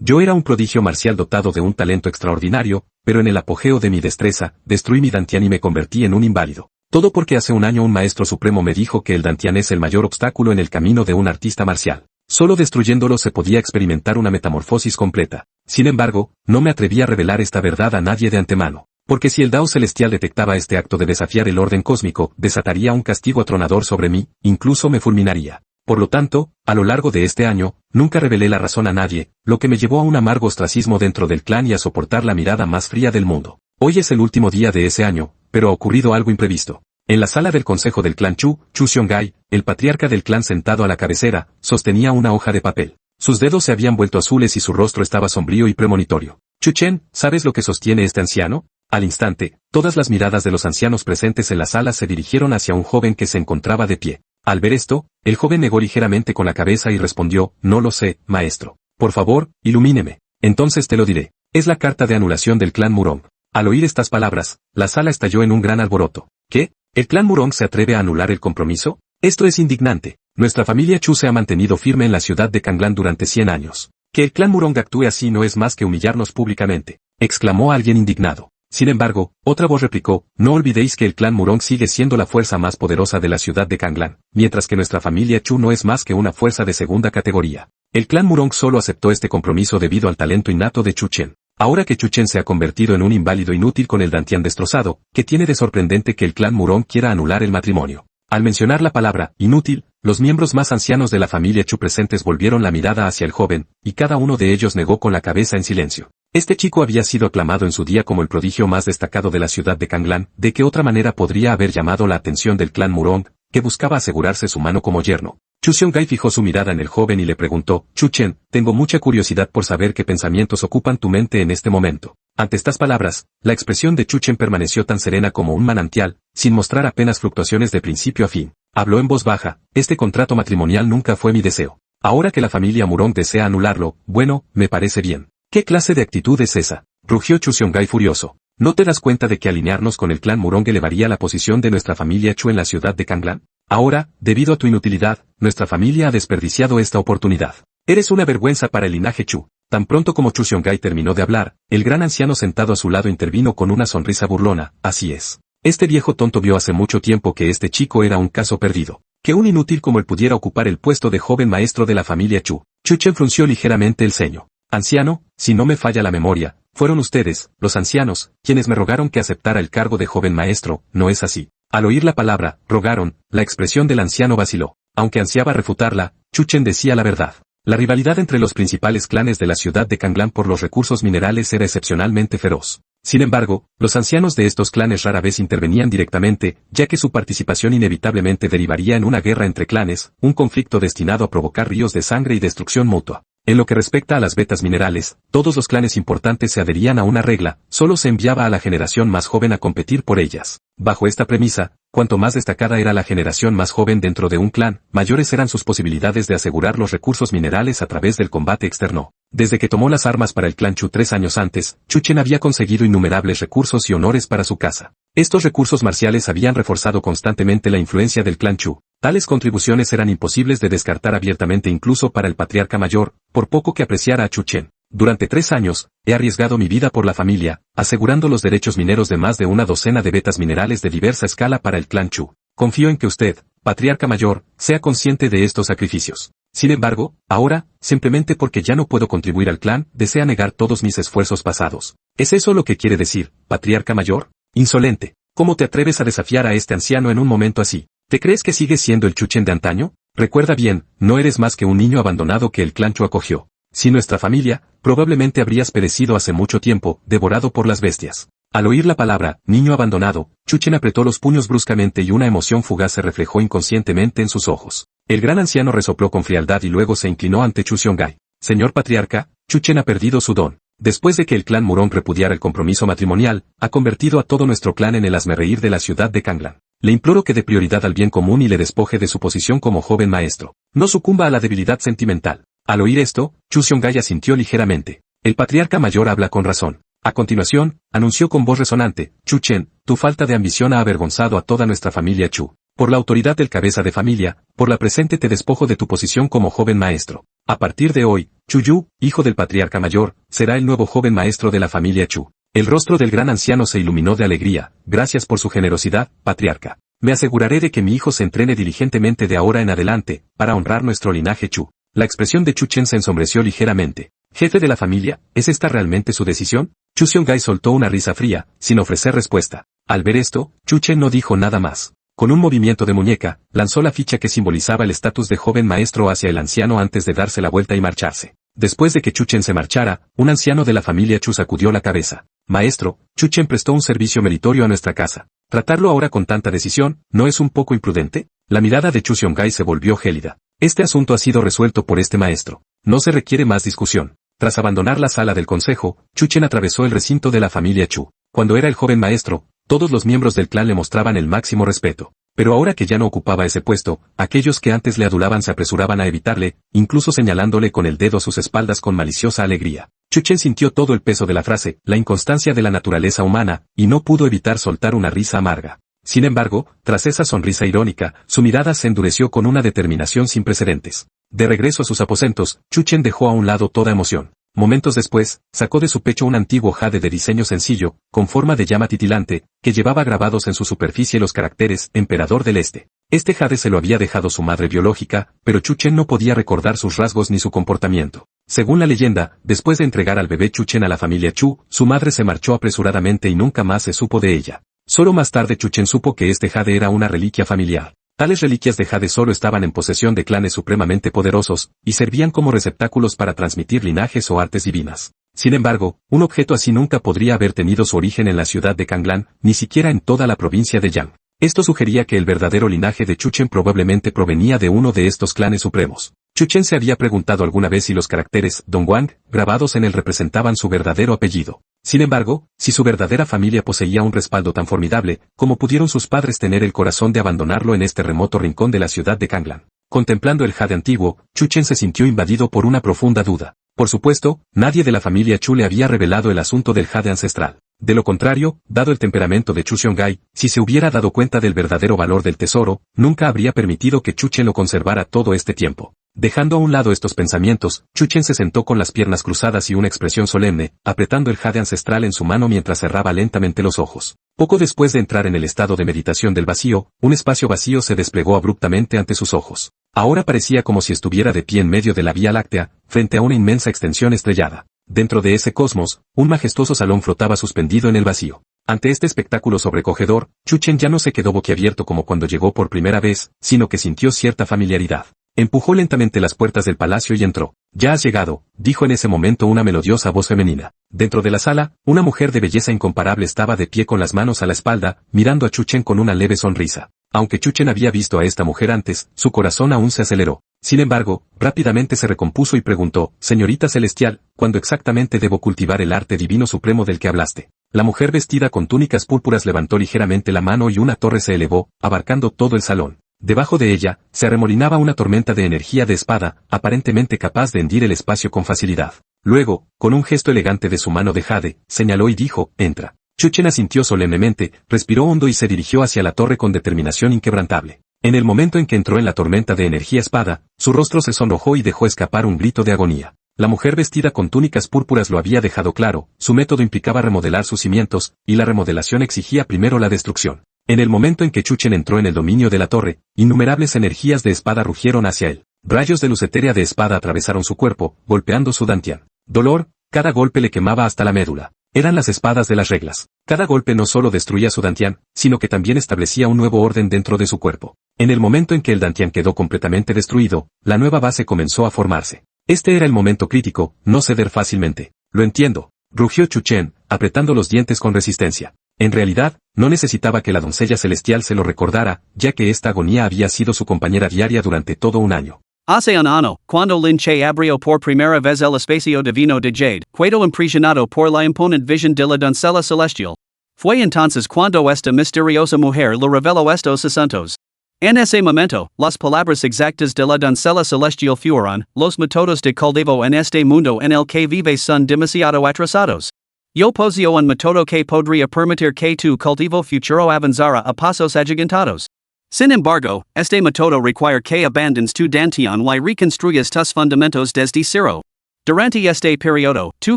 Yo era un prodigio marcial dotado de un talento extraordinario, pero en el apogeo de mi destreza, destruí mi dantian y me convertí en un inválido. Todo porque hace un año un maestro supremo me dijo que el dantian es el mayor obstáculo en el camino de un artista marcial. Solo destruyéndolo se podía experimentar una metamorfosis completa. Sin embargo, no me atreví a revelar esta verdad a nadie de antemano. Porque si el Dao celestial detectaba este acto de desafiar el orden cósmico, desataría un castigo atronador sobre mí, incluso me fulminaría. Por lo tanto, a lo largo de este año, nunca revelé la razón a nadie, lo que me llevó a un amargo ostracismo dentro del clan y a soportar la mirada más fría del mundo. Hoy es el último día de ese año, pero ha ocurrido algo imprevisto. En la sala del consejo del clan Chu Xionggai, el patriarca del clan sentado a la cabecera, sostenía una hoja de papel. Sus dedos se habían vuelto azules y su rostro estaba sombrío y premonitorio. Chu Chen, ¿sabes lo que sostiene este anciano? Al instante, todas las miradas de los ancianos presentes en la sala se dirigieron hacia un joven que se encontraba de pie. Al ver esto, el joven negó ligeramente con la cabeza y respondió, no lo sé, maestro. Por favor, ilumíneme. Entonces te lo diré. Es la carta de anulación del clan Murong. Al oír estas palabras, la sala estalló en un gran alboroto. ¿Qué? ¿El clan Murong se atreve a anular el compromiso? Esto es indignante. Nuestra familia Chu se ha mantenido firme en la ciudad de Kanglan durante 100 años. Que el clan Murong actúe así no es más que humillarnos públicamente, exclamó alguien indignado. Sin embargo, otra voz replicó, no olvidéis que el clan Murong sigue siendo la fuerza más poderosa de la ciudad de Kanglan, mientras que nuestra familia Chu no es más que una fuerza de segunda categoría. El clan Murong solo aceptó este compromiso debido al talento innato de Chu Chen. Ahora que Chu Chen se ha convertido en un inválido inútil con el dantian destrozado, ¿qué tiene de sorprendente que el clan Murong quiera anular el matrimonio? Al mencionar la palabra inútil, los miembros más ancianos de la familia Chu presentes volvieron la mirada hacia el joven, y cada uno de ellos negó con la cabeza en silencio. Este chico había sido aclamado en su día como el prodigio más destacado de la ciudad de Kanglan, ¿de qué otra manera podría haber llamado la atención del clan Murong, que buscaba asegurarse su mano como yerno? Chu Xionggai fijó su mirada en el joven y le preguntó, Chu Chen, tengo mucha curiosidad por saber qué pensamientos ocupan tu mente en este momento. Ante estas palabras, la expresión de Chu Chen permaneció tan serena como un manantial, sin mostrar apenas fluctuaciones de principio a fin. Habló en voz baja, este contrato matrimonial nunca fue mi deseo. Ahora que la familia Murong desea anularlo, bueno, me parece bien. ¿Qué clase de actitud es esa? Rugió Chu Xionggai furioso. ¿No te das cuenta de que alinearnos con el clan Murong elevaría la posición de nuestra familia Chu en la ciudad de Kanglan? Ahora, debido a tu inutilidad, nuestra familia ha desperdiciado esta oportunidad. Eres una vergüenza para el linaje Chu. Tan pronto como Chu Xionggai terminó de hablar, el gran anciano sentado a su lado intervino con una sonrisa burlona, así es. Este viejo tonto vio hace mucho tiempo que este chico era un caso perdido. Que un inútil como él pudiera ocupar el puesto de joven maestro de la familia Chu. Chu Chen frunció ligeramente el ceño. Anciano, si no me falla la memoria, fueron ustedes, los ancianos, quienes me rogaron que aceptara el cargo de joven maestro, ¿no es así? Al oír la palabra, rogaron, la expresión del anciano vaciló. Aunque ansiaba refutarla, Chu Chen decía la verdad. La rivalidad entre los principales clanes de la ciudad de Kanglan por los recursos minerales era excepcionalmente feroz. Sin embargo, los ancianos de estos clanes rara vez intervenían directamente, ya que su participación inevitablemente derivaría en una guerra entre clanes, un conflicto destinado a provocar ríos de sangre y destrucción mutua. En lo que respecta a las vetas minerales, todos los clanes importantes se adherían a una regla, solo se enviaba a la generación más joven a competir por ellas. Bajo esta premisa, cuanto más destacada era la generación más joven dentro de un clan, mayores eran sus posibilidades de asegurar los recursos minerales a través del combate externo. Desde que tomó las armas para el clan Chu 3 años antes, Chu Chen había conseguido innumerables recursos y honores para su casa. Estos recursos marciales habían reforzado constantemente la influencia del clan Chu. Tales contribuciones eran imposibles de descartar abiertamente incluso para el patriarca mayor, por poco que apreciara a Chu Chen. Durante 3 años, he arriesgado mi vida por la familia, asegurando los derechos mineros de más de una docena de vetas minerales de diversa escala para el clan Chu. Confío en que usted, patriarca mayor, sea consciente de estos sacrificios. Sin embargo, ahora, simplemente porque ya no puedo contribuir al clan, desea negar todos mis esfuerzos pasados. ¿Es eso lo que quiere decir, patriarca mayor? Insolente. ¿Cómo te atreves a desafiar a este anciano en un momento así? ¿Te crees que sigues siendo el Chu Chen de antaño? Recuerda bien, no eres más que un niño abandonado que el clan Chu acogió. Si nuestra familia, probablemente habrías perecido hace mucho tiempo, devorado por las bestias. Al oír la palabra, niño abandonado, Chu Chen apretó los puños bruscamente y una emoción fugaz se reflejó inconscientemente en sus ojos. El gran anciano resopló con frialdad y luego se inclinó ante Chu Xionggai. Señor patriarca, Chu Chen ha perdido su don. Después de que el clan Murong repudiara el compromiso matrimonial, ha convertido a todo nuestro clan en el hazmerreír de la ciudad de Kanglan. Le imploro que dé prioridad al bien común y le despoje de su posición como joven maestro. No sucumba a la debilidad sentimental. Al oír esto, Chu Xionggai asintió ligeramente. El patriarca mayor habla con razón. A continuación, anunció con voz resonante, Chu Chen, tu falta de ambición ha avergonzado a toda nuestra familia Chu. Por la autoridad del cabeza de familia, por la presente te despojo de tu posición como joven maestro. A partir de hoy, Chu, hijo del patriarca mayor, será el nuevo joven maestro de la familia Chu. El rostro del gran anciano se iluminó de alegría. Gracias por su generosidad, patriarca. Me aseguraré de que mi hijo se entrene diligentemente de ahora en adelante, para honrar nuestro linaje Chu. La expresión de Chu Chen se ensombreció ligeramente. Jefe de la familia, ¿es esta realmente su decisión? Chu Xionggai soltó una risa fría, sin ofrecer respuesta. Al ver esto, Chu Chen no dijo nada más. Con un movimiento de muñeca, lanzó la ficha que simbolizaba el estatus de joven maestro hacia el anciano antes de darse la vuelta y marcharse. Después de que Chu Chen se marchara, un anciano de la familia Chu sacudió la cabeza. Maestro, Chu Chen prestó un servicio meritorio a nuestra casa. ¿Tratarlo ahora con tanta decisión, no es un poco imprudente? La mirada de Chu Xionggai se volvió gélida. Este asunto ha sido resuelto por este maestro. No se requiere más discusión. Tras abandonar la sala del consejo, Chu Chen atravesó el recinto de la familia Chu. Cuando era el joven maestro, todos los miembros del clan le mostraban el máximo respeto. Pero ahora que ya no ocupaba ese puesto, aquellos que antes le adulaban se apresuraban a evitarle, incluso señalándole con el dedo a sus espaldas con maliciosa alegría. Chu Chen sintió todo el peso de la frase, la inconstancia de la naturaleza humana, y no pudo evitar soltar una risa amarga. Sin embargo, tras esa sonrisa irónica, su mirada se endureció con una determinación sin precedentes. De regreso a sus aposentos, Chu Chen dejó a un lado toda emoción. Momentos después, sacó de su pecho un antiguo jade de diseño sencillo, con forma de llama titilante, que llevaba grabados en su superficie los caracteres Emperador del Este. Este jade se lo había dejado su madre biológica, pero Chu Chen no podía recordar sus rasgos ni su comportamiento. Según la leyenda, después de entregar al bebé Chu Chen a la familia Chu, su madre se marchó apresuradamente y nunca más se supo de ella. Solo más tarde Chu Chen supo que este jade era una reliquia familiar. Tales reliquias de jade solo estaban en posesión de clanes supremamente poderosos, y servían como receptáculos para transmitir linajes o artes divinas. Sin embargo, un objeto así nunca podría haber tenido su origen en la ciudad de Kanglan, ni siquiera en toda la provincia de Yang. Esto sugería que el verdadero linaje de Chu Chen probablemente provenía de uno de estos clanes supremos. Chu Chen se había preguntado alguna vez si los caracteres Dongguan, grabados en él representaban su verdadero apellido. Sin embargo, si su verdadera familia poseía un respaldo tan formidable, ¿cómo pudieron sus padres tener el corazón de abandonarlo en este remoto rincón de la ciudad de Kanglan? Contemplando el jade antiguo, Chu Chen se sintió invadido por una profunda duda. Por supuesto, nadie de la familia Chu le había revelado el asunto del jade ancestral. De lo contrario, dado el temperamento de Chu Xionggai, si se hubiera dado cuenta del verdadero valor del tesoro, nunca habría permitido que Chu Chen lo conservara todo este tiempo. Dejando a un lado estos pensamientos, Chu Chen se sentó con las piernas cruzadas y una expresión solemne, apretando el jade ancestral en su mano mientras cerraba lentamente los ojos. Poco después de entrar en el estado de meditación del vacío, un espacio vacío se desplegó abruptamente ante sus ojos. Ahora parecía como si estuviera de pie en medio de la Vía Láctea, frente a una inmensa extensión estrellada. Dentro de ese cosmos, un majestuoso salón flotaba suspendido en el vacío. Ante este espectáculo sobrecogedor, Chu Chen ya no se quedó boquiabierto como cuando llegó por primera vez, sino que sintió cierta familiaridad. Empujó lentamente las puertas del palacio y entró. «Ya has llegado», dijo en ese momento una melodiosa voz femenina. Dentro de la sala, una mujer de belleza incomparable estaba de pie con las manos a la espalda, mirando a Chu Chen con una leve sonrisa. Aunque Chu Chen había visto a esta mujer antes, su corazón aún se aceleró. Sin embargo, rápidamente se recompuso y preguntó, «Señorita Celestial, ¿cuándo exactamente debo cultivar el arte divino supremo del que hablaste?» La mujer vestida con túnicas púrpuras levantó ligeramente la mano y una torre se elevó, abarcando todo el salón. Debajo de ella, se arremolinaba una tormenta de energía de espada, aparentemente capaz de hendir el espacio con facilidad. Luego, con un gesto elegante de su mano de jade, señaló y dijo, «Entra». Chu Chen asintió solemnemente, respiró hondo y se dirigió hacia la torre con determinación inquebrantable. En el momento en que entró en la tormenta de energía espada, su rostro se sonrojó y dejó escapar un grito de agonía. La mujer vestida con túnicas púrpuras lo había dejado claro, su método implicaba remodelar sus cimientos, y la remodelación exigía primero la destrucción. En el momento en que Chu Chen entró en el dominio de la torre, innumerables energías de espada rugieron hacia él. Rayos de luz etérea de espada atravesaron su cuerpo, golpeando su dantian. Dolor, cada golpe le quemaba hasta la médula. Eran las espadas de las reglas. Cada golpe no solo destruía su dantian, sino que también establecía un nuevo orden dentro de su cuerpo. En el momento en que el dantian quedó completamente destruido, la nueva base comenzó a formarse. Este era el momento crítico, no ceder fácilmente. «Lo entiendo», rugió Chu Chen, apretando los dientes con resistencia. En realidad, no necesitaba que la doncella celestial se lo recordara, ya que esta agonía había sido su compañera diaria durante todo un año. Hace un ano, cuando Lin Che abrió por primera vez el espacio divino de Jade, quedó impresionado por la imponente visión de la doncella celestial. Fue entonces cuando esta misteriosa mujer le reveló estos asuntos. En ese momento, las palabras exactas de la doncella celestial fueron, los métodos de cultivo en este mundo en el que vive son demasiado atrasados. Yo poseo un método que podría permitir que tu cultivo futuro avanzara a pasos agigantados. Sin embargo, este método require que abandons tu dantian y reconstruyas tus fundamentos desde cero. Durante este periodo, tu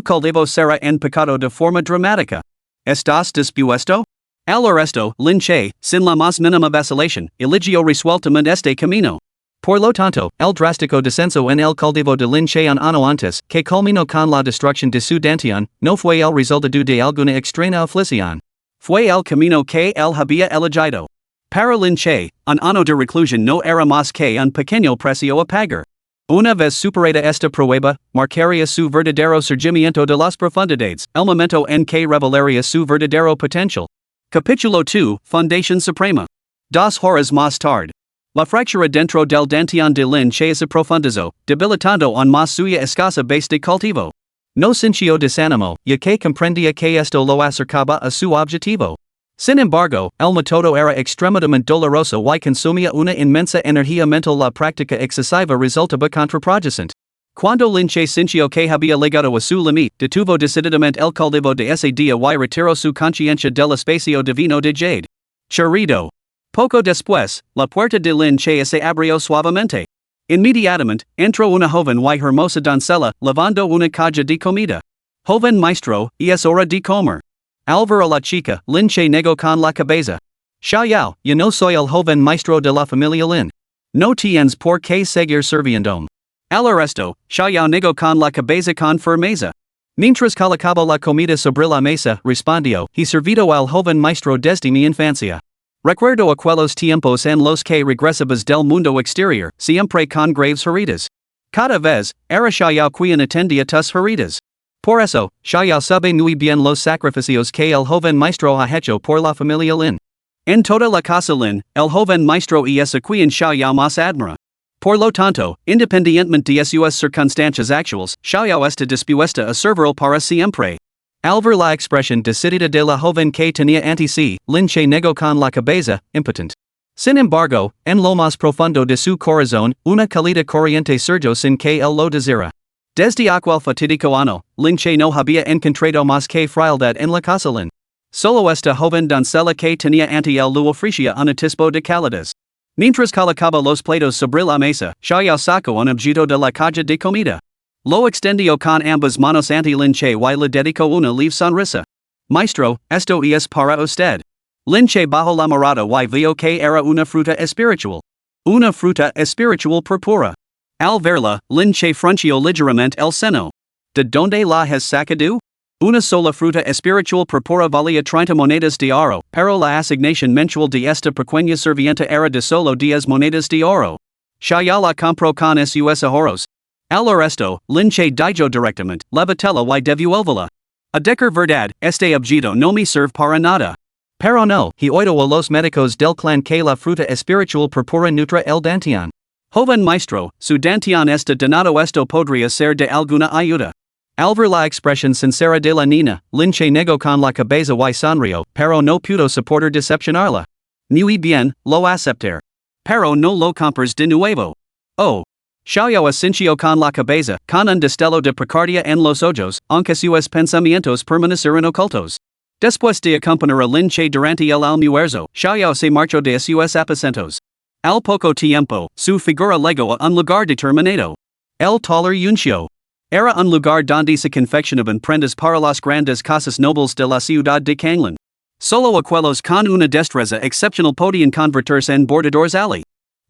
cultivo será en pecado de forma dramática. ¿Estás dispuesto? Al resto, lin che, sin la más mínima vacilación, eligió resueltamente este camino. Por lo tanto, el drástico descenso en el cultivo de lin che un año antes, que culminó con la destrucción de su dantian, no fue el resultado de alguna extraña aflicción. Fue el camino que él había elegido. Para lin che, un año de reclusión no era más que un pequeño precio a pagar. Una vez superada esta prueba, marcaría su verdadero surgimiento de las profundidades, el momento en que revelaría su verdadero potencial. Capítulo 2, Fundación Suprema. 2 horas más tarde. La fractura dentro del dantian de lin che se profundizó, debilitando aún más suya escasa base de cultivo. No sintió desánimo, ya que comprendía que esto lo acercaba a su objetivo. Sin embargo, el método era extremadamente doloroso y consumía una inmensa energía mental. La práctica excesiva resultaba contraproducente. Cuando lin che sintió que había llegado a su límite, detuvo decididamente el cultivo de ese día y retiró su conciencia del espacio divino de jade. Chirrido. Poco después, la puerta de lin che se abrió suavemente. Inmediatamente, entró una joven y hermosa doncella, llevando una caja de comida. Joven maestro, y es hora de comer. Al ver a la chica, lin che negó con la cabeza. Xiao, yo no soy el joven maestro de la familia Lin. No tienes por qué seguir sirviéndome. Al resto, Xiao negó con la cabeza con firmeza. Mientras colocaba la comida sobre la mesa, respondió, he servido al joven maestro desde mi infancia. Recuerdo aquellos tiempos en los que regresabas del mundo exterior, siempre con graves heridas. Cada vez, era Xiao quien atendía tus heridas. Por eso, Xiao sabe muy bien los sacrificios que el joven maestro ha hecho por la familia Lin. En toda la casa Lin, el joven maestro es a quien Xiao más admira. Por lo tanto, independientemente de sus circunstancias actuales, Xiao está dispuesta a servirle para siempre. Al ver la expresión decidida de la joven que tenía ante sí, lin che negó con la cabeza, impotente. Sin embargo, en lo más profundo de su corazón, una cálida corriente surgió sin que él lo desira. Desde aquel fatídico año, lin che no había encontrado más que frialdad en la casa Lin. Solo esta joven doncella que tenía ante él le ofrecía un atisbo de calidez. Mientras colocaba los platos sobre la mesa, Xiao sacó un objeto de la caja de comida. Lo extendió con ambas manos ante lin che y le dedicó una leve sonrisa. Maestro, esto es para usted. Lin che bajó la mirada y vio que era una fruta espiritual. Una fruta espiritual purpura. Al verla, lin che frunció ligeramente el seno. ¿De dónde la has sacado? Una sola fruta espiritual purpura valía 30 monedas de oro, pero la asignación mensual de esta pequeña servienta era de solo 10 monedas de oro. Xiao la compró con sus ahorros. Al resto, lin che dijo directamente, levatela y devuélvela. A decir verdad, este objeto no me sirve para nada. Pero no, he oído a los médicos del clan que la fruta espiritual purpura nutre el dantian. Joven maestro, su dantian está donado, esto podría ser de alguna ayuda. Al ver la expresión sincera de la niña, lin che negó con la cabeza y sonrió, pero no pudo soportar decepcionarla. Muy bien, lo aceptar. Pero no lo compres de nuevo. Oh. Xiao asintió con la cabeza, con un destello de picardia en los ojos, aunque sus pensamientos permanecieron ocultos. Después de acompañar a lin che durante el almuerzo, Xiao se marchó de sus aposentos. Al poco tiempo, su figura llegó a un lugar determinado. El taller yuncio. Era un lugar donde se confeccionaban prendas para las grandes casas nobles de la ciudad de Kanglan. Solo aquellos con una destreza excepcional podían convertirse en bordadores allí.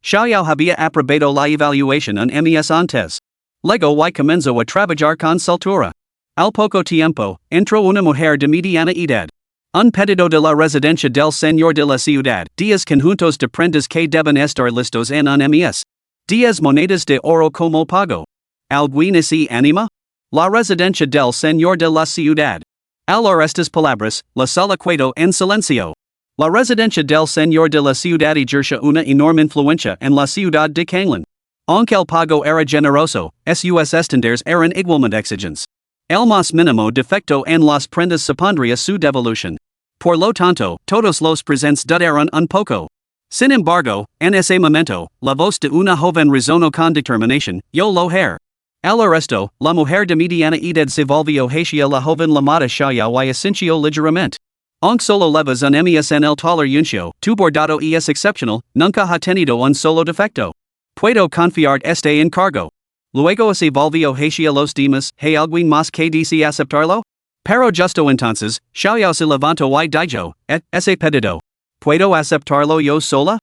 Xiao había aprobado la evaluación un mes antes. Luego y comenzó a trabajar con soltura. Al poco tiempo, entró una mujer de mediana edad. Un pedido de la residencia del señor de la ciudad, 10 conjuntos de prendas que deben estar listos en un mes. 10 monedas de oro como pago. ¿Alguien se anima? La residencia del señor de la ciudad. Al oír estas palabras, la sala quedó en silencio. La residencia del señor de la ciudad ejerce una enorme influencia en la ciudad de Kanglan. Aunque el pago era generoso, sus estándares eran igualmente exigentes. El más mínimo defecto en las prendas supondría su devolución. Por lo tanto, todos los presentes dudaron un poco. Sin embargo, en ese momento, la voz de una joven resonó con determinación, yo lo haré. Al resto, la mujer de mediana edad se volvió hacia la joven llamada Xiao y asintió ligeramente. Ang solo levas un mes en el taller yuncio, tu bordado es excepcional, nunca ha tenido un solo defecto. Puedo confiar este encargo. Luego se volvió hacia los demás, hay alguien más que dice aceptarlo? Pero justo entonces, Xiaoyao se levantó y dijo, ese pedido. ¿Puedo aceptarlo yo sola?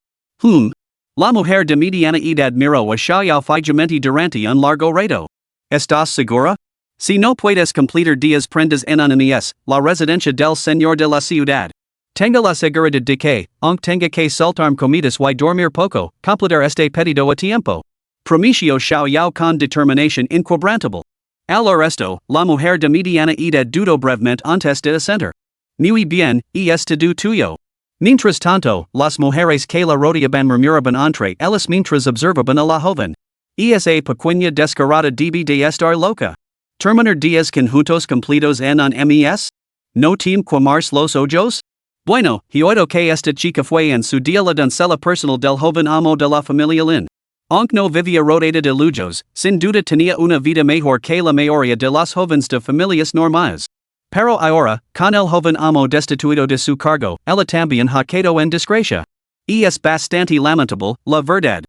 La mujer de mediana edad miró a Xiaoyao fijamente durante un largo rato. ¿Estás segura? Si no puedes completar 10 prendas en un mes, la residencia del señor de la ciudad. Tenga la seguridad de que, aunque tenga que saltarme comidas y dormir poco, completar este pedido a tiempo. Prometio Xiaoyao con determinación inquebrantable. Al resto, la mujer de mediana edad dudó brevemente antes de assentir. Muy bien, y este du tuyo. Mientras tanto, las mujeres que la rodeaban murmuraban entre ellas mientras observaban a la joven. Esa pequeña descarada debe de estar loca. ¿Terminar 10 conjuntos completos en un mes? ¿No team quemarse los ojos? Bueno, he oído que esta chica fue en su día la doncella personal del joven amo de la familia Lin. Aunque no vivía rodeada de lujos, sin duda tenía una vida mejor que la mayoría de los jóvenes de familias normales. Pero ahora, con el joven amo destituido de su cargo, ella también ha quedado en desgracia. Y es bastante lamentable, la verdad.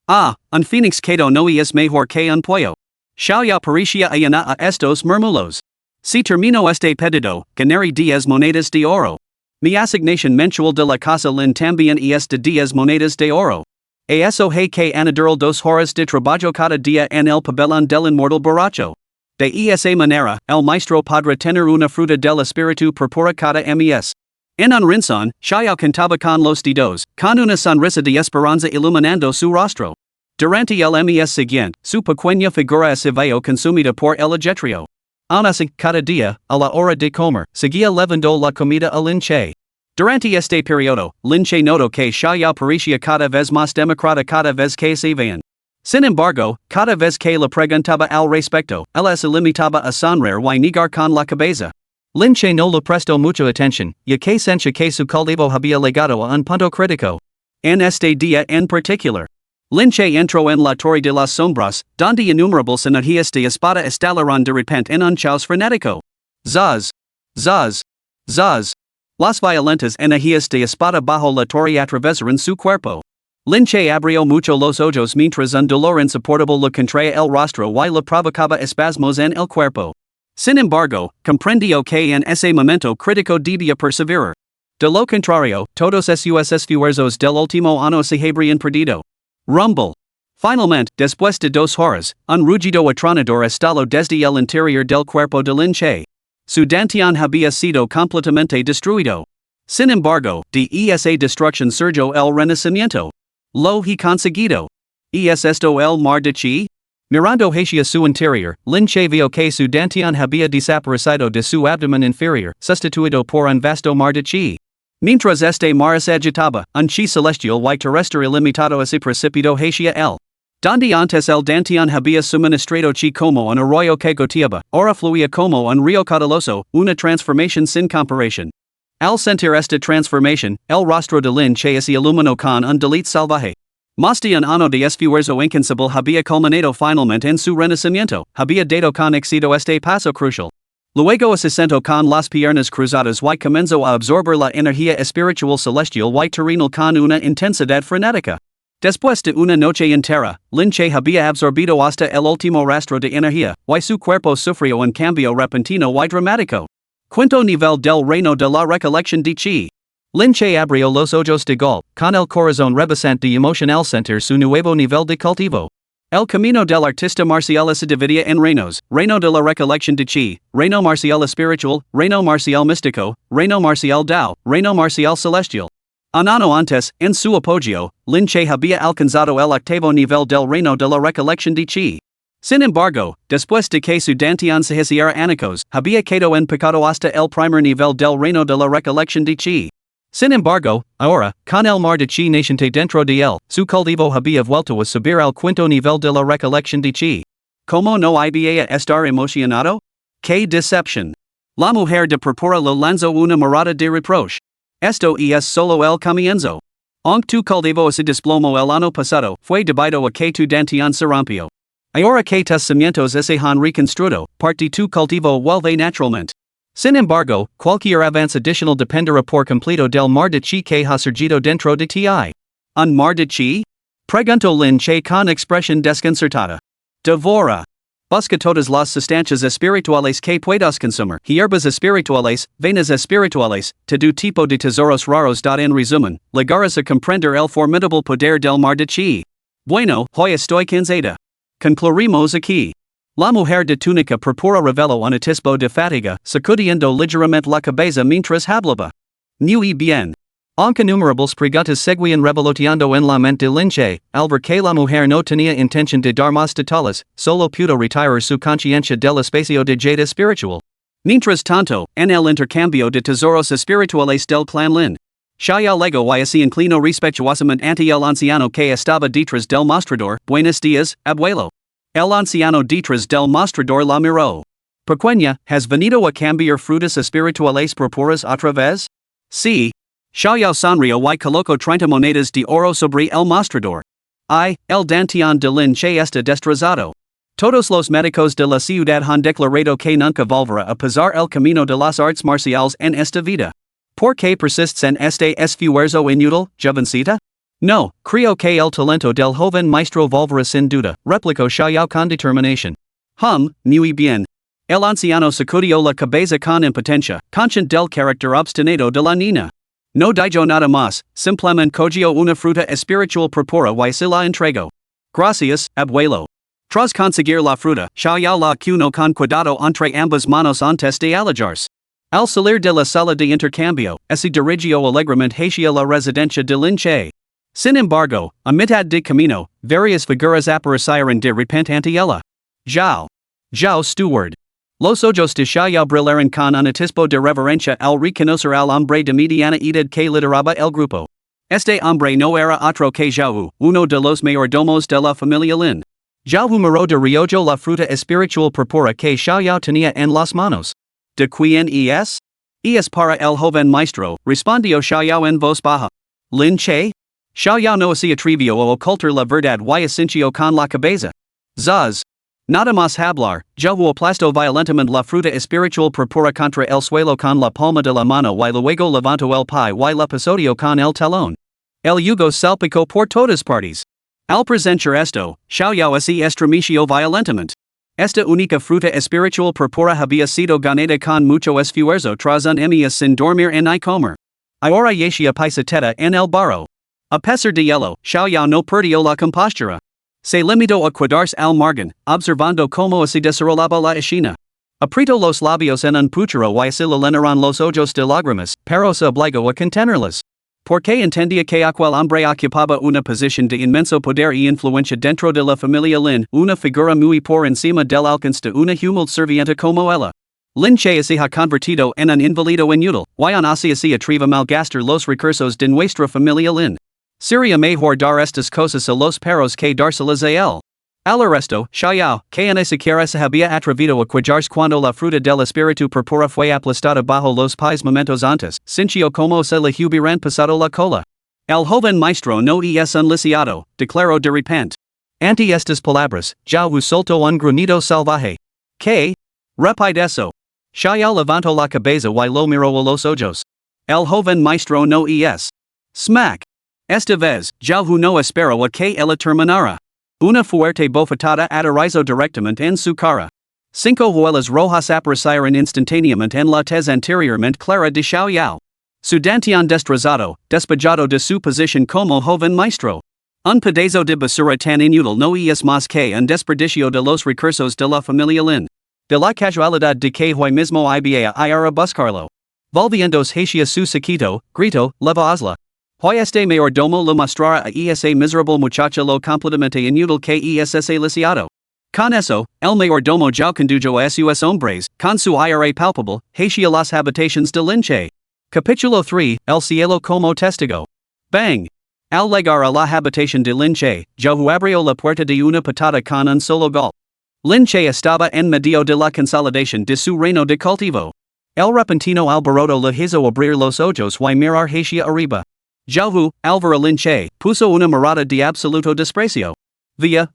Un phoenix quedó no es mejor que un pollo. Xiaoyao parecía allana a estos murmulos. Si termino este pedido, ganaré 10 monedas de oro. Mi asignación mensual de la casa Lin también es de 10 monedas de oro. Eso hay que añadir 2 horas de trabajo cada día en el pabellón del inmortal borracho. De esa manera, el maestro podrá tener una fruta del espíritu purpura cada mes. En un rincón, Xiaoyao cantaba con los dedos, con una sonrisa de esperanza iluminando su rostro. Durante el mes siguiente, su pequeña figura se vio consumida por el ajetrio. Aun así, cada día, a la hora de comer, seguía levando la comida a Lin Che. Durante este periodo, Lin Che notó que Xiaoyao parecía cada vez más demacrada cada vez que se veían. Sin embargo, cada vez que le preguntaba al respecto, ella se limitaba a sonreír y negar con la cabeza. Lin Che no le prestó mucha atención, ya que sentía que su cultivo había llegado a un punto crítico. En este día en particular, Lin Che entró en la torre de las sombras, donde innumerables energías de espada estallaron de repente en un caos frenético. Zaz. Zaz. Zaz. Las violentas energías de espada bajo la torre atravesaron su cuerpo. Lin Che abrió mucho los ojos mientras un dolor insoportable le contraía el rostro y le provocaba espasmos en el cuerpo. Sin embargo, comprendió que en ese momento crítico debía perseverar. De lo contrario, todos sus esfuerzos del último año se habrían perdido. Rumble. Finalmente, después de 2 horas, un rugido atronador estalló desde el interior del cuerpo de Lin Che. Su dantian había sido completamente destruido. Sin embargo, de esa destrucción surgió el renacimiento. Lo he conseguido. ¿Es esto el mar de Chi? Mirando hacia su interior, Lin Che vio que su dantian había desaparecido de su abdomen inferior, sustituido por un vasto mar de Chi. Mientras este mar se agitaba, un chi celestial y terrestre ilimitado se precipitó hacia él. Donde antes el dantian había suministrado chi como un arroyo que goteaba, ahora fluía como un río caudaloso, una transformación sin comparación. Al sentir esta transformación, el rostro de Lin Che se iluminó con un deleite salvaje. Más de un año de esfuerzo incansable había culminado finalmente en su renacimiento, había dado con éxito este paso crucial. Luego se sentó con las piernas cruzadas y comenzó a absorber la energía espiritual celestial y terrenal con una intensidad frenética. Después de una noche entera, Lin Che había absorbido hasta el último rastro de energía, y su cuerpo sufrió un cambio repentino y dramático. Quinto nivel del reino de la recolección de Chi. Lin Che abrió los ojos de golpe, con el corazón rebosante de emoción al sentir su nuevo nivel de cultivo. El camino del artista marcial se dividía en reinos: reino de la recolección de Chi, reino marcial espiritual, reino marcial místico, reino marcial Dao, reino marcial celestial. Un año antes, en su apogeo, Lin Che había alcanzado el octavo nivel del reino de la recolección de Chi. Sin embargo, después de que su dantian se hiciera añicos, había quedado en pecado hasta el primer nivel del reino de la recolección de Chi. Sin embargo, ahora, con el mar de Chi naciente dentro de él, su cultivo había vuelto a subir al quinto nivel de la recolección de Chi. ¿Cómo no iba a estar emocionado? ¡Qué decepción! La mujer de purpura le lanzó una mirada de reproche. Esto es solo el comienzo. Aunque tu cultivo se desplomó el año pasado, fue debido a que tu dantian se rompió. Ahora que tus cimientos se han reconstruido, parte de tu cultivo vuelve naturalmente. Sin embargo, cualquier avance adicional dependerá por completo del mar de chi que ha surgido dentro de ti. Un mar de chi? Preguntó Lin Che con expresión desconcertada. Devora. Busca todas las sustancias espirituales que puedas consumir, hierbas espirituales, venas espirituales, todo tipo de tesoros raros. En resumen, llegarás a comprender el formidable poder del mar de chi. Bueno, hoy estoy cansada. Concluimos aquí. La mujer de túnica purpura reveló un atisbo de fatiga, sacudiendo ligeramente la cabeza mientras hablaba. Muy bien. Aunque innumerables preguntas seguían revoloteando en la mente de Lin Che, al ver que la mujer no tenía intención de dar más detalles, solo pudo retirar su conciencia del espacio de jade espiritual. Mientras tanto, en el intercambio de tesoros espirituales del clan Lin, Xiao Lego y se inclinó respetuosamente ante el anciano que estaba detrás del mostrador. Buenos días, abuelo. El anciano detrás del mostrador la miró. Pequeña, ¿has venido a cambiar frutas espirituales purpuras otra vez? Sí. Xiao sonrió y colocó 30 monedas de oro sobre el mostrador. El dantian de Lin Che está destrozado. Todos los médicos de la ciudad han declarado que nunca volverá a pisar el camino de las artes marciales en esta vida. ¿Por qué persistes en este esfuerzo inútil, jovencita? No, creo que el talento del joven maestro volverá sin duda, replicó Xiao con determinación. Muy bien. El anciano sacudió la cabeza con impotencia, consciente del carácter obstinado de la niña. No dijo nada más, simplemente cogió una fruta espiritual purpura y se la entregó. Gracias, abuelo. Tras conseguir la fruta, Xiao la cuno con cuidado entre ambas manos antes de alejarse. Al salir de la sala de intercambio, se dirigió alegremente hacia la residencia de Lin Che. Sin embargo, a mitad de camino, varias figuras aparecieron de repente ante ella. Zhao Steward. Los ojos de Xiao brillaron con un atisbo de reverencia al reconocer al hombre de mediana edad que lideraba el grupo. Este hombre no era otro que Zhao, uno de los mayordomos de la familia Lin. Zhao miró de reojo la fruta espiritual purpura que Xiao tenía en las manos. ¿De quién es? Es para el joven maestro, respondió Xiao en voz baja. Lin Che? Xiao no se atrevió a ocultar la verdad y asintió con la cabeza. Zaz. Nada más hablar, Zhao aplastó violentamente la fruta espiritual purpura contra el suelo con la palma de la mano y luego levantó el pie y la pisoteó con el talón. El yugo salpicó por todas partes. Al presenciar esto, Xiao se estremeció violentamente. Esta única fruta espiritual purpura había sido ganada con mucho esfuerzo tras un mes sin dormir ni comer. Ahora yacía paisateta en el barro. A pesar de ello, Xiao no perdió la compostura. Se limitó a quedarse al margen, observando cómo se desarrollaba la escena. Apretó los labios en un puchero y se le llenaron los ojos de lágrimas, pero se obligó a contenerlas. Porque entendía que aquel hombre ocupaba una posición de inmenso poder y influencia dentro de la familia Lin, una figura muy por encima del alcance de una humilde servienta como ella. Lin Che se ha convertido en un inválido inútil, y aún así se atreve a malgastar los recursos de nuestra familia Lin. Sería mejor dar estas cosas a los perros que dárselas a él. Al resto, Xiao, que ni siquiera se había atrevido a cuidarse cuando la fruta del espíritu purpura fue aplastada bajo los pies momentos antes, sintió como se le hubieran pasado la cola. El joven maestro no es un lisiado, declaró de repente. Ante estas palabras, Zhao soltó un gruñido salvaje. ¿Qué? Repite eso. Xiao levantó la cabeza y lo miró a los ojos. El joven maestro no es. Smack. Esta vez, Zhao no esperó a que ella terminara. Una fuerte bofetada aterrizó directamente en su cara. 5 huellas rojas aparecieron instantáneamente en la tez anteriormente clara de Xiao. Su dantian destrozado, despojado de su posición como joven maestro. Un pedazo de basura tan inútil no es más que un desperdicio de los recursos de la familia Lin. De la casualidad de que hoy mismo iba a ir a buscarlo. Volviéndose hacia su sequito, gritó, levazla. Hoy este mayordomo lo mostrará a ese miserable muchacho lo completamente inútil que es ese lisiado. Con eso, el mayordomo ya condujo a sus hombres, con su ira palpable, hacia las habitaciones de Lin Che. Capítulo 3, El cielo como testigo. Bang! Al llegar a la habitación de Lin Che, Zhao abrió la puerta de una patada con un solo golpe. Lin Che estaba en medio de la consolidación de su reino de cultivo. El repentino alboroto le hizo abrir los ojos y mirar hacia arriba. Zhao, al ver a Lin Che, puso una mirada de absoluto desprecio. Via,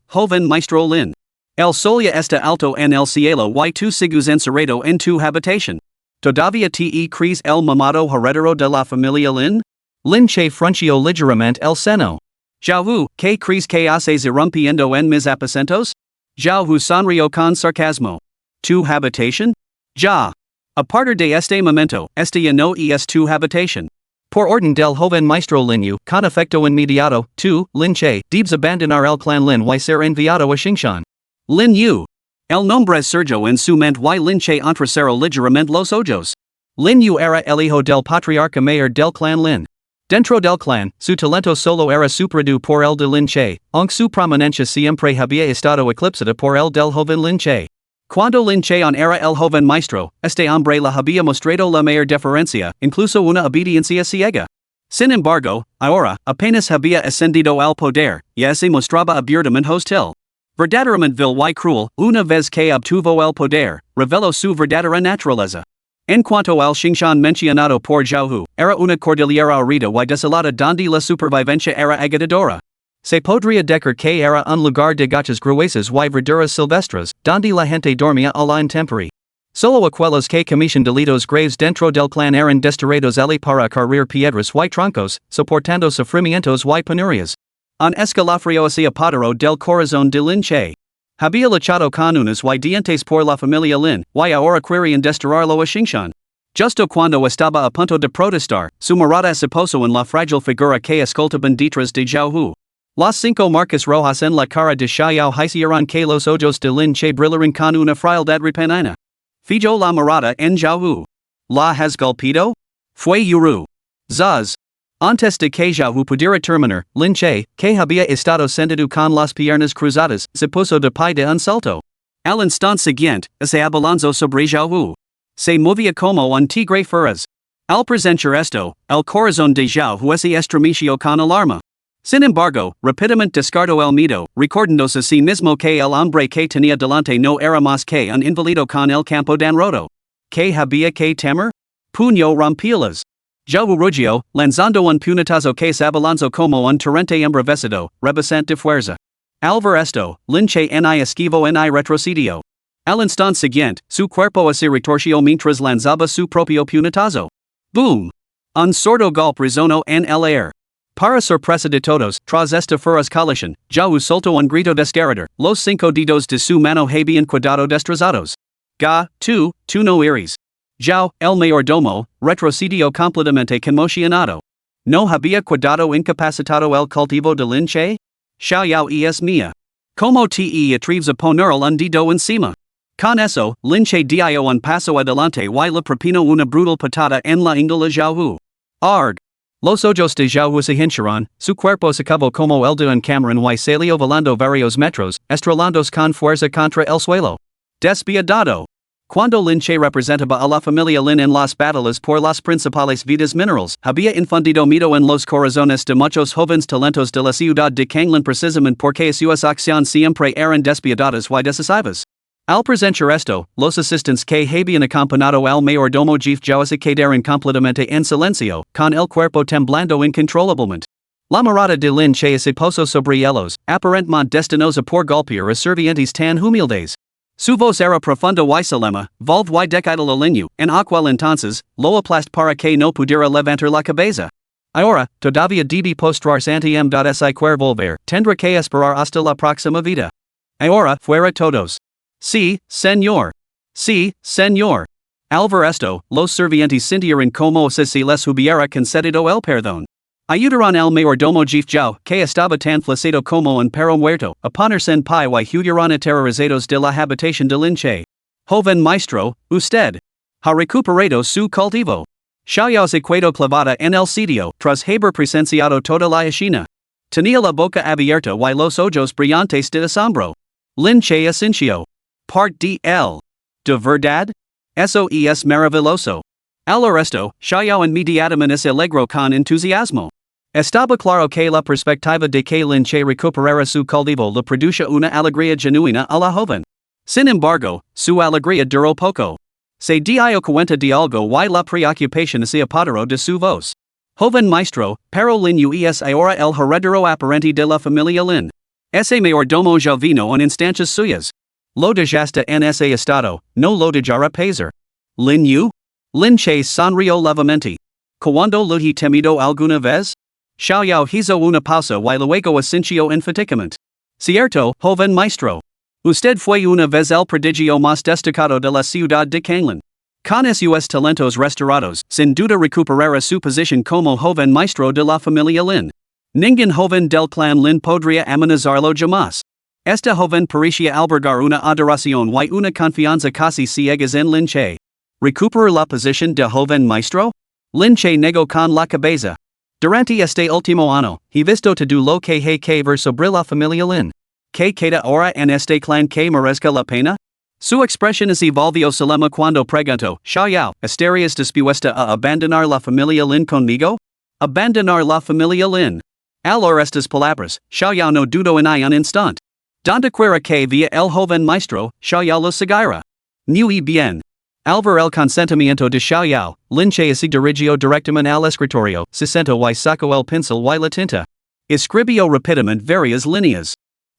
joven maestro Lin. El sol ya está alto en el cielo y tú sigues encerrado en tu habitación. Todavía te crees el mamado heredero de la familia Lin? Lin che frunció ligeramente el seno. Jiaohu, ¿qué crees que haces irrumpiendo en mis aposentos? Jiaohu sonrió con sarcasmo. ¿Tu habitación? Ya. A partir de este momento, este ya no es tu habitación. Por orden del joven maestro Lin Yu, con efecto inmediato, tú, Lin Che, debes abandonar el clan Lin y ser enviado a Xingshan. Lin Yu. El nombre surgió en su mente y Lin Che entrecerró ligeramente los ojos. Lin Yu era el hijo del patriarca mayor del clan Lin. Dentro del clan, su talento solo era superado por el de Lin Che, aunque su prominencia siempre había estado eclipsada por el del joven Lin Che. Cuando Lin Che era el joven maestro, este hombre le había mostrado la mayor deferencia, incluso una obediencia ciega. Sin embargo, ahora, apenas había ascendido al poder, ya se mostraba abiertamente hostil. Verdaderamente vil y cruel, una vez que obtuvo el poder, reveló su verdadera naturaleza. En cuanto al Xingshan mencionado por Jiaohu, era una cordillera arida y desolada donde la supervivencia era agotadora. Se podría decir que era un lugar de gachas gruesas y verduras silvestres, donde la gente dormía a la intemperie. Solo aquellos que comían delitos graves dentro del clan eran desterrados allí para cargar piedras y troncos, soportando sufrimientos y penurias. Un escalofrío se apoderó del corazón de Lin Che. Había luchado con unos y dientes por la familia Lin, y ahora querían desterrarlo a Xingshan. Justo cuando estaba a punto de protestar, su mirada se posó en la frágil figura que escoltaban detrás de Jiaohu. Las 5 marcas rojas en la cara de Xiao hicieron que los ojos de Lin Che brillaran con una frialdad repentina. Fijó la mirada en Jiaohu. ¿La has golpeado? Fue Yuru. Zaz. Antes de que Jiaohu pudiera terminar, Lin Che, que había estado sentado con las piernas cruzadas, se puso de pie de un salto. Al instante siguiente, se abalanzó sobre Jiaohu. Se movía como un tigre feroz. Al presenciar esto, el corazón de Jiaohu se estremeció con alarma. Sin embargo, rápidamente descartó el miedo, recordándose a sí mismo que el hombre que tenía delante no era más que un inválido con el campo tan roto. ¿Qué había que temer? Puño rompilas. Jiaohu rugió, lanzando un puñetazo que se abalanzó como un torrente embravecido, rebosante de fuerza. Al ver esto, Lin Che ni esquivó ni retrocedió. Al instante siguiente, su cuerpo se retorció mientras lanzaba su propio puñetazo. ¡Boom! Un sordo golpe resonó en el aire. Para sorpresa de todos, tras esta feroz colisión, Jiaohu soltó un grito desgarrador, los 5 dedos de su mano habían quedado destrozados. Tú no eres. Jiao, el mayordomo, retrocedió completamente conmocionado. ¿No había quedado incapacitado el cultivo de Lin Che? Xiao es mía. ¿Cómo te atreves a poner un dedo encima? Con eso, Lin Che dio un paso adelante y le propinó una brutal patada en la ingle a Jiaohu. Arg. Los ojos de Jiaohu se hincharon, su cuerpo se cavó como el de un camarón y salió volando varios metros, estrelándose con fuerza contra el suelo. Despiadado. Cuando Lin Che representaba a la familia Lin en las batallas por las principales vidas minerales, había infundido miedo en los corazones de muchos jóvenes talentos de la ciudad de Kanglin precisamente porque sus acciones siempre eran despiadadas y decisivas. Al presenciar esto, los asistentes que habían acompañado al mayordomo jefe Jiao se quedaron completamente en silencio, con el cuerpo temblando incontrolablemente. La mirada de Lin Che se posó sobre ellos, aparentemente destinados a por golpear a servientes tan humildes. Su voz era profunda y solemne, volve y decida la Lin Yu, en aquel entonces, lo aplast para que no pudiera levantar la cabeza. Ahora, todavía debe postrarse ante ese volver, tendrá que esperar hasta la próxima vida. Ahora, fuera todos. Sí, señor. Sí, señor. Al ver esto, los servientes sintieron como si les hubiera concedido el perdón. Ayudaron al mayordomo jefe Jiao, que estaba tan flacido como un perro muerto, a ponerse en pie y huyeron aterrorizados de la habitación de Lin Che. Joven maestro, usted ha recuperado su cultivo. Xiao se quedó clavada en el sitio, tras haber presenciado toda la escena. Tenía la boca abierta y los ojos brillantes de asombro. Lin Che asintió. Part DL. ¿De verdad? Eso es maravilloso. Al resto, Xiao inmediatamente se alegró con entusiasmo. Estaba claro que la perspectiva de que Lin Che recuperara su cultivo le produjo una alegría genuina a la joven. Sin embargo, su alegría duró poco. Se dio cuenta de algo y la preocupación se apoderó de su voz. Joven maestro, pero Lin Yu es ahora el heredero aparente de la familia Lin. Ese mayordomo ya vino en instancias suyas. Lo dejaste en ese estado, no lo dejará pasar. Lin Yu? Lin Che sonrio levemente. Cuando luhi temido alguna vez? Xiaoyao hizo una pausa y luego asintió enfaticamente. Cierto, joven maestro. Usted fue una vez el prodigio más destacado de la ciudad de Kanglan. Con sus talentos restaurados, sin duda recuperará su posición como joven maestro de la familia Lin. Ningún joven del clan Lin podría amenazarlo jamás. Esta joven parecía albergar una adoración y una confianza casi ciegas en Lin Che. ¿Recuperar la posición de joven maestro? Lin Che negó con la cabeza. Durante este último año, he visto todo lo que hay que ver sobre la familia Lin. ¿Qué queda ahora en este clan que merezca la pena? Su expresión se volvió solemne cuando preguntó, Xiaoyao, ¿estarías dispuesta a abandonar la familia Lin conmigo? Abandonar la familia Lin. Al oír estas palabras, Xiaoyao no dudó en un instante. Donde quiera que via el joven maestro, Xiaoyao lo seguirá. Muy bien. Al ver el consentimiento de Xiaoyao, Lin Che se dirigió directamente al escritorio, se sentó y sacó el pincel y la tinta. Escribió rápidamente varias líneas.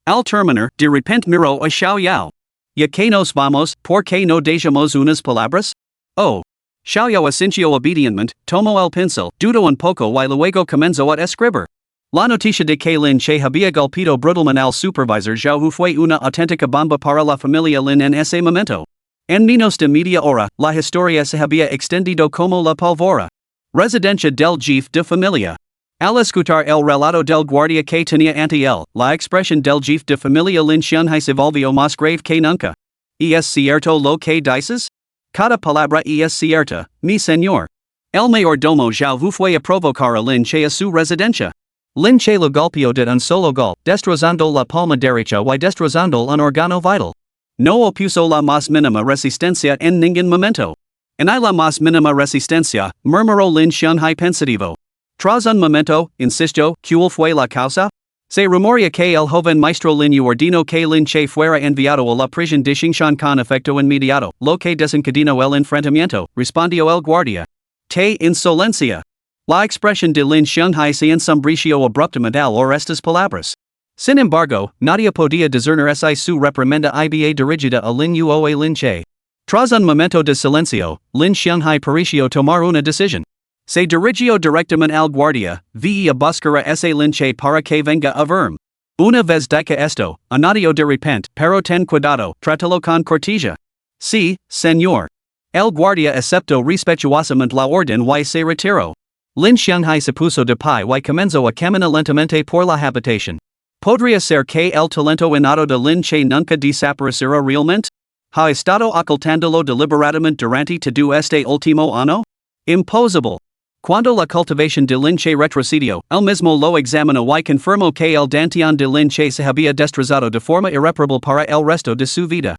Al terminar, de repente miró a Xiaoyao. ¿Ya que nos vamos, por qué no dejamos unas palabras? Oh. Xiaoyao asintió obedientemente, tomó el pincel, dudó un poco y luego comenzó a escribir. La noticia de que Lin Che había golpeado brutalmente al supervisor Zhao fue una auténtica bomba para la familia Lin en ese momento. En menos de media hora, la historia se había extendido como la pólvora. Residencia del jefe de familia. Al escuchar el relato del guardia que tenía ante él, la expresión del jefe de familia Lin Xianhai se volvió más grave que nunca. ¿Es cierto lo que dices? Cada palabra es cierta, mi señor. El mayordomo Zhao fue a provocar a Lin Che a su residencia. Lin Che lo golpeó de un solo golpe, destrozando la palma derecha y destrozando un órgano vital. No opuso la más mínima resistencia en ningún momento. En la más mínima resistencia, murmuró Lin Xianhai pensativo. Tras un momento, insistió, ¿cuál fue la causa? Se rumorea que el joven maestro Lin Yu ordenó que Lin Che fuera enviado a la prisión de Xingshan con efecto inmediato, lo que desencadenó el enfrentamiento, respondió el guardia. ¡Te insolencia! La expresión de Lin Xianhai se ensombreció abruptamente al oír estas palabras. Sin embargo, nadie podía discernir si su reprimenda iba dirigida a Lin Yu o a Lin Che. Tras un momento de silencio, Lin Xianhai pareció tomar una decisión. Se dirigió directamente al guardia, vi a buscar a ese Lin Che para que venga a verme. Una vez dicho esto, añadió de repente, pero ten cuidado, trátalo con cortesía. Sí, señor. El guardia aceptó respetuosamente la orden y se retiró. Lin Xianhai se puso de pie y comenzó a caminar lentamente por la habitación. ¿Podría ser que el talento innato de Lin Che nunca desapareciera realmente? ¿Ha estado ocultándolo deliberadamente durante todo este último año? Imposible. Cuando la cultivación de Lin Che retrocedió, él mismo lo examinó y confirmó que el dantian de Lin Che se había destrozado de forma irreparable para el resto de su vida.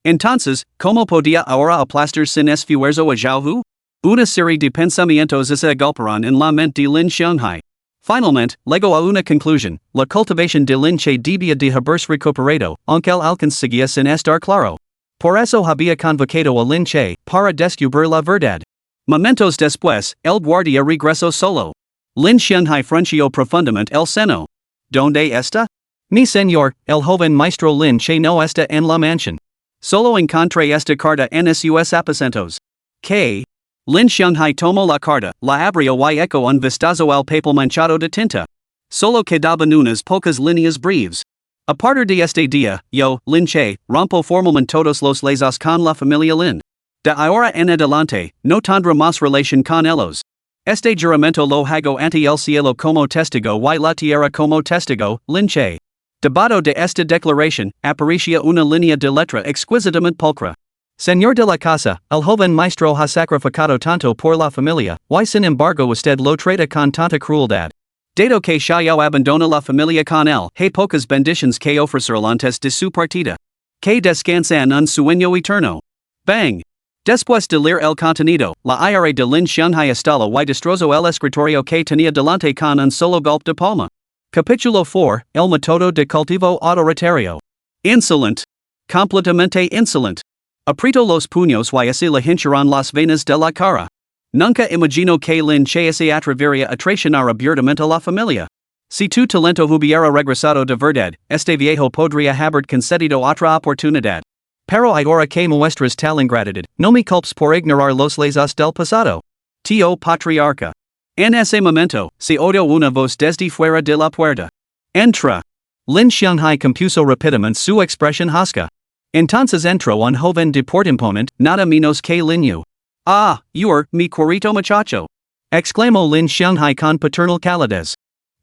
Entonces, ¿cómo podía ahora aplastar sin esfuerzo a Zhao? Una serie de pensamientos se agolparon en la mente de Lin Xianhai. Finalmente, llegó a una conclusión, la cultivación de Lin Che debía de haberse recuperado, aunque el alcance seguía sin estar claro. Por eso había convocado a Lin Che, para descubrir la verdad. Momentos después, el guardia regresó solo. Lin Xianhai frunció profundamente el seno. ¿Dónde está? Mi señor, el joven maestro Lin Che no está en la mansión. Solo encontré esta carta en sus aposentos. ¿Qué? Lin Xianhai tomó la carta, la abrió y echó un vistazo al papel manchado de tinta. Solo quedaban unas pocas líneas breves. A partir de este día, yo, Lin Che, rompo formalmente todos los lazos con la familia Lin. De ahora en adelante, no tendré más relación con ellos. Este juramento lo hago ante el cielo como testigo y la tierra como testigo, Lin Che. Debajo de esta declaración, aparecía una línea de letra exquisitamente pulcra. Señor de la casa, el joven maestro ha sacrificado tanto por la familia, y sin embargo usted lo trata con tanta crueldad. Dado que Xiaoyao abandona la familia con él, hay pocas bendiciones que ofrecer antes de su partida. Que descansa en un sueño eterno. Bang! Después de leer el contenido, la ira de Lin Xianhai estalló y destrozó el escritorio que tenía delante con un solo golpe de palma. Capítulo 4, El método de cultivo autoritario. Insolent. Completamente insolent. Apretó los puños y así le hincharon las venas de la cara. Nunca imaginó que Lin Che se atrevería a traicionar abiertamente a la familia. Si tu talento hubiera regresado de verdad, este viejo podría haber concedido otra oportunidad. Pero ahora que muestras tal ingratitud, no me culpes por ignorar los lazos del pasado. Tío patriarca. En ese momento, se oyó una voz desde fuera de la puerta. Entra. Lin Xianghai compuso rápidamente su expresión hosca. Entonces entró un joven de porte imponente, nada menos que Lin Yu. Ah, you're mi querido muchacho. Exclamó Lin Xianghai con paternal calidez.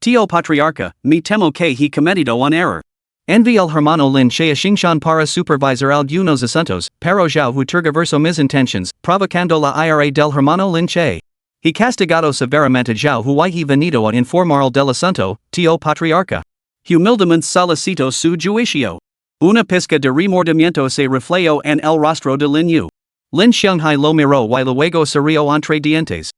Tío patriarca, me temo que he cometido un error. Envi el hermano Lin Che a Xingshan para supervisar algunos asuntos, pero Zhao Hu tergiversó mis intentions, provocando la ira del hermano Lin Che. He castigado severamente Zhao Hu y he venido a informar del asunto, tío patriarca. Humildemente solicito su juicio. Una pizca de remordimiento se reflejó en el rostro de Lin Yu. Lin Xianghai lo miró y luego se rió entre dientes.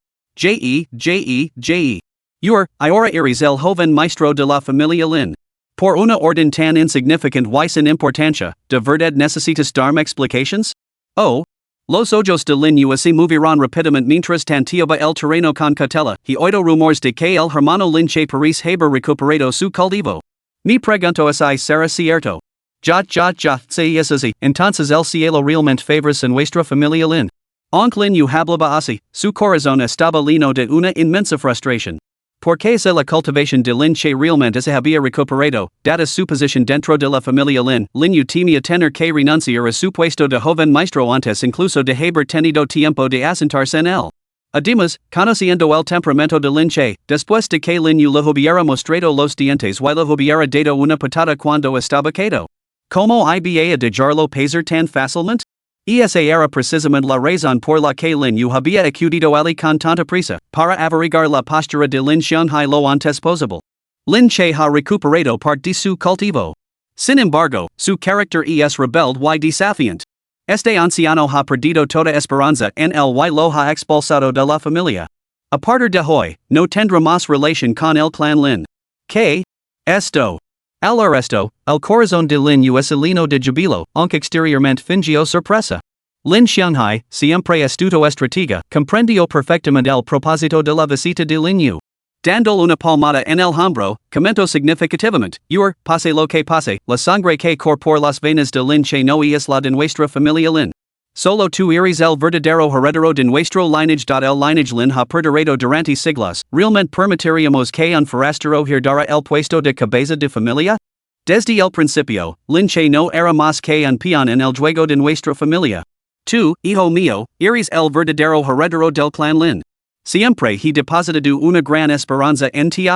You're, ahora eres el joven maestro de la familia Lin. Por una orden tan insignificante y sin importancia, ¿de verdad necesitas darme explications? Oh. Los ojos de Lin Yu se moverán rápidamente mientras tanteaba el terreno con cautela, he oído rumores de que el hermano Lin Che parece haber recuperado su cultivo. Me pregunto si será cierto. Si es así, entonces el cielo realmente favorece nuestra familia Lin. Aunque Lin Yu hablaba así, su corazón estaba lleno de una inmensa frustración. Porque si la cultivación de Lin Che realmente se había recuperado, dada su posición dentro de la familia Lin Yu temía tener que renunciar a su puesto de joven maestro antes incluso de haber tenido tiempo de asentarse en él. Además, conociendo el temperamento de Lin Che, después de que Lin Yu le hubiera mostrado los dientes y le hubiera dado una patada cuando estaba quieto. ¿Cómo iba a dejarlo pasar tan fácilmente? Esa era precisamente la razón por la que Lin Yu había acudido allí con tanta prisa, para averiguar la postura de Lin Xianghai lo antes posible. Lin Che ha recuperado parte de su cultivo. Sin embargo, su carácter es rebelde y desafiante. Este anciano ha perdido toda esperanza en él y lo ha expulsado de la familia. A partir de hoy, no tendrá más relación con el clan Lin. ¿Qué? Esto. Al resto, el corazón de Lin Yu es lleno de jubilo, aunque exteriormente fingió sorpresa. Lin Xianghai, siempre astuto estratega, comprendió perfectamente el propósito de la visita de Lin Yu. Dándole una palmada en el hombro, comentó significativamente, pase lo que pase, la sangre que corre por las venas de Lin Che no es la de nuestra familia Lin. Solo tú eres el verdadero heredero de nuestro lineage. El lineage Lin ha perdurado durante siglos, ¿realmente permitiríamos que un forastero heredara el puesto de cabeza de familia? Desde el principio, Lin Che no era más que un peón en el juego de nuestra familia. Tú, hijo mío, eres el verdadero heredero del clan Lin. Siempre he depositado una gran esperanza en ti.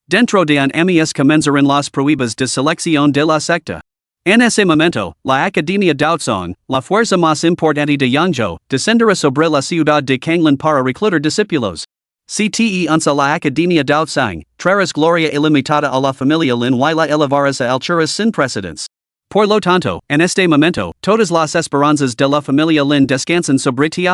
Dentro de un mes comenzarán las pruebas de selección de la secta. En ese momento, la Academia Daozong, la fuerza más importante de Yangzhou, descenderá sobre la ciudad de Kanglin para reclutar discípulos. CTE unsa la Academia Daozong, traerás gloria ilimitada a la familia Lin y la elevarás a alturas sin precedentes. Por lo tanto, en este momento, todas las esperanzas de la familia Lin descansan sobre ti.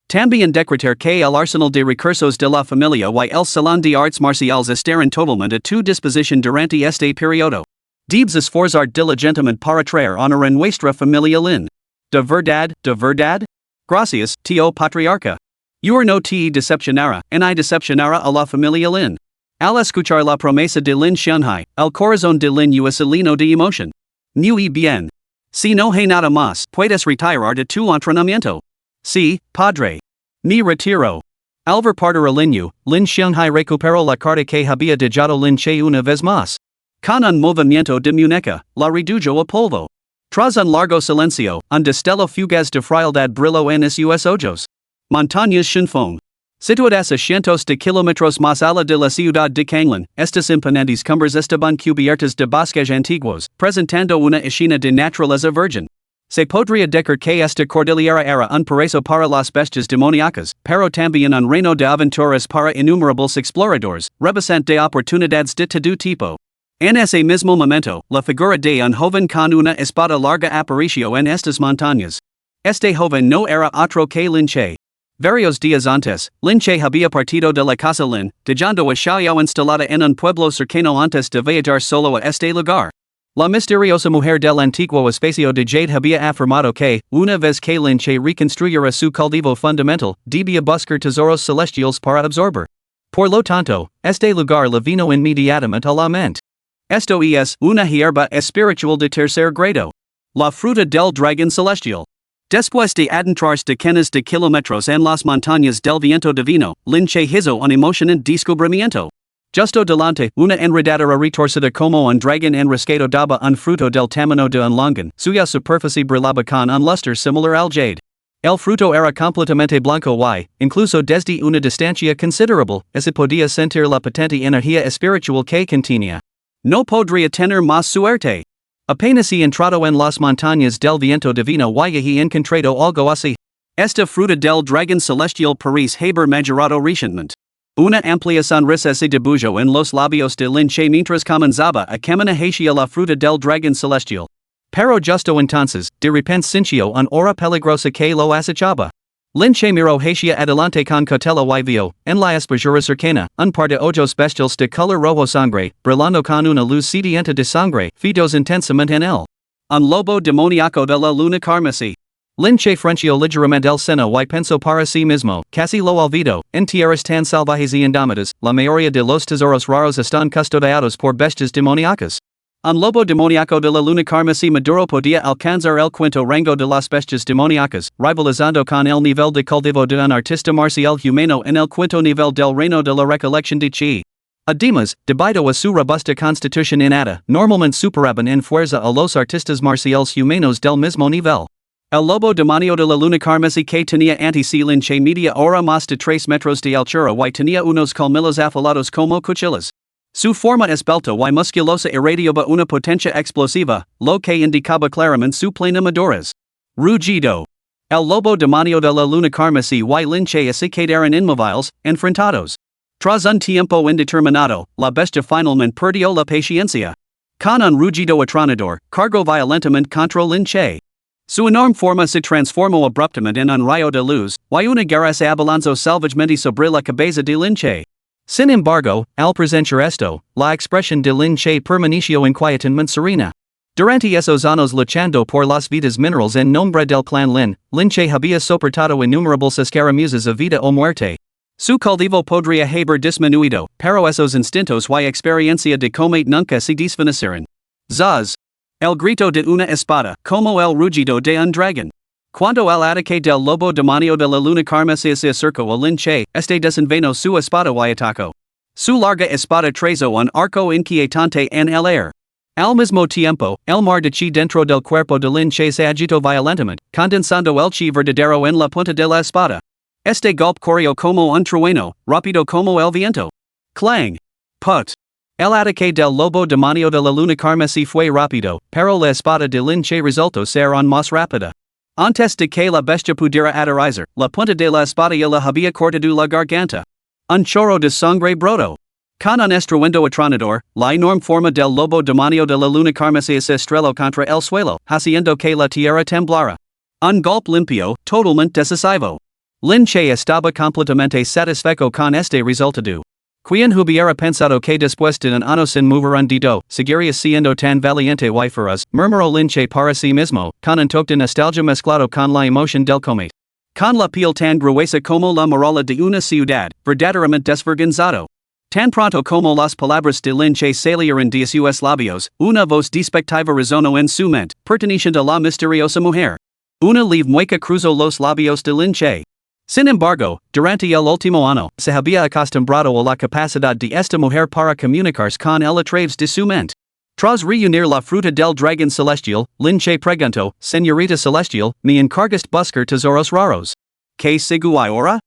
También decretar que el arsenal de recursos de la familia y el salón de artes marciales estarán totalmente a tu disposición durante este periodo. Debes esforzar diligentemente para traer honor a nuestra familia Lin. ¿De verdad, de verdad? Gracias, tío patriarca. No te decepcionará, ni decepcionará a la familia Lin. Al escuchar la promesa de Lin Xianghai, el corazón de Lin Yu es lleno de emoción. Muy bien. Si no hay nada más, puedes retirar de tu entrenamiento. Sí, padre. Me retiro. Al ver partir a Lin Yu, Lin Xianghai recuperó la carta que había dejado Lin Che una vez más. Con un movimiento de muñeca, la redujo a polvo. Tras un largo silencio, un destello fugaz de frialdad brilló en sus ojos. Montañas Shinfeng. Situadas a cientos de kilómetros más allá de la ciudad de Kanglin, estas imponentes cumbres estaban cubiertas de bosques antiguos, presentando una escena de naturaleza virgen. Se podría decir que esta cordillera era un paraíso para las bestias demoníacas, pero también un reino de aventuras para innumerables exploradores, rebosante de oportunidades de todo tipo. En ese mismo momento, la figura de un joven con una espada larga apareció en estas montañas. Este joven no era otro que Lin Che. Varios días antes, Lin Che había partido de la casa Lin, dejando a Xiao instalada en un pueblo cercano antes de viajar solo a este lugar. La misteriosa mujer del antiguo espacio de Jade había afirmado que, una vez que Lin Che reconstruyera su cultivo fundamental, debía buscar tesoros celestiales para absorber. Por lo tanto, este lugar le vino inmediatamente a la mente. Esto es una hierba espiritual de tercer grado. La fruta del dragón celestial. Después de adentrar decenas de kilómetros en las montañas del viento divino, Lin Che hizo un emocionante descubrimiento. Justo delante, una enredadera retorcida como un dragón enroscado daba un fruto del tamaño de un longan, suya superficie brillaba con un lustre similar al jade. El fruto era completamente blanco y, incluso desde una distancia considerable, se podía sentir la potente energía espiritual que contenía. No podría tener más suerte. Apenas he entrado en las montañas del viento divino y he encontrado algo así. Esta fruta del dragón celestial parece haber majorado recientemente. Una amplia sonrisa se dibujó en los labios de Lin Che mientras comenzaba a caminar hacia la fruta del dragón celestial. Pero justo entonces, de repente sintió una aura peligrosa que lo acechaba. Lin Che miró hacia adelante con cautela y vio, en la espesura cercana, un par de ojos bestiales de color rojo sangre, brillando con una luz sedienta de sangre, fijados intensamente en él. Un lobo demoníaco de la luna carmesí. Lin Che frunció ligeramente el seno y pensó para sí mismo, casi lo olvido, en tierras tan salvajes y indómitas, la mayoría de los tesoros raros están custodiados por bestias demoníacas. Un lobo demoníaco de la luna carmesí maduro podía alcanzar el quinto rango de las bestias demoníacas, rivalizando con el nivel de cultivo de un artista marcial humano en el quinto nivel del reino de la recolección de chi. Además, debido a su robusta constitución innata, normalmente superaban en fuerza a los artistas marciales humanos del mismo nivel. El lobo demonio de la luna carmesí que tenía ante sí Lin Che media hora más de 3 metros de altura y tenía unos colmillos afilados como cuchillas. Su forma esbelta y musculosa irradiaba una potencia explosiva, lo que indicaba claramente su plena madurez. Rugido. El lobo demonio de la luna carmesí y Lin Che se quedaron inmóviles, enfrentados. Tras un tiempo indeterminado, la bestia finalmente perdió la paciencia. Con un rugido atronador, cargó violentamente contra Lin Che. Su enorme forma se transformó abruptamente en un rayo de luz, y una garra se abalanzó salvajemente sobre la cabeza de Lin Che. Sin embargo, al presenciar esto, la expresión de Lin Che permaneció inquietamente serena. Durante esos años luchando por las vidas minerales en nombre del clan Lin Che había soportado innumerables escaramuzas a vida o muerte. Su cultivo podría haber disminuido, pero esos instintos y experiencia de combate nunca se desvanecieron. Zaz. El grito de una espada, como el rugido de un dragón. Cuando el ataque del lobo demonio de la luna carmesí se acercó a Lin Che, desenvainó su espada y atacó. Su larga espada trazó un arco inquietante en el aire. Al mismo tiempo, el mar de chi dentro del cuerpo de Lin Che se agitó violentamente, condensando el chi verdadero en la punta de la espada. Golpe corrió como un trueno, rápido como el viento. Clang. Put. El ataque del lobo demonio de la luna carmesí fue rápido, pero la espada de Lin Che resultó ser aún más rápida. Antes de que la bestia pudiera aterrizar, la punta de la espada ya le había cortado la garganta. Un chorro de sangre brotó. Con un estruendo atronador, la enorme forma del lobo demonio de la luna carmesí se estrelló contra el suelo, haciendo que la tierra temblara. Un golpe limpio, totalmente decisivo. Lin Che estaba completamente satisfecho con este resultado. Quien hubiera pensado que después de un año sin mover un dedo, seguiría siendo tan valiente y feroz, murmuró Lin Che para sí mismo, con un toque de nostalgia mezclado con la emoción del combate. Con la piel tan gruesa como la muralla de una ciudad, verdaderamente desvergonzado. Tan pronto como las palabras de Lin Che salieron de sus labios, una voz despectiva resonó en su mente, perteneciente a la misteriosa mujer. Una leve mueca cruzó los labios de Lin Che. Sin embargo, durante el último año, se había acostumbrado a la capacidad de esta mujer para comunicarse con él a través de su mente. Tras reunir la fruta del dragón celestial, Lin Che preguntó, Señorita Celestial, ¿me encargaste buscar tesoros raros? ¿Qué sigue ahora?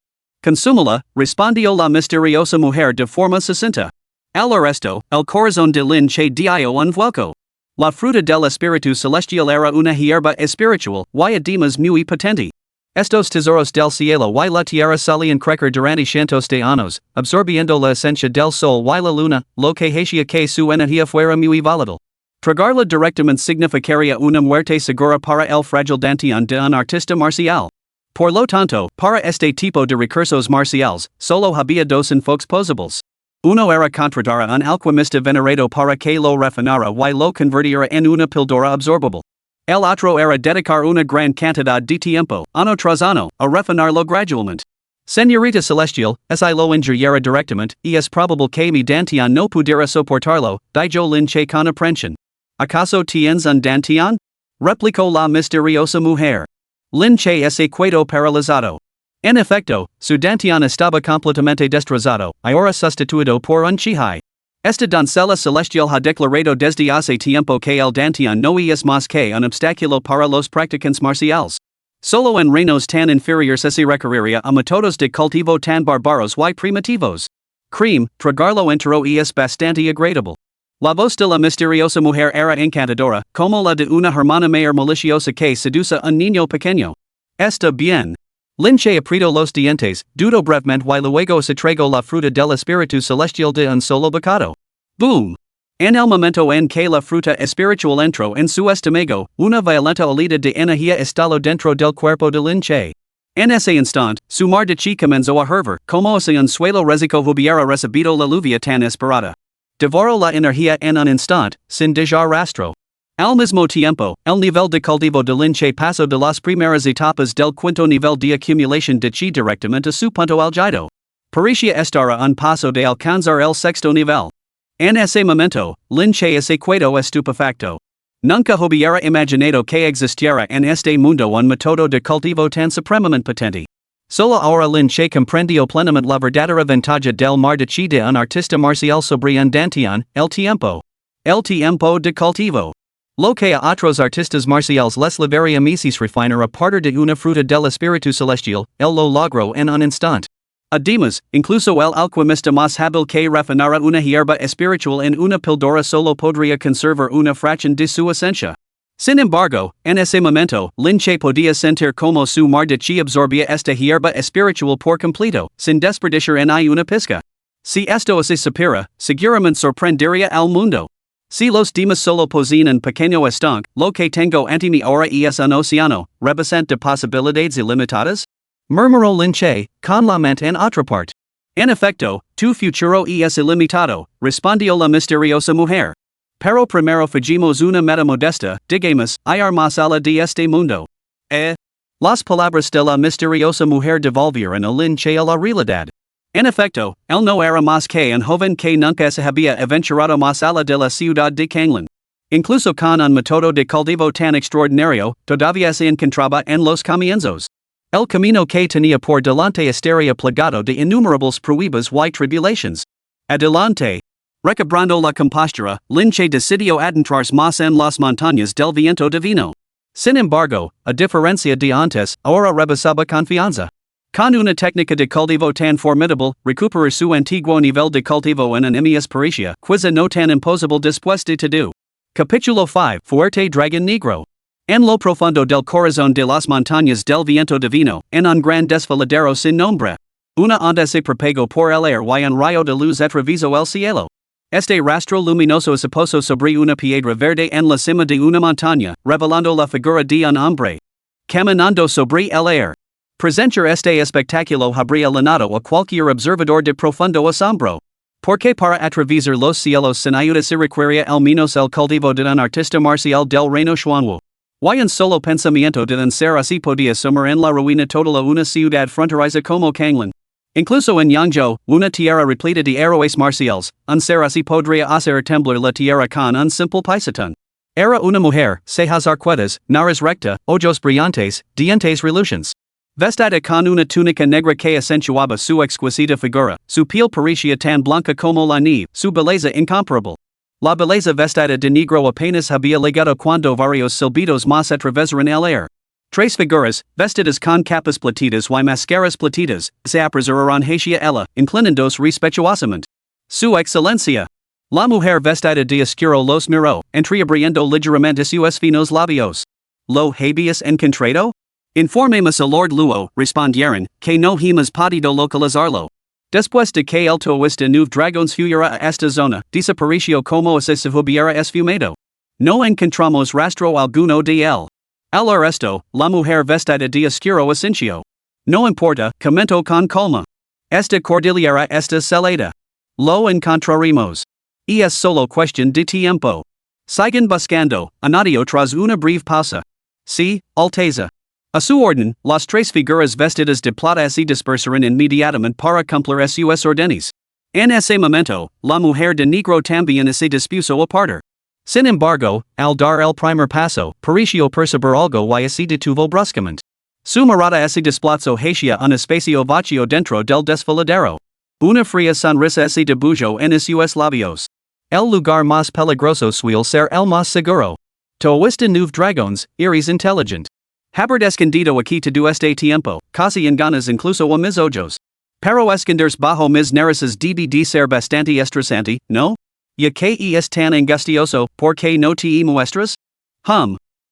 Consúmala, respondió la misteriosa mujer de forma sucinta. Al resto, el corazón de Lin Che dio un vuelco. La fruta del espíritu celestial era una hierba espiritual, y además muy potente. Estos tesoros del cielo y la tierra solían crecer durante cientos de años, absorbiendo la esencia del sol y la luna, lo que hacía que su energía fuera muy volátil. Tragarla directamente significaría una muerte segura para el frágil dantian de un artista marcial. Por lo tanto, para este tipo de recursos marciales, solo había dos enfoques posibles. Uno era contratar a un alquimista venerado para que lo refinara y lo convirtiera en una píldora absorbable. El otro era dedicar una gran cantidad de tiempo, año tras año, a refinarlo gradualmente. Señorita Celestial, si lo ingiriera directamente, y es probable que mi dantian no pudiera soportarlo, dijo Lin Che con aprensión. ¿Acaso tienes un dantian? Replicó la misteriosa mujer. Lin Che ese quedó paralizado. En efecto, su dantian estaba completamente destrozado, y ahora sustituido por un chihai. Esta doncella celestial ha declarado desde hace tiempo que el dantian no es más que un obstáculo para los practicantes marciales. Solo en reinos tan inferiores se requeriría a métodos de cultivo tan bárbaros y primitivos. Cream, tragarlo entero es bastante agradable. La voz de la misteriosa mujer era encantadora, como la de una hermana mayor maliciosa que seduce a un niño pequeño. Está bien. Lin Che apretó los dientes, dudó brevemente y luego se tragó la fruta del espíritu celestial de un solo bocado. Boom! En el momento en que la fruta espiritual entró en su estómago, una violenta oleada de energía estalló dentro del cuerpo de Lin Che. En ese instante, su mar de chi comenzó a hervir, como si un suelo réseco hubiera recibido la lluvia tan esperada. Devoró la energía en un instante, sin dejar rastro. Al mismo tiempo, el nivel de cultivo de Lin Che pasó de las primeras etapas del quinto nivel de acumulación de chi directamente a su punto álgido. Parecía estar a un paso de alcanzar el sexto nivel. En ese momento, Lin Che se quedó estupefacto. Nunca hubiera imaginado que existiera en este mundo un método de cultivo tan supremamente potente. Solo ahora Lin Che comprendió plenamente la verdadera ventaja del mar de chi de un artista marcial sobre un dantian, el tiempo. El tiempo de cultivo. Lo que a otros artistas marciales les llevaría meses refinar a partir de una fruta del espíritu celestial, él lo logró en un instante. Además, incluso el alquimista más hábil que refinara una hierba espiritual en una píldora solo podría conservar una fracción de su esencia. Sin embargo, en ese momento, Lin Che podía sentir como su mar de chi absorbía esta hierba espiritual por completo, sin desperdiciar ni una pizca. Si esto se supera, seguramente sorprendería al mundo. Si los demás solo poseen un pequeño estanque, lo que tengo ante mí ahora es un océano, rebosante de posibilidades ilimitadas? Murmuró Lin Che, con la mente en otra parte. En efecto, tu futuro es ilimitado, respondió la misteriosa mujer. Pero primero fugimos una meta modesta, digamos, ir más allá de este mundo. Las palabras de la misteriosa mujer devolvieron a Lin Che a la realidad. En efecto, él no era más que un joven que nunca se había aventurado más allá de la ciudad de Kanglan. Incluso con un método de cultivo tan extraordinario, todavía se encontraba en los comienzos. El camino que tenía por delante estaría plagado de innumerables pruebas y tribulations. Adelante. Recobrando la compostura, Lin Che decidió adentrarse más en las montañas del viento divino. Sin embargo, a diferencia de antes, ahora rebosaba confianza. Con una técnica de cultivo tan formidable, recuperar su antiguo nivel de cultivo en un mies parecía quizá no tan imposible después de todo. Capítulo 5. Fuerte Dragon Negro. En lo profundo del corazón de las montañas del viento divino, en un gran desfiladero sin nombre. Una onda se propagó por el aire y un rayo de luz atravesó el cielo. Este rastro luminoso se posó sobre una piedra verde en la cima de una montaña, revelando la figura de un hombre. Caminando sobre el aire. Presenciar este espectáculo habría llenado a cualquier observador de profundo asombro. Porque para atravesar los cielos sin ayuda se requería al menos el cultivo de un artista marcial del reino Xuanwu. Y un solo pensamiento de un ser así podía sumir en la ruina total a una ciudad fronteriza como Kanglan. Incluso en Yangzhou, una tierra repleta de héroes marciales, un ser así podría hacer temblar la tierra con un simple pisotón. Era una mujer, cejas arcuadas, nariz recta, ojos brillantes, dientes relucientes. Vestada con una túnica negra que acentuaba su exquisita figura, su piel parecía tan blanca como la nieve, su belleza incomparable. La belleza vestada de negro apenas había llegado cuando varios silbidos más atravesaron el aire. Tres figuras, vestidas con capas platidas y máscaras platidas, se apresuraron hacia ella, inclinándose respetuosamente. Su excelencia. La mujer vestada de oscuro los miró, entreabriendo ligeramente sus finos labios. ¿Lo habías encontrado? Informemos a Lord Luo, respondieron, que no hemos podido localizarlo. Después de que el taoísta nueve dragons huyera a esta zona, desapareció como si se hubiera esfumado. No encontramos rastro alguno de él. Al arresto, la mujer vestada de oscuro asintió. No importa, comentó con calma. Esta cordillera está salada. Lo encontraremos. Y es solo cuestión de tiempo. Sigan buscando, añadió tras una breve pausa. Sí, Alteza. A su orden, las tres figuras vestidas de plata se dispersaron inmediatamente para cumplir sus órdenes. En ese momento, la mujer de negro también se dispuso a partir. Sin embargo, al dar el primer paso, pareció percibir algo y así detuvo bruscamente. Su mirada se desplazó hacia un espacio vacío dentro del desfiladero. Una fría sonrisa se dibujó en sus labios. El lugar más peligroso suele ser el más seguro. Todos nueve dragones, eres inteligent. Haber escondido aquí todo este tiempo, casi en ganas incluso a mis ojos. Pero esconderse bajo mis narices debe de ser bastante estresante, ¿no? ¿Y que es tan angustioso, por qué no te muestras?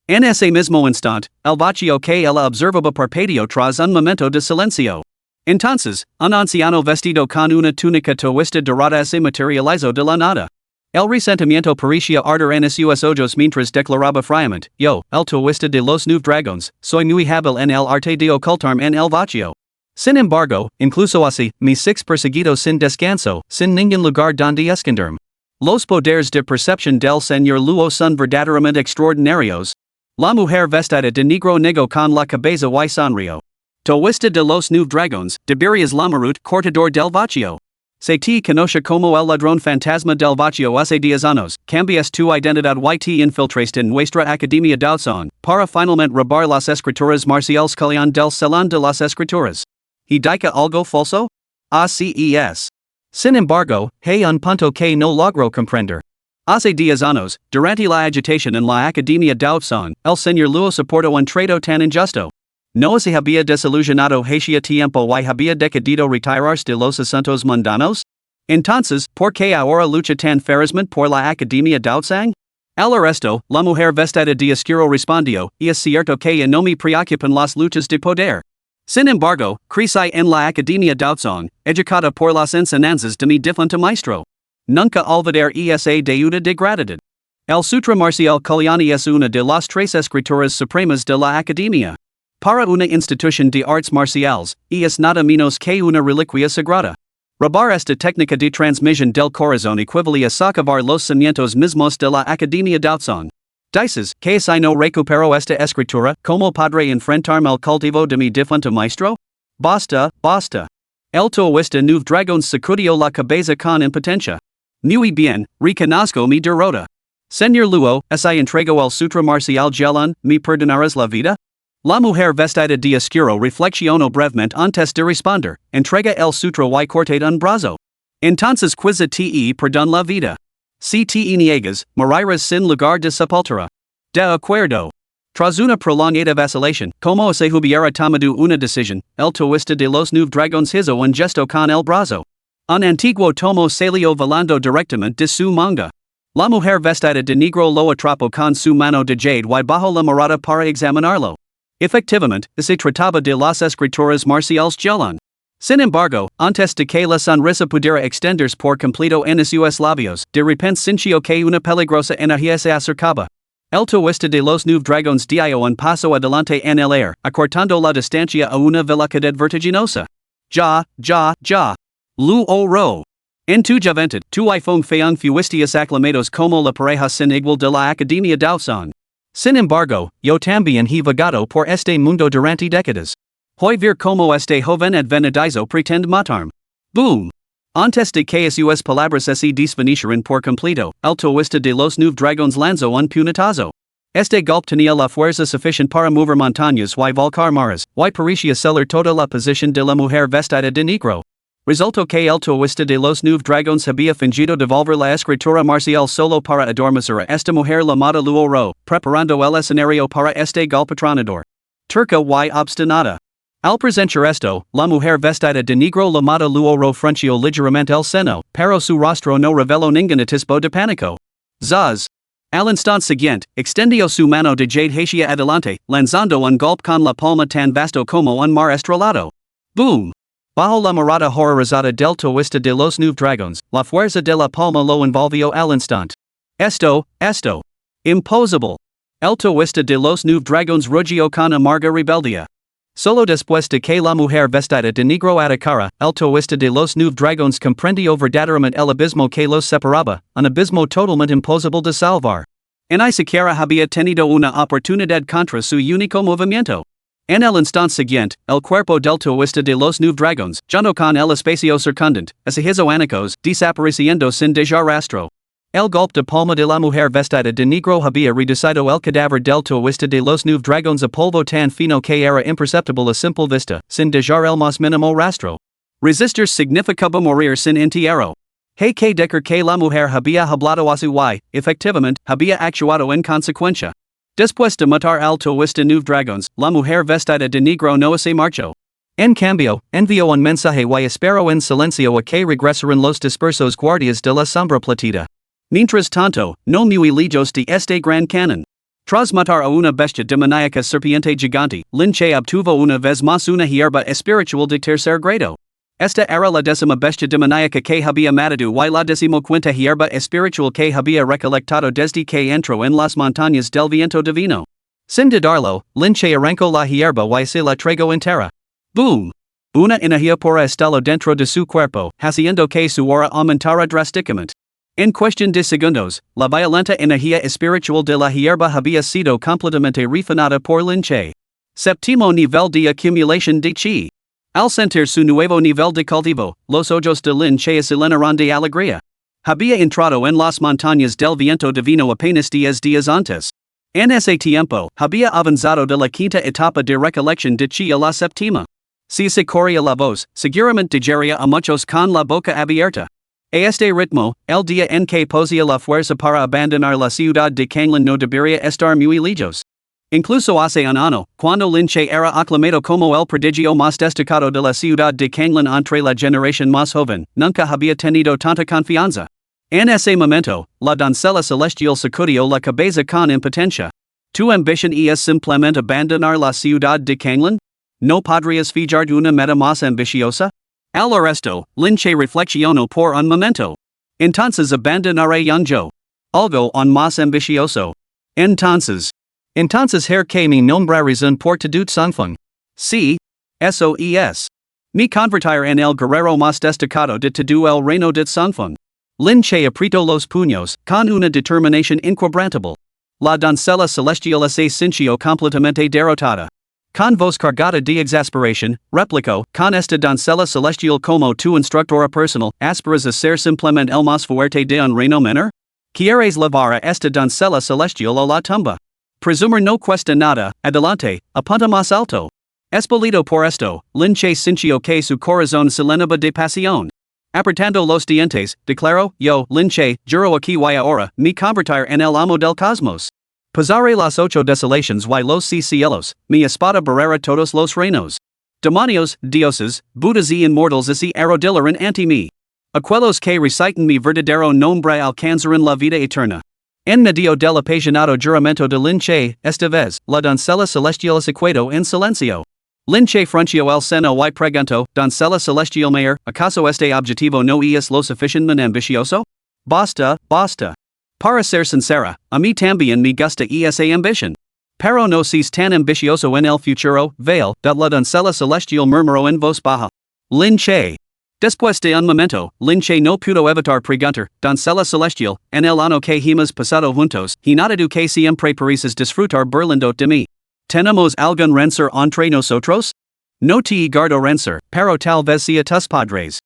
En ese mismo instante, el vacío que ella observaba parpadeó tras un momento de silencio. Entonces, un anciano vestido con una túnica toista dorada se materializó de la nada. El resentimiento parecía arder en sus ojos mientras declaraba fríamente, yo, el toista de los nueve dragones, soy muy hábil en el arte de ocultarme en el vacío. Sin embargo, incluso así, mis six perseguidos sin descanso, sin ningún lugar donde esconderme. Los poderes de percepción del Señor Luo son verdaderamente extraordinarios. La mujer vestida de negro negó con la cabeza y sonrió. Toista de los nueve dragones, Tiberias Lamarut, cortador del vacío. Se te conoce como el ladrón fantasma del vacío hace 10 años, cambias tu identidad y te infiltraste en nuestra academia d'audición, para finalmente robar las escrituras marciales calian del salón de las escrituras. ¿Y dica algo falso? Así es. Sin embargo, hay un punto que no logro comprender. Hace 10 años, durante la agitación en la academia d'audición, el señor Luo soportó un trato tan injusto. No se había desilusionado hacia tiempo y había decidido retirarse de los asuntos mundanos? Entonces, ¿por qué ahora lucha tan ferozmente por la academia d'audición? Al resto, la mujer vestida de oscuro respondió, y es cierto que no me preocupan las luchas de poder. Sin embargo, crecí en la academia d'audición, educada por las enseñanzas de mi difunto maestro. Nunca olvidar esa deuda de gratitud. El Sutra Marcial Kalyani es una de las tres escrituras supremas de la academia. Para una institución de artes marciales, es nada menos que una reliquia sagrada. Robar esta técnica de transmisión del corazón equivale a socavar los cimientos mismos de la academia d'audición. Dices, que si no recupero esta escritura, ¿cómo podré enfrentarme al cultivo de mi difunto maestro? Basta, basta. El toista nueve dragones sacudió la cabeza con impotencia. Muy bien, reconozco mi derrota. Señor Luo, si entrego el sutra marcial gelon, ¿me perdonarás la vida? La mujer vestida de oscuro reflexionó brevemente antes de responder, entrega el sutra y corta un brazo. Entonces quizá te perdón la vida. Si te niegas, morirás sin lugar de sepultura. De acuerdo. Tras una prolongada vacilación, como si hubiera tomado una decisión, el toista de los nueve dragones hizo un gesto con el brazo. Un antiguo tomo salió volando directamente de su manga. La mujer vestida de negro lo atrapó con su mano de jade y bajo la mirada para examinarlo. Efectivamente, se trataba de las escrituras marciales gelon. Sin embargo, antes de que la sonrisa pudiera extenderse por completo en sus labios, de repente sintió que una peligrosa energía se acercaba. El toista de los nueve dragones dio un paso adelante en el aire, acortando la distancia a una velocidad vertiginosa. Ya. Luo ro. En tu juventud, tu iPhone feung fuistias aclamados como la pareja sin igual de la academia d'audición. Sin embargo, yo también he vagado por este mundo durante décadas. Hoy ver como este joven advenedizo pretende matarme. Boom. Antes de que sus palabras se desvanecieran por completo, el toista de los nueve dragones lanzó un puñetazo. Este golpe tenía la fuerza suficiente para mover montañas y volcar mares, y parecía celar toda la posición de la mujer vestida de negro. Resultó que el toista de los nueve dragones había fingido devolver la escritura marcial solo para adormecer a esta mujer llamada Luo Ro, preparando el escenario para este golpe tronador. Turca y obstinada. Al presenciar esto, la mujer vestida de negro llamada Luo Ro frunció ligeramente el seno, pero su rostro no reveló ningún atisbo de pánico. Zaz. Al instante siguiente, extendió su mano de jade hacia adelante, lanzando un golpe con la palma tan vasto como un mar estrellado. Boom. Bajo la mirada horrorizada del toista de los nueve dragones, la fuerza de la palma lo envolvió al instante. Esto. Imposible. El toista de los nueve dragones rugió con amarga rebeldía. Solo después de que la mujer vestida de negro atacara, el toista de los nueve dragones comprendió verdaderamente el abismo que los separaba, un abismo totalmente imposible de salvar. Ni siquiera había tenido una oportunidad contra su único movimiento. En el instante siguiente, el cuerpo del toista de los nueve dragones, junto con el espacio circundante, se hizo añicos, desapareciendo sin dejar rastro. El golpe de palma de la mujer vestida de negro había reducido el cadáver del tourista de los nueve dragones a polvo tan fino que era imperceptible a simple vista, sin dejar el más mínimo rastro. Resistir significaba morir sin entierro. Hay que decir que la mujer había hablado a su y, efectivamente, había actuado en consecuencia. Después de matar al tourista nueve dragones, la mujer vestida de negro no se marchó. En cambio, envió un mensaje y esperó en silencio a que regresaran los dispersos guardias de la sombra platita. Mientras tanto, no muy lejos de este gran canon. Tras matar a una bestia demoníaca serpiente gigante, Lin Che obtuvo una vez más una hierba espiritual de tercer grado. Esta era la décima bestia demoníaca que había matado y la decimoquinta hierba espiritual que había recolectado desde que entró en las montañas del viento divino. Sin dudarlo, Lin Che arrancó la hierba y se la tragó entera. Boom! Una energía pura estalló dentro de su cuerpo, haciendo que su aura aumentara drásticamente. En cuestión de segundos, la violenta energía espiritual de la hierba había sido completamente refinada por Lin Che. Séptimo nivel de acumulación de chi. Al sentir su nuevo nivel de cultivo, los ojos de Lin Che se llenaron de alegría. Había entrado en las montañas del viento divino apenas 10 días antes. En ese tiempo, había avanzado de la quinta etapa de recolección de chi a la séptima. Si se corría la voz, seguramente llegaría a muchos con la boca abierta. A este ritmo, el día en que posea la fuerza para abandonar la ciudad de Kanglan no debería estar muy lejos. Incluso hace un año, cuando Lin Che era aclamado como el prodigio más destacado de la ciudad de Kanglan entre la generación más joven, nunca había tenido tanta confianza. En ese momento, la doncella celestial sacudió la cabeza con impotencia. ¿Tu ambición es simplemente abandonar la ciudad de Kanglan? ¿No podrías fijar una meta más ambiciosa? Al resto, Lin Che reflexionó por un momento. Entonces abandonaré yo. Algo aún más ambicioso. Entonces her que mi nombre razón por todo sangfung. Sí. Eso es. Me convertir en el guerrero más destacado de todo el reino de sangfung. Lin Che apretó los puños, con una determinación inquebrantable. La doncella celestial se sintió completamente derrotada. Con voz cargada de exasperación, replicó, con esta doncella celestial como tu instructora personal, ¿aspiras a ser simplemente el más fuerte de un reino menor? ¿Quieres llevar a esta doncella celestial a la tumba? Presumir no cuesta nada, adelante, apunta más alto. Espolido por esto, Lin Che sintió que su corazón se llenaba de pasión. Apretando los dientes, declaró, yo, Lin Che, juro aquí y ahora, me convertir en el amo del cosmos. Pasaré las 8 desolaciones y los 6 cielos, mi espada barrera todos los reinos. Demonios, dioses, budas y inmortals se arrodillaran ante mí. Aquellos que reciten mi verdadero nombre alcanzarán la vida eterna. En medio del apasionado juramento de Lin Che, esta vez, la doncella celestial se quedó en silencio. Lin Che frunció el seno y preguntó, doncella celestial mayor, ¿acaso este objetivo no es lo suficientemente ambicioso? Basta, basta. Para ser sincera, a mí también me gusta esa ambición. Pero no seas tan ambicioso en el futuro, Vale, la doncella celestial murmuró en voz baja. Lin Che. Después de un momento, Lin Che no pudo evitar preguntar, doncella celestial, en el año que hemos pasado juntos, y notado que siempre pareces disfrutar burlando de mí. ¿Tenemos algún rencor entre nosotros? No te guardo rencor, pero tal vez sea tus padres.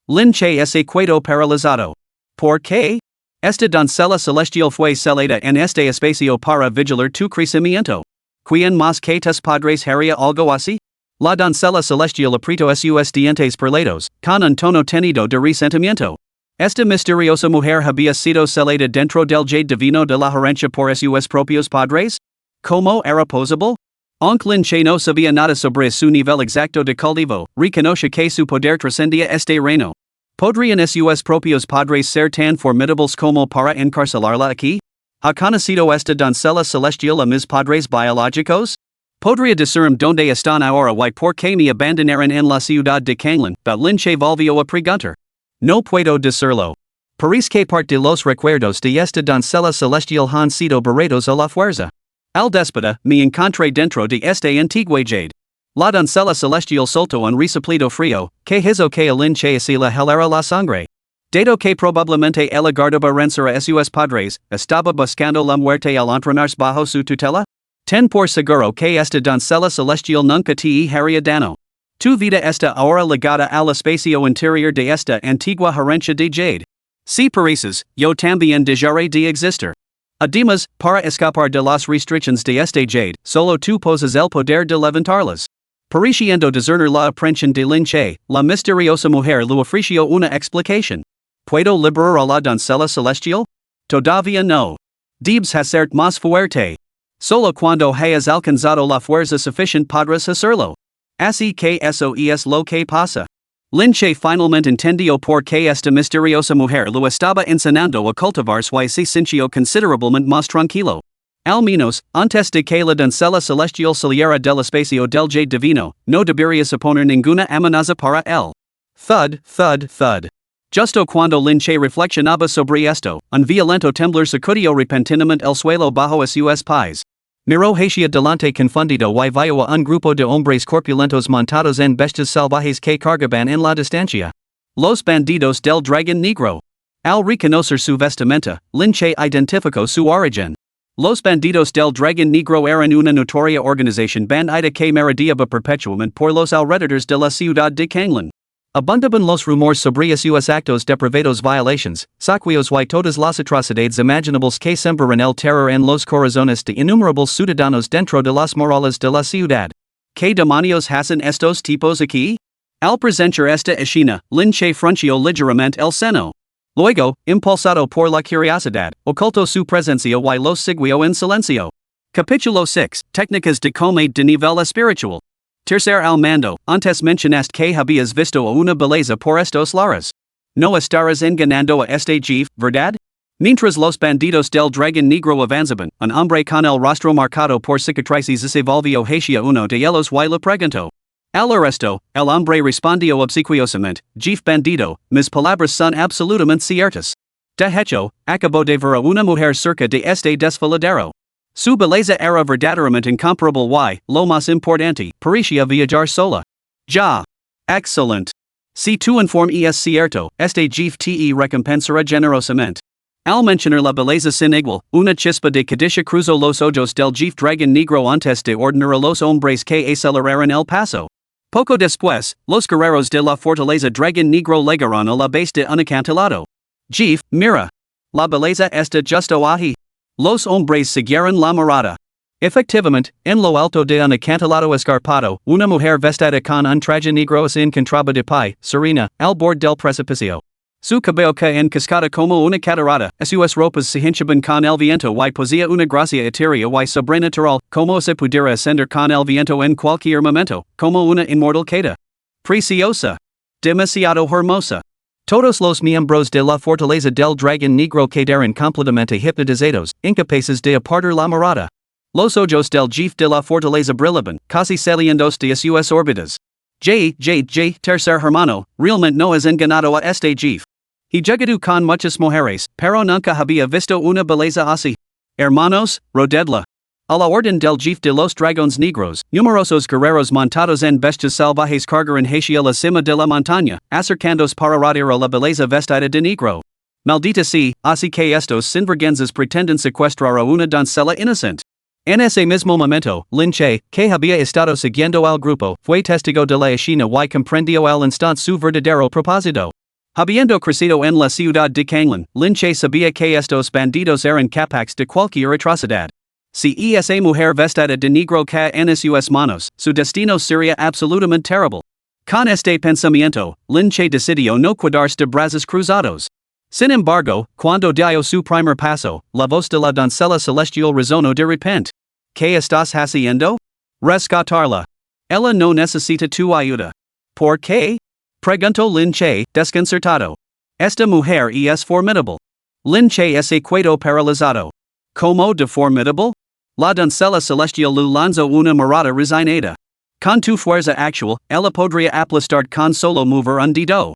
Lin Che se quedó paralizado. ¿Por qué? Esta doncella celestial fue celada en este espacio para vigilar tu crecimiento. ¿Quién más que tus padres haría algo así? La doncella celestial apretó sus dientes perlados, con un tono tenido de resentimiento. Esta misteriosa mujer había sido celada dentro del jade divino de la herencia por sus propios padres? ¿Cómo era posible? Aunque Lin Che no sabía nada sobre su nivel exacto de cultivo, reconoce que su poder trascendía este reino. ¿Podrían sus propios padres ser tan formidables como para encarcelarla aquí? ¿Ha conocido esta doncella celestial a mis padres biológicos? Podría decirme dónde están ahora y por qué me abandonaron en la ciudad de Kanglan, but Lin Che volvió a preguntar. No puedo decirlo. Parece que parte de los recuerdos de esta doncella celestial han sido barridos a la fuerza. Al déspota, me encontré dentro de este antiguo jade. La doncella celestial soltó un resoplido frío, que hizo que a Lin Che se le helara la sangre. Dado que probablemente ella guardaba rencor a sus padres, estaba buscando la muerte al entrenarse bajo su tutela? Ten por seguro que esta doncella celestial nunca te haría daño. Tu vida está ahora ligada al espacio interior de esta antigua herencia de jade. Si pareces, yo también dejaré de existir. Además, para escapar de las restricciones de este jade, solo tú poses el poder de levantarlas. Pareciendo discernir la aprensión de Lin Che, la misteriosa mujer le ofreció una explicación. ¿Puedo liberar a la doncella celestial? Todavía no. Debes hacer más fuerte. Solo cuando hayas alcanzado la fuerza suficiente podrás hacerlo. Así que eso es lo que pasa. Lin Che finalmente entendió por qué esta misteriosa mujer lo estaba enseñando a cultivarse y se sintió considerablemente más tranquilo. Al menos, antes de que la doncella celestial saliera del espacio del jade divino, no debería suponer ninguna amenaza para él. Thud, thud, thud. Justo cuando Lin Che reflexionaba sobre esto, un violento temblor sacudió repentinamente el suelo bajo sus pies. Miró hacia delante confundido y vio a un grupo de hombres corpulentos montados en bestias salvajes que cargaban en la distancia. Los bandidos del dragón negro. Al reconocer su vestimenta, Lin Che identificó su origen. Los bandidos del dragón negro eran una notoria organización bandida que merodeaba perpetuamente por los alrededores de la ciudad de Kanglan. Abundaban los rumores sobre sus actos depravados violations, saqueos y todas las atrocidades imaginables que sembran el terror en los corazones de innumerables ciudadanos dentro de las murallas de la ciudad. ¿Qué demonios hacen estos tipos aquí? Al presenciar esta escena, Lin Che frunció ligeramente el seno. Luego, impulsado por la curiosidad, ocultó su presencia y los siguió en silencio. Capítulo 6, Técnicas de comedia de nivel espiritual. Tercer al mando, antes mencionaste que habías visto a una belleza por estos lares. No estarás engañando a este jefe, ¿verdad? Mientras los bandidos del dragón negro avanzaban, un hombre con el rostro marcado por cicatrices se volvió hacia uno de ellos y le preguntó. Al arresto, el hombre respondió obsequiosamente, jefe bandido, mis palabras son absolutamente ciertas. De hecho, acabo de ver a una mujer cerca de este desfiladero. Su belleza era verdaderamente incomparable y, lo más importante, parecía viajar sola. Ya. Excellent. Si tu informe es cierto, este jefe te recompensará generosamente. Al mencionar la belleza sin igual, una chispa de codicia cruzó los ojos del jefe dragón negro antes de ordenar a los hombres que aceleraran el paso. Poco después, los guerreros de la fortaleza dragón negro llegaron a la base de un acantilado. Jefe, mira. La belleza está justo ahí. Los hombres siguieron la mirada. Efectivamente, en lo alto de un acantilado escarpado, una mujer vestida con un traje negro se encontraba de pie, serena, al borde del precipicio. Su cabello que encascada como una catarata, sus ropas se hinchaban con el viento y poseía una gracia etérea y sobrenatural, como se pudiera ascender con el viento en cualquier momento, como una inmortal queda. Preciosa. Demasiado hermosa. Todos los miembros de la fortaleza del dragón negro quedaron completamente hipnotizados, incapaces de apartar la mirada. Los ojos del jefe de la fortaleza brillaban, casi saliendo de sus órbitas. Tercer hermano, realmente no has engañado a este jefe. He llegado con muchas mujeres, pero nunca había visto una belleza así. Hermanos, rodedla. A la orden del jefe de los dragones negros, numerosos guerreros montados en bestias salvajes cargaron hacia la cima de la montaña, acercándose para rodear a la belleza vestida de negro. Maldita sea, así que estos sinvergüenzas pretenden secuestrar a una doncella inocente. En ese mismo momento, Lin Che, que había estado siguiendo al grupo, fue testigo de la escena y comprendió al instante su verdadero propósito. Habiendo crecido en la ciudad de Kanglan, Lin Che sabía que estos bandidos eran capaces de cualquier atrocidad. Si esa mujer vestida de negro cae en sus manos, su destino sería absolutamente terrible. Con este pensamiento, Lin Che decidió no quedarse de brazos cruzados. Sin embargo, cuando dio su primer paso, la voz de la doncella celestial resonó de repente. ¿Qué estás haciendo? Rescatarla. Ella no necesita tu ayuda. ¿Por qué? Preguntó Lin Che, desconcertado. Esta mujer es formidable. Lin Che se quedó paralizado. ¿Cómo de formidable? La doncella celestial le lanzó una mirada resignada. Con tu fuerza actual, ella podría aplastar con solo mover un dedo.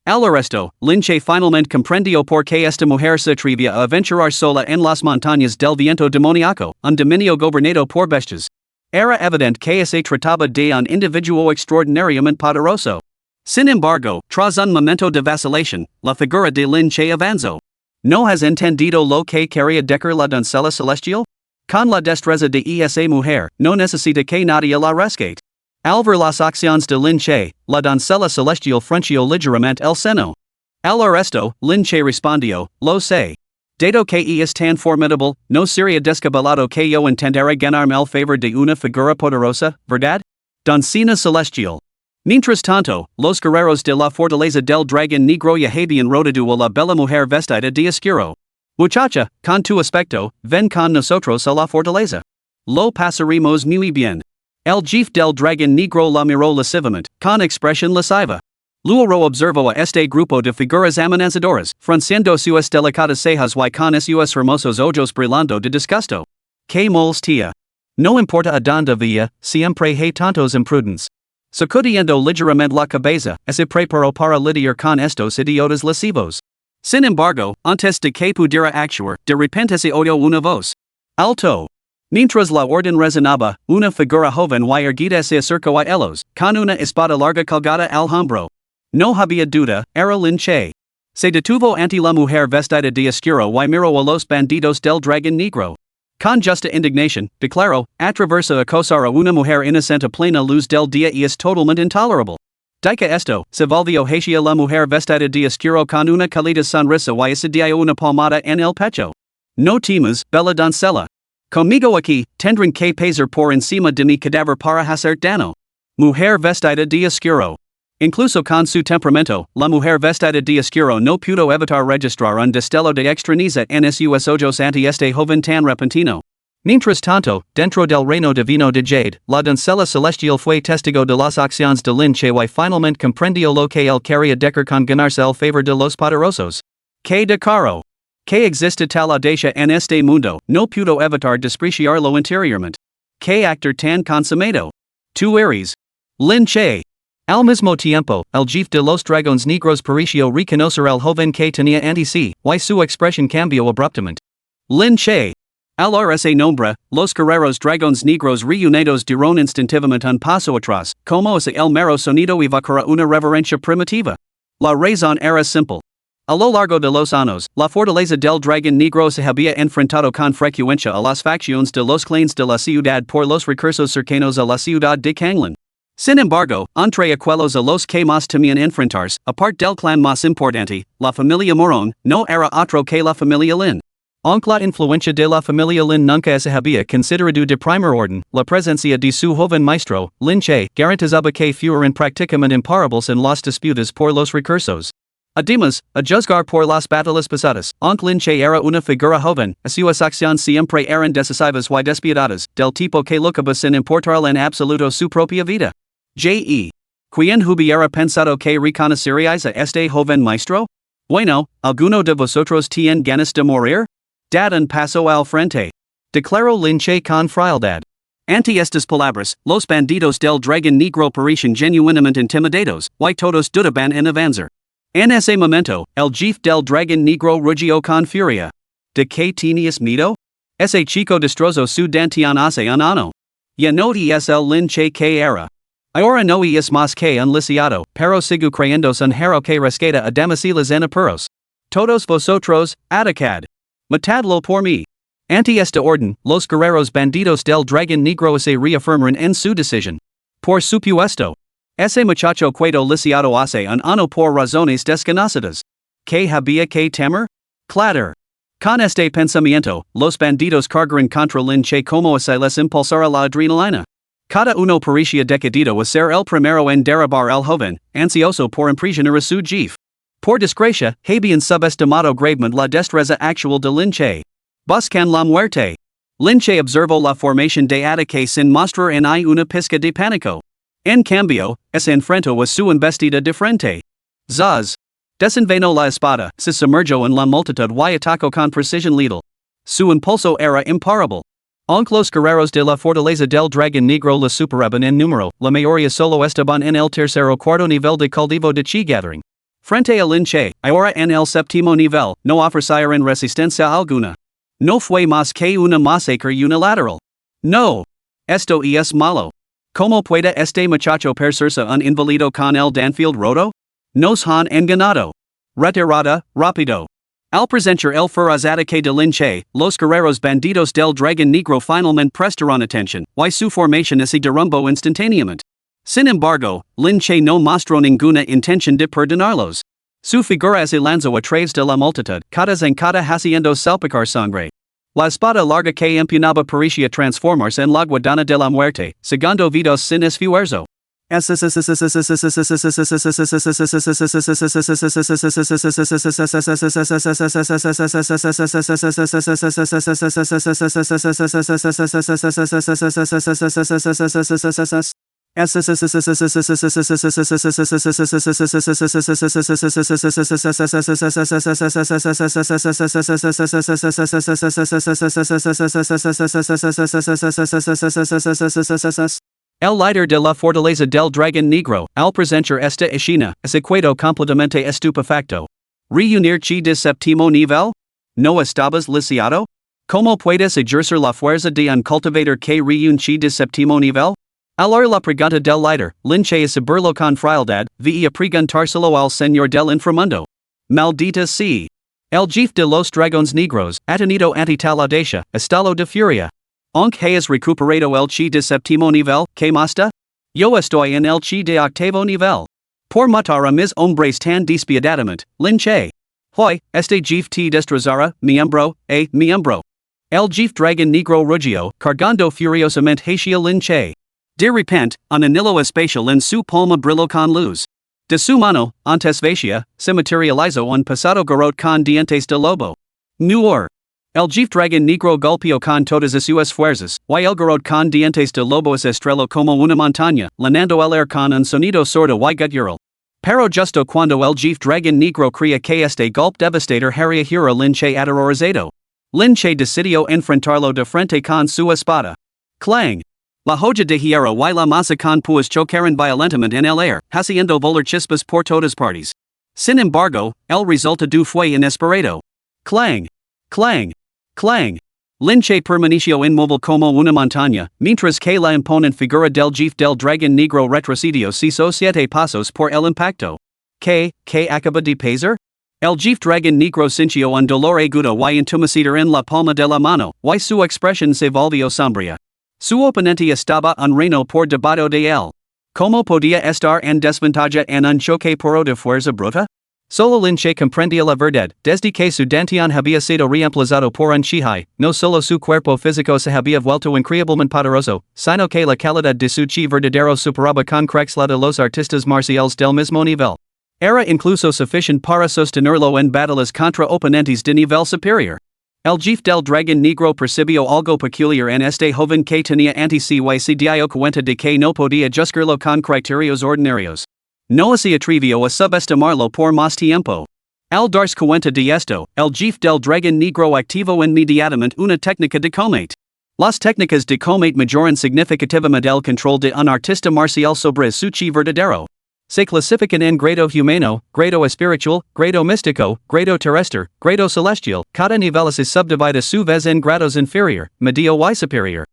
Al arresto, Lin Che finalmente comprendió por qué esta mujer se atrevía a aventurar sola en las montañas del viento demoníaco, un dominio gobernado por bestias. Era evidente que se trataba de un individuo extraordinariamente poderoso. Sin embargo, tras un momento de vacilación, la figura de Lin Che avanzó. ¿No has entendido lo que quería decir la doncella celestial? Con la destreza de esa mujer, no necesita que nadie la rescate. Al ver las acciones de Lin Che, la doncella celestial frunció ligeramente el seno. Al resto, Lin che respondió, lo sé. Dato que es tan formidable, no sería descabellado que yo intentara ganarme el favor de una figura poderosa, ¿verdad? Doncina celestial. Mientras tanto, los guerreros de la fortaleza del dragón negro ya habían rodeado a la bella mujer vestida de oscuro. Muchacha, con tu aspecto, ven con nosotros a la fortaleza. Lo pasaremos muy bien. El jefe del dragón negro la miró lascivamente, con expresión lasciva. Luego observó a este grupo de figuras amenazadoras, frunciendo sus delicadas cejas y con sus hermosos ojos brillando de disgusto. Que molestia. No importa a dónde vaya, siempre hay tantos imprudentes. Sacudiendo ligeramente la cabeza, se preparó para lidiar con estos idiotas lascivos. Sin embargo, antes de que pudiera actuar, de repente se oyó una voz. Alto. Mientras la orden resonaba, una figura joven y erguida se acercó a ellos, con una espada larga colgada al hombro. No había duda, era Lin Che. Se detuvo ante la mujer vestida de oscuro y miró a los bandidos del dragón negro. Con justa indignación, declaró, atreverse a acosar a una mujer inocente a plena luz del día es totalmente intolerable. Dica esto, se volvió hacia la mujer vestida de oscuro con una cálida sonrisa y se dio una palmada en el pecho. No temas, bella doncella. Conmigo aquí, tendrán que pasar por encima de mi cadáver para hacer daño. Mujer vestida de oscuro. Incluso con su temperamento, la mujer vestida de oscuro no pudo evitar registrar un destello de extrañeza en sus ojos ante este joven tan repentino. Mientras tanto, dentro del reino divino de Jade, la doncella celestial fue testigo de las acciones de Lin Che y finalmente comprendió lo que él quería decir con ganarse el favor de los poderosos. Que de caro. Que existe tal audacia en este mundo, no pudo evitar despreciarlo interiormente. Que actor tan consumado. Tu eres. Lin Che. Al mismo tiempo, el jefe de los dragones negros pareció reconocer al joven que tenía ante sí, y su expresión cambió abruptamente. Lin Che. Al oír ese nombre, los guerreros dragones negros reunidos dieron instintivamente un paso atrás, como ese el mero sonido evocara una reverencia primitiva. La razón era simple. A lo largo de los años, la fortaleza del dragón negro se había enfrentado con frecuencia a las facciones de los clanes de la ciudad por los recursos cercanos a la ciudad de Kanglan. Sin embargo, entre aquellos a los que más temían enfrentarse, aparte del clan más importante, la familia Morón, no era otro que la familia Lin. Aunque la influencia de la familia Lin nunca se había considerado de primer orden, la presencia de su joven maestro, Lin Che, garantizaba que fueran prácticamente imparables en las disputas por los recursos. Además, a juzgar por las batallas pasadas, aunque Lin Che era una figura joven, sus acciones siempre eran decisivas y despiadadas, del tipo que lucaba sin importarle en absoluto su propia vida. J.E. ¿Quién hubiera pensado que reconoceríais a este joven maestro? Bueno, ¿alguno de vosotros tiene ganas de morir? Dad un paso al frente. Declaró Lin Che con frialdad. Ante estas palabras, los bandidos del dragón negro parecen genuinamente intimidados, y todos dudaban en avanzar. En ese momento, el jefe del dragón negro rugió con furia. ¿De qué tenías miedo? Ese chico destrozó su dantian hace un año. Ya no es el Lin Che que era. Ahora no es más que un lisiado, pero sigo creyéndose un hero que rescata a damaselas en apuros. Todos vosotros, atacad. Matadlo por mí. Ante esta orden, los guerreros bandidos del dragón negro se reafirmaron en su decisión. Por supuesto. Ese muchacho quedó lisiado hace un año por razones desconocidas. ¿Qué había que temer? Clatter. Con este pensamiento, los bandidos cargaron contra Lin Che como se les impulsara la adrenalina. Cada uno parecía decidido a ser el primero en derribar al joven, ansioso por impresionar a su jefe. Por desgracia, habían subestimado gravemente la destreza actual de Lin Che. Buscan la muerte. Lin Che observó la formación de ataque sin mostrar en ahí una pizca de pánico. En cambio, se enfrentó a su embestida de frente. Zaz. Desenvainó la espada, se sumergió en la multitud y atacó con precisión letal. Su impulso era imparable. Aunque los guerreros de la fortaleza del dragón negro la superaban en número, la mayoría solo estaban en el tercero cuarto nivel de cultivo de chi gathering. Frente a Lin Che, ahora en el séptimo nivel, no ofrecieron resistencia alguna. No fue más que una masacre unilateral. No. Esto es malo. ¿Cómo puede este muchacho perderse un inválido con el Danfield roto? Nos han enganado. Retirada, rápido. Al presentar el feroz ataque de Lin Che, los guerreros bandidos del dragón negro finalmente prestaron atención, y su formación se derrumbó instantáneamente. Sin embargo, Lin Che no mostró ninguna intención de perdonarlos. Su figura es el lanzo a través de la multitud, catas en cada haciendo salpicar sangre. La espada larga que empunaba parecía transformarse en la guadana de la muerte, segundo vidos sin esfuerzo. El líder de la fortaleza del dragón negro, al presentar esta escena, es equado completamente estupefacto. ¿Reunir chi de séptimo nivel? ¿No estabas lisiado? ¿Cómo puedes ejercer la fuerza de un cultivador que reúne chi de séptimo nivel? Al oír la pregunta del líder, Lin Che saberlo con frialdad, veía preguntárselo al señor del inframundo. Maldita sea. El jefe de los dragones negros, atenido ante tal audacia, estalo de furia. Aunque hayas recuperado el chi de séptimo nivel, ¿qué masta? Yo estoy en el chi de octavo nivel. Por matar a mis hombres tan despiadadamente, Lin Che. Hoy, este jefe te destrozará, miembro. El jefe dragón negro rugió, cargando furiosamente hacia Lin Che. De repente, un anillo espacial en su palma brilló con luz. De su mano, antes vacía, se materializó un pesado garrote con dientes de lobo. Nuor. El jefe dragón negro golpeó con todas sus fuerzas, y el garrote con dientes de lobo se estrelló como una montaña, llenando el air con un sonido sordo y gutural. Pero justo cuando el jefe dragón negro creía que este golpe devastador haría girar Lin Che aterrorizado. Lin Che decidió enfrentarlo de frente con su espada. Clang. La hoja de hierro y la masa con púas chocaron violentamente en el aire, haciendo volar chispas por todas partes. Sin embargo, el resultado fue inesperado. Clang. Clang. Clang. Lin Che permaneció inmóvil como una montaña, mientras que la imponente figura del jefe del dragón negro retrocedió 7 pasos por el impacto. ¿Qué acaba de pasar? El jefe dragón negro sintió un dolor agudo y entumecido en la palma de la mano, y su expresión se volvió sombría. Su oponente estaba un reino por debajo de él. ¿Cómo podía estar en desventaja en un choque puro de fuerza bruta? Solo Lin Che comprendía la verdad, desde que su dantian había sido reemplazado por un Chihai, no solo su cuerpo físico se había vuelto increíblemente poderoso, sino que la calidad de su chi verdadero superaba con creces la de los artistas marciales del mismo nivel. Era incluso suficiente para sostenerlo en batallas contra oponentes de nivel superior. El jefe del dragón negro percibió algo peculiar en este joven que tenía ante sí y se dio cuenta de que no podía juzgarlo con criterios ordinarios. No se atrevió a subestimarlo por más tiempo. Al darse cuenta de esto, el jefe del dragón negro activó inmediatamente una técnica de combate. Las técnicas de combate mejoran significativamente el control de un artista marcial sobre su chi verdadero. Se clasifican en grado humano, grado espiritual, grado místico, grado terrestre, grado celestial. Cada nivel se subdivide a su vez en grados inferior, medio y superior.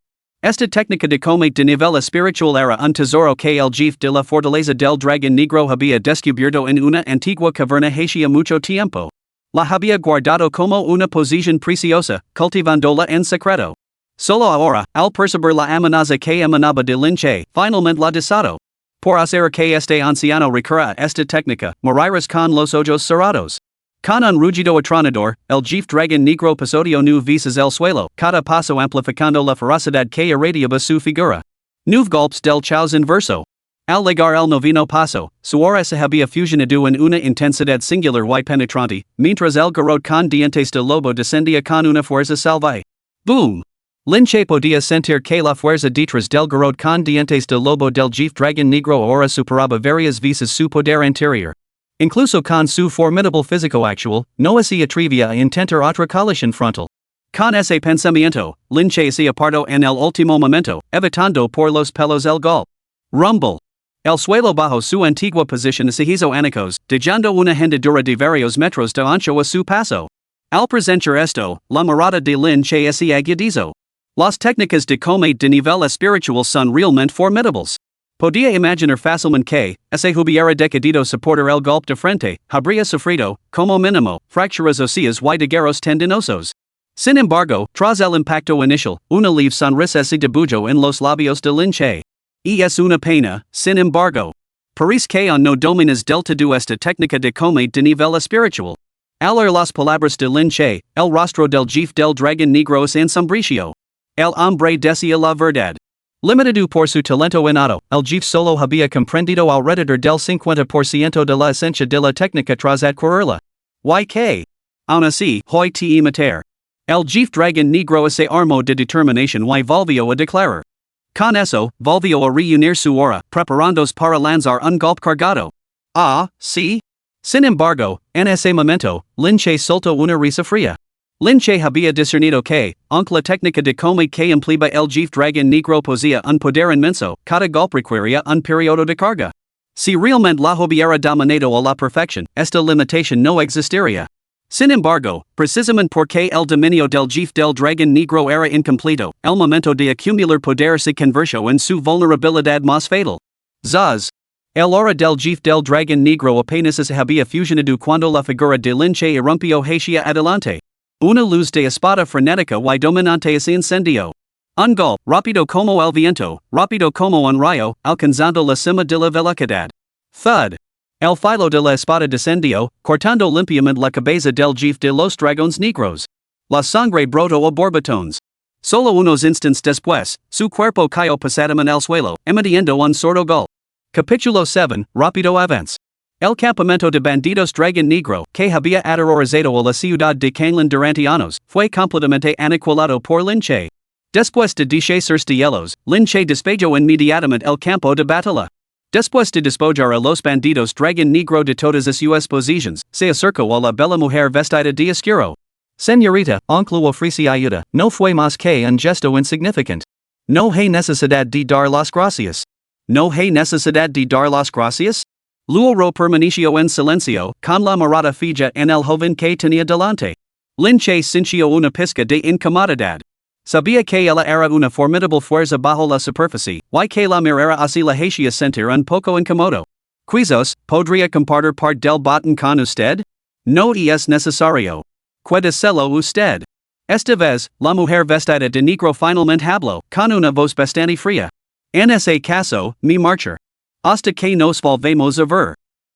Esta técnica de combate de nivel espiritual era un tesoro que el jefe de la fortaleza del dragón negro había descubierto en una antigua caverna hacía mucho tiempo. La había guardado como una posición preciosa, cultivándola en secreto. Solo ahora, al percibir la amenaza que emanaba de Lin Che, finalmente la desató. Por hacer que este anciano recurra a esta técnica, morirás con los ojos cerrados. Con un rugido atronador, el jefe dragón negro pisoteó 9 veces el suelo, cada paso amplificando la ferocidad que irradiaba su figura. 9 golpes del chaos inverso. Al llegar el noveno paso, su aura se había fusionado en una intensidad singular y penetrante, mientras el garrote con dientes de lobo descendía con una fuerza salvaje. Boom! Lin Che podía sentir que la fuerza detrás del garrote con dientes de lobo del jefe dragón negro ahora superaba varias veces su poder anterior. Incluso con su formidable físico actual, no se atrevía a intentar otra colisión frontal. Con ese pensamiento, Lin Che se apartó en el último momento, evitando por los pelos el golpe. Rumble. El suelo bajo su antigua posición se hizo añicos, dejando una hendidura de varios metros de ancho a su paso. Al presentar esto, la mirada de Lin Che se agudizó. Las técnicas de combate de nivel espiritual son realmente formidables. Podía imaginar fácilmente que, si hubiera decidido soportar el golpe de frente, habría sufrido, como mínimo, fracturas óseas y desgarros tendinosos. Sin embargo, tras el impacto inicial, una leve sonrisa se dibujó en los labios de Lin Che. Y es una pena, sin embargo. Paris que no dominas del todo esta técnica de come de nivel espiritual. Al leer las palabras de Lin Che, el rostro del jefe del dragón negro es ensombrecido. El hombre decía la verdad. Limitado por su talento innato, el jefe solo había comprendido alrededor del 50% de la esencia de la técnica tras adquirirla. YK. Aún así, hoy te matar. El jefe dragón negro se armó de determinación y volvió a declarar. Con eso, volvió a reunir su aura, preparándose para lanzar un golpe cargado. Ah, sí. Sin embargo, en ese momento, Lin Che soltó una risa fría. Lin Che había discernido que, aunque la técnica de come que empleaba el jefe dragón negro poseía un poder inmenso, cada golpe requería un periodo de carga. Si realmente la hubiera dominado a la perfección, esta limitación no existiría. Sin embargo, precisamente porque el dominio del jefe del dragón negro era incompleto, el momento de acumular poder se convirtió en su vulnerabilidad más fatal. Zaz. El aura del jefe del dragón negro apenas se había fusionado cuando la figura de Lin Che irrumpió hacia adelante. Una luz de espada frenética y dominante se incendió. Un golpe, rápido como el viento, rápido como un rayo, alcanzando la cima de la velocidad. Thud. El filo de la espada descendió, cortando limpiamente la cabeza del jefe de los dragones negros. La sangre brotó a borbotones. Solo unos instantes después, su cuerpo cayó pesadamente al suelo, emitiendo un sordo golpe. Capítulo 7, Rápido Avance. El campamento de bandidos dragón negro, que había aterrorizado a la ciudad de Canlan durante años, fue completamente aniquilado por Lin Che. Después de deshacerse de hielos, Lin Che despejó inmediatamente el campo de batalla. Después de despojar a los bandidos dragón negro de todas sus posiciones, se acercó a la bella mujer vestida de oscuro. Señorita, aunque le ofrecí ayuda, no fue más que un gesto insignificante. No hay necesidad de dar las gracias. No hay necesidad de dar las gracias. Luego permaneció en silencio, con la mirada fija en el joven que tenía delante. Lin Che sintió una pizca de incomodidad. Sabía que ella era una formidable fuerza bajo la superficie, y que la mirara así la hacía sentir un poco incómodo. Quizás, ¿podría compartir parte del botín con usted? No es necesario. Quédeselo usted. Esta vez, la mujer vestida de negro finalmente habló, con una voz bastante fría. En ese caso, mi marcha. Hasta que nos volvemos a ver.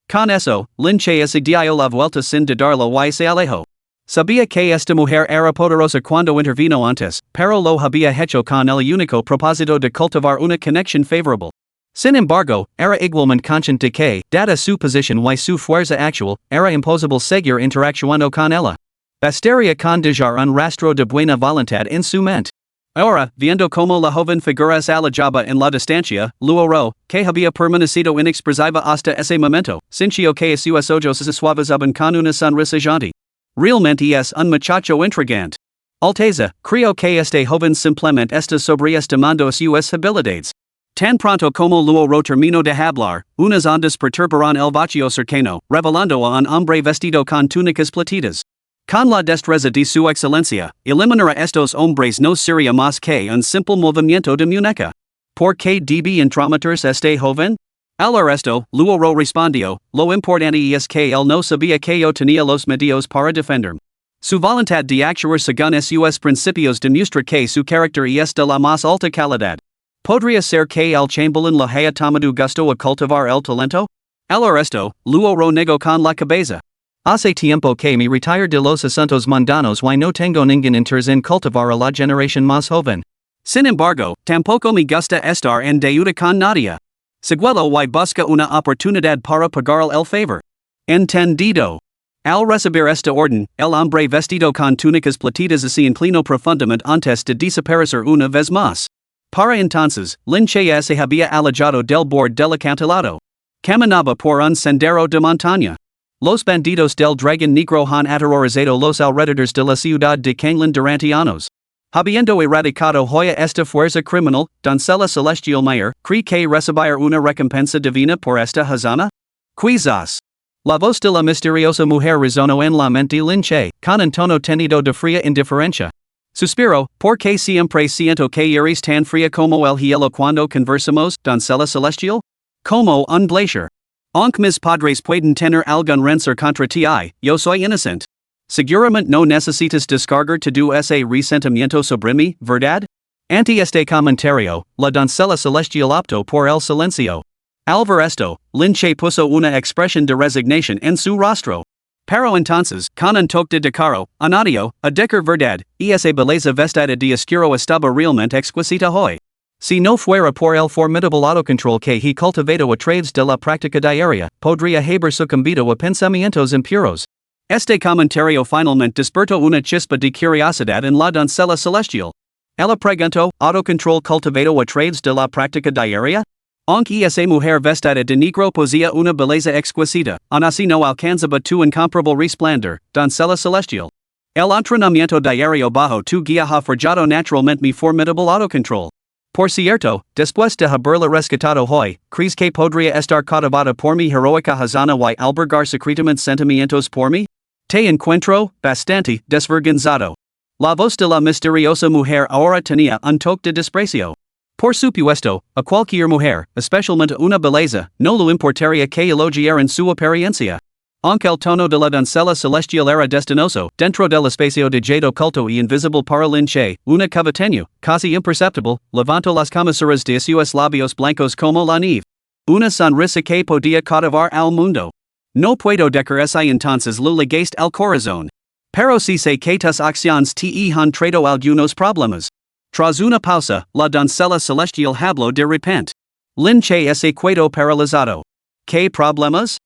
Con eso, Lin Che se dio la vuelta sin dudarlo y se alejó. Sabía que esta mujer era poderosa cuando intervino antes, pero lo había hecho con el único propósito de cultivar una conexión favorable. Sin embargo, era igualmente consciente de que, dada su posición y su fuerza actual, era imposible seguir interactuando con ella. Bastaría con dejar un rastro de buena voluntad en su mente. Ahora, viendo como la joven figura se alejaba en la distancia, luego, que había permanecido inexpresiva hasta ese momento, sintió que sus ojos se suavizaban con una sonrisa jaunty. Realmente es un muchacho intrigante. Alteza, creo que este joven simplemente está sobreestimando sus habilidades. Tan pronto como luego terminó de hablar, unas ondas perturbaron el vacío cercano, revelando a un hombre vestido con túnicas plateadas. Con la destreza de su excelencia, eliminar a estos hombres no sería más que un simple movimiento de muñeca. ¿Por qué debe intrometerse este joven? Al esto, luego respondió, lo importante es que él no sabía que yo tenía los medios para defenderme. Su voluntad de actuar según sus principios demuestra que su carácter es de la más alta calidad. ¿Podría ser que el chambelán le haya tomado gusto a cultivar el talento? Al esto, luego negó con la cabeza. Hace tiempo que me retiro de los asuntos mundanos y no tengo ningún interés en cultivar a la generación más joven. Sin embargo, tampoco me gusta estar en deuda con nadie. Seguelo y busca una oportunidad para pagar el favor. Entendido. Al recibir esta orden, el hombre vestido con túnicas plateadas se inclinó profundamente antes de desaparecer una vez más. Para entonces, Lin Che se había alejado del borde del acantilado. Caminaba por un sendero de montaña. Los bandidos del dragón negro han aterrorizado los alrededores de la ciudad de Canlan durante años. Habiendo erradicado hoya esta fuerza criminal, doncella celestial mayor, ¿cree que recibir una recompensa divina por esta hazana? Quizás. La voz de la misteriosa mujer resonó en la mente de Lin Che, con un tono tenido de fría indiferencia. Suspiro, porque siempre siento que eres tan fría como el hielo cuando conversamos, doncella celestial? Como un glaciar. Aunque mis padres pueden tener algún rencor contra ti, yo soy inocente. Seguramente no necesitas descargar todo ese resentimiento sobre mí, ¿verdad? Ante este comentario, la doncella celestial optó por el silencio. Al ver esto, Lin Che puso una expresión de resignación en su rostro. Pero entonces, con un toque de caro, añadió, a decir verdad, esa belleza vestida de oscuro estaba realmente exquisita hoy. Si no fuera por el formidable autocontrol que he cultivado a través de la práctica diaria, podría haber sucumbido a pensamientos impuros. Este comentario finalmente despertó una chispa de curiosidad en la doncella celestial. Ella preguntó, ¿autocontrol cultivado a través de la práctica diaria? Aunque esa mujer vestida de negro posía una belleza exquisita, aún así no alcanzaba tu incomparable resplandor, doncella celestial. El entrenamiento diario bajo tu guía ha forjado naturalmente mi formidable autocontrol. Por cierto, después de haberla rescatado hoy, ¿crees que podría estar cautivada por mi heroica hazana y albergar secretamente sentimientos por mí? Te encuentro, bastante, desvergonzado. La voz de la misteriosa mujer ahora tenía un toque de desprecio. Por supuesto, a cualquier mujer, especialmente una belleza, no le importaría que elogiaran su apariencia. Aunque el tono de la doncella celestial era destinoso, dentro del espacio de jade oculto y invisible para Lin Che, una cavateño, casi imperceptible, levantó las comisuras de sus labios blancos como la nieve. Una sonrisa que podía cautivar al mundo. No puedo decir esa entonces lo ligaste al corazón. Pero si sé que tus acciones te han traído algunos problemas. Tras una pausa, la doncella celestial habló de repente. Lin Che se quedó paralizado. ¿Qué problemas?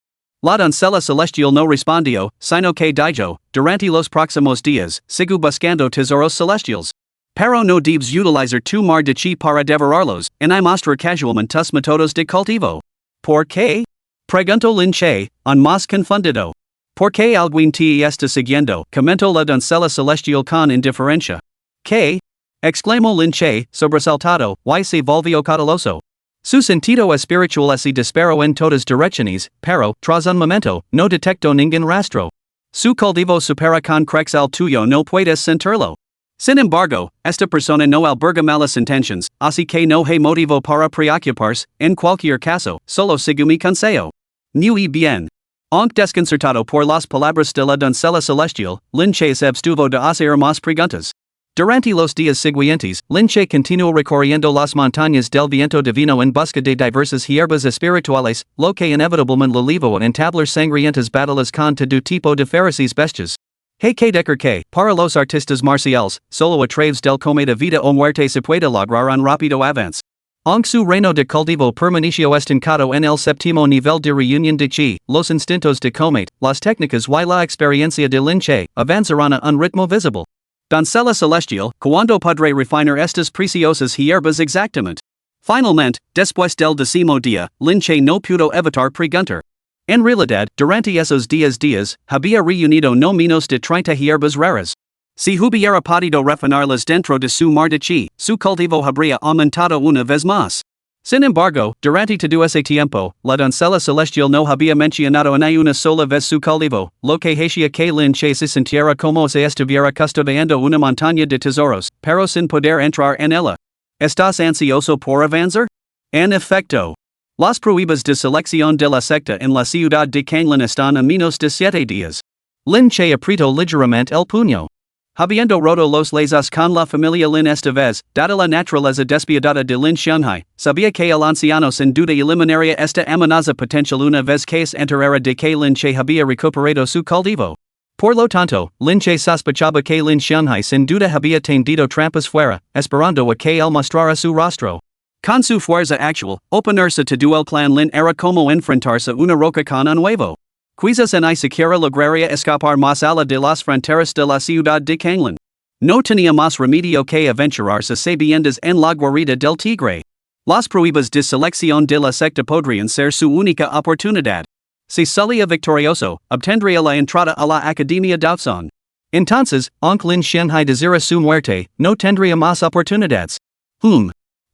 La doncella celestial no respondió, sino que dijo, durante los próximos días, sigo buscando tesoros celestiales. Pero no debes utilizar tu mar de chi para devorarlos, y mostrar casualmente tus métodos de cultivo. ¿Por qué? Preguntó Lin Che, un más confundido. ¿Por qué alguien te está siguiendo? Comentó la doncella celestial con indiferencia. ¿Qué? Exclamó Lin Che, sobresaltado, y se volvió cauteloso. Su sentido espiritual se disparó en todas direcciones, pero, tras un momento, no detectó ningún rastro. Su cultivo supera con crex al tuyo, no puedes sentirlo. Sin embargo, esta persona no alberga malas intenciones, así que no hay motivo para preocuparse, en cualquier caso, solo sigo mi consejo. Muy bien. Aunque desconcertado por las palabras de la doncella celestial, Lin Che se abstuvo de hacer más preguntas. Durante los días siguientes, Lin Che continuó recorriendo las montañas del viento divino en busca de diversas hierbas espirituales, lo que inevitablemente le llevó a entablar sangrientas batallas con todo tipo de feroces bestias. Hay que decir que, para los artistas marciales, solo a través del cometa vida o muerte se puede lograr un rápido avance. Aunque su reino de cultivo permaneció estancado en el séptimo nivel de reunión de chi, los instintos de comet, las técnicas y la experiencia de Lin Che avanzaron a un ritmo visible. Doncella celestial, ¿cuándo podré refinar estas preciosas hierbas exactamente? Finalmente, después del décimo día, Lin Che no pudo evitar preguntar. En realidad, durante esos 10 días, había reunido no menos de 30 hierbas raras. Si hubiera podido refinarlas dentro de su mar de chi, su cultivo habría aumentado una vez más. Sin embargo, durante todo ese tiempo, la doncella celestial no había mencionado ni una sola vez su cultivo, lo que hacía que Lin Che se sintiera como si estuviera custodiando una montaña de tesoros, pero sin poder entrar en ella. ¿Estás ansioso por avanzar? En efecto. Las pruebas de selección de la secta en la ciudad de Kanglan están a menos de 7 días. Lin Che apretó ligeramente el puño. Habiendo roto los lazos con la familia Lin esta vez, dada la naturaleza despiadada de Lin Xianhai, sabía que el anciano sin duda eliminaría esta amenaza potencial una vez que se enterara de que Lin Che había recuperado su cultivo. Por lo tanto, Lin Che sospechaba que Lin Xianhai sin duda había tendido trampas fuera, esperando a que él mostrara su rostro. Con su fuerza actual, oponerse todo el plan Lin era como enfrentarse una roca con un huevo. Quizás ni siquiera lograría escapar más allá de las fronteras de la ciudad de Kanglan. No tenía más remedio que aventurarse sabiendas en la guarida del tigre. Las pruebas de selección de la secta podrían ser su única oportunidad. Si salía victorioso, obtendría la entrada a la Academia Daozon. Entonces, aunque Lin Xianhai desira su muerte, no tendría más oportunidades.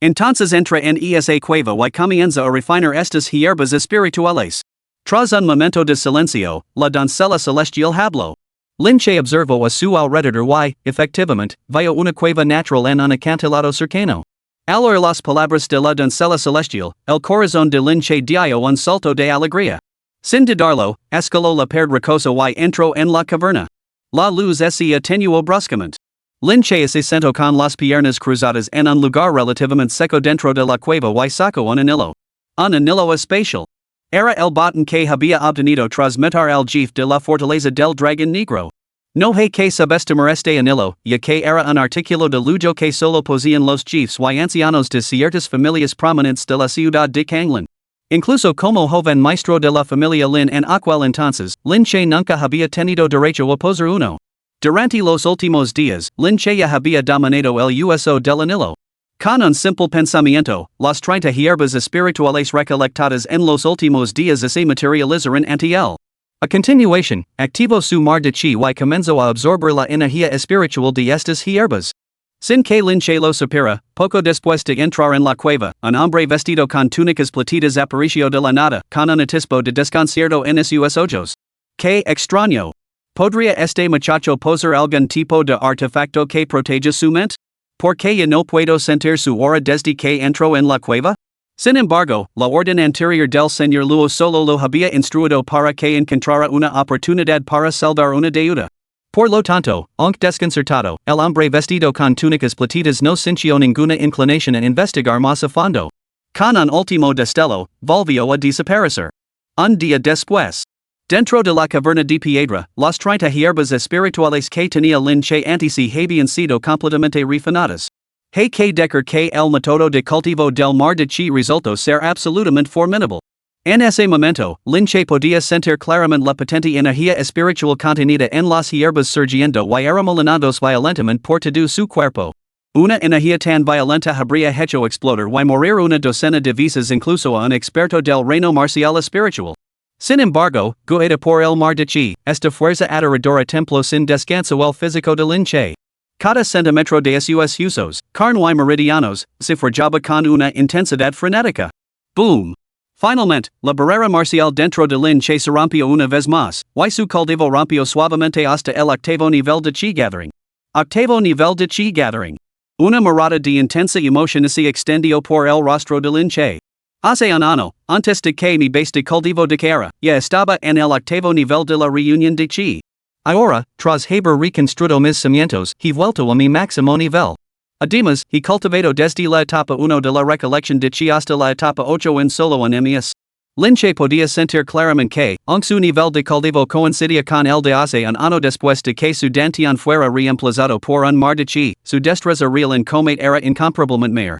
Entonces entra en esa cueva y comienza a refinar estas hierbas espirituales. Tras un momento de silencio, la doncella celestial habló. Lin Che observó a su alrededor y, efectivamente, vio una cueva natural en un acantilado cercano. Al oír las palabras de la doncella celestial, el corazón de Lin Che dio un salto de alegría. Sin dudarlo, escaló la pared rocosa y entró en la caverna. La luz se atenuó bruscamente. Lin Che se sentó con las piernas cruzadas en un lugar relativamente seco dentro de la cueva y sacó un anillo. Un anillo espacial. Era el botan que había obtenido tras meter el jefe de la fortaleza del dragón negro. No hay que subestimar este anillo, ya que era un artículo de lujo que solo poseían los jefes y ancianos de ciertas familias prominentes de la ciudad de Kanglan. Incluso como joven maestro de la familia Lin en aquel entonces, Lin Che nunca había tenido derecho a poseer uno. Durante los últimos días, Lin Che ya había dominado el uso del anillo. Con un simple pensamiento, las 30 hierbas espirituales recolectadas en los últimos días se materializaron ante él. A continuación, activó su mar de chi y comenzó a absorber la energía espiritual de estas hierbas. Sin que Lin Che lo supiera, poco después de entrar en la cueva, un hombre vestido con túnicas plateadas apareció de la nada, con un atisbo de desconcierto en sus ojos. ¡Qué extraño! ¿Podría este muchacho poseer algún tipo de artefacto que proteja su mente? ¿Por qué ya no puedo sentir su aura desde que entró en la cueva? Sin embargo, la orden anterior del Señor Luo solo lo había instruido para que encontrara una oportunidad para saldar una deuda. Por lo tanto, aunque desconcertado, el hombre vestido con túnicas plateadas no sintió ninguna inclinación a investigar más a fondo. Con un último destello, volvió a desaparecer. Un día después. Dentro de la caverna de piedra, las 30 hierbas espirituales que tenía Lin Che ante sí habían sido completamente refinadas. Hay que decir que el método de cultivo del mar de chi resultó ser absolutamente formidable. En ese momento, Lin Che podía sentir claramente la potente energía espiritual contenida en las hierbas surgiendo y remolinandos violentamente por todo su cuerpo. Una energía tan violenta habría hecho explotar y morir una docena de veces incluso a un experto del reino marcial espiritual. Sin embargo, guiada por el mar de chi, esta fuerza aterradora templó sin descanso el físico de Lin Che. Cada centímetro de sus usos, carne y meridianos, se forjaba con una intensidad frenética. Boom! Finalmente, la barrera marcial dentro de Lin Che se rompió una vez más, y su cultivo rompió suavemente hasta el octavo nivel de chi gathering. Octavo nivel de chi gathering. Una mirada de intensa emoción se extendió por el rostro de Lin Che. Hace un año, antes de que mi base de cultivo decaera, ya estaba en el octavo nivel de la reunión de chi. Ahora, tras haber reconstruido mis cimientos, he vuelto a mi máximo nivel. Además, he cultivado desde la etapa 1 de la recolección de chi hasta la etapa 8 en solo un mes. Lin Che podía sentir claramente que, aunque su nivel de cultivo coincidía con el de hace un año después de que su dantian fuera reemplazado por un mar de chi, su destreza real en comet era incomparablemente mayor.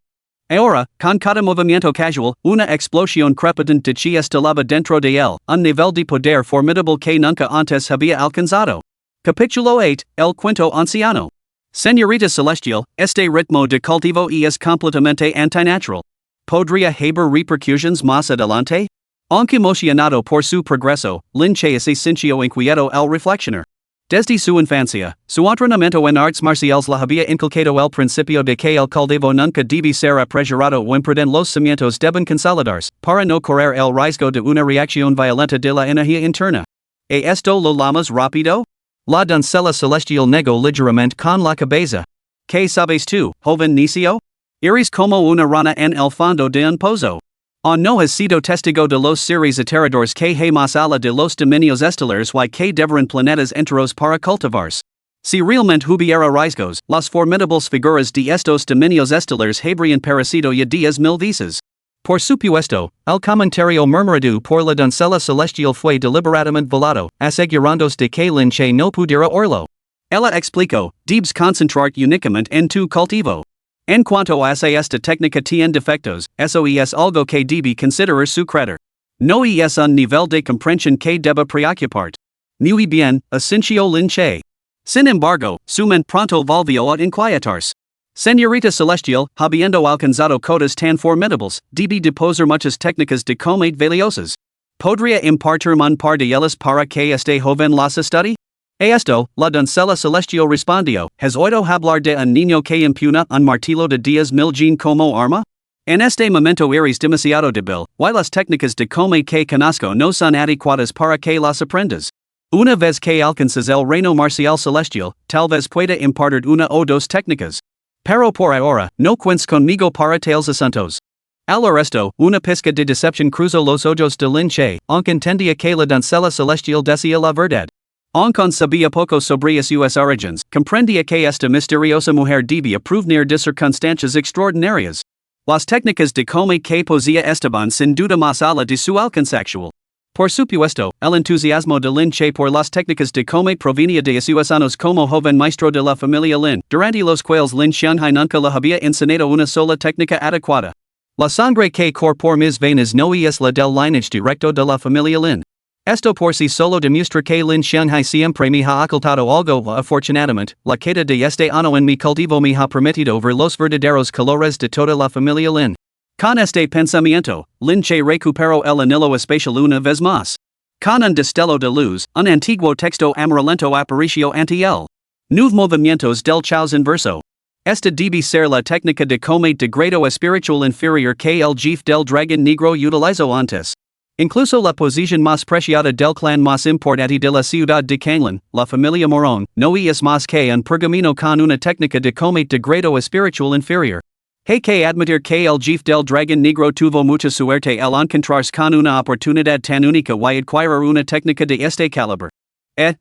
Ahora, con cada movimiento casual, una explosión crepitante de chi estalaba dentro de él, un nivel de poder formidable que nunca antes había alcanzado. Capítulo 8, El Cuento Anciano. Señorita Celestial, este ritmo de cultivo es completamente antinatural. ¿Podría haber repercusiones más adelante? Aunque emocionado por su progreso, Lin Che se sintió inquieto al reflexionar. Desde su infancia, su entrenamiento en artes marciales le había inculcado el principio de que el cultivo nunca debe ser apresurado o imprudente. Los cimientos deben consolidarse, para no correr el riesgo de una reacción violenta de la energía interna. ¿Esto lo llamas rápido? La doncella celestial negó ligeramente con la cabeza. ¿Qué sabes tú, joven necio? Eres como una rana en el fondo de un pozo. No has sido testigo de los seres aterradores que hay más allá de los dominios estelares y que deberán planetas enteros para cultivarse. Si realmente hubiera riesgos, las formidables figuras de estos dominios estelares habrían perecido ya 10,000 veces. Por supuesto, el comentario murmurado por la doncella celestial fue deliberadamente volado, asegurándose de que Lin Che no pudiera oírlo. Ella explicó, debes concentrarte únicamente en tu cultivo. En cuanto a esta técnica tiene defectos, eso es algo que debe considerar su creador. No es un nivel de comprensión que deba preocuparte. Muy bien, asintió Lin Che. Sin embargo, su mente pronto volvió a inquietarse. Señorita Celestial, habiendo alcanzado cotas tan formidables, debe de poseer muchas técnicas de combate valiosas. ¿Podría impartirme un par de ellas para que este joven las estudie? Esto, la doncella celestial respondió, ¿has oído hablar de un niño que impugna un martillo de 10,000 como arma? En este momento eres demasiado débil, y las técnicas de combate que conozco no son adecuadas para que las aprendas. Una vez que alcances el reino marcial celestial, tal vez pueda impartir una o dos técnicas. Pero por ahora, no cuentes conmigo para tales asuntos. Al resto, una pizca de decepción cruzó los ojos de Lin Che, aunque entendía que la doncella celestial decía la verdad. Aunque sabía poco sobre sus orígenes, comprendía que esta misteriosa mujer debía provenir de circunstancias extraordinarias. Las técnicas de come que poesía estaban sin duda más allá de su alcance actual. Por supuesto, el entusiasmo de Lin Che por las técnicas de come provenía de sus años como joven maestro de la familia Lin, durante los cuales Lin Xianghai nunca le había enseñado una sola técnica adecuada. La sangre que corre por mis venas no es la del lineage directo de la familia Lin. Esto por sí solo demuestra que Lin Xianghai siempre me ha ocultado algo. Afortunadamente, la queda de este año en mi cultivo me ha permitido ver los verdaderos colores de toda la familia Lin. Con este pensamiento, Lin Che recuperó el anillo espacial una vez más. Con un destello de luz, un antiguo texto amarillento apareció ante él. Nuevos movimientos del caos inverso. Esta debe ser la técnica de combate de grado espiritual inferior que el jefe del dragón negro utilizó antes. Incluso la posición más preciada del clan más importante de la ciudad de Kanglan, la familia Morón, no es más que un pergamino con una técnica de combate de grado espiritual inferior. Hay que admitir que el jefe del dragón negro tuvo mucha suerte al encontrarse con una oportunidad tan única y adquirir una técnica de este calibre.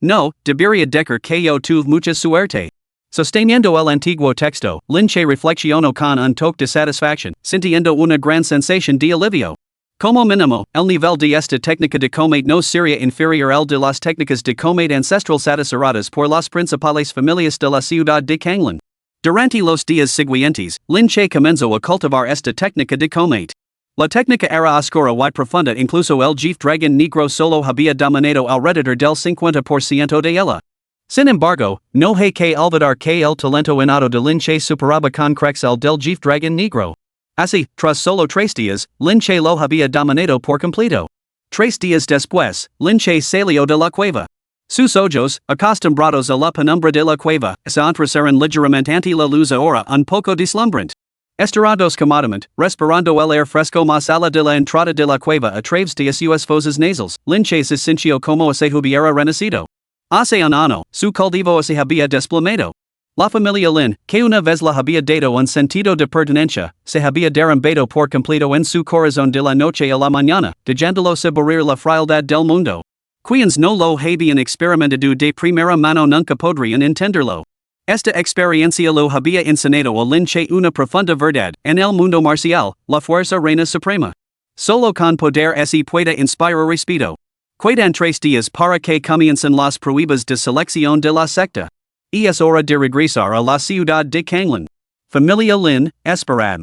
No, debería decir que yo tuve mucha suerte. Sosteniendo el antiguo texto, Lin Che reflexionó con un toque de satisfacción, sintiendo una gran sensación de alivio. Como mínimo, el nivel de esta técnica de combate no sería inferior al de las técnicas de combate ancestral satisfactorias por las principales familias de la ciudad de Kanglan. Durante los días siguientes, Lin Che comenzó a cultivar esta técnica de combate. La técnica era oscura y profunda, incluso el jefe dragón negro solo había dominado alrededor del 50% de ella. Sin embargo, no hay que olvidar que el talento innato de Lin Che superaba con creces el del jefe dragón negro. Así, tras solo 3 días, Lin Che lo había dominado por completo. 3 días después, Lin Che salió de la cueva. Sus ojos, acostumbrados a la penumbra de la cueva, se entrecerraron ligeramente ante la luz ahora un poco deslumbrante. Estirando cómodamente, respirando el aire fresco más allá de la entrada de la cueva a través de sus fosas nasales, Lin Che se sintió como si hubiera renacido. Hace un año, su cultivo se había desplomado. La familia Lin, que una vez la había dado un sentido de pertenencia, se había derrumbado por completo en su corazón de la noche a la mañana, dejándolo saborear la frialdad del mundo. Quienes no lo habían experimentado de primera mano nunca podrían entenderlo. Esta experiencia lo había enseñado a Lin Che una profunda verdad: en el mundo marcial, la fuerza reina suprema. Solo con poder se puede inspirar respeto. Quedan 3 días para que comiencen las pruebas de selección de la secta. Y es hora de regresar a la ciudad de Kanglan. Familia Lin, esperad.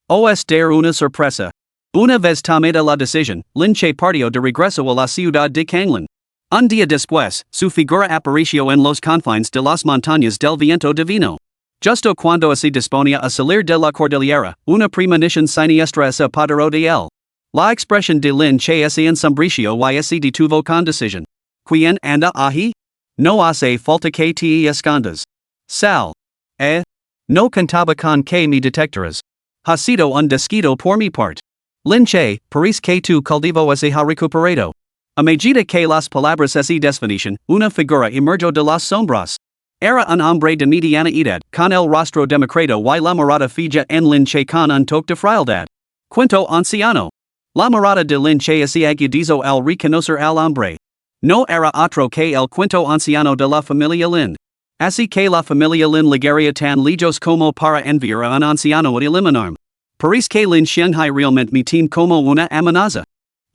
Os dar una sorpresa. Una vez tomada la decisión, Lin Che partió de regreso a la ciudad de Kanglan. Un día después, su figura apareció en los confines de las montañas del viento divino. Justo cuando se disponía a salir de la cordillera, una premonición siniestra se apoderó de él. La expresión de Lin Che se ensombreció y se detuvo con decisión. ¿Quién anda ahí? No hace falta que te escondas. Sal. No contaba con que me detectaras. Ha sido un desquito por mi parte. Lin Che, parece que tu cultivo se ha recuperado. A medida que las palabras se desvanecían, una figura emergió de las sombras. Era un hombre de mediana edad, con el rostro demacrado y la mirada fija en Lin Che con un toque de frialdad. Quinto anciano. La mirada de Lin Che se agudizó al reconocer al hombre. No era otro que el quinto anciano de la familia Lin. Así que la familia Lin ligaría tan lejos como para enviar a un anciano a eliminarme. Parece que Lin Xianghai realmente me tiene como una amenaza.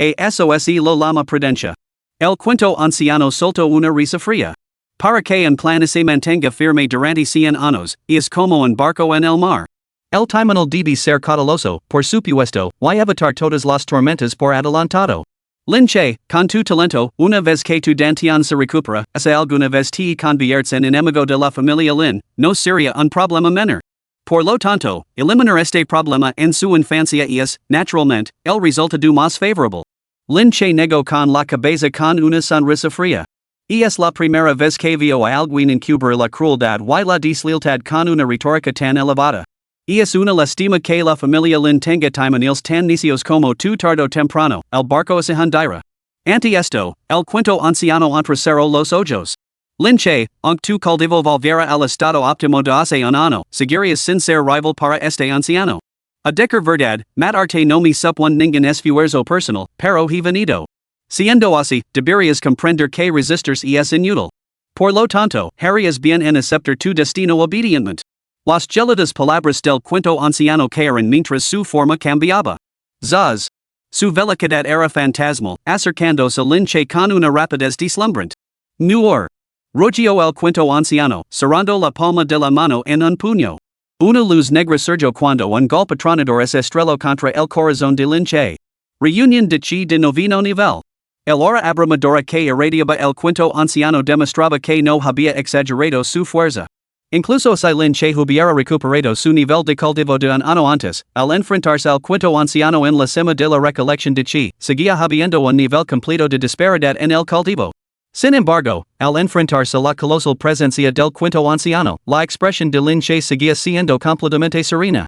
Eso es lo llama prudencia. El quinto anciano soltó una risa fría. Para que un plan se mantenga firme durante 100 años, es como un barco en el mar. El timonel debe ser cauteloso, por supuesto, y evitar todas las tormentas por adelantado. Lin Che, con tu talento, una vez que tu dantian se recupera, si alguna vez te conviertes en enemigo de la familia Lin, no sería un problema menor. Por lo tanto, eliminar este problema en su infancia es, naturalmente, el resultado más favorable. Lin Che negó con la cabeza con una sonrisa fría. Es la primera vez que vio a alguien encubrir la crueldad y la deslealtad con una retórica tan elevada. Es una lástima que la familia Lin tenga timoneles tan necios como tu tarde o temprano, el barco se hundirá. Ante esto, el quinto anciano entrecerró los ojos. Lin Che, aunque tu cultivo volviera al estado óptimo de hace un año, seguirías sin ser rival para este anciano. A decir verdad, matarte no me supone ningún esfuerzo personal, pero he venido. Siendo así, deberías comprender que resistirse es inútil. Por lo tanto, harías bien en aceptar tu destino obedientemente. Las gélidas palabras del cuento anciano caen mientras su forma cambiaba. Zaz. Su velocidad era fantasmal, acercándose a Linche con una rapidez deslumbrante. Nuor. Rogió el cuento anciano, cerrando la palma de la mano en un puño. Una luz negra surgió cuando un golpe tronador se estrelló contra el corazón de Linche. Reunión de chi de noveno nivel. El hora abrumadora que irradiaba el cuento anciano demostraba que no había exagerado su fuerza. Incluso si Linche hubiera recuperado su nivel de cultivo de un año antes, al enfrentarse al cuento anciano en la cima de la recolección de chi, seguía habiendo un nivel completo de disparidad en el cultivo. Sin embargo, al enfrentarse la colosal presencia del cuento anciano, la expresión de Linche seguía siendo completamente serena.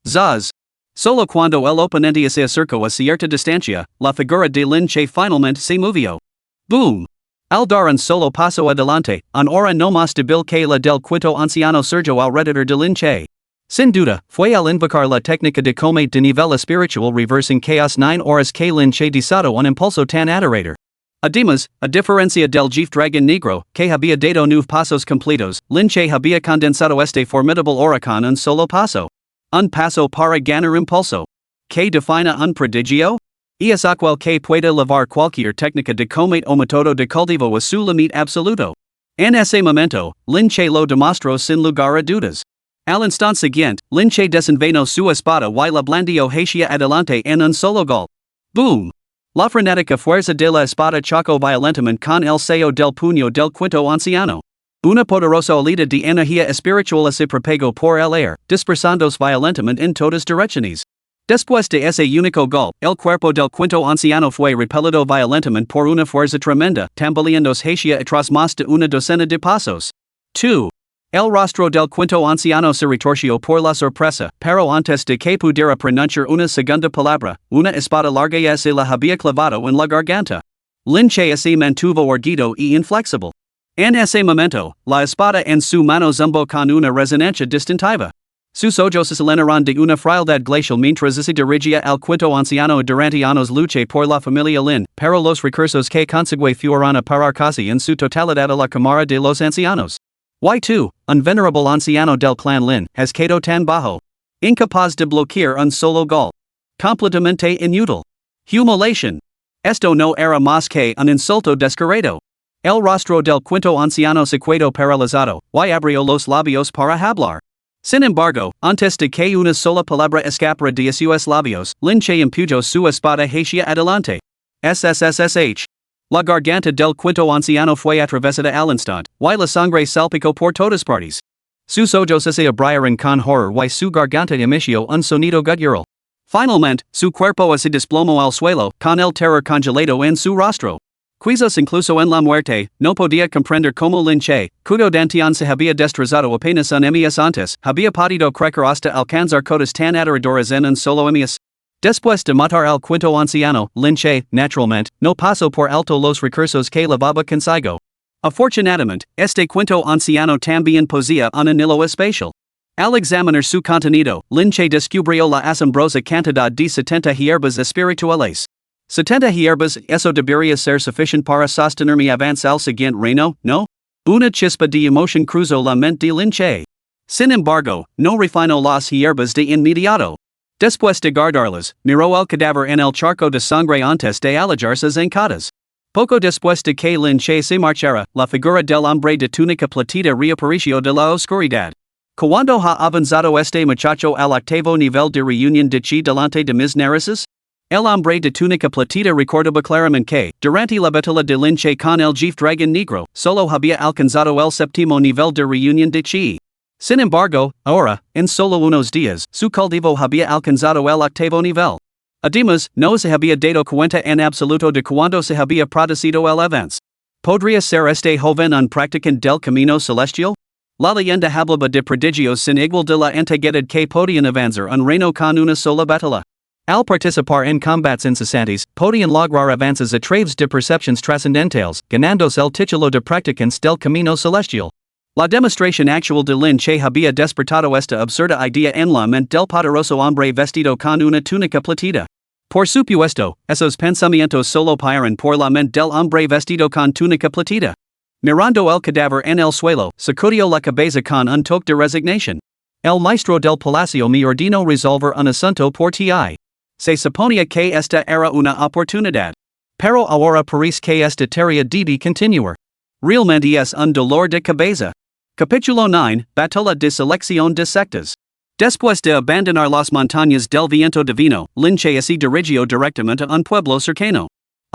Zaz. Solo cuando el oponente se acercó a cierta distancia, la figura de Linche finalmente se movió. Boom. Al dar un solo paso adelante, un aura no más débil que la del cuento anciano surgió alrededor de Linche. Sin duda, fue al invocar la técnica de combate de nivel espiritual reversing chaos 9 horas que Linche desató un impulso tan aterrador. Además, a diferencia del Jeff Dragon Negro, que había dado 9 pasos completos, Linche había condensado este formidable huracán un solo paso. Un paso para ganar impulso. ¿Qué define un prodigio? Es aquel que puede llevar cualquier técnica de combate o método de cultivo a su límite absoluto. En ese momento, Linche lo demostró sin lugar a dudas. Al instante siguiente, Linche desenvainó su espada y la blandió hacia adelante en un solo golpe. Boom! La frenética fuerza de la espada chocó violentamente con el sello del puño del cuento anciano. Una poderosa oleada de energía espiritual se propagó por el aire, dispersándose violentamente en todas direcciones. Después de ese único golpe, el cuerpo del cuento anciano fue repelido violentamente por una fuerza tremenda, tambaleándose hacia atrás más de una docena de pasos. 2. El rostro del cuento anciano se retorció por la sorpresa, pero antes de que pudiera pronunciar una segunda palabra, una espada larga se la había clavado en la garganta. Linche se mantuvo erguido y inflexible. En ese momento, la espada en su mano zumbó con una resonancia distintiva. Sus ojos se llenaron de una frialdad glacial mientras se dirigía al cuento anciano durante años luché por la familia Lin, pero los recursos que consigue fueron a parar casi en su totalidad a la cámara de los ancianos. Y2, un venerable anciano del clan Lin, has quedado tan bajo. Incapaz de bloquear un solo gol. Completamente inútil. Humiliación. Esto no era más que un insulto descarado. El rostro del cuento anciano se quedó paralizado, y abrió los labios para hablar. Sin embargo, antes de que una sola palabra escapara de sus labios, Linche empujó su espada hacia adelante. SSSSH. La garganta del cuento anciano fue atravesada al instante, y la sangre salpicó por todas partes. Sus ojos se abrieron con horror y su garganta emitió un sonido guttural. Finalmente, su cuerpo se desplomó al suelo, con el terror congelado en su rostro. Quizás incluso en la muerte, no podía comprender cómo Linche, cuyo dantian se había destrozado apenas un mes antes, había podido crecer hasta alcanzar cotas tan aterradoras en un solo mes. Después de matar al cuento anciano, Linche, naturalmente, no pasó por alto los recursos que llevaba consigo. Afortunadamente, este cuento anciano también poseía un anillo especial. Al examinar su contenido, Linche descubrió la asombrosa cantidad de 70 hierbas espirituales. 70 hierbas, eso debería ser suficiente para sostener mi avance al siguiente reino, ¿no? Una chispa de emoción cruzó la mente de Linche. Sin embargo, no refinó las hierbas de inmediato. Después de guardarlas, miró el cadáver en el charco de sangre antes de alejarse zancadas. Poco después de que Linche se marchara, la figura del hombre de túnica platita reapareció de la oscuridad. ¿Cuándo ha avanzado este muchacho al octavo nivel de reunión de chi delante de mis narices? El hombre de túnica platita recordaba claramente que, durante la batalla de Linche con el Jeff Dragon Negro, solo había alcanzado el séptimo nivel de reunión de chi. Sin embargo, ahora, en solo unos días, su cultivo había alcanzado el octavo nivel. Además, no se había dado cuenta en absoluto de cuándo se había producido el avance. ¿Podría ser este joven un practicante del camino celestial? La leyenda hablaba de prodigios sin igual de la antigüedad que podían avanzar un reino con una sola batalla. Al participar en combates incesantes, podían lograr avances a través de percepciones trascendentales, ganándose el título de practicantes del camino celestial. La demostración actual de Linche había despertado esta absurda idea en la mente del poderoso hombre vestido con una túnica platita. Por supuesto, esos pensamientos solo pasaron por la mente del hombre vestido con túnica platita. Mirando el cadáver en el suelo, sacudió la cabeza con un toque de resignación. El maestro del palacio me ordino resolver un asunto por ti. Se suponía que esta era una oportunidad. Pero ahora parece que esta tarea debe continuar. Realmente es un dolor de cabeza. Capítulo 9, Batalla de Selección de Sectas. Después de abandonar las montañas del viento divino, Lin Che se dirigió directamente a un pueblo cercano.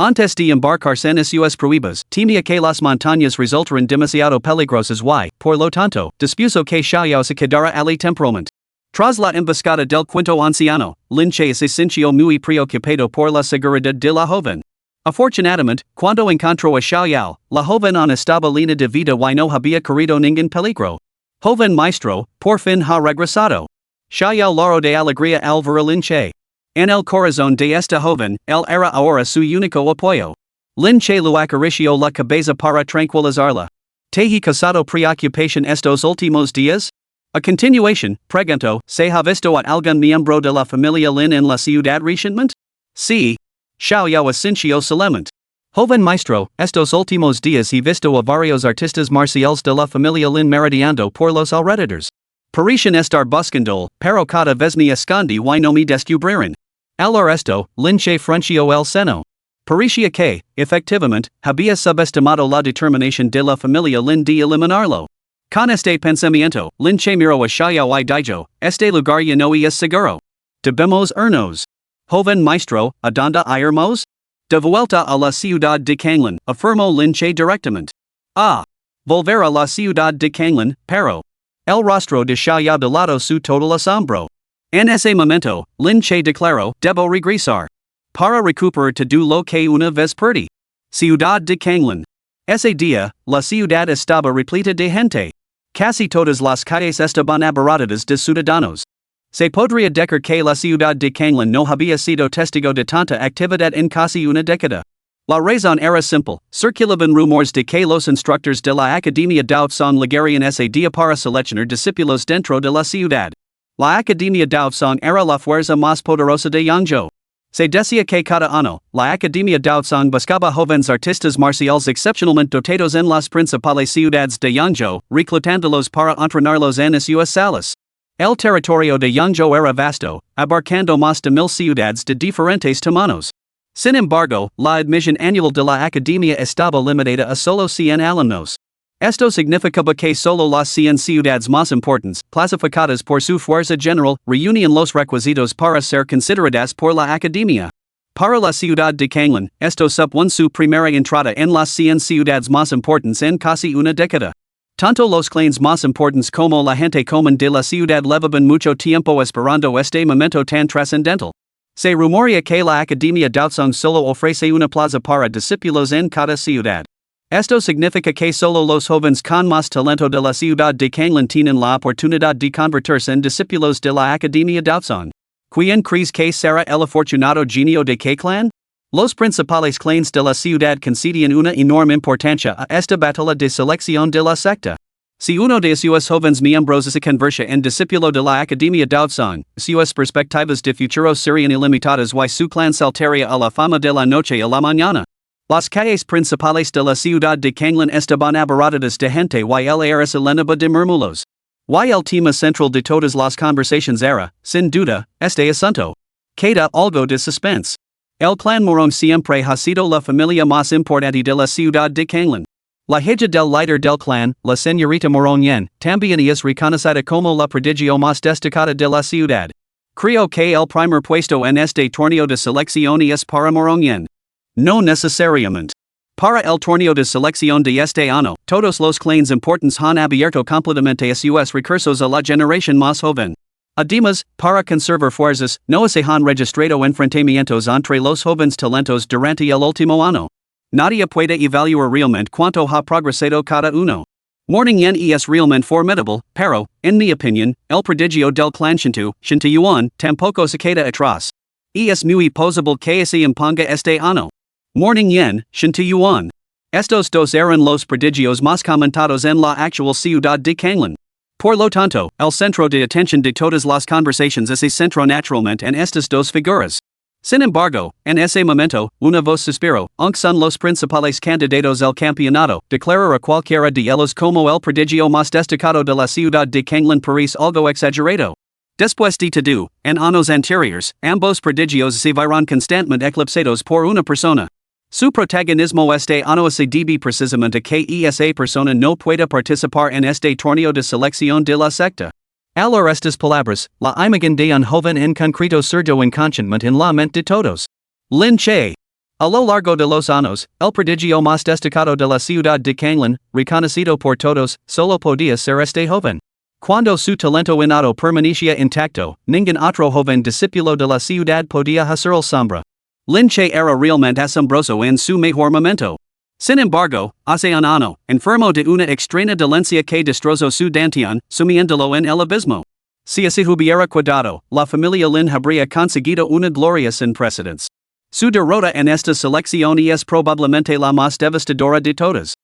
Antes de embarcarse en sus pruebas, temía que las montañas resultaran demasiado peligrosas y, por lo tanto, dispuso que Xiao se quedara allí temporalmente. Tras la emboscada del quinto anciano, Lin Che se sintió muy preocupado por la seguridad de la joven. Afortunadamente, cuando encontró a Xiao, la joven aún estaba llena de vida y no había corrido ningún peligro. Joven maestro, por fin ha regresado. Xiao lloró de alegría al ver a Lin Che. En el corazón de esta joven, él era ahora su único apoyo. Lin Che lo acarició la cabeza para tranquilizarla. ¿Te he causado preocupación estos últimos días? A continuación, preguntó, ¿se ha visto a algún miembro de la familia Lin en la ciudad recientemente? Sí. Xiao asintió solemnemente. Joven maestro, estos últimos días he visto a varios artistas marciales de la familia Lin merodeando por los alrededores. Parecen estar buscando, pero cada vez me escondi y no me descubrieron. Al oír esto, Lin Che frunció el seno. Parecía que, efectivamente, había subestimado la determinación de la familia Lin de eliminarlo. Con este pensamiento, Lin Che miró a Xiao y dijo, este lugar ya no es seguro. Debemos irnos. Joven maestro, ¿a dónde iremos? De vuelta a la ciudad de Kanglan, afirmó Lin Che directamente. Ah. Volver a la ciudad de Kanglan, pero. El rostro de Xiao delató su total asombro. En ese momento, Lin Che declaró, debo regresar. Para recuperar todo lo que una vez perdí. Ciudad de Kanglan. Ese día, la ciudad estaba repleta de gente. Casi todas las calles estaban abarrotadas de ciudadanos. Se podría decir que la ciudad de Kanglan no había sido testigo de tanta actividad en casi una década. La razón era simple, circulaban rumores de que los instructores de la Academia Daotsong llegarían ese día para seleccionar discípulos dentro de la ciudad. La Academia Daotsong era la fuerza más poderosa de Yangzhou. Se decía que cada año, la Academia Daotsong buscaba jóvenes artistas marciales excepcionalmente dotados en las principales ciudades de Yangzhou, reclutándolos para entrenarlos en sus salas. El territorio de Yangzhou era vasto, abarcando más de 1000 ciudades de diferentes tamaños. Sin embargo, la admisión anual de la academia estaba limitada a solo 100 alumnos. Esto significaba que solo las 100 ciudades más importantes, clasificadas por su fuerza general, reunían los requisitos para ser consideradas por la academia. Para la ciudad de Kanglan, esto supone su primera entrada en las 100 ciudades más importantes en casi una década. Tanto los clanes más importantes como la gente común de la ciudad llevaban mucho tiempo esperando este momento tan trascendental. Se rumorea que la Academia Daotsong solo ofrece una plaza para discípulos en cada ciudad. Esto significa que solo los jóvenes con más talento de la ciudad de Kanglan tienen la oportunidad de convertirse en discípulos de la Academia Daotsong. ¿Quién crees que será el afortunado genio de qué clan? Los principales clanes de la ciudad concedían una enorme importancia a esta batalla de selección de la secta. Si uno de sus jóvenes miembros se convierte en discípulo de la Academia Daotsong, sus perspectivas de futuro serían ilimitadas y su clan saltaría a la fama de la noche a la mañana. Las calles principales de la ciudad de Kanglan estaban abarrotadas de gente y el aire se llenaba de murmullos. Y el tema central de todas las conversaciones era, sin duda, este asunto. Queda algo de suspense. El clan Morong siempre ha sido la familia más importante de la ciudad de Kanglan. La hija del líder del clan, la señorita Morong Yen, también es reconocida como la prodigio más destacada de la ciudad. Creo que el primer puesto en este torneo de selección es para Morong Yen. No necesariamente. Para el torneo de selección de este año, todos los clanes importantes han abierto completamente sus recursos a la generación más joven. Además, para conservar fuerzas, no se han registrado enfrentamientos entre los jóvenes talentos durante el último año. Nadie puede evaluar realmente cuánto ha progresado cada uno. Morning Yen es realmente formidable, pero, en mi opinión, el prodigio del clan Shinto Yuan, tampoco se queda atrás. Es muy posible que se imponga este año. Morning Yen, Shinto Yuan. Estos dos eran los prodigios más comentados en la actual ciudad de Kanglan. Por lo tanto, el centro de atención de todas las conversaciones es centro naturalmente en estas dos figuras. Sin embargo, en ese momento, una voz suspiró, aunque son los principales candidatos al campeonato, declarar a cualquiera de ellos como el prodigio más destacado de la ciudad de Kanglan París algo exagerado. Después de todo, en años anteriores, ambos prodigios se vieron constantemente eclipsados por una persona. Su protagonismo este año se debe precisamente que esa persona no pueda participar en este torneo de selección de la secta. Al oír estas palabras, la imagen de un joven en concreto surgió inconscientemente en la mente de todos. Lin Che. A lo largo de los años, el prodigio más destacado de la ciudad de Kanglan, reconocido por todos, solo podía ser este joven. Cuando su talento innato permanecía intacto, ningún otro joven discípulo de la ciudad podía hacer el sombra. Lin Che era realmente asombroso en su mejor momento. Sin embargo, hace un año, enfermo de una extraña dolencia que destrozó su dantian, sumiéndolo en el abismo. Si se hubiera cuidado, la familia Lin habría conseguido una gloria sin precedentes. Su derrota en esta selección es probablemente la más devastadora de todas.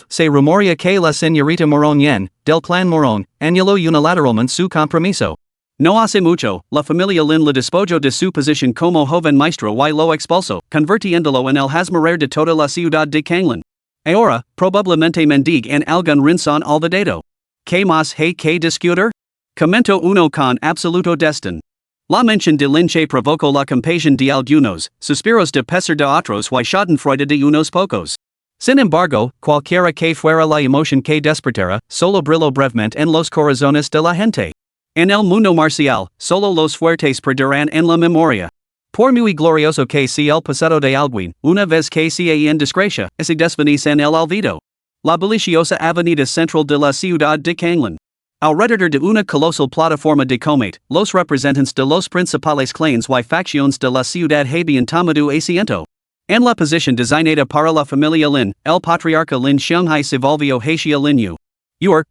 Se rumorea que la señorita Morón Yen, del clan Morón, anuló unilateralmente su compromiso. No hace mucho, la familia Lin le despojó de su posición como joven maestro y lo expulsó, convirtiéndolo en el hazmorrer de toda la ciudad de Kanglan. Ahora, probablemente mendiga en algún rincón olvidado. ¿Qué más hay que discutir? Comentó uno con absoluto desdén. La mención de Lin Che provocó la compasión de algunos, suspiros de pesar de otros y schadenfreude de unos pocos. Sin embargo, cualquiera que fuera la emoción que despertara, solo brilló brevemente en los corazones de la gente. En el mundo marcial, solo los fuertes perderán en la memoria. Por muy glorioso que sea el pasado de alguien, una vez que sea en desgracia, se desvanece en el olvido. La bulliciosa avenida central de la ciudad de Kanglan. Alrededor de una colosal plataforma de comet, los representantes de los principales clans y facciones de la ciudad habían tomado asiento. En la posición designada para la familia Lin, el patriarca Lin Xianghai se volvió hacia Lin Yu.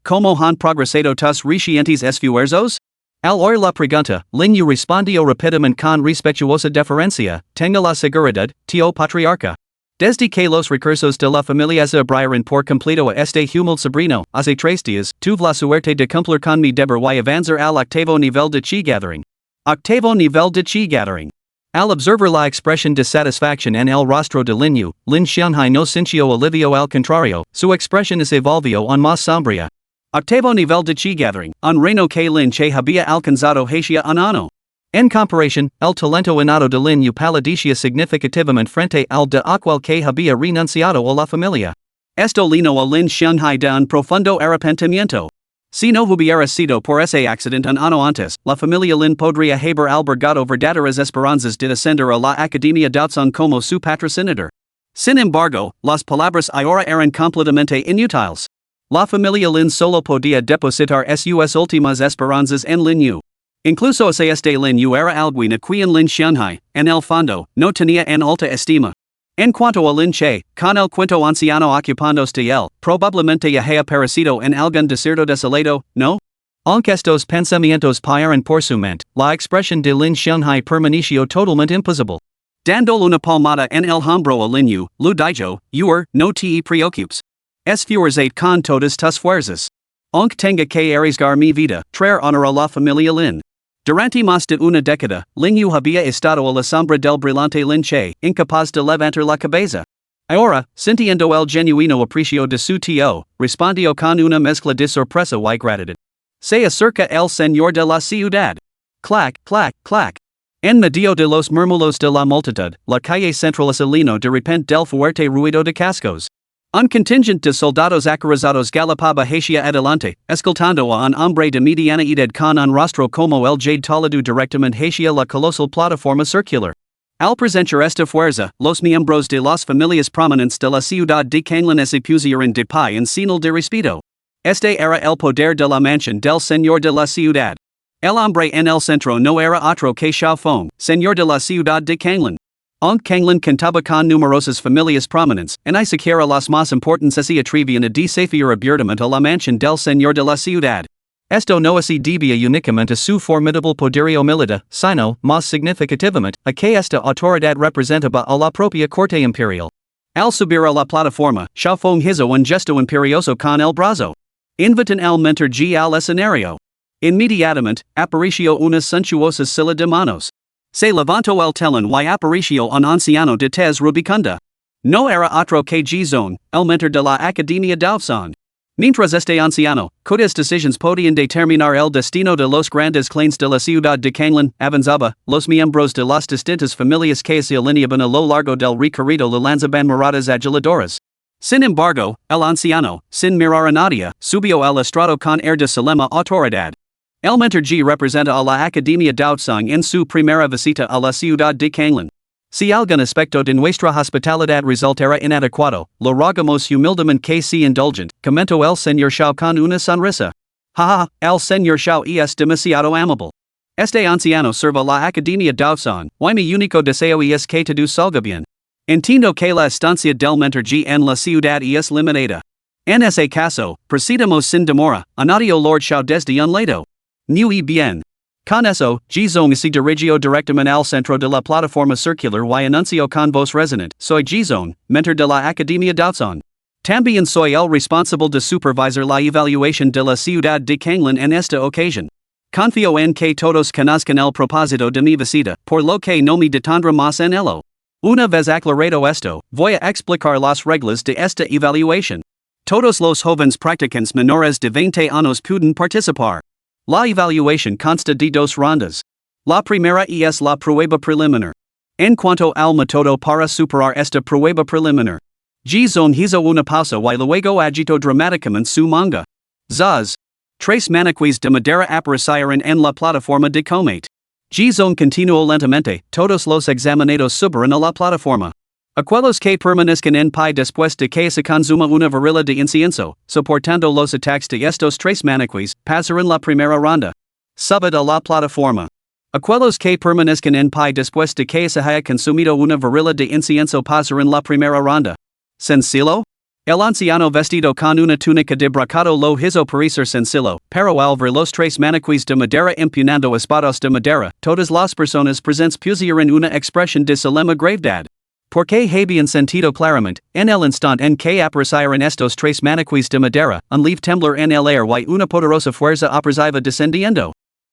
¿Cómo han progresado tus recientes esfuerzos? Al oír la pregunta, Lin Yu respondió rápidamente con respetuosa deferencia, tenga la seguridad, tío patriarca. Desde que los recursos de la familia se abrieron por completo a este humilde sobrino, hace 3 días, tuve la suerte de cumplir con mi deber y avanzar al octavo nivel de chi gathering. Octavo nivel de chi gathering. Al observar la expresión de satisfacción en el rostro de Lin Yu, Lin Xianghai no sintió alivio al contrario, su expresión se volvió aún más sombría. Octavo nivel de chi gathering, un reino que Lin Che había alcanzado hacia un año. En comparación, el talento innato de Lin Yu palidecía significativamente frente al de aquel que había renunciado a la familia. Esto llenó a Lin Xianghai de un profundo arrepentimiento. Si no hubiera sido por ese accidente un año antes, la familia Lin podría haber albergado verdaderas esperanzas de ascender a la Academia Daotsung como su patrocinador. Sin embargo, las palabras ahora eran completamente inútiles. La familia Lin solo podía depositar sus últimas esperanzas en Lin Yu. Incluso si este Lin Yu era alguien a quien Lin Xianghai, en el fondo, no tenía en alta estima. En cuanto a Lin Che, con el cuento anciano ocupándose de él, probablemente haya aparecido en algún desierto desolado, ¿no? Aunque estos pensamientos pasaron por su mente, la expresión de Lin Xianghai permaneció totalmente imposible. Dando una palmada en el hombro a Lin Yu, lo dijo, no te preocupes. Esfuérzate con todas tus fuerzas. Aunque tenga que arriesgar mi vida, traer honor a la familia Lin. Durante más de una década, Lin Yu había estado a la sombra del brillante Lin Che, incapaz de levantar la cabeza. Ahora, sintiendo el genuino aprecio de su tío, respondió con una mezcla de sorpresa y gratitud. Se acerca el señor de la ciudad. Clac, clac, clac. En medio de los murmullos de la multitud, la calle central se llenó de repente del fuerte ruido de cascos. Un contingente de soldados acorazados galopaba hacia adelante, escoltando a un hombre de mediana edad con un rostro como el jade talado directamente hacia la colosal plataforma circular. Al presentar esta fuerza, los miembros de las familias prominentes de la ciudad de Kanglan se pusieron de pie en señal de respeto. Este era el poder de la mansión del señor de la ciudad. El hombre en el centro no era otro que Xiao Feng, señor de la ciudad de Kanglan. Aunque Kanglan contaba con numerosas familias prominentes, en ni siquiera las más importantes se atrevían a desafiar abiertamente a la mansión del señor de la ciudad. Esto no se debía únicamente a su formidable poderío militar, sino, más significativamente, a que esta autoridad representaba a la propia corte imperial. Al subir a la plataforma, Xiao Feng hizo un gesto imperioso con el brazo. Invitan al mentor G al escenario. Inmediatamente, apareció una suntuosa silla de manos. Se levanto el telón y aparicio un anciano de tez rubicunda. No era otro que G-Zone, el mentor de la Academia Daufson. Mientras este anciano, cuyas decisiones podían determinar el destino de los grandes clanes de la ciudad de Kanglan, avanzaba, los miembros de las distintas familias que se alineaban a lo largo del recorrido le lanzaban miradas aduladoras. Sin embargo, el anciano, sin mirar a nadie, subió al estrado con air de solemne autoridad. El mentor G representa a la Academia Daufson en su primera visita a la ciudad de Kanglan. Si algún aspecto de nuestra hospitalidad resultara inadecuado, lo rogamos humildemente que se indulgent, comentó el señor Shao con una sonrisa. Jaja, el señor Shao es demasiado amable. Este anciano sirve la Academia Daufson, y mi único deseo es que todo salga bien. Entiendo que la estancia del mentor G en la ciudad es limitada. En ese caso, procedamos sin demora, añadió Lord Shao desde un lado. Muy bien. Con eso, G-Zone se dirigió directamente al centro de la plataforma circular y anunció con voz resonante, soy G-Zone, mentor de la Academia Daufson. También soy el responsable de supervisar la evaluación de la ciudad de Kanglan en esta ocasión. Confío en que todos conozcan el propósito de mi visita, por lo que no me detendré más en ello. Una vez aclarado esto, voy a explicar las reglas de esta evaluación. Todos los jóvenes practicantes menores de 20 años pueden participar. La evaluación consta de dos rondas. La primera es la prueba preliminar. En cuanto al método para superar esta prueba preliminar, G-Zone hizo una pausa y luego agitó dramáticamente su manga. Zaz. Tres maniquís de madera aparecieron en la plataforma de combate. G-Zone continuó lentamente, todos los examinados subieron a la plataforma. Aquellos que permanezcan en pie después de que se consuma una varilla de incienso, soportando los ataques de estos tres maniquís, pasarán la primera ronda. Subid a la plataforma. Aquellos que permanezcan en pie después de que se haya consumido una varilla de incienso pasarán la primera ronda. ¿Sencillo? El anciano vestido con una túnica de brocado lo hizo parecer sencillo, pero al ver los tres maniquís de madera empuñando espadas de madera, todas las personas presentes pusieron una expresión de solemne gravedad. Porque habían sentido claramente, en el instante en que aparecieron estos tres maniquís de madera, un leve temblar en el aire y una poderosa fuerza opresiva descendiendo.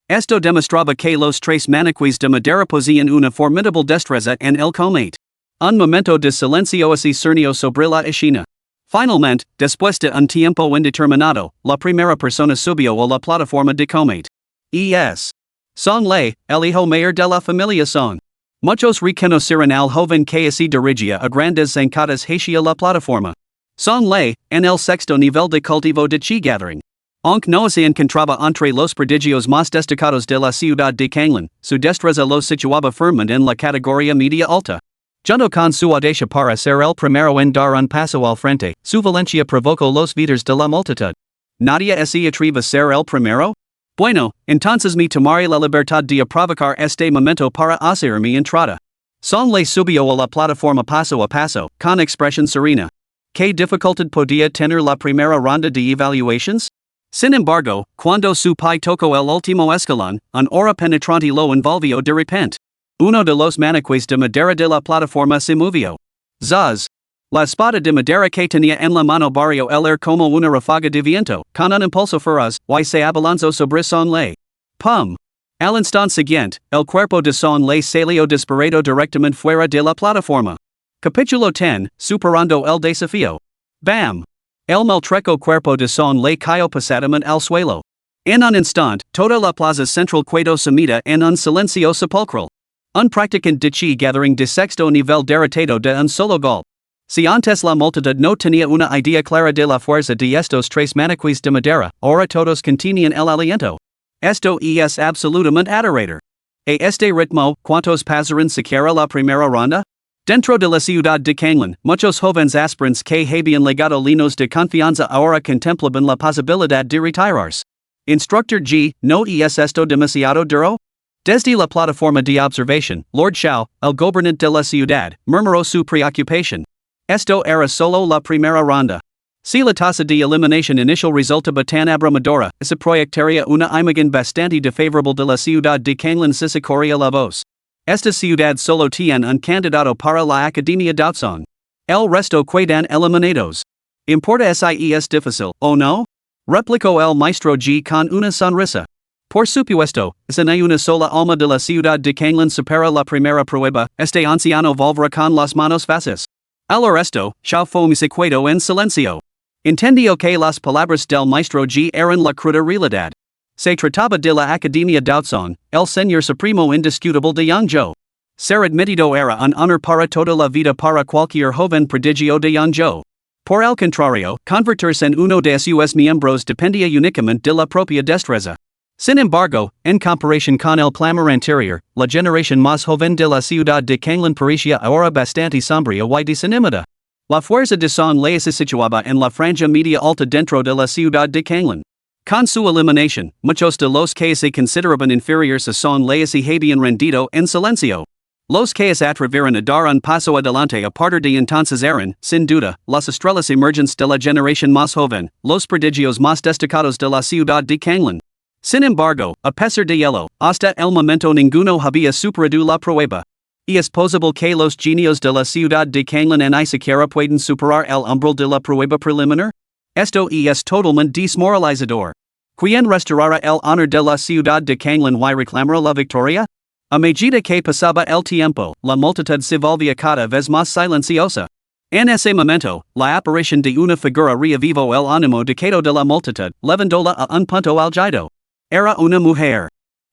Esto demostraba que los tres maniquís de madera poseían una formidable destreza en el combate. Un momento de silencio se cernió sobre la escena. Finalmente, después de un tiempo indeterminado, la primera persona subió a la plataforma de combate. Es. Son Lei, el hijo mayor de la familia Son. Muchos reconocieron al joven que se dirigía a grandes zancadas hacia la plataforma. Son Lei, en el sexto nivel de cultivo de chi gathering. Aunque no se encontraba entre los prodigios más destacados de la ciudad de Kanglan, su destreza lo situaba firmemente en la categoría media alta. Junto con su audacia para ser el primero en dar un paso al frente, su valencia provocó los viders de la multitud. ¿Nadie se atreve a ser el primero? Bueno, entonces me tomaré la libertad de provocar este momento para hacer mi entrada. Son Lei subió a la plataforma paso a paso, con expresión serena. ¿Qué dificultad podía tener la primera ronda de evaluaciones? Sin embargo, cuando su pie tocó el último escalón, un aura penetrante lo envolvió de repente. Uno de los maniquís de madera de la plataforma se movió. Zaz. La espada de madera que tenía en la mano barrió el aire como una ráfaga de viento, con un impulso feroz, y se abalanzó sobre Son Lei. Pum. Al instante siguiente, el cuerpo de Son Lei salió disparado directamente fuera de la plataforma. Capítulo 10, superando el desafío. Bam. El maltrecho cuerpo de Son Lei cayó pesadamente al suelo. En un instante, toda la plaza central quedó sumida en un silencio sepulcral. Un practicante de chi gathering de sexto nivel derrotado de un solo golpe. Si antes la multitud no tenía una idea clara de la fuerza de estos tres maniquís de madera, ahora todos contenían el aliento. Esto es absolutamente aterrador. A este ritmo, ¿cuántos pasarán siquiera la primera ronda? Dentro de la ciudad de Kanglan, muchos jóvenes aspirantes que habían legado linos de confianza ahora contemplaban la posibilidad de retirarse. Instructor G, ¿no es esto demasiado duro? Desde la plataforma de observación, Lord Shao, el gobernante de la ciudad, murmuró su preocupación. Esto era solo la primera ronda. Si la tasa de eliminación inicial resultaba tan abrumadora, se proyectaría una imagen bastante desfavorable de la ciudad de Kanglan si se corría la voz. Esta ciudad solo tiene un candidato para la Academia Daufson. El resto quedan eliminados. ¿Importa si es difícil, o no? Replicó el maestro G con una sonrisa. Por supuesto, es en una sola alma de la ciudad de Kanglan supera la primera prueba, este anciano volverá con las manos vacías. Al resto, ya fue mi secuedo en silencio. Entendió que las palabras del maestro G eran la cruda realidad. Se trataba de la Academia Dautson, el señor supremo indiscutible de Yangzhou. Ser admitido era un honor para toda la vida para cualquier joven prodigio de Yangzhou. Por el contrario, convertirse en uno de sus miembros dependía únicamente de la propia destreza. Sin embargo, en comparación con el clamor anterior, la generación más joven de la ciudad de Kanglan parecía ahora bastante sombría y desanimada. La fuerza de son ley se situaba en la franja media alta dentro de la ciudad de Kanglan. Con su eliminación, muchos de los que se consideraban inferiores a son ley se habían rendido en silencio. Los que se atrevieron a dar un paso adelante a partir de entonces eran, sin duda, las estrellas emergentes de la generación más joven, los prodigios más destacados de la ciudad de Kanglan. Sin embargo, a pesar de ello, hasta el momento ninguno había superado la prueba. Y es posible que los genios de la ciudad de Kanglan ni siquiera pueden superar el umbral de la prueba preliminar? Esto es totalmente desmoralizador. ¿Quién restaurará el honor de la ciudad de Kanglan y reclamará la victoria? A medida que pasaba el tiempo, la multitud se volvía cada vez más silenciosa. En ese momento, la aparición de una figura reavivó el ánimo decaydo de la multitud, levándola a un punto álgido. Era una mujer.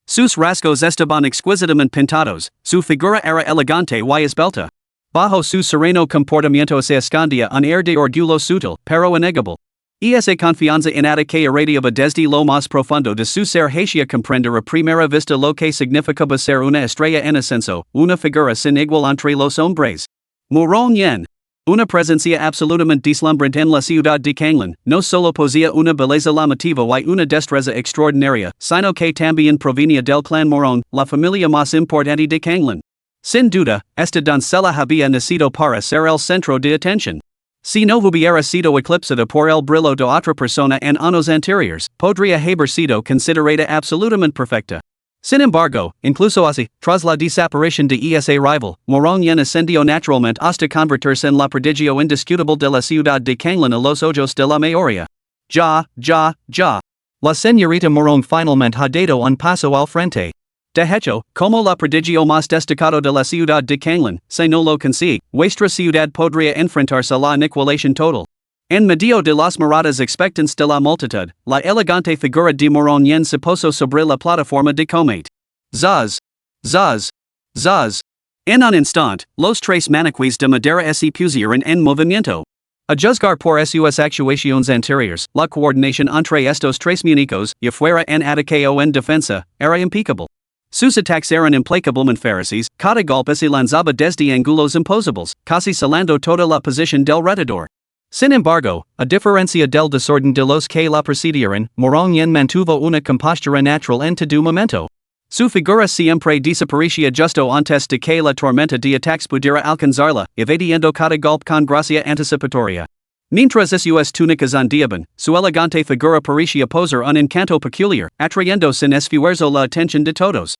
Sus rasgos estaban exquisitamente pintados, su figura era elegante y esbelta. Bajo su sereno comportamiento se escondía un aire de orgullo sutil, pero innegable. Esa confianza innata que irradiaba desde lo más profundo de su ser hacía comprender a primera vista lo que significaba ser una estrella en ascenso, una figura sin igual entre los hombres. Murong Yen. Una presencia absolutamente deslumbrante en la ciudad de Kanglan, no solo poseía una belleza llamativa y una destreza extraordinaria, sino que también provenía del clan Morón, la familia más importante de Kanglan. Sin duda, esta doncella había nacido para ser el centro de atención. Si no hubiera sido eclipsada por el brillo de otra persona en años anteriores, podría haber sido considerada absolutamente perfecta. Sin embargo, incluso así, tras la desaparición de ese rival, Morong Yen ascendió naturalmente hasta convertirse en la prodigio indiscutible de la ciudad de Kanglan a los ojos de la mayoría. Ya. La señorita Morong finalmente ha dado un paso al frente. De hecho, como la prodigio más destacado de la ciudad de Kanglan, si no lo consigue, vuestra ciudad podría enfrentarse a la aniquilación total. En medio de las miradas expectantes de la multitud, la elegante figura de Morong Yen se posó sobre la plataforma de combate. Zaz. En un instante, los tres maniquíes de madera se pusieron en movimiento. A juzgar por sus actuaciones anteriores, la coordinación entre estos tres muñecos, y fuera en ataque o en defensa, era impecable. Sus ataques eran implacablemente feroces, cada golpe se lanzaba desde ángulos imposibles, casi salando toda la posición del retador. Sin embargo, a diferencia del desorden de los que la precedieron, Morong Yen mantuvo una compostura natural en todo momento. Su figura siempre desaparecía justo antes de que la tormenta de ataques pudiera alcanzarla, evadiendo cada golpe con gracia anticipatoria. Mientras sus túnicas ondeaban, su elegante figura parecía poseer un encanto peculiar, atrayendo sin esfuerzo la atención de todos.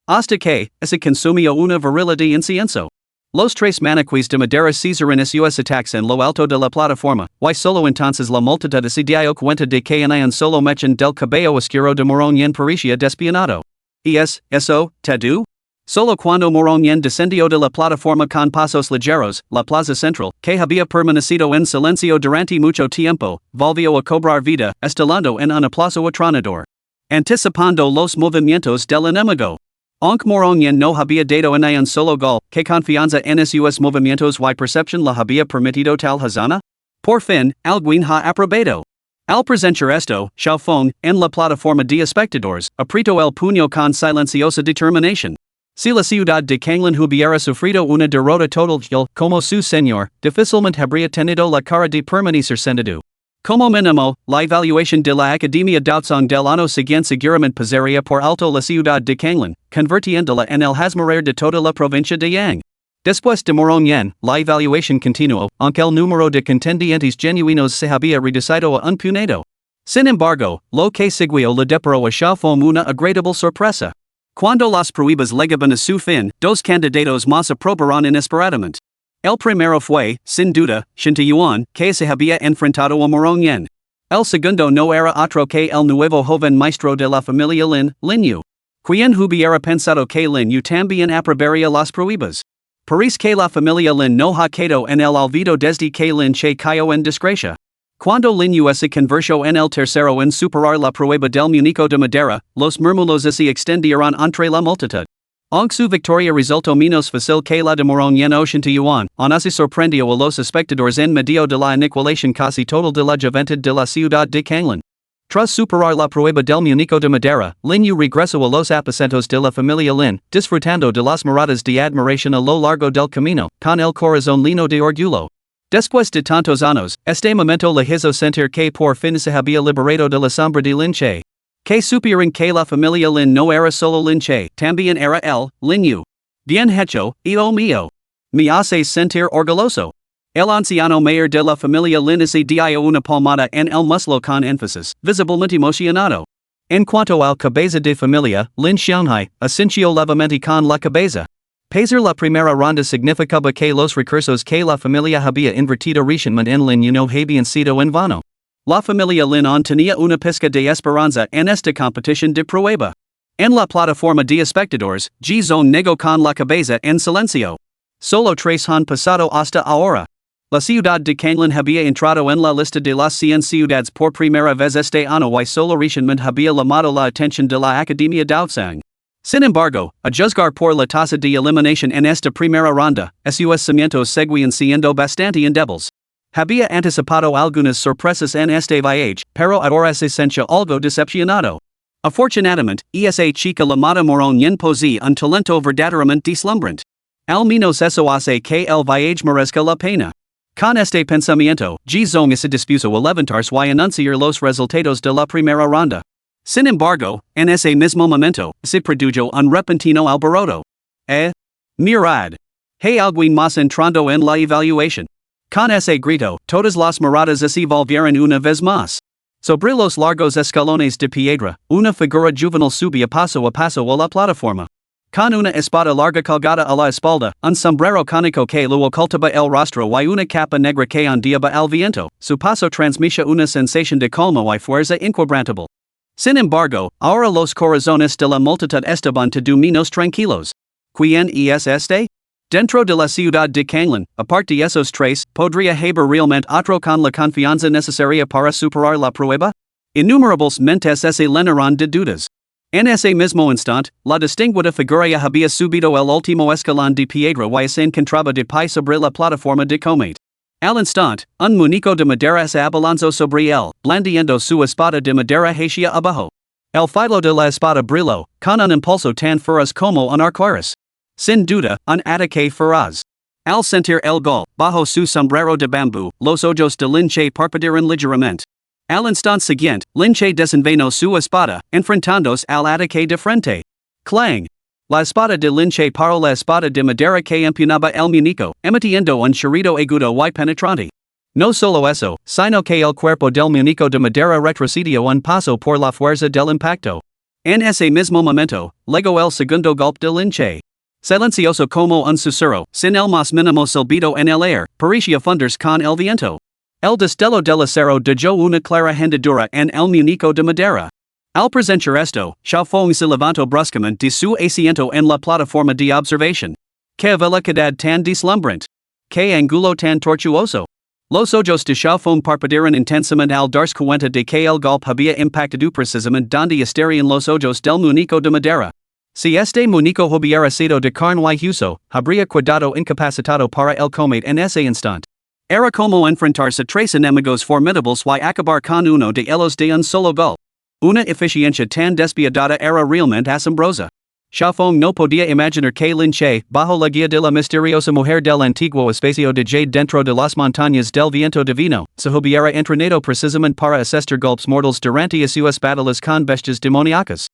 Hasta que, se consumió una virilidad incienso. Los tres maniquíes de madera cesaron sus ataques en lo alto de la plataforma, y solo entonces la multitud se dio cuenta de que en un solo mechón del cabello oscuro de Morong Yen parecía despeinado. Eso, Tadu? Solo cuando Morong Yen descendió de la plataforma con pasos ligeros, la plaza central, que había permanecido en silencio durante mucho tiempo, volvió a cobrar vida, estalando en un aplauso atronador. Anticipando los movimientos del enemigo. Aunque Morong Yen no había dado en un solo gol, ¿qué confianza en sus movimientos y percepción la había permitido tal hazana? Por fin, alguien ha aprobado. Al presenciar esto, Xiao Feng, en la plataforma de espectadores, apretó el puño con silenciosa determinación. Si la ciudad de Kanglan hubiera sufrido una derrota total, como su señor, difícilmente habría tenido la cara de permanecer sentado. Como mínimo, la evaluación de la Academia Dautson del año siguiente seguramente pasaría por alto la ciudad de Kanglan, convirtiéndola en el hazmorrer de toda la provincia de Yang. Después de Morong Yen, la evaluación continuó, aunque el número de contendientes genuinos se había reducido a un puñado. Sin embargo, lo que siguió le deparó a Xiao Feng una agradable sorpresa. Cuando las pruebas llegaban a su fin, dos candidatos más aprobaron inesperadamente. El primero fue, sin duda, Shinta Yuan, que se había enfrentado a Morong Yen. El segundo no era otro que el nuevo joven maestro de la familia Lin Yu. Quien hubiera pensado que Lin Yu también aprobaría las pruebas. Parece que la familia Lin no ha quedado en el olvido desde que Lin Che cayó en desgracia. Cuando Lin Yu se convirtió en el tercero en superar la prueba del muñeco de madera, los murmullos se extendieron entre la multitud. Aunque su victoria resultó menos fácil que la de Morón en 80 yuan, aún así sorprendió a los espectadores en medio de la aniquilación casi total de la juventud de la ciudad de Kanglan. Tras superar la prueba del muñeco de madera, Lin Yu regresó a los aposentos de la familia Lin, disfrutando de las miradas de admiración a lo largo del camino, con el corazón lleno de orgullo. Después de tantos años, este momento le hizo sentir que por fin se había liberado de la sombra de Lin Che. Que supieron que la familia Lin no era solo Lin Che, también era Lin Yu. Bien hecho, hijo mío. Me haces sentir orgulloso. El anciano mayor de la familia Lin se dio una palmada en el muslo con énfasis, visiblemente emocionado. En cuanto al cabeza de familia, Lin Xianghai, asintió levemente con la cabeza. Pasar la primera ronda significaba que los recursos que la familia había invertido recientemente en Lin Yu no habían sido en vano. La familia Lin aún tenía una pizca de esperanza en esta competición de prueba. En la plataforma de espectadores, Zhong negó con la cabeza en silencio. Solo 3 han pasado hasta ahora. La ciudad de Kanglan había entrado en la lista de las 100 ciudades por primera vez este año y solo recientemente había llamado la atención de la Academia Daozang. Sin embargo, a juzgar por la tasa de eliminación en esta primera ronda, sus cimientos seguían siendo bastante endebles. Había anticipado algunas sorpresas en este viaje, pero ahora se sentía algo decepcionado. Afortunadamente, esa chica llamada Morón posee un talento verdaderamente deslumbrante. Al menos eso hace que el viaje merezca la pena. Con este pensamiento, Zhong se dispuso a levantarse y anunciar los resultados de la primera ronda. Sin embargo, en ese mismo momento, se produjo un repentino alboroto. Mirad. Hay alguien más entrando en la evaluación. Con ese grito, todas las miradas se volvieron una vez más. Sobre los largos escalones de piedra, una figura juvenil subía paso a paso a la plataforma. Con una espada larga colgada a la espalda, un sombrero cónico que lo ocultaba el rostro y una capa negra que ondeaba al viento, su paso transmitía una sensación de calma y fuerza inquebrantable. Sin embargo, ahora los corazones de la multitud estaban todo menos tranquilos. ¿Quién es este? Dentro de la ciudad de Kanglan, aparte de esos 3, ¿podría haber realmente otro con la confianza necesaria para superar la prueba? Innumerables mentes se llenaron de dudas. En ese mismo instante, la distinguida figura había subido el último escalón de piedra y se encontraba de pie sobre la plataforma de combate. Al instante, un muñeco de madera se abalanzó sobre él, blandiendo su espada de madera hacia abajo. El filo de la espada brilló, con un impulso tan feroz como un arcoíris. Sin duda, un ataque feroz. Al sentir el gol, bajo su sombrero de bambú, los ojos de Lin Che parpadearon ligeramente. Al instante siguiente, Lin Che desenvainó su espada, enfrentándose al ataque de frente. Clang. La espada de Lin Che paró la espada de madera que empuñaba el muñeco, emitiendo un chirrido agudo y penetrante. No solo eso, sino que el cuerpo del muñeco de madera retrocedió un paso por la fuerza del impacto. En ese mismo momento, llegó el segundo golpe de Lin Che. Silencioso como un susurro, sin el más mínimo silbido en el aire, parecía fundirse con el viento. El destello del acero dejó una clara hendidura en el muñeco de madera. Al presenciar esto, Xiao Feng se levantó bruscamente de su asiento en la plataforma de observación. ¡Qué velocidad tan deslumbrante! ¡Qué ángulo tan tortuoso! Los ojos de Xiao Feng parpadearon intensamente al darse cuenta de que el golpe había impactado precisamente donde estarían los ojos del muñeco de madera. Si este muñeco hubiera sido de carne y hueso, habría quedado incapacitado para el combate en ese instante. Era como enfrentarse 3 enemigos formidables y acabar con uno de ellos de un solo golpe. Una eficiencia tan despiadada era realmente asombrosa. Xiao Feng no podía imaginar que Lin Che, bajo la guía de la misteriosa mujer del antiguo espacio de Jade dentro de las montañas del viento divino, se hubiera entrenado precisamente para asestar golpes mortales durante sus batallas con bestias demoníacas.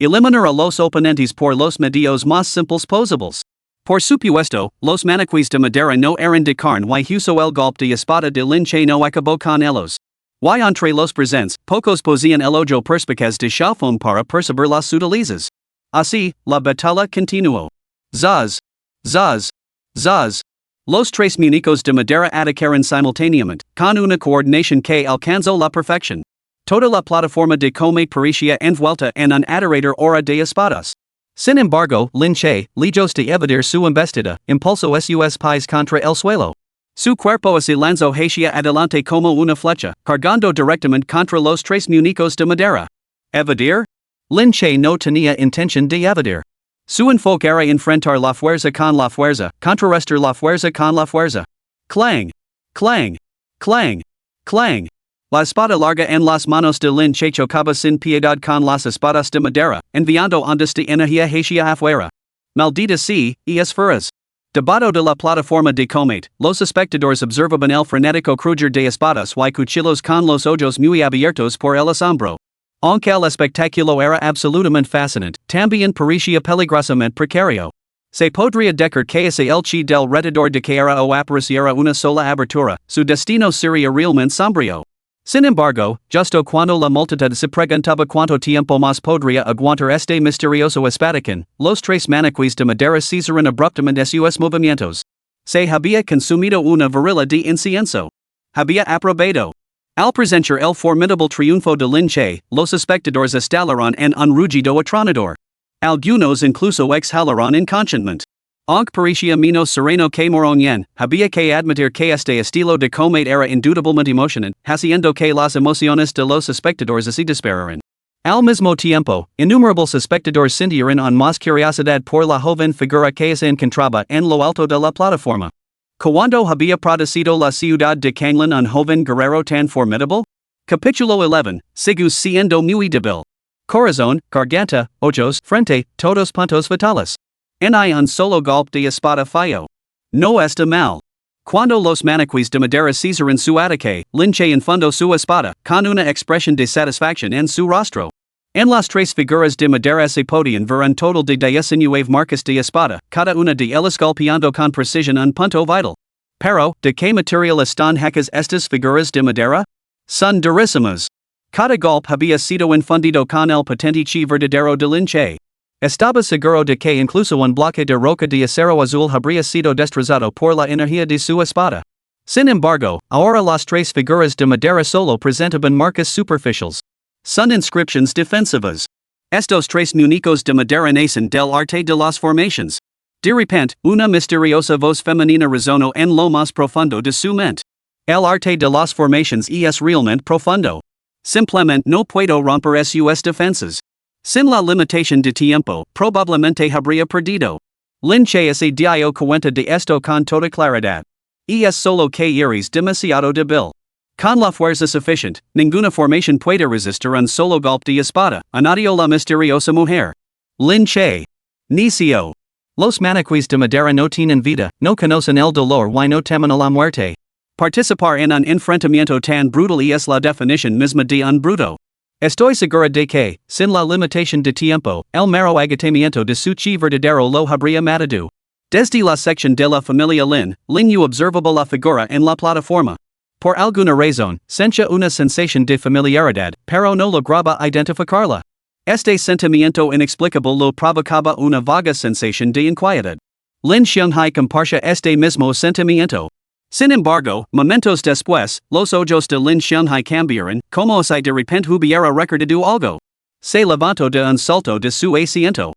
Eliminar a los oponentes por los medios más simples posibles. Por supuesto, los maniquíes de madera no eran de carne y hueso el golpe de espada de Lin Che no acabó con ellos. Y entre los presentes, pocos poseían el ojo perspicaz de Xiao Feng para percibir las sutilezas. Así, la batalla continuó. Zaz. Zaz. Zaz. Los tres muñecos de madera atacaron simultáneamente, con una coordinación que alcanzó la perfección. Toda la plataforma de combate parecía envuelta en un aterrador hora de espadas. Sin embargo, Lin Che, lejos de evadir su embestida, impulsó sus pies contra el suelo. Su cuerpo se lanzó hacia adelante como una flecha, cargando directamente contra los tres muñecos de madera. ¿Evadir? Lin Che no tenía intención de evadir. Su enfoque era enfrentar la fuerza, contrarrestar la fuerza con la fuerza. Clang, clang, clang, clang. La espada larga en las manos de Lin Che chocaba sin piedad con las espadas de madera, enviando ondas de energía hacia afuera. Maldita sea, feras. Debajo de la plataforma de combate, los espectadores observaban el frenético crujir de espadas y cuchillos con los ojos muy abiertos por el asombro. Aunque el espectáculo era absolutamente fascinante, también parecía peligrosamente precario. Se podría decir que ese el chi del rededor de que era o apareciera una sola abertura, su destino sería realmente sombrío. Sin embargo, justo cuando la multitud se preguntaba cuánto tiempo más podría aguantar este misterioso espadachín, los tres maniquíes de madera cesaron abruptamente sus movimientos. Se había consumido una varilla de incienso. Había aprobado. Al presenciar el formidable triunfo de Lin Che, los espectadores estallaron en un rugido atronador. Algunos incluso exhalaron inconscientemente. Aunque parecía menos sereno que Moroñen, había que admitir que este estilo de combate era indudablemente emocionante, haciendo que las emociones de los espectadores se dispararan. Al mismo tiempo, innumerables espectadores sintieron aún más curiosidad por la joven figura que se encontraba en lo alto de la plataforma. ¿Cuándo había producido la ciudad de Kanglan un joven guerrero tan formidable? Capítulo 11, sigue siendo muy débil. Corazón, garganta, ojos, frente, todos puntos vitales. Ni un solo golpe de espada falló. No está mal. Cuando los maniquíes de madera cesaron su ataque, Lin Che enfundó su espada, con una expresión de satisfacción en su rostro. En las tres figuras de madera se podían ver un total de 19 marcas de espada, cada una de ellas golpeando con precisión un punto vital. Pero, ¿de qué material están hechas estas figuras de madera? Son durísimas. Cada golpe había sido infundido con el potente chi verdadero de Lin Che. Estaba seguro de que incluso un bloque de roca de acero azul habría sido destrozado por la energía de su espada. Sin embargo, ahora las tres figuras de madera solo presentaban marcas superficiales. Son inscripciones defensivas. Estos tres muñecos de madera nacen del arte de las formaciones. De repente, una misteriosa voz femenina resonó en lo más profundo de su mente. El arte de las formaciones es realmente profundo. Simplemente no puedo romper sus defensas. Sin la limitación de tiempo, probablemente habría perdido. Lin Che se dio cuenta de esto con toda claridad. Es solo que eres demasiado débil. Con la fuerza suficiente, ninguna formación puede resistir un solo golpe de espada, añadió la misteriosa mujer. Lin Che. Necio. Los maniquíes de madera no tienen vida, no conocen el dolor y no temen a la muerte. Participar en un enfrentamiento tan brutal es la definición misma de un bruto. Estoy segura de que, sin la limitación de tiempo, el mero agotamiento de su chi verdadero lo habría matado. Desde la sección de la familia Lin observaba la figura en la plataforma. Por alguna razón, sentía una sensación de familiaridad, pero no lograba identificarla. Este sentimiento inexplicable lo provocaba una vaga sensación de inquietud. Lin Xianghai compartía este mismo sentimiento. Sin embargo, momentos después, los ojos de Lin Xianghai cambiaron, como si de repente hubiera recordado algo. Se levantó de un salto de su asiento.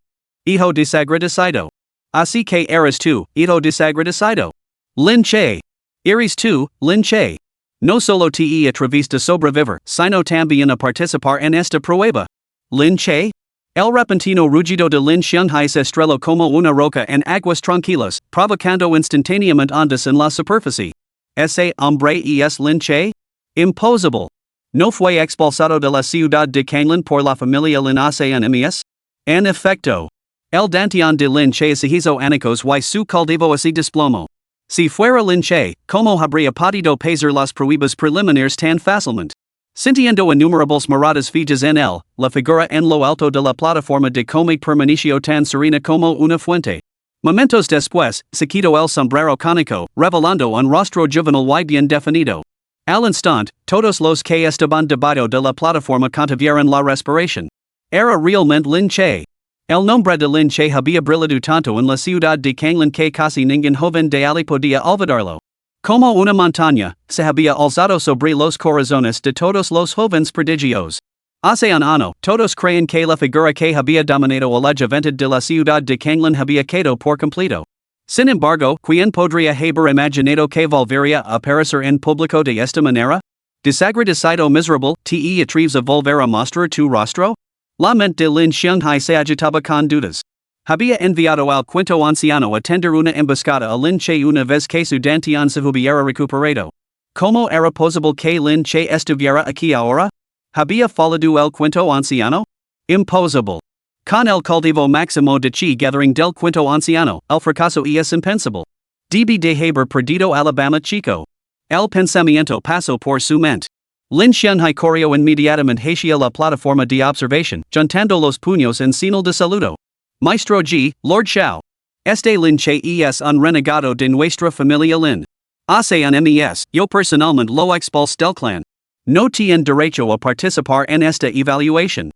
Hijo desagradecido. Así que eres tú, hijo desagradecido. Lin Che. Eres tú, Lin Che. No solo te atreves a sobrevivir, sino también a participar en esta prueba. Lin Che. El repentino rugido de Lin Xianghai se estrelló como una roca en aguas tranquilas, provocando instantáneamente ondas en la superficie. ¿Ese hombre es Lin Che? Imposible. ¿No fue expulsado de la ciudad de Kanglan por la familia Lin hace un mes? En efecto. El dantian de Lin Che se hizo añicos y su cultivo se desplomó. Si fuera Lin Che, ¿cómo habría podido pasar las pruebas preliminares tan fácilmente? Sintiendo innumerables miradas fijas en él, la figura en lo alto de la plataforma de combate permaneció tan serena como una fuente. Momentos después, se quitó el sombrero cónico, revelando un rostro juvenil y bien definido. Al instante, todos los que estaban debajo de la plataforma contuvieron la respiración. Era realmente Lin Che. El nombre de Lin Che había brillado tanto en la ciudad de Kanglan que casi ningún joven de allí podía olvidarlo. Como una montaña, se había alzado sobre los corazones de todos los jóvenes prodigios. Hace un año, todos creen que la figura que había dominado a la juventud de la ciudad de Kanglan había quedado por completo. Sin embargo, ¿quién podría haber imaginado que volvería a aparecer en público de esta manera? Desagradecido miserable, te atreves a volver a mostrar tu rostro? La mente de Lin Xianghai se agitaba con dudas. Había enviado al quinto anciano a tender una emboscada a Lin Che una vez que su dantian se hubiera recuperado. ¿Cómo era posible que Lin Che estuviera aquí ahora? ¿Había fallado el quinto anciano? Imposible. Con el cultivo máximo de chi gathering del quinto anciano, el fracaso es impensable. Debe de haber perdido Alabama Chico. El pensamiento pasó por su mente. Lin Xianghai corrió inmediatamente hacia la plataforma de observación, juntando los puños en señal de saludo. Maestro G, Lord Xiao. Este Lin Che es un renegado de nuestra familia Lin. Hace un mes, yo personalmente lo expulsé del clan. No tienen derecho a participar en esta evaluación.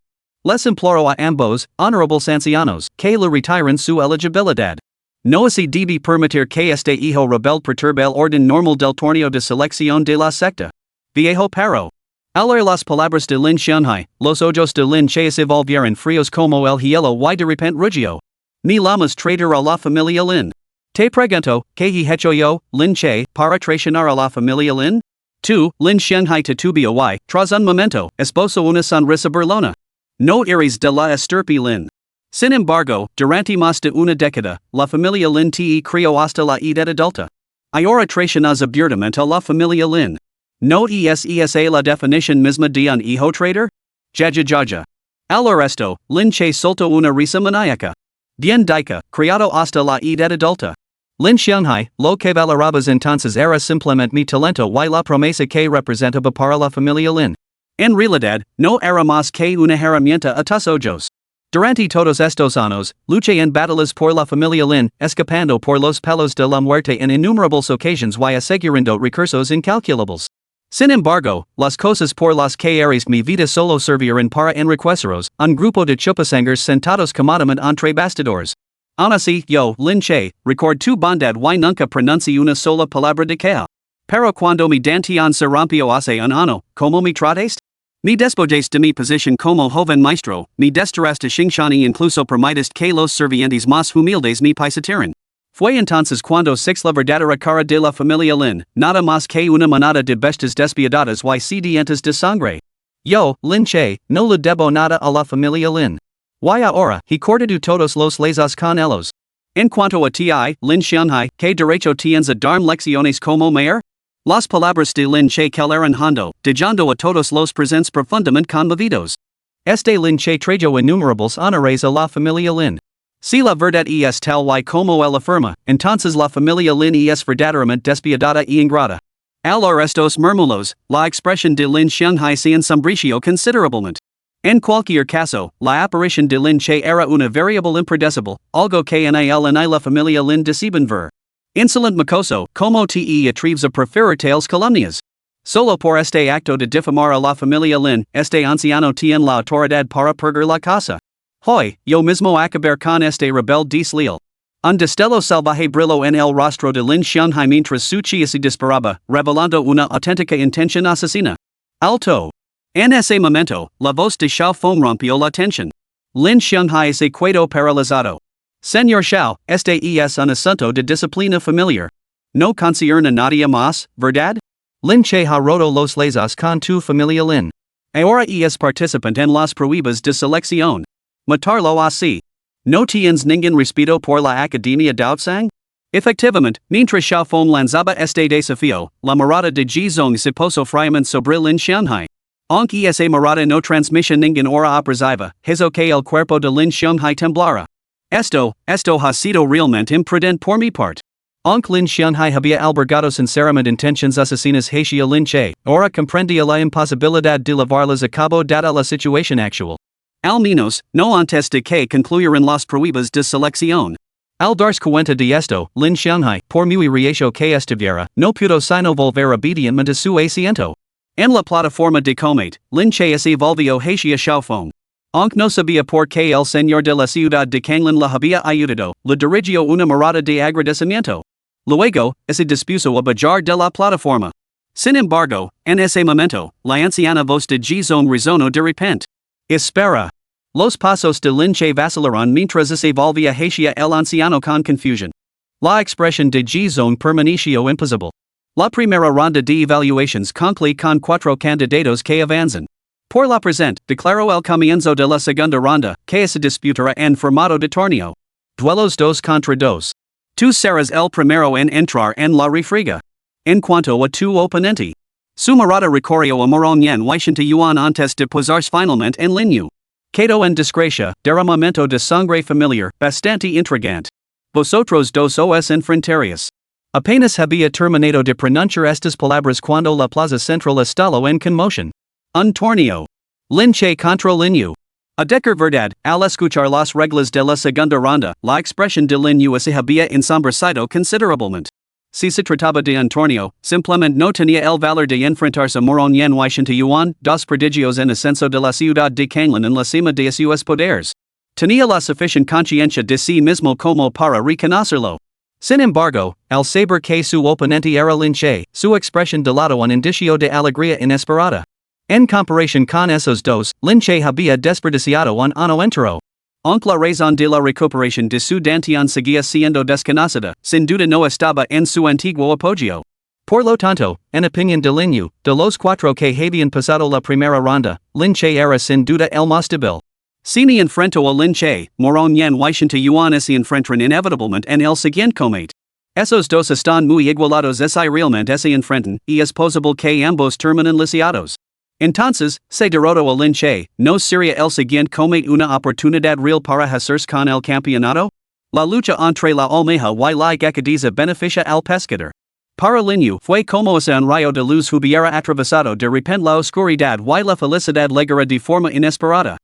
Les imploro a ambos, honorables ancianos, que le retiren su elegibilidad. No se debe permitir que este hijo rebelde perturbe el orden normal del torneo de selección de la secta. Viejo perro. Al oír las palabras de Lin Xianghai, los ojos de Lin Che se volvieron fríos como el hielo y de repente rugió. Ni llamas traitor a la familia Lin. Te pregunto, ¿qué he hecho yo, Lin Che, para traicionar a la familia Lin? Tú, Lin Xianghai titubeó y, tras un momento, esbozó una sonrisa burlona. No eres de la estirpe Lin. Sin embargo, durante más de una década, la familia Lin te crió hasta la edad adulta. Ahora traicionas abiertamente a la familia Lin. ¿No es esa la definición misma de un hijo traitor? Jaja. Al resto, Lin Che soltó una risa maníaca. Bien dica, criado hasta la edad adulta. Lin Xianghai, lo que valorabas entonces era simplemente mi talento y la promesa que representaba para la familia Lin. En realidad, no era más que una herramienta a tus ojos. Durante todos estos años, luché en batallas por la familia Lin, escapando por los pelos de la muerte en innumerables ocasiones y asegurando recursos incalculables. Sin embargo, las cosas por las que eres mi vida solo sirvieron para enriqueceros, un grupo de chupasangers sentados cómodamente entre bastidores. Aún así, yo, Lin Che, record tu bondad y nunca pronuncié una sola palabra de queja. Pero cuando mi dantian se rompió hace un año, ¿cómo me trataste? Me despojaste de mi posición como joven maestro, me desterraste Xingshani incluso permitiste que los servientes más humildes me pisotearan. Fue entonces cuando la verdadera cara de la familia Lin, nada más que una manada de bestias despiadadas y sedientas de sangre. Yo, Lin Che, no le debo nada a la familia Lin. Y ahora, he cortado todos los lazos con ellos. En cuanto a ti, Lin Xianghai, ¿qué derecho tienes a darme lecciones como mayor? Las palabras de Lin Che eran hondo, dejando a todos los presentes profundamente conmovidos. Este Lin Che trajo innumerables honores a la familia Lin. Si la verdad es tal y como él afirma, entonces la familia Lin es verdaderamente despiadada y ingrata. Al oír estos murmullos, la expresión de Lin Xianghai se ensombreció considerablemente. En cualquier caso, la aparición de Lin Che era una variable impredecible, algo que en él y la familia Lin decían ver. Insolent mocoso, como te atreves a preferir tales calumnias. Solo por este acto de difamar a la familia Lin, este anciano tiene la autoridad para perder la casa. Hoy, yo mismo acabar con este rebelde desleal. Un destello salvaje brilló en el rostro de Lin Xianghai mientras su chi se disparaba, revelando una auténtica intención asesina. Alto. En ese momento, la voz de Xiao Feng rompió la tensión. Lin Xianghai se quedó paralizado. Señor Xiao, este es un asunto de disciplina familiar. No concierne a nadie más, ¿verdad? Lin Che ha roto los lazos con tu familia Lin. Ahora es participante en las pruebas de selección. Matarlo así. ¿No tienes ningún respeto por la Academia Daotsang? Efectivamente, mientras Xiao Feng lanzaba este desafío, la mirada de Ji Zong se posó fríamente sobre Lin Xianghai. Aunque esa mirada no transmitía ninguna hora abrasiva, hizo que el cuerpo de Lin Xianghai temblara. Esto ha sido realmente imprudente por mi parte. Aunque Lin Xianghai había albergado sinceramente intenciones asesinas hacia Lin Che, ahora comprendía la imposibilidad de llevarlas a cabo dada la situación actual. Al menos, no antes de que concluyeran las pruebas de selección. Al darse cuenta de esto, Lin Xianghai, por muy reacio que estuviera, no pudo sino volver obedientemente a su asiento. En la plataforma de combate, Lin Che se volvió hacia Xiao Feng. Aunque no sabía por qué el señor de la ciudad de Kanglan la había ayudado, le dirigió una mirada de agradecimiento. Luego, se dispuso a bajar de la plataforma. Sin embargo, en ese momento, la anciana voz de Gizon resonó de repente. Espera. Los pasos de Lin Che vacilaron mientras se volvía hacia el anciano con confusión. La expresión de Gizon permaneció impasible. La primera ronda de evaluations concluye con 4 candidatos que avanzan. Por la presente, declaró el comienzo de la segunda ronda, que se disputará en formato de torneo. Duelos 2 contra 2. Tú serás el primero en entrar en la refriega. En cuanto a tu oponente, su mirada recorrió a Moronyan Wishante Yuan antes de posarse finalmente en línea. Quedó en disgracia, derramamiento de sangre familiar, bastante intrigante. Vosotros dos os enfrentaríais. Apenas había terminado de pronunciar estas palabras cuando la plaza central estalló en conmoción. Un torneo. Lin Che contra Lin Yu. A decir verdad, al escuchar las reglas de la segunda ronda, la expresión de Lin Yu se había ensombrecido considerablemente. Si se trataba de un torneo, simplemente no tenía el valor de enfrentarse a Moronyan Wishante Yuan, dos prodigios en ascenso de la ciudad de Kanglan en la cima de sus poderes. Tenía la suficiente conciencia de sí mismo como para reconocerlo. Sin embargo, al saber que su oponente era Lin Che, su expresión delató un indicio de alegría inesperada. En comparación con esos dos, Lin Che había desperdiciado un año entero. Aunque la razón de la recuperación de su dantian seguía siendo desconocida, sin duda no estaba en su antiguo apoyo. Por lo tanto, en opinión de Lin Yu, de los 4 que habían pasado la primera ronda, Lin Che era sin duda el más débil. Si ni enfrentó a Lin Che, Moronyan Wishante Yuan se enfrentarán inevitablemente en el siguiente combate. Esos dos están muy igualados realmente se enfrentan, y es posible que ambos terminen lisiados. Entonces, se derrotó a Lin Che, ¿no sería el siguiente combate una oportunidad real para hacerse con el campeonato? La lucha entre la almeja y la gacadiza beneficia al pescador. Para Lin Yu fue como si un rayo de luz hubiera atravesado de repente la oscuridad y la felicidad llegara de forma inesperada.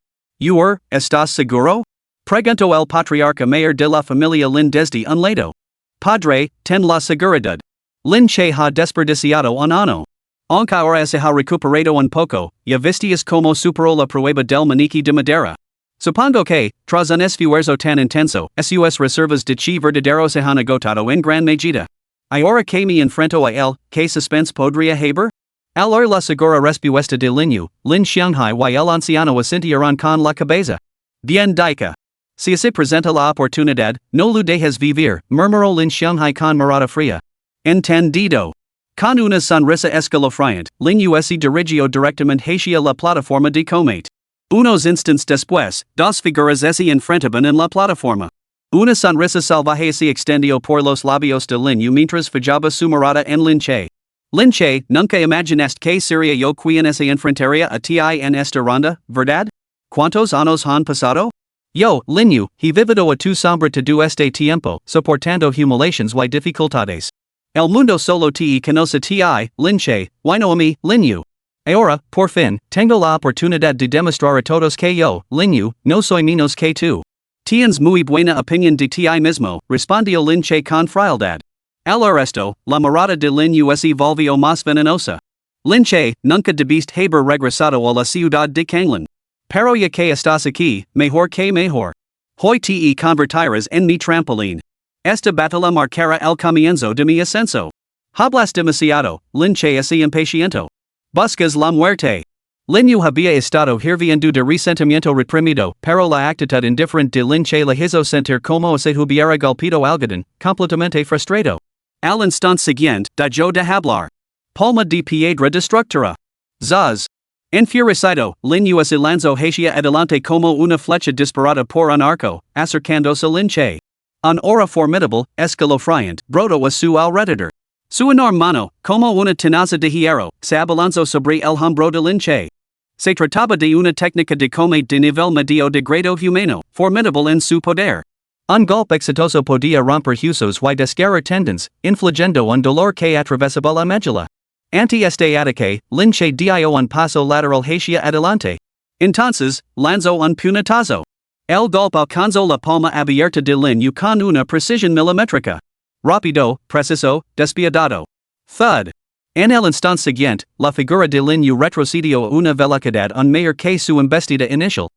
¿Estás seguro? Preguntó el patriarca mayor de la familia Lin desde un lado. Padre, ten la seguridad. Lin Che ha desperdiciado un año. Aunque ahora se ha recuperado un poco, ya vistes como superó la prueba del maniquí de madera. Supongo que, tras un esfuerzo tan intenso, sus reservas de chi verdadero se han agotado en gran medida. Ahora que me enfrento a él, ¿qué suspense podría haber? Al oír la segura respuesta de Lin Yu, Lin Xianghai y el anciano asintieron con la cabeza. Bien dicha. Si se presenta la oportunidad, no lo dejes vivir, murmuró Lin Xianghai con mirada fría. Entendido. Con una sonrisa escalofriante, Lin Yu se dirigió directamente hacia la plataforma de combate. Unos instantes después, dos figuras se enfrentaban en la plataforma. Una sonrisa salvaje se extendió por los labios de Lin Yu mientras fijaba su mirada en Lin Che. Lin Che, nunca imaginaste que sería yo quien se enfrentaría a ti en esta ronda, ¿verdad? ¿Cuántos años han pasado? Yo, Lin Yu, he vivido a tu sombra todo este tiempo, soportando humiliaciones y dificultades. El mundo solo te conoce ti, Lin Che, y no a mí, Lin Yu. Ahora, por fin, tengo la oportunidad de demostrar a todos que yo, Lin Yu, no soy menos que tú. Tienes muy buena opinión de ti mismo, respondió Lin Che con frialdad. Al resto, la mirada de Lin Yu se volvió más venenosa. Lin Che, nunca debiste haber regresado a la ciudad de Kanglan. Pero ya que estás aquí, mejor que mejor. Hoy te convertirás en mi trampolín. Esta batalla marcará el comienzo de mi ascenso. Hablas demasiado, Lin Che se impacientó. Buscas la muerte. Lin Yu había estado hirviendo de resentimiento reprimido, pero la actitud indiferente de Lin Che le hizo sentir como si hubiera golpeado algodón, completamente frustrado. Al instante siguiente, dejó de hablar. Palma de piedra destructora. Zaz. Enfurecido, Lin Yu se lanzó hacia adelante como una flecha disparada por un arco, acercándose a Lin Che. Un aura formidable, escalofriante, brotó a su alrededor. Su enorme mano, como una tenaza de hierro, se abalanzó sobre el hombro de Lin Che. Se trataba de una técnica de combate de nivel medio de grado humano, formidable en su poder. Un golpe exitoso podía romper huesos y desgarrar tendones, infligiendo un dolor que atravesaba la médula. Ante este ataque, Lin Che dio un paso lateral hacia adelante. Entonces, lanzó un puñetazo. El golpe alcanzó la palma abierta de Lin Yu con una precisión milimétrica. Rápido, preciso, despiadado. Thud. En el instante siguiente, la figura de Lin Yu retrocedió a una velocidad aún mayor que su embestida inicial.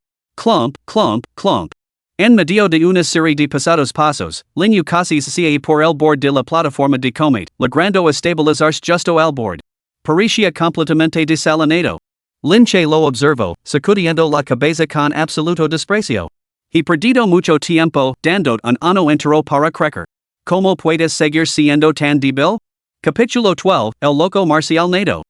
Clump, clump, clump. En medio de una serie de pasados pasos, linho casi se por el borde de la plataforma de comate, logrando estabilizarse justo al borde. Parecía completamente desalinado. Linche lo observó, sacudiendo la cabeza con absoluto desprecio. He perdido mucho tiempo, dando un ano entero para crecer. ¿Cómo puedes seguir siendo tan débil? Capítulo 12, El loco marcial nato.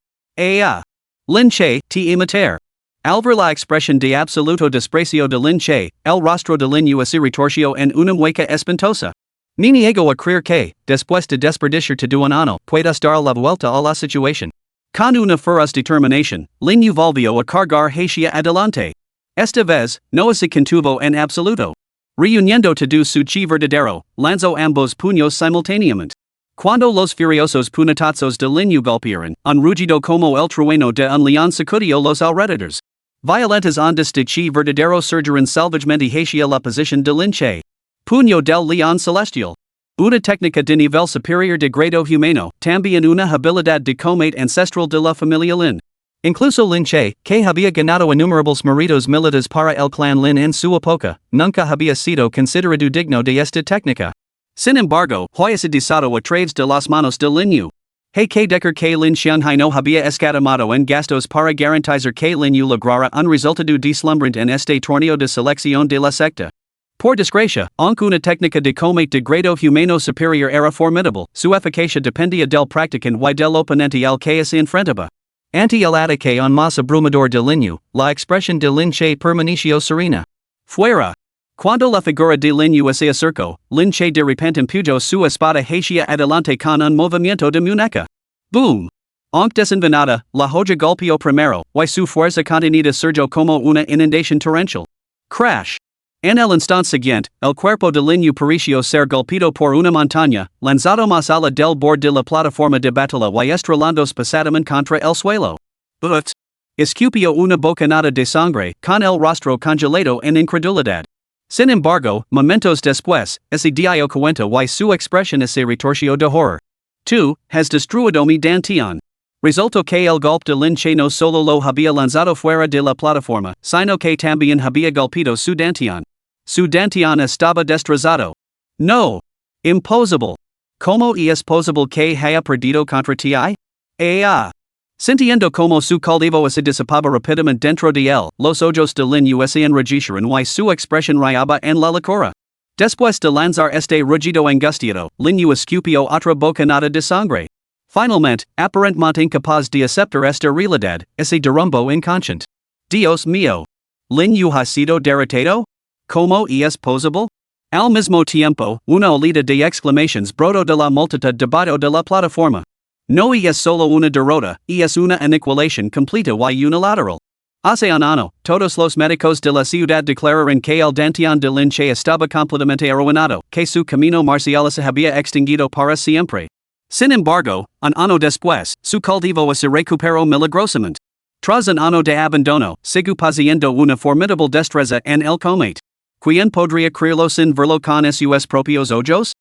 Linche, te imitar. Al ver la expresión de absoluto desprecio de Linche, el rostro de Linhu se retorció en una mueca espantosa. Me niego a creer que, después de desperdiciar todo un ano, puedas dar la vuelta a la situación. Con una feroz determinación, Linhu volvió a cargar hacia adelante. Esta vez, no se contuvo en absoluto. Reuniendo todo su chi verdadero, lanzó ambos puños simultáneamente. Cuando los furiosos puñetazos de Linhu golpearon, un rugido como el trueno de un león sacudió los alrededores. Violentas ondas de chi verdadero surgieron salvajemente hacia la posición de Linche. Puño del león celestial. Una técnica de nivel superior de grado humano, también una habilidad de comate ancestral de la familia Lin. Incluso Linche, que había ganado innumerables méritos militares para el clan Lin en su época, nunca había sido considerado digno de esta técnica. Sin embargo, hoy se desató a través de las manos de Linhu. Hay que decir que Lin Xianhai no había escatimado en gastos para garantizar que Linhu lograra un resultado deslumbrante en este torneo de selección de la secta. Por desgracia, aunque una técnica de combate de grado humano superior era formidable, su eficacia dependía del practicante y del oponente al que se enfrentaba. Ante el ataque aún más abrumador de Linhu, la expresión de Linche permaneció serena. Fuera. Cuando la figura de Linhu se acercó, Linche de repente empujó su espada hacia adelante con un movimiento de muñeca. Boom! Aunque desenvenenada, la hoja golpeó primero, y su fuerza contenida surgió como una inundación torrencial. Crash! En el instante siguiente, el cuerpo de Linhu pareció ser golpeado por una montaña, lanzado más allá del borde de la plataforma de batalla y estrelándose pesadamente contra el suelo. Escupió una bocanada de sangre, con el rostro congelado en incredulidad. Sin embargo, momentos después, se dio cuenta y su expresión se retorció de horror. Tú, has destruido mi dantian. Resultó que el golpe de Linche no solo lo había lanzado fuera de la plataforma, sino que también había golpeado su dantian. Su dantian estaba destrozado. No. Imposible. ¿Cómo es posible que haya perdido contra ti? Sintiendo como su cautivo se disipaba rápidamente dentro de él, los ojos de Linhu se enrojecieron y su expresión rayaba en la locura. Después de lanzar este rugido angustiado, Linhu escupió otra bocanada de sangre. Finalmente, aparentemente incapaz de aceptar esta realidad, se derrumbó inconsciente. Dios mío. ¿Linhu ha sido derrotado? ¿Cómo es posible? Al mismo tiempo, una oleada de exclamaciones brotó de la multitud debajo de la plataforma. No es solo una derrota, es una aniquilación completa y unilateral. Hace un año, todos los médicos de la ciudad declararon que el dantian de Linche estaba completamente arruinado, que su camino marcial se había extinguido para siempre. Sin embargo, un año después, su cultivo se recuperó milagrosamente. Tras un año de abandono, sigue poseyendo una formidable destreza en el combate. ¿Quién podría creerlo sin verlo con sus propios ojos?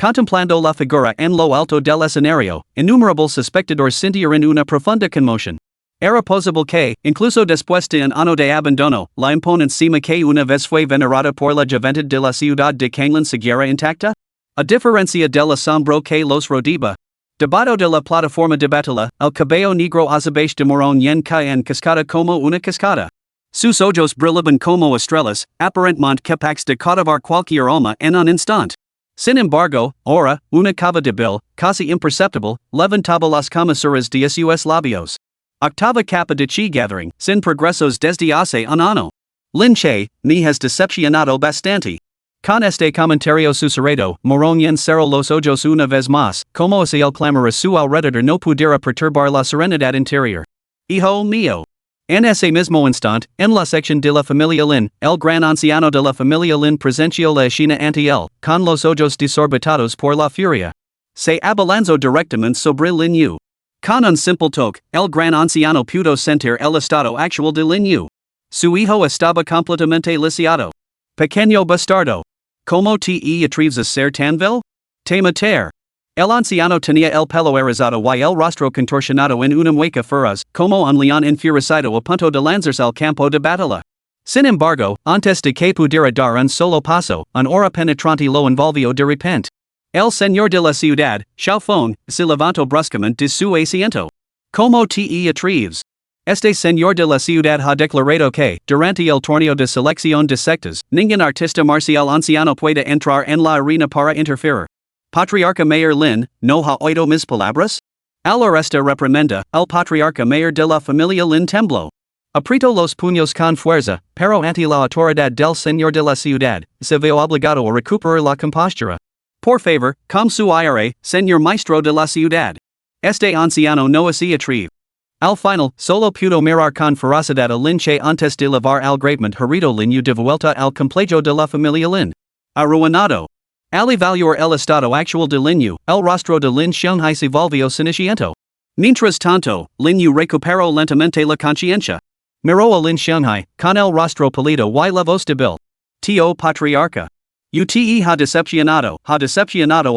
Contemplando la figura en lo alto del escenario, innumerables espectadores sintieron una profunda conmoción. Era posible que, incluso después de un año de abandono, la imponente cima que una vez fue venerada por la juventud de la ciudad de Kanglan siguiera intacta? A diferencia del asombro que los rodeaba. Debajo de la plataforma de batalla, el cabello negro azabache de morón yen cae en cascada como una cascada. Sus ojos brillaban como estrellas, aparentemente capaces de cautivar cualquier alma en un instante. Sin embargo, ahora, una cava débil, casi imperceptible, levantaba las comisuras de sus labios. Octava capa de chi gathering, sin progresos desde hace un año. Linche, me has decepcionado bastante. Con este comentario susurrado, Moronian cerró los ojos una vez más, como si el clamor a su alrededor no pudiera perturbar la serenidad interior. Hijo mío. En ese mismo instante, en la sección de la familia Lin, el gran anciano de la familia Lin presenció la escena ante él, con los ojos desorbitados por la furia. Se abalanzó directamente sobre Linhu. Con un simple toque, el gran anciano pudo sentir el estado actual de Linhu. Su hijo estaba completamente lisiado. Pequeño bastardo. ¿Cómo te atreves a ser tan vil? Te matar. El anciano tenía el pelo erizado y el rostro contorsionado en una mueca feroz, como un león enfurecado a punto de lanzarse al campo de batalla. Sin embargo, antes de que pudiera dar un solo paso, un hora penetrante lo envolvió de repente. El señor de la ciudad, Xiaofeng, se levantó bruscamente de su asiento. Como te atreves? Este señor de la ciudad ha declarado que, durante el torneo de selección de sectas, ningún artista marcial anciano puede entrar en la arena para interferir. Patriarca Mayor Lin, ¿no ha oído mis palabras? Al esta reprimenda, el patriarca mayor de la familia Lin tembló. Apretó los puños con fuerza, pero ante la autoridad del señor de la ciudad, se vio obligado a recuperar la compostura. Por favor, como su aire, señor maestro de la ciudad. Este anciano no se atreve. Al final, solo pudo mirar con ferocidad a Lin Che antes de levar al gravement herido Lin de vuelta al complejo de la familia Lin. Arruinado. Al evaluar el estado actual de Lin Yu, el rostro de Lin Xianghai se volvió ceniciento. Mientras tanto, Lin Yu recuperó lentamente la conciencia. Miró a Lin Xianghai, con el rostro pálido y la voz débil. Tío patriarca. Ute ha decepcionado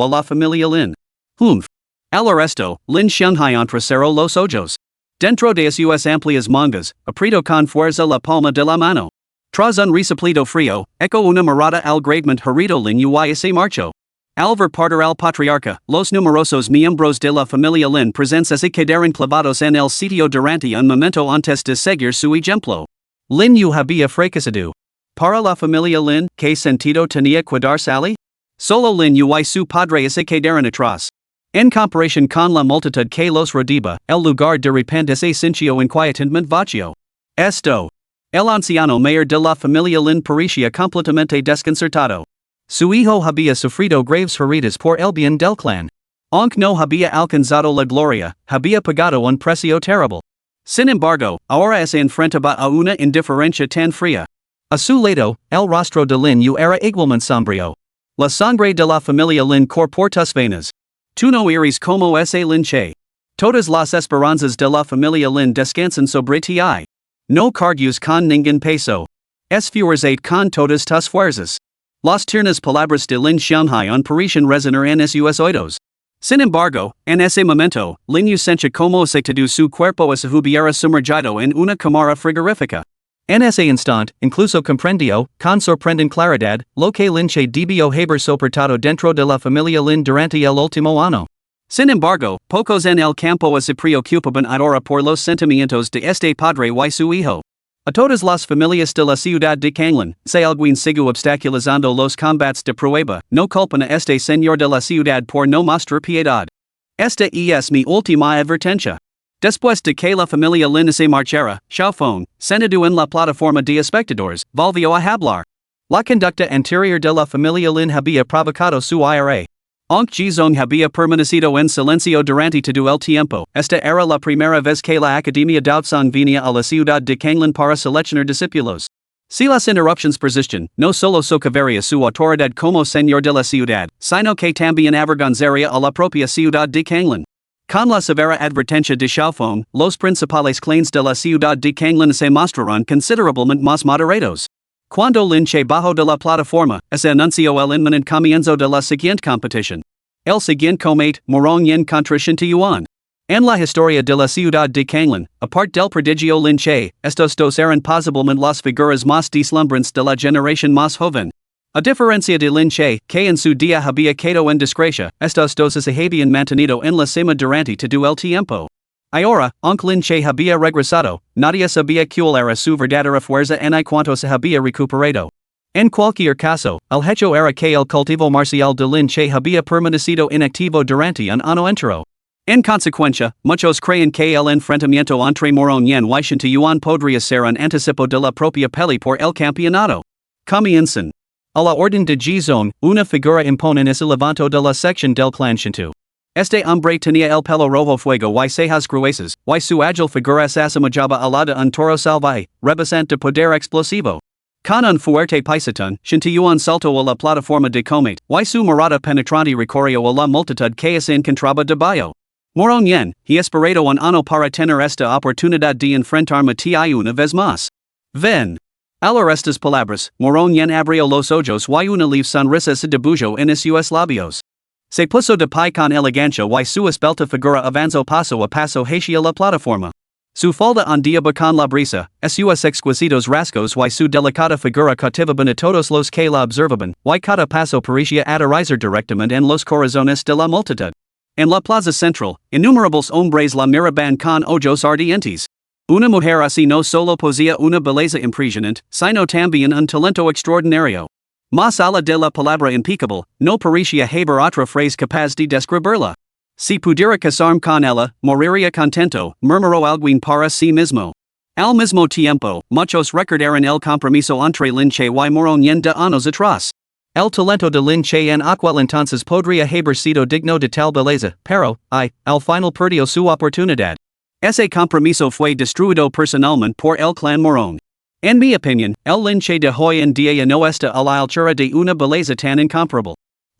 a la familia Lin. Humph. Al arresto, Lin Xianghai entrecerró los ojos. Dentro de sus amplias mangas, apretó con fuerza la palma de la mano. Tras un resoplido frío, eco una mirada al gravement herido Lin Yu y se marchó. Al ver partir al patriarca, los numerosos miembros de la familia Lin presentes se quedaron clavados en el sitio durante un momento antes de seguir su ejemplo. Lin Yu había fracasado. Para la familia Lin, ¿qué sentido tenía quedarse allí? Solo Lin Yu y su padre se quedaron atrás. En comparación con la multitud que los rodeaba, el lugar de repente se sintió inquietamente vacío. Esto. El anciano mayor de la familia Lin parecía completamente desconcertado. Su hijo había sufrido graves heridas por el bien del clan. Aunque no había alcanzado la gloria, había pagado un precio terrible. Sin embargo, ahora se enfrentaba a una indiferencia tan fría. A su lado, el rostro de Lin Yu era igualmente sombrío. La sangre de la familia Lin corre por tus venas. Tú no eres como ese Lin Che. Todas las esperanzas de la familia Lin descansan sobre ti. No cargues con ningún peso. Esfuérzate con todas tus fuerzas. Las tiernas palabras de Lin Xianghai parecen resonar en sus oídos. Sin embargo, en ese momento, Lin Yu sentía como si todo su cuerpo se hubiera sumergido en una cámara frigorífica. En ese instante, incluso comprendió, con sorprendente claridad, lo que Lin Che debió haber soportado dentro de la familia Lin durante el último año. Sin embargo, pocos en el campo se preocupaban ahora por los sentimientos de este padre y su hijo. A todas las familias de la ciudad de Kanglan, si alguien sigue obstaculizando los combates de prueba, no culpan a este señor de la ciudad por no mostrar piedad. Esta es mi última advertencia. Después de que la familia Lin se marchara, Xiaofeng, sentado en la plataforma de espectadores, volvió a hablar. La conducta anterior de la familia Lin había provocado su ira. Aunque Jizong había permanecido en silencio durante todo el tiempo, esta era la primera vez que la Academia Daotsang venía a la ciudad de Kanglan para seleccionar discípulos. Si las interrupciones persisten, no solo socavaría su autoridad como señor de la ciudad, sino que también avergonzaría a la propia ciudad de Kanglan. Con la severa advertencia de Xiaofeng, los principales clans de la ciudad de Kanglan se mostrarán considerablemente más moderados. Cuando Lin Che bajó de la plataforma, se anunció el inminente comienzo de la siguiente competición. El siguiente combate, Morong Yen contra Shinta Yuan. En la historia de la ciudad de Kanglan, aparte del prodigio Lin Che, estos dos eran posiblemente las figuras más deslumbrantes de la generación más joven. A diferencia de Lin Che, que en su día había quedado en desgracia, estos dos se habían mantenido en la cima durante todo el tiempo. Ahora, aunque Lin Che había regresado, nadie sabía cuál era su verdadera fuerza ni cuánto se había recuperado. En cualquier caso, el hecho era que el cultivo marcial de Lin Che había permanecido inactivo durante un año entero. En consecuencia, muchos creen que el enfrentamiento entre Morong Yen y Shinta Yuan podría ser un anticipo de la propia pelea por el campeonato. Comienzan. A la orden de Jizong, una figura imponente se levantó de la sección del clan Shinto. Este hombre tenía el pelo rojo fuego y cejas gruesas, y su ágil figura se asemejaba a la de un toro salvaje, rebosante de poder explosivo. Con un fuerte pisotón, Shinta Yuan saltó a la plataforma de combate, y su mirada penetrante recorrió a la multitud que se encontraba debajo. Morong Yen, he esperado un año para tener esta oportunidad de enfrentarme una vez más. Ven. Al oír estas palabras, Morong Yen abrió los ojos y una leve sonrisa se dibujó en sus labios. Se puso de pie con elegancia y su esbelta figura avanzó paso a paso hacia la plataforma. Su falda un día con la brisa, sus exquisitos rasgos y su delicada figura cautivaban a todos los que la observaban, y cada paso parecía aterrizar directamente en los corazones de la multitud. En la plaza central, innumerables hombres la miraban con ojos ardientes. Una mujer así no solo posía una belleza impresionante, sino también un talento extraordinario. Más allá de la palabra impecable, no parecía haber otra frase capaz de describirla. Si pudiera casarme con ella, moriría contento, murmuró alguien para sí mismo. Al mismo tiempo, muchos recordaron el compromiso entre Lin Che y Morón Yen de años atrás. El talento de Lin Che en aquel entonces podría haber sido digno de tal belleza, pero, al final perdió su oportunidad. Ese compromiso fue destruido personalmente por el clan Morón. En mi opinión, el Lin Che de hoy en día no está a la altura de una belleza tan incomparable.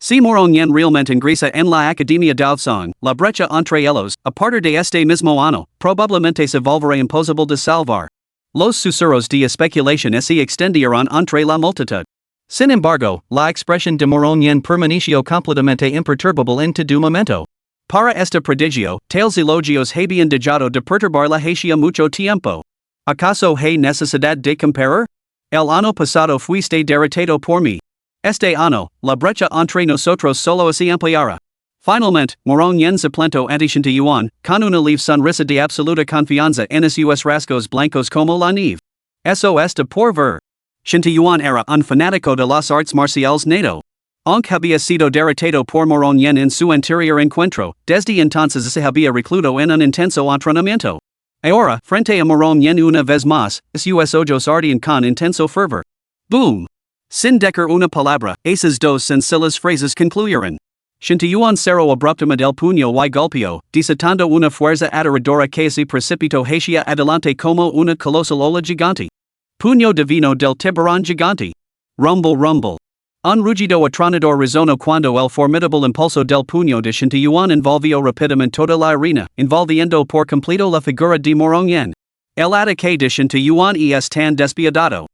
Si Morón Yen realmente ingresa en la Academia d'Auvson, la brecha entre ellos, a partir de este mismo año, probablemente se volverá imposible de salvar. Los susurros de especulación se extendieron entre la multitud. Sin embargo, la expresión de Morón Yen permaneció completamente imperturbable en todo momento. Para este prodigio, tales elogios habían dejado de perturbarla hacía mucho tiempo. ¿Acaso hay necesidad de comparar? El año pasado fuiste derrotado por mí. Este año, la brecha entre nosotros solo se ampliará. Finalmente, Morón Yen se plantó ante Shinta Yuan, con una leve sonrisa de absoluta confianza en sus rasgos blancos como la nieve. Eso está por ver. Shinta Yuan era un fanático de las artes marciales nato. Aunque había sido derrotado por Morón Yen en su anterior encuentro, desde entonces se había recluido en un intenso entrenamiento. Ahora, frente a Morón Yen una vez más, sus ojos ardían con intenso fervor. Boom! Sin decir una palabra, esas dos sencillas frases concluyeron. Shinta Yuan cerró abruptamente el puño y golpeó, desatando una fuerza aterradora que se precipitó hacia adelante como una colosal ola gigante. Puño divino del tiburón gigante. Rumble rumble. Un rugido atronador resonó cuando el formidable impulso del puño de Shinta Yuan envolvió rápidamente toda la arena, envolviendo por completo la figura de Morón Yen. El ataque de Shinta Yuan es tan despiadado.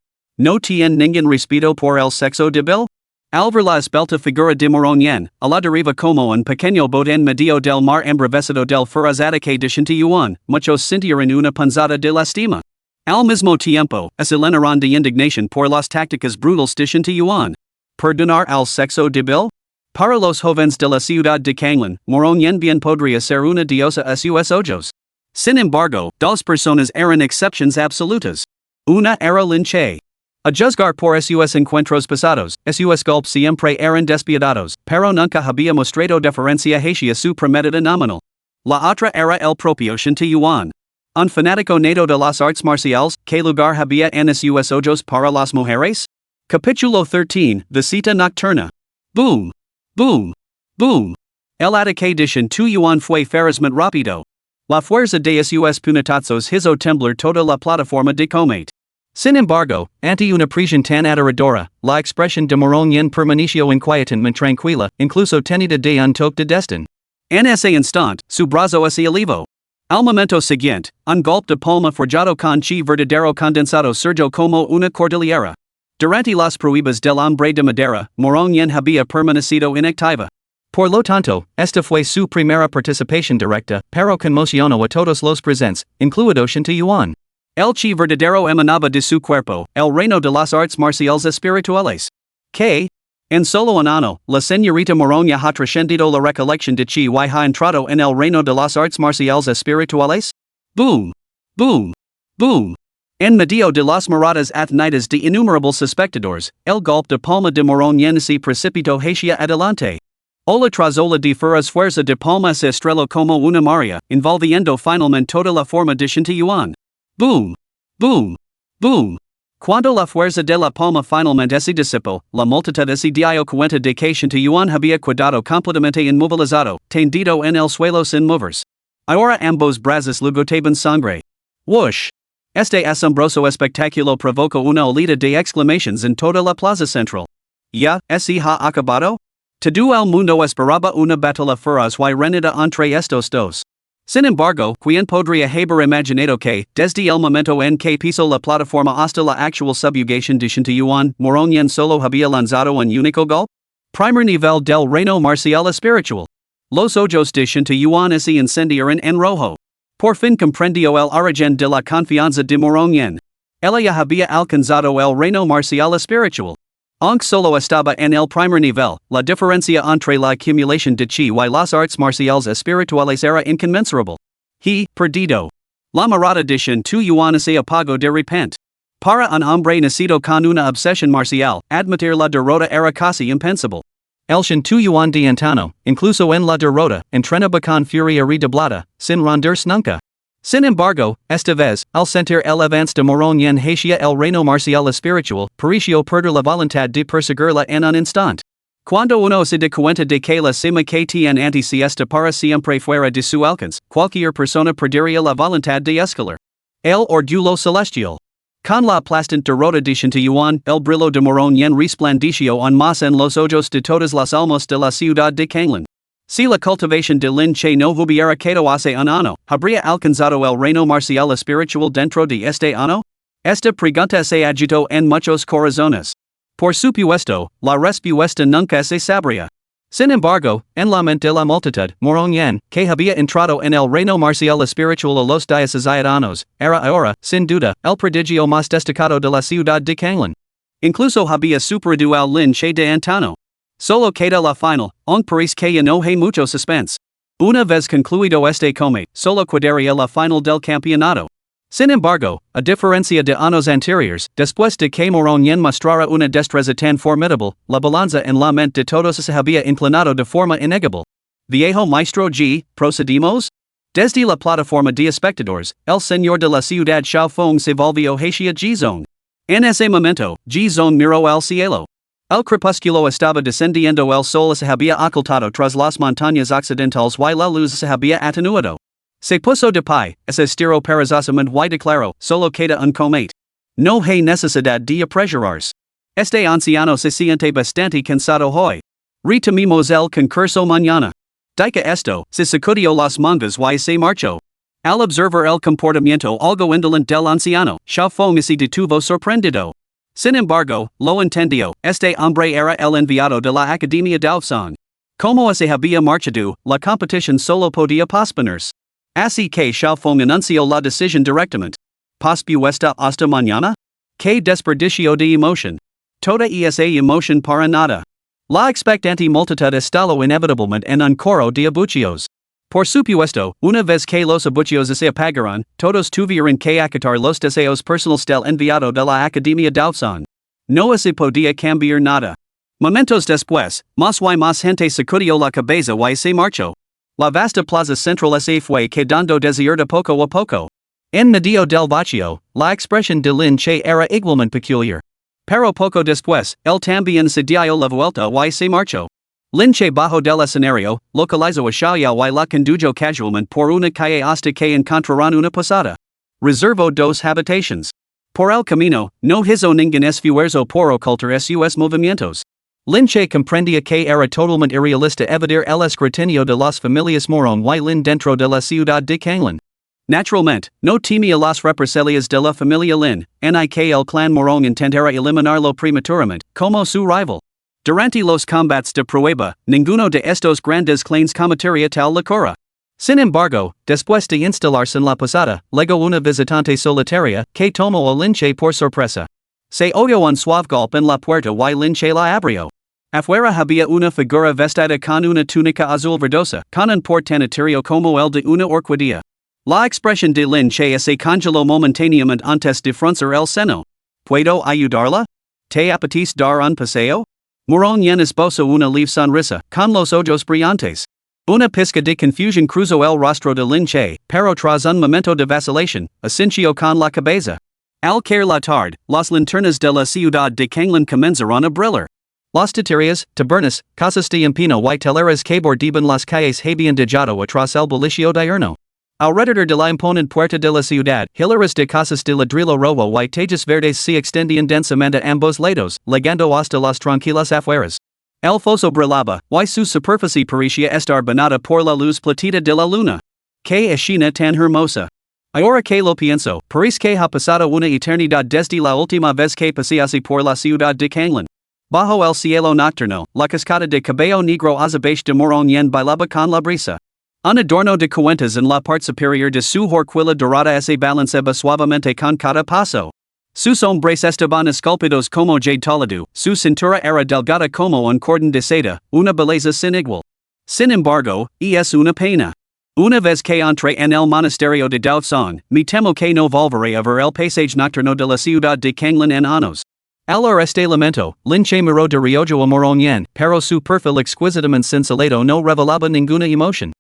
¿No tiene ningún respeto por el sexo débil? Al ver la esbelta figura de Morón Yen, a la deriva como un pequeño bote en medio del mar embravecido del feroz ataque de Shinta Yuan, muchos sintieron una punzada de lástima. Al mismo tiempo, se llenaron de indignación por las tácticas brutales de Shinta Yuan. ¿Perdonar al sexo débil? Para los jóvenes de la ciudad de Kanglan, Morón Yen bien podría ser una diosa a sus ojos. Sin embargo, dos personas eran excepciones absolutas. Una era Lin Che. A juzgar por sus encuentros pasados, sus golpes siempre eran despiadados, pero nunca había mostrado deferencia hacia su prometida nominal. La otra era el propio Shinta Yuan. Un fanático nato de las artes marciales, ¿qué lugar había en sus ojos para las mujeres? Capítulo 13, Visita Nocturna. Boom! Boom! Boom! El ataque de Shinta Yuan fue ferozmente rápido. La fuerza de sus puñetazos hizo temblar toda la plataforma de combate. Sin embargo, ante una presión tan aterradora, la expresión de Morón Yen permaneció inquietantemente tranquila, incluso tenida de un toque de desdén. En ese instante, su brazo se elevó. Al momento siguiente, un golpe de palma forjado con chi verdadero condensado surgió como una cordillera. Durante las pruebas del hombre de madera, Morón Yen había permanecido inactiva. Por lo tanto, esta fue su primera participación directa, pero conmocionó a todos los presentes, incluido Shinta Yuan. El chi verdadero emanaba de su cuerpo, el reino de las artes marciales espirituales. Que, en solo un año, la señorita Morón ya ha trascendido la recolección de chi y ha entrado en el reino de las artes marciales espirituales. Boom! Boom! Boom! En medio de las miradas atentas de innumerables espectadores, el golpe de palma de Morón Yen se precipitó hacia adelante. Ola tras ola de feroz fuerza de palma se estrelló como una marea, envolviendo finalmente toda la forma de Shinta Yuan. Boom! Boom! Boom! Cuando la fuerza de la palma finalmente se disipó, la multitud se dio cuenta de que Shinta Yuan había quedado completamente inmovilizado, tendido en el suelo sin moverse. Ahora ambos brazos le goteaban sangre. Whoosh! Este asombroso espectáculo provocó una oleada de exclamaciones en toda la plaza central. ¿Ya se ha acabado? Todo el mundo esperaba una batalla feroz y reñida entre estos dos. Sin embargo, ¿quién podría haber imaginado que, desde el momento en que pisó la plataforma hasta la actual subjugación de Shinta Yuan, Morón Yen solo había lanzado un único golpe? Primer nivel del reino marcial espiritual. Los ojos de Shinta Yuan se encendieron en rojo. Por fin comprendió el origen de la confianza de Morón Yen. Ella había alcanzado el reino marcial espiritual. Aunque solo estaba en el primer nivel, la diferencia entre la accumulación de chi y las artes marciales espirituales era inconmensurable. He, perdido. La mirada de Shen Tu Yuan se apagó de repente. Para un hombre nacido con una obsesión marcial, admitir la derrota era casi impensable. El Shen Tu Yuan de Antano, incluso en la derrota, entrenaba con furia redoblada, sin rendirse nunca. Sin embargo, esta vez, al sentir el avance de Morón Yen hacia el reino marcial espiritual, pareció perder la voluntad de perseguirla en un instante. Cuando uno se da cuenta de que la cima que tiene ante si está para siempre fuera de su alcance, cualquier persona perdería la voluntad de escalar. El orgullo celestial. Con la aplastante derrota de Shen Tu Yuan, el brillo de Morón Yen resplandeció aún más en los ojos de todas las almas de la ciudad de Kanglan. Si la cultivación de Lin Che no hubiera quedado hace un año, ¿habría alcanzado el reino marcial espiritual dentro de este año? Esta pregunta se agitó en muchos corazones. Por supuesto, la respuesta nunca se sabría. Sin embargo, en la mente de la multitud, Morón Yen, que había entrado en el reino marcial espiritual a los 17 años, era ahora, sin duda, el prodigio más destacado de la ciudad de Kanglan. Incluso había superado al Lin Che de Antano. Solo queda la final, aunque parece que ya no hay mucho suspense. Una vez concluido este combate, solo quedaría la final del campeonato. Sin embargo, a diferencia de años anteriores, después de que Morón Yen mostrara una destreza tan formidable, la balanza en la mente de todos se había inclinado de forma innegable. Viejo maestro G, procedimos? Desde la plataforma de espectadores, el señor de la ciudad Xiao Feng se volvió hacia G-Zone. En ese momento, G-Zone miró al cielo. El crepúsculo estaba descendiendo, el sol se había ocultado tras las montañas occidentales y la luz se había atenuado. Se puso de pie, se estiró perezosamente y declaró, solo queda un combate. No hay necesidad de apresurarse. Este anciano se siente bastante cansado hoy. Retomemos el concurso mañana. Dicho esto, se sacudió las mangas y se marchó. Al observar el comportamiento algo indolente del anciano, Xiao Feng se detuvo sorprendido. Sin embargo, lo entendió, este hombre era el enviado de la Academia Daosang. Como se había marchado, la competición solo podía posponerse. Así que Xiao Feng anunció la decisión directamente. ¿Pospuesta hasta mañana? ¿Qué desperdicio de emoción? Toda esa emoción para nada. La expectante multitud estalló inevitablemente en un coro de abucheos. Por supuesto, una vez que los abucheos se apagaron, todos tuvieron que acatar los deseos personales del enviado de la Academia Daosang. No se podía cambiar nada. Momentos después, más y más gente sacudió la cabeza y se marchó. La vasta plaza central se fue quedando desierta poco a poco. En medio del vacío, la expresión de Lin Che era igualmente peculiar. Pero poco después, él también se dio la vuelta y se marchó. Lin Che bajó del escenario, localizó a Xiaoyao y la condujo casualmente por una calle hasta que encontraron una posada. Reservó dos habitaciones. Por el camino, no hizo ningún esfuerzo por ocultar sus movimientos. Lin Che comprendía que era totalmente irrealista evadir el escrutinio de las familias Morón y Lin dentro de la ciudad de Kanglan. Naturalmente, no temía las represalias de la familia Lin, ni que el clan Morón intentara eliminarlo prematuramente, como su rival. Durante los combates de prueba, ninguno de estos grandes clans cometería tal locura. Sin embargo, después de instalarse en la posada, llegó una visitante solitaria, que tomó a Lin Che por sorpresa. Se oyó un suave golpe en la puerta y Lin Che la abrió. Afuera había una figura vestida con una túnica azul verdosa, con un portanaterio como el de una orquídea. La expresión de Lin Che se congeló momentáneamente antes de fruncir el seno. ¿Puedo ayudarla? ¿Te apetece dar un paseo? Morón Yen esbozó una leve sonrisa, con los ojos brillantes. Una pizca de confusión cruzó el rostro de Lin Che, pero tras un momento de vacilación, asintió con la cabeza. Al caer la tarde, las linternas de la ciudad de Kanglan comenzaron a brillar. Las teterias, tabernas, casas de empino y teleras que bordeaban las calles habían dejado atrás el bullicio diurno. Alrededor de la imponente puerta de la ciudad, hileras de casas de ladrillo rojo y tejas verdes se extendían densamente a ambos lados, llegando hasta las tranquilas afueras. El foso brillaba, y su superficie parecía estar bañada por la luz plateada de la luna. ¡Qué escena tan hermosa! Ahora que lo pienso, parece que ha pasado una eternidad desde la última vez que pasease por la ciudad de Kanglan. Bajo el cielo nocturno, la cascada de cabello negro azabache de Morón Yen bailaba con la brisa. Un adorno de cuentas en la parte superior de su horquilla dorada se balanceba suavemente con cada paso. Sus hombres estaban esculpidos como jade toledo, su cintura era delgada como un cordón de seda, una belleza sin igual. Sin embargo, es una pena. Una vez que entré en el monasterio de Daotsong, me temo que no volveré a ver el paisaje nocturno de la ciudad de Kanglan en años. Al este lamento, Lin Che miró de reojo a Moronian, pero su perfil exquisitamente cincelado no revelaba ninguna emoción.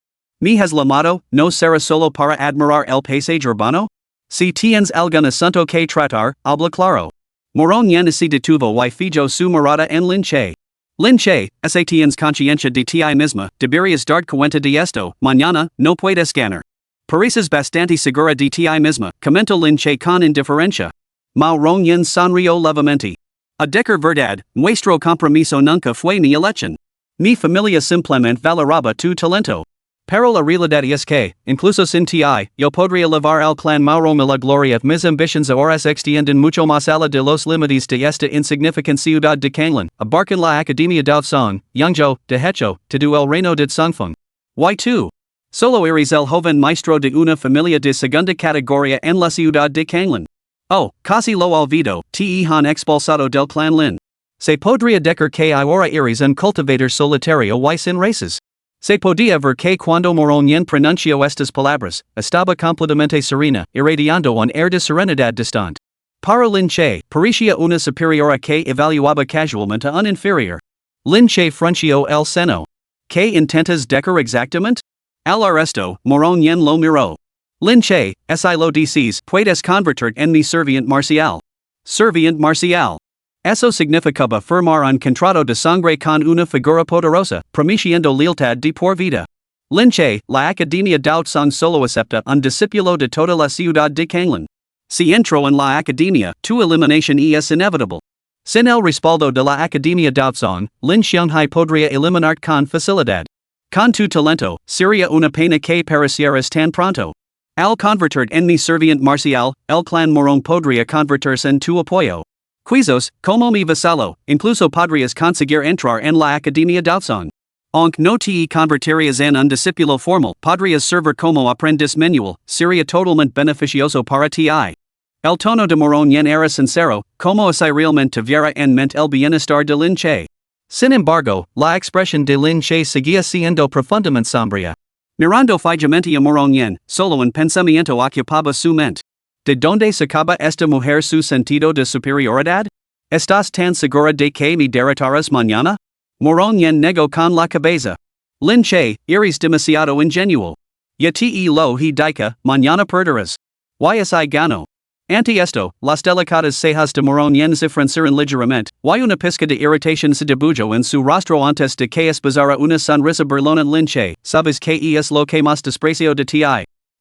¿Me has llamado, no será solo para admirar el paisaje urbano? Si tienes algún asunto que tratar, habla claro. Moronian se detuvo y fijó su mirada en Lin Che. Lin Che, si tienes conciencia de ti misma, deberías dar cuenta de esto, mañana, no puedes ganar. Pareces bastante segura de ti misma, comentó Lin Che con indiferencia. Moronian sonrió levemente. A decir verdad, nuestro compromiso nunca fue ni election. Mi familia simplemente valoraba tu talento. Pero la realidad es que, incluso sin ti, yo podría llevar al clan Mauro la gloria. Mis ambitions ahora se extienden mucho más allá de los límites de esta insignificante ciudad de Kanglan, abarcan la Academia Daotsong, Yangzhou, de hecho, todo el reino de Tsangfeng. Why tú? Solo eres el joven maestro de una familia de segunda categoría en la ciudad de Kanglan. Oh, casi lo olvido, te han expulsado del clan Lin. Se podría decir que ahora eres un cultivador solitario y sin races. Se podía ver que cuando Moronian pronunció estas palabras, estaba completamente serena, irradiando un air de serenidad distante. Para Lin Che, parecía una superiora que evaluaba casualmente a un inferior. Lin Che frunció el seno. ¿Qué intentas decir exactamente? Al arresto, Moronian lo miró. Lin Che, si lo dices, puedes convertir en mi serviente marcial. Serviente marcial. Eso significaba firmar un contrato de sangre con una figura poderosa, prometiendo lealtad de por vida. Lin Che, la Academia Daotsong solo acepta un discípulo de toda la ciudad de Kanglan. Si entró en la Academia, tu eliminación es inevitable. Sin el respaldo de la Academia Daotsong, Lin Xianghai podría eliminar con facilidad. Con tu talento, sería una pena que perecieras tan pronto. Al convertir en mi serviente marcial, el clan Morón podría convertirse en tu apoyo. Quizás, como mi vasallo, incluso podrías conseguir entrar en la Academia Daotsong. Aunque no te convertirías en un discípulo formal, podrías servir como aprendiz manual, sería totalmente beneficioso para ti. El tono de Moronian era sincero, como si realmente tuviera en mente el bienestar de Lin Che. Sin embargo, la expresión de Lin Che seguía siendo profundamente sombría. Mirando fijamente a Moronian, solo un pensamiento ocupaba su mente. ¿De dónde sacaba esta mujer su sentido de superioridad? ¿Estás tan segura de que me derrotarás mañana? Moronian negó con la cabeza. Lin Che, eres demasiado ingenuo. Ya te lo he dicho, mañana perderás. Y gano. Ante esto, las delicadas cejas de Moronian se fruncieron ligeramente, y una pizca de irritación se dibujó en su rostro antes de que esbozara una sonrisa burlona. Lin Che, sabes que es lo que más desprecio de ti.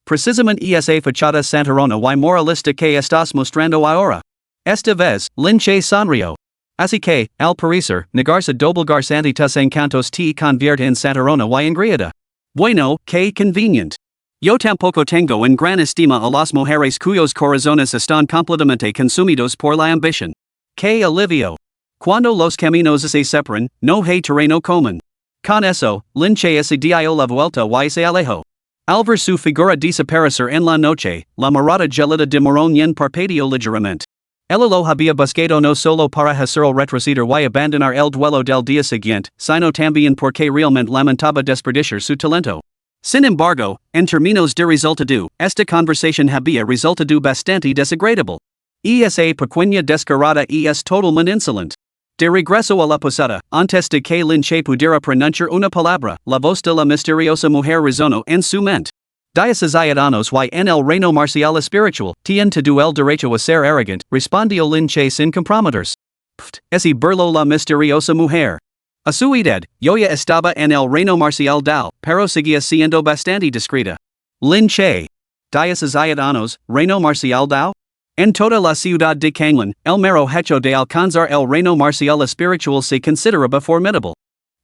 Precisamente esa fachada santurrona y moralista que estás mostrando ahora. Esta vez, Lin Che sonrió. Así que, al parecer, negarse doblegar ante tus encantos te convierte en santurrona y engreída. Bueno, que convenient. Yo tampoco tengo en gran estima a las mujeres cuyos corazones están completamente consumidos por la ambición. Que alivio. Cuando los caminos se separan, no hay terreno común. Con eso, Lin Che se dio la vuelta y se alejó. Al ver su figura desaparecer en la noche, la mirada gelada de Moronian parpadeó ligeramente. Él lo había buscado no solo para hacerlo retroceder y abandonar el duelo del día siguiente, sino también porque realmente lamentaba desperdiciar su talento. Sin embargo, en términos de resultado, esta conversación había resultado bastante desagradable. Esa pequeña descarada es totalmente insolente. De regreso a la posada, antes de que Lin Che pudiera pronunciar una palabra, la voz de la misteriosa mujer resonó en su mente. DIOS ciudadanos y en el reino marcial espiritual, tienen todo el derecho a ser arrogant, respondió Lin Che sin comprometerse. Ese burló la misteriosa mujer. A su edad, yo ya estaba en el reino marcial Dao, pero seguía siendo bastante discreta. Lin Che. DIOS ciudadanos, reino marcial Dao? En toda la ciudad de Kanglan, el mero hecho de alcanzar el reino marcial espiritual se consideraba formidable.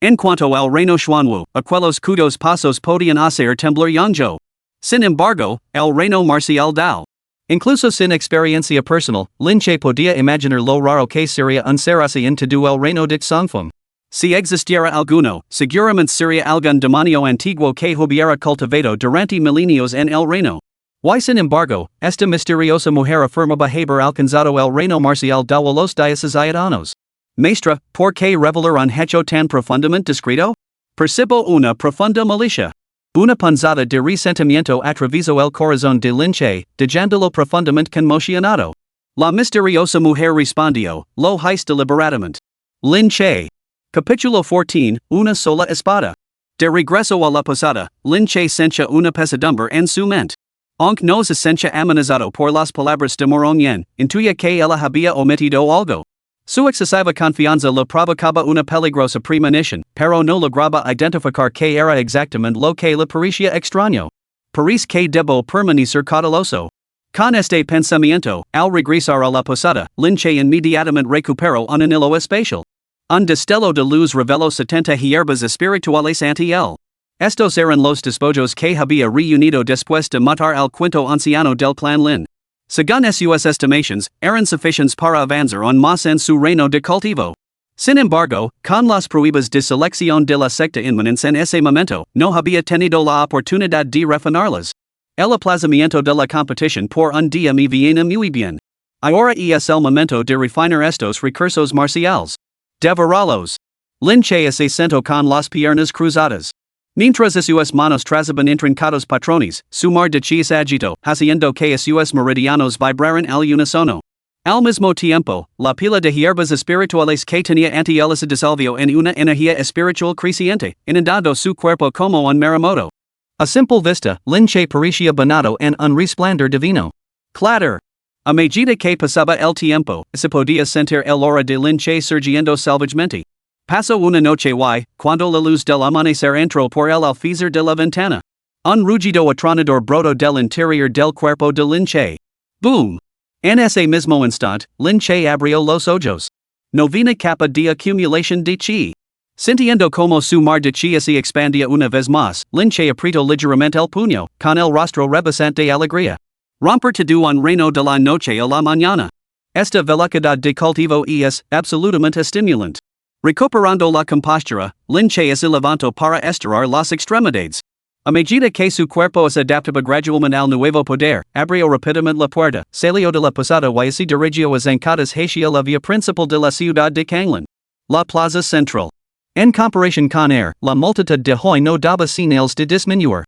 En cuanto al reino Xuanwu, aquellos cuyos pasos podían hacer temblar Yangzhou. Sin embargo, el reino marcial Dao. Incluso sin experiencia personal, Lin Che podía imaginar lo raro que sería un cerrarse en todo el reino de Tsangfeng. Si existiera alguno, seguramente sería algún demonio antiguo que hubiera cultivado durante milenios en el reino. Y sin embargo, esta misteriosa mujer afirmaba haber alcanzado el reino marcial de los dioses ciudadanos. Maestra, ¿por qué revelar un hecho tan profundamente discreto? Percibo una profunda malicia. Una punzada de resentimiento atravesó el corazón de Linche, dejándolo profundamente conmocionado. La misteriosa mujer respondió, lo hice deliberadamente. Linche. Capítulo 14, Una sola espada. De regreso a la posada, Linche sentía una pesadumbre en su mente. Aunque no se sentía amenazado por las palabras de Morongyen, intuía que ella había omitido algo. Su excesiva confianza le provocaba una peligrosa premonición, pero no lograba identificar qué era exactamente lo que le parecía extraño. Parece que debo permanecer cauteloso. Con este pensamiento, al regresar a la posada, Linche inmediatamente recuperó un hilo especial. Un destello de luz reveló 70 hierbas espirituales ante él. Estos eran los despojos que había reunido después de matar al quinto anciano del clan Lin. Según sus estimations, eran suficientes para avanzar un más en su reino de cultivo. Sin embargo, con las pruebas de selección de la secta inminentes en ese momento, no había tenido la oportunidad de refinarlas. El aplazamiento de la competición por un día me viene muy bien. Ahora es el momento de refinar estos recursos marciales. Devorarlos. Linche se sentó con las piernas cruzadas. Mientras sus manos trazaban intrincados patrones, su mar de chi se agitó, haciendo que sus meridianos vibraran al unísono. Al mismo tiempo, la pila de hierbas espirituales que tenía ante él se disolvió en una energía espiritual creciente, inundando su cuerpo como un maremoto. A simple vista, Linche parecía bañado en un resplandor divino. Clatter. A medida que pasaba el tiempo, se podía sentir el aura de Linche surgiendo salvajemente. Pasó una noche y, cuando la luz del amanecer entró por el alféizar de la ventana, un rugido atronador brotó del interior del cuerpo de Linche. ¡Boom! En ese mismo instante, Linche abrió los ojos. Novena capa de acumulación de chi. Sintiendo como su mar de chi se expandía una vez más, Linche apretó ligeramente el puño, con el rostro rebosante de alegría. Romper todo un reino de la noche a la mañana. Esta velocidad de cultivo es absolutamente estimulante. Recuperando la compostura, Linche se levantó para estirar las extremidades. A medida que su cuerpo se adaptaba gradualmente al nuevo poder, abrió rápidamente la puerta, salió de la posada y se dirigió a zancadas hacia la vía principal de la ciudad de Kanglan. La plaza central. En comparación con la multitud de hoy no daba señales de disminuir.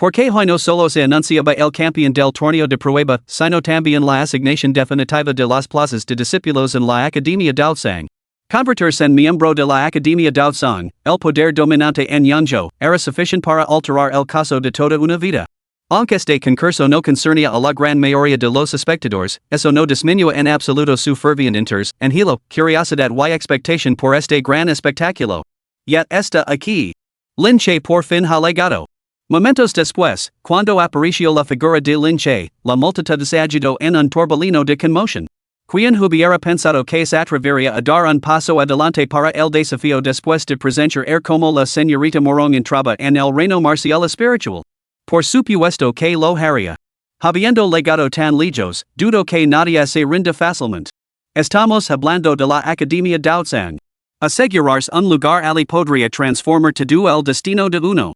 Porque hoy no solo se anunciaba el campeón del torneo de prueba, sino también la asignación definitiva de las plazas de discípulos en la Academia Daozang. Convertirse en miembro de la Academia Daozang, el poder dominante en Yangzhou, era suficiente para alterar el caso de toda una vida. Aunque este concurso no concernía a la gran mayoría de los espectadores, eso no disminuyó en absoluto su ferviente interés, hilo, curiosidad y expectación por este gran espectáculo. Yet está aquí. Linche por fin ha llegado. Momentos después, cuando apareció la figura de Linche, la multitud se agitó en un torbellino de conmoción. Quien hubiera pensado que se atrevería a dar un paso adelante para el desafío después de presenciar como la señorita Morong entraba en el reino marcial espiritual? Por supuesto que lo haría. Habiendo llegado tan lejos, dudo que nadie se rinda fácilmente. Estamos hablando de la Academia Daozang. Asegurarse un lugar allí podría transformar todo el destino de uno.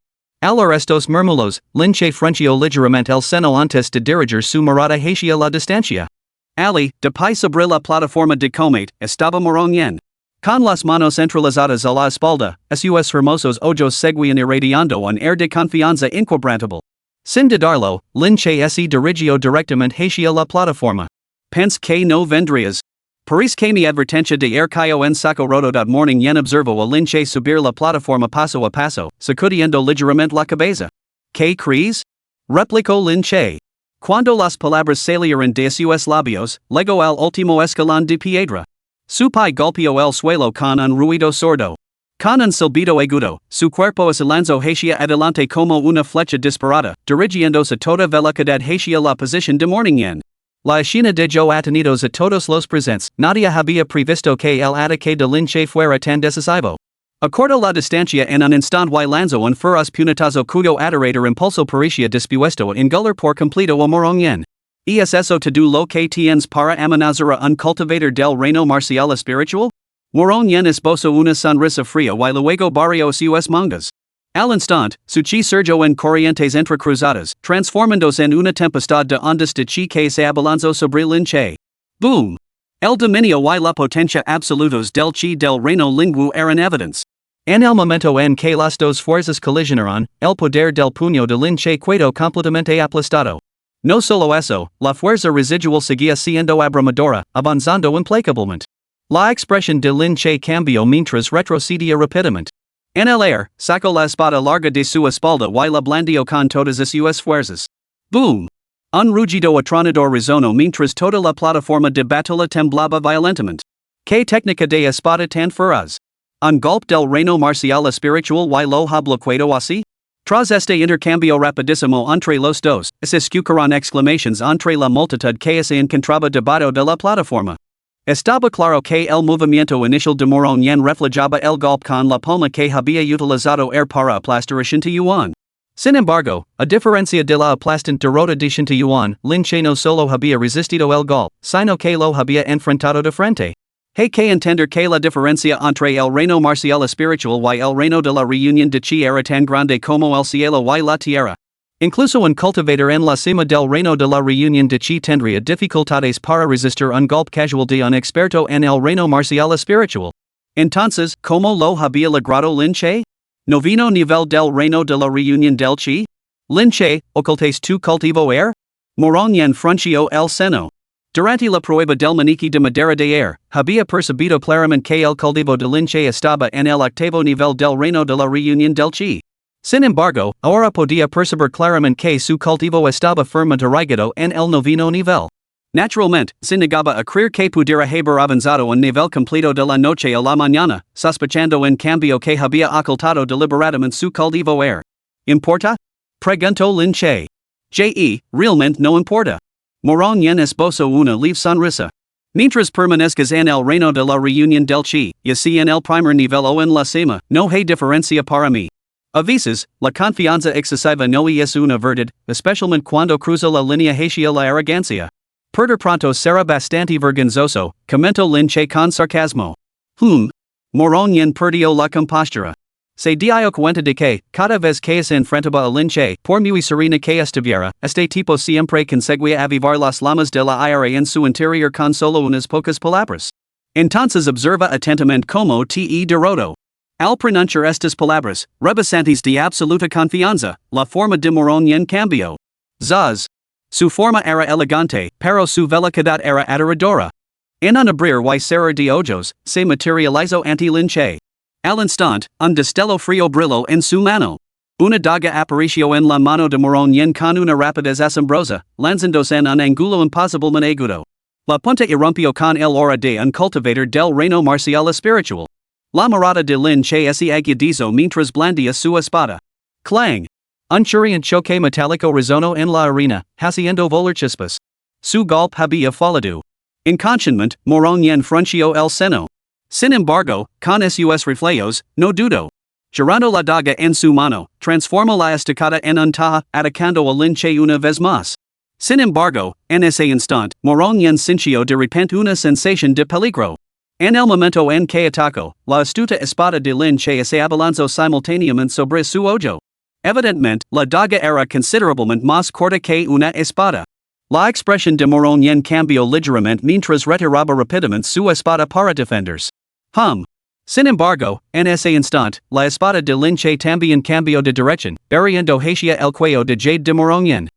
Al oír estos murmullos, Linche frunció ligeramente el seno antes de dirigir su mirada hacia la distancia. Ali, de pie sobre la plataforma de combate, estaba Morongyen. Con las manos entrelazadas a la espalda, sus hermosos ojos seguían irradiando un air de confianza inquebrantable. Sin dudarlo, Linche se dirigió directamente hacia la plataforma. Pense que no vendrías. Parece que mi advertencia de air cayó en saco roto. Morongyen observó a Linche subir la plataforma paso a paso, sacudiendo ligeramente la cabeza. ¿Qué crees? Replicó Linche. Cuando las palabras salieron de sus labios, llegó al último escalón de piedra. Su pie golpeó el suelo con un ruido sordo. Con un silbido agudo, su cuerpo se lanzó hacia adelante como una flecha disparada, dirigiéndose a toda velocidad hacia la posición de Morongyen. La escena dejó atenidos a todos los presentes. Nadie había previsto que el ataque de Linche fuera tan decisivo. Acortó la distancia en un instante y lanzó un feroz puñetazo cuyo aterrador impulso parecía dispuesto a engolar por completo a Morongyen. ¿Es eso todo lo que tienes para amenazar a un cultivador del reino marcial espiritual? Morón yen esposo una sonrisa fría y luego barrio sus mangas. Al instante, su chi surgió en corrientes entrecruzadas, transformándose en una tempestad de ondas de chi que se abalanzó sobre Lin Che. Boom! El dominio y la potencia absolutos del chi del reino lingüo eran evidentes. En el momento en que las dos fuerzas colisionaron, el poder del puño de Lin Che quedó completamente aplastado. No solo eso, la fuerza residual seguía siendo abrumadora, avanzando implacablemente. La expresión de Lin Che cambió mientras retrocedía rápidamente. En el aire, sacó la espada larga de su espalda y la blandió con todas sus fuerzas. Boom! Un rugido atronador resonó mientras toda la plataforma de batalla temblaba violentamente. ¿Qué técnica de espada tan feroz? Un golpe del reino marcial espiritual y lo ha bloqueado así? Tras este intercambio rapidísimo entre los dos, se escucharon exclamaciones entre la multitud que se encontraba debajo de la plataforma. Estaba claro que el movimiento inicial de Morón yen reflejaba el golpe con la palma que había utilizado para aplastar a Shinta Yuan. Sin embargo, a diferencia de la aplastante derrota de Shinta Yuan, Lin Che no solo había resistido el golpe, sino que lo había enfrentado de frente. Hay que entender que la diferencia entre el reino marcial espiritual y el reino de la reunión de chi era tan grande como el cielo y la tierra. Incluso un cultivator en la cima del reino de la reunión de chi tendría dificultades para resistir un golpe casual de un experto en el reino marcial espiritual. Entonces, ¿cómo lo había logrado Lin Che? Noveno nivel del reino de la reunión del chi? Lin Che, ocultes tu cultivo Morón yen frunció el seno. Durante la prueba del maniquí de madera de había percibido claramente que el cultivo de Lin Che estaba en el octavo nivel del reino de la reunión del chi. Sin embargo, ahora podía percibir claramente que su cultivo estaba firmemente arraigado en el noveno nivel. Naturalmente, se negaba a creer que pudiera haber avanzado un nivel completo de la noche a la mañana, sospechando en cambio que había ocultado deliberadamente su cultivo ¿Importa? Preguntó Lin Che. Realmente no importa. Morón yen esbozo una leve sonrisa. Mientras permanezcas en el reino de la reunión del chi, y si en el primer nivel o en la cima, no hay diferencia para mí. A veces, la confianza excesiva no es una verdad, especialmente cuando cruza la línea hacia la arrogancia. Perder pronto será bastante vergonzoso, comentó Lin Che con sarcasmo. Morón yen perdió la compostura. Se dio cuenta de que, cada vez que se enfrentaba a Lin Che, por muy serena que estuviera, este tipo siempre conseguía avivar las llamas de la ira en su interior con solo unas pocas palabras. Entonces observa atentamente como te derrotó. Al pronunciar estas palabras, rebasantes de absoluta confianza, la forma de Morón yen cambió. Su forma era elegante, pero su velocidad era aterradora. En un abrir y cerrar de ojos, se materializó ante Lin Che. Al instante, un destello frío brilló en su mano. Una daga apareció en la mano de Morón yen con una rapidez asombrosa, lanzándose en un ángulo imposiblemente agudo. La punta irrumpió con el aura de un cultivador del reino marcial espiritual. La mirada de Lin Che se agudizó mientras blandía su espada. Clang! Un churriant choque metálico resonó en la arena, haciendo volar chispas. Su golpe había fallado. Inconscientemente, Morón yen frunció el seno. Sin embargo, con sus reflejos, no dudó. Girando la daga en su mano, transformó la estacada en un taja, atacando a Lin Che una vez más. Sin embargo, en ese instante, Morón yen sintió de repente una sensación de peligro. En el momento en que atacó, la astuta espada de Lin Che se abalanzó simultáneamente sobre su ojo. Evidentemente, la daga era considerablemente más corta que una espada. La expresión de Morón yen cambió ligeramente mientras retiraba rápidamente su espada para defenderse. Sin embargo, en ese instante, la espada de Lin Che también cambió de dirección, variando hacia el cuello de jade de Morón yen.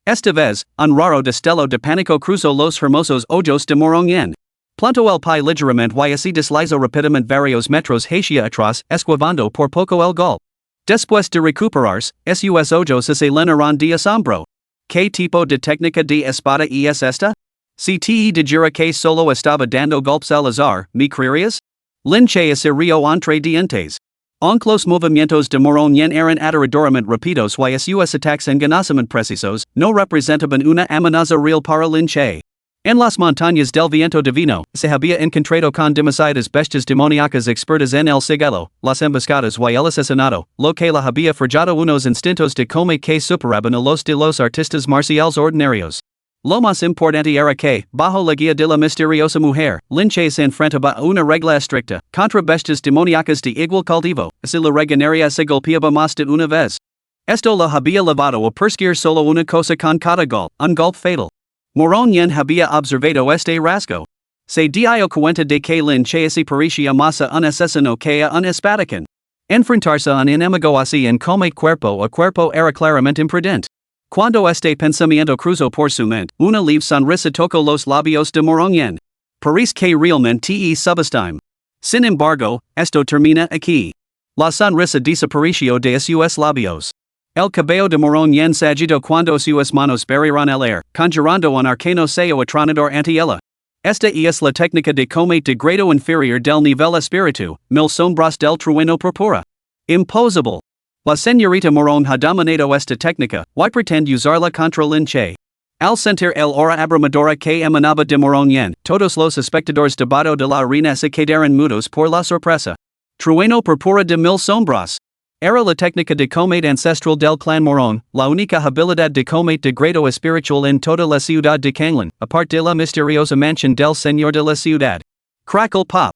Esta vez, un raro destello de pánico cruzó los hermosos ojos de Morón yen. Plantó el pie ligeramente y se deslizó rápidamente varios metros hacia atrás, esquivando por poco el golpe. Después de recuperarse, sus ojos se llenaron de asombro. ¿Qué tipo de técnica de espada es esta? Si te dijera que solo estaba dando golpes al azar, ¿me creerías? Lin Che se rió entre dientes. Aunque los movimientos de Morón yen eran aterradoramente rápidos y sus ataques engañosamente precisos, no representaban una amenaza real para Lin Che. En las montañas del viento divino, se había encontrado con demasiadas bestias demoníacas expertas en el sigilo, las emboscadas y el asesinato, lo que la había forjado unos instintos de come que superaban a los de los artistas marciales ordinarios. Lo más importante era que, bajo la guía de la misteriosa mujer, Linche se enfrentaba a una regla estricta, contra bestias demoníacas de igual cultivo, si la regenería se golpeaba más de una vez. Esto la había llevado a perseguir solo una cosa con cada gol, un golpe fatal. Morón Yen había observado este rasgo. Se dio cuenta de que Linche se parecía más a un asesino que a un espadachín. Enfrentarse a un enemigo así en combate cuerpo a cuerpo era claramente imprudente. Cuando este pensamiento cruzó por su mente, una leve sonrisa tocó los labios de Morón Yen. Parece que realmente te subestime. Sin embargo, esto termina aquí. La sonrisa desapareció de sus labios. El cabello de Morón Yen se agitó cuando sus manos barrieron el aire, conjurando un arcano sello atronador ante ella. Esta es la técnica de combate de grado inferior del nivel espíritu, mil sombras del trueno purpura. Imposible. La señorita Morón ha dominado esta técnica, y pretende usarla contra Linche. Al sentir el aura abrumadora que emanaba de Morón Yen, todos los espectadores debajo de la arena se quedaron mudos por la sorpresa. Trueno purpura de mil sombras. Era la técnica de combate ancestral del clan Morón, la única habilidad de combate de grado espiritual en toda la ciudad de Kanglan, aparte de la misteriosa mansión del señor de la ciudad. Crackle pop.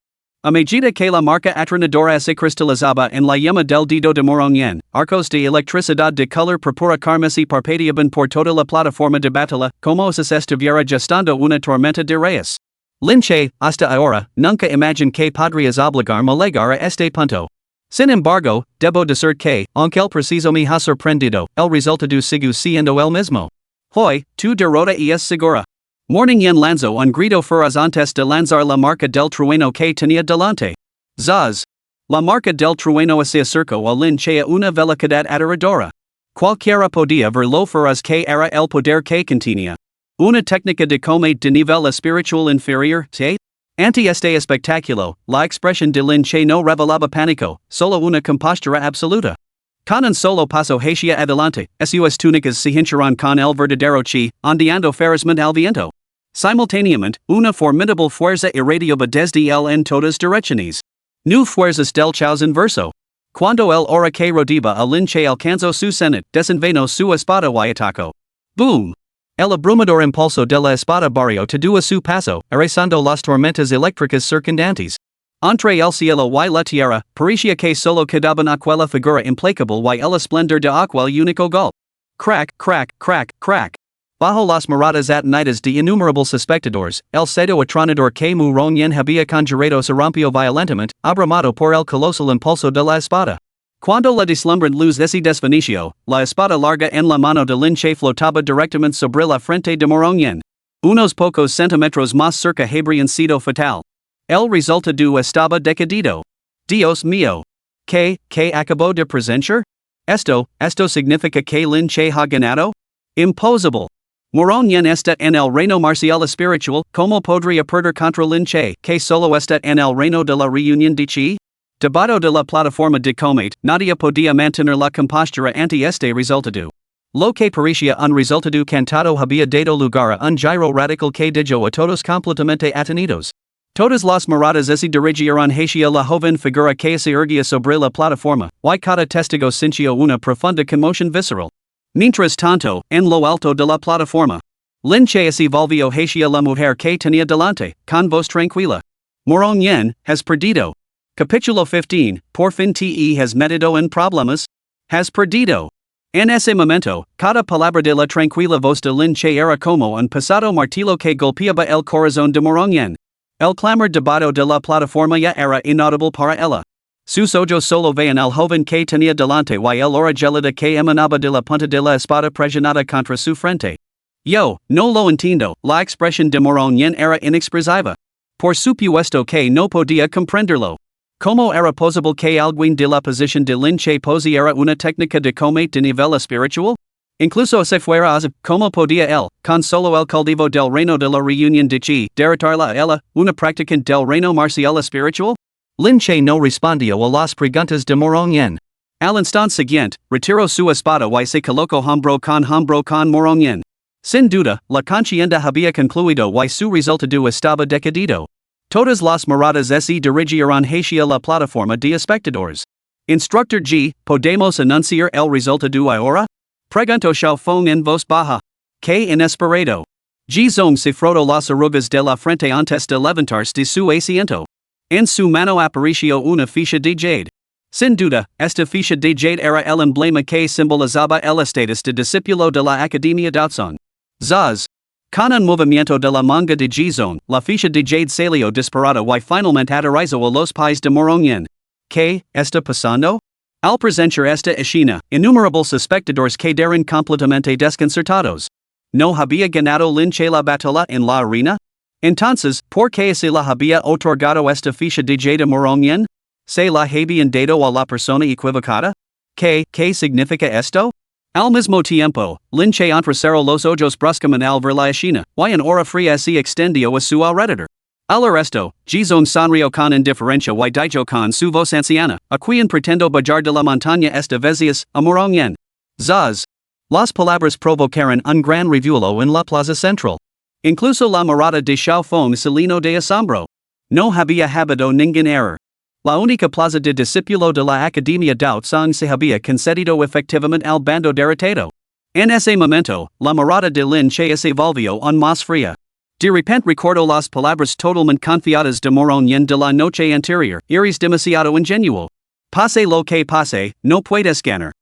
A medida que la marca atronadora se cristalizaba en la llama del dedo de Morón Yen, arcos de electricidad de color purpura carmesí parpadeaban por toda la plataforma de batalla, como si se estuviera gestando una tormenta de rayos. Linche, hasta ahora, nunca imaginó que podrías obligarme a llegar a este punto. Sin embargo, debo decir que, aunque el preciso me ha sorprendido, el resultado sigue siendo el mismo. Hoy, tu derrota es segura. Morning Yen lanzó un grito feroz antes de lanzar la marca del trueno que tenía delante. Zaz. La marca del trueno se acercó a Linche a una velocidad aterradora. Cualquiera podía ver lo feroz que era el poder que contenía. Una técnica de combate de nivel espiritual inferior, ¿sí? Ante este espectáculo, la expresión de Linche no revelaba pánico, solo una compostura absoluta. Con un solo paso hacia adelante, sus túnicas se hincharon con el verdadero chi, ondeando ferozmente al viento. Simultáneamente, una formidable fuerza irradiaba desde él en todas direcciones. No fuerzas del caos inverso. Cuando el aura que rodeaba a Linche alcanzó su cenit, desenvainó su espada y atacó. Boom! El abrumador impulso de la espada barrió todo a su paso, erasando las tormentas eléctricas circundantes. Entre el cielo y la tierra, parecía que solo quedaban aquella figura implacable y el esplendor de aquel único golpe. Crack, crack, crack, crack. Bajo las miradas atenidas de innumerables espectadores, el sedo atronador que Morón Yen había conjurado se rompió violentamente, abrumado por el colosal impulso de la espada. Cuando la deslumbrante luz se desvaneció, la espada larga en la mano de Linche flotaba directamente sobre la frente de Morón Yen. Unos pocos centímetros más cerca habrían sido fatal. El resultado estaba decidido. Dios mío. ¿Qué acabó de presenciar? Esto significa que Linche ha ganado? Imposible. Morón Yen está en el reino marcial espiritual, ¿cómo podría perder contra Linche, que solo está en el reino de la reunión de chi? Debajo de la plataforma de combate, nadie podía mantener la compostura ante este resultado. Lo que parecía un resultado cantado había dado lugar a un giro radical que dejó a todos completamente atenidos. Todas las miradas se dirigieron hacia la joven figura que se erguía sobre la plataforma, y cada testigo sintió una profunda conmoción visceral. Mientras tanto, en lo alto de la plataforma, Linche se volvió hacia la mujer que tenía delante, con voz tranquila. Morón Yen, has perdido. Capítulo 15, por fin te has metido en problemas. Has perdido. En ese momento, cada palabra de la tranquila voz de Linche era como un pesado martillo que golpeaba el corazón de Morón Yen. El clamor debajo de la plataforma ya era inaudible para ella. Sus ojos solo veían al joven que tenía delante y el aura gelada que emanaba de la punta de la espada presionada contra su frente. Yo, no lo entiendo, la expresión de Morón Yen era inexpresiva. Por supuesto que no podía comprenderlo. ¿Cómo era posible que alguien de la posición de Linche poseyera una técnica de combate de nivel espiritual? Incluso si fuera así, ¿cómo podía él, con solo el cultivo del reino de la reunión de chi, derrotarla a ella, una practicante del reino marcial espiritual? Linche no respondió a las preguntas de Morón Yen. Al instante siguiente, retiró su espada y se colocó hombro con Morón Yen. Sin duda, la contienda había concluido y su resultado estaba decidido. Todas las miradas se dirigieron hacia la plataforma de espectadores. Instructor G, ¿podemos anunciar el resultado ahora? Preguntó Xiao Feng en voz baja. ¡Qué inesperado! Gizong cifrodo las arrugas de la frente antes de levantarse de su asiento. En su mano apareció una ficha de jade. Sin duda, esta ficha de jade era el emblema que simbolizaba el estatus de discípulo de la Academia Daotsung. Zaz. Con un movimiento de la manga de Gizong, la ficha de jade salió disparada y finalmente aterrizó a los pies de Morongyen. ¿Qué está pasando? Al presenciar esta escena, innumerables espectadores quedaron completamente desconcertados. ¿No había ganado Lin Che la batalla en la arena? Entonces, ¿por qué se la había otorgado esta ficha de jade a Morongyen? ¿Se la habían dado a la persona equivocada? ¿Qué significa esto? Al mismo tiempo, Lin Che entrecerró los ojos bruscamente al ver la escena, y en hora fría se extendió a su alrededor. Al resto, Gizong sonrió con indiferencia y dijo con su voz anciana, a quien pretendo bajar de la montaña esta veces, a Morongyen. Zaz. Las palabras provocaron un gran revuelo en la plaza central. Incluso la mirada de Xiao Feng se llenó de asombro. No había habido ningún error. La única plaza de discípulo de la Academia Daotsung se había concedido efectivamente al bando derrotado. En ese momento, la mirada de Lin Che se volvió aún más fría. De repente recordó las palabras totalmente confiadas de Morongyen de la noche anterior, eres demasiado ingenuo. Pase lo que pase, no puedes ganar.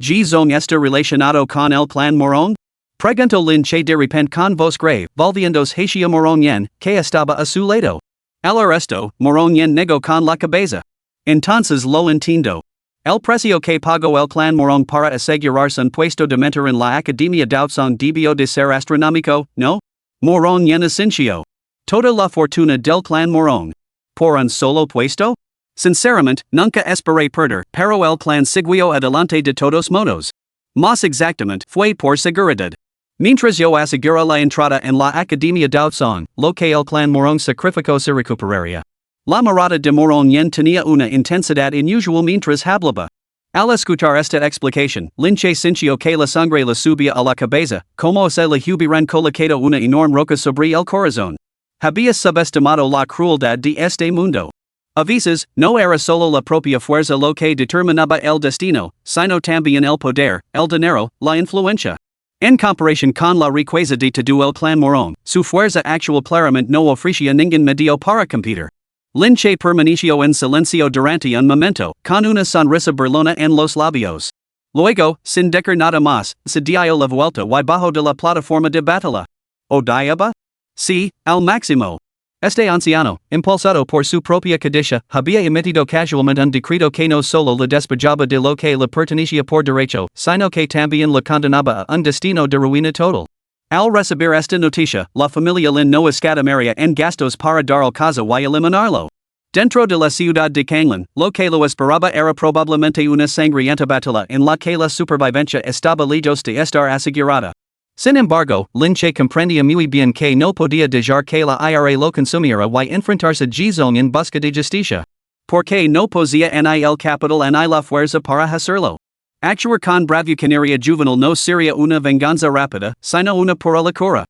¿Gizong está relacionado con el plan Morong? Preguntó Lin Che de repente con voz grave, volviéndose hacia Morongyen, que estaba a su lado. Al resto, Morongyen negó con la cabeza. Entonces lo entiendo. El precio que pagó el clan Morong para asegurarse un puesto de mentor en la Academia Daotsung debió de ser astronómico, ¿no? Morongyen asintió. Toda la fortuna del clan Morong. ¿Por un solo puesto? Sinceramente, nunca esperé perder, pero el clan siguió adelante de todos modos. Más exactamente, fue por seguridad. Mientras yo aseguré la entrada en la Academia Daotsung, lo que el clan Morong sacrificó se recuperaría. La mirada de Morongyen tenía una intensidad inusual mientras hablaba. Al escuchar esta explicación, Lin Che sintió que la sangre le subía a la cabeza, como si le hubieran colocado una enorme roca sobre el corazón. Había subestimado la crueldad de este mundo. A veces, no era solo la propia fuerza lo que determinaba el destino, sino también el poder, el dinero, la influencia. En comparación con la riqueza de todo el clan Morong, su fuerza actual claramente no ofrecía ningún medio para competir. Lin Che permaneció en silencio durante un momento, con una sonrisa burlona en los labios. Luego, sin decir nada más, se dio la vuelta y bajó de la plataforma de batalla. ¿Odiaba? Sí, al máximo. Este anciano, impulsado por su propia codicia, había emitido casualmente un decreto que no solo le despojaba de lo que le pertenecía por derecho, sino que también le condenaba a un destino de ruina total. Al recibir esta noticia, la familia Lin no escatimaría en gastos para dar el caso y eliminarlo. Dentro de la ciudad de Kanglin, lo que lo esperaba era probablemente una sangrienta batalla en la que la supervivencia estaba lejos de estar asegurada. Sin embargo, Lin Che comprendía muy bien que no podía dejar que la IRA lo consumiera y enfrentarse a Gizong en busca de justicia. Porque no poseía ni el capital ni la fuerza para hacerlo. Actuar con bravuconería juvenil no sería una venganza rápida, sino una pura locura.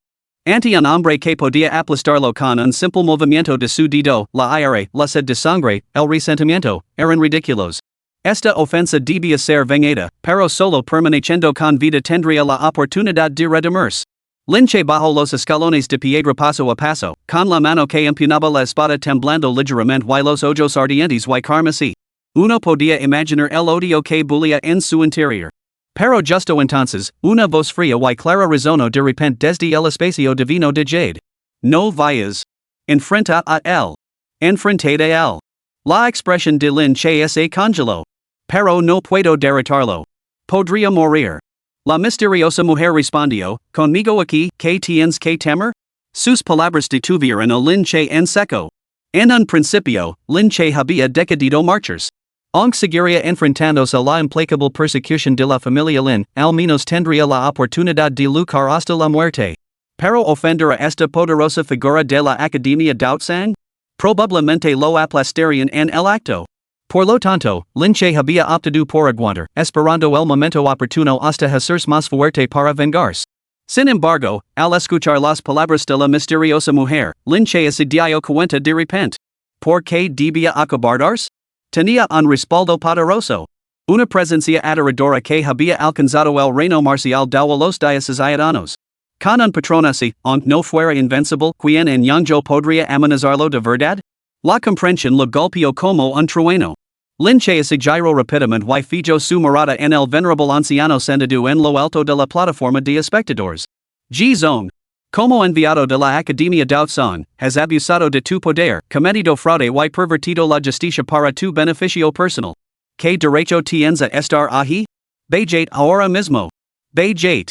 Ante un hombre que podía aplastarlo con un simple movimiento de su dedo, la IRA, la sed de sangre, el resentimiento, eran ridículos. Esta ofensa debía ser vengada, pero solo permaneciendo con vida tendría la oportunidad de redimirse. Lin Che bajó los escalones de piedra paso a paso, con la mano que empuñaba la espada temblando ligeramente y los ojos ardientes y carmesí. Uno podía imaginar el odio que bullía en su interior. Pero justo entonces, una voz fría y clara resonó de repente desde el espacio divino de jade. No vayas. Enfrenta a él. Enfrente de él. La expresión de Lin Che se congeló. Pero no puedo derrotarlo. Podría morir. La misteriosa mujer respondió, ¿conmigo aquí, qué tienes que temer? Sus palabras detuvieron a Lin Che en seco. En un principio, Lin Che había decidido marcharse. Aunque seguiría enfrentándose a la implacable persecución de la familia Lin, al menos tendría la oportunidad de luchar hasta la muerte. Pero ofender a esta poderosa figura de la Academia Daotsung? Probablemente lo aplastarían en el acto. Por lo tanto, Lin Che había optado por aguantar, esperando el momento oportuno hasta hacerse más fuerte para vengarse. Sin embargo, al escuchar las palabras de la misteriosa mujer, Lin Che se dio cuenta de repente. ¿Por qué debía acobardarse? Tenía un respaldo poderoso. Una presencia aterradora que había alcanzado el reino marcial de los dioses ciudadanos. Con un patronase, aunque no fuera invencible, quien en Yangzhou podría amenazarlo de verdad? La comprensión lo golpeó como un trueno. Lin Che giro rapidamente y fijo su mirada en el venerable anciano sentado en lo alto de la plataforma de espectadores. Ji Zong. Como enviado de la Academia Daotzan, has abusado de tu poder, cometido fraude y pervertido la justicia para tu beneficio personal. ¿Qué derecho tienes a estar ahí? Vete ahora mismo. Vete.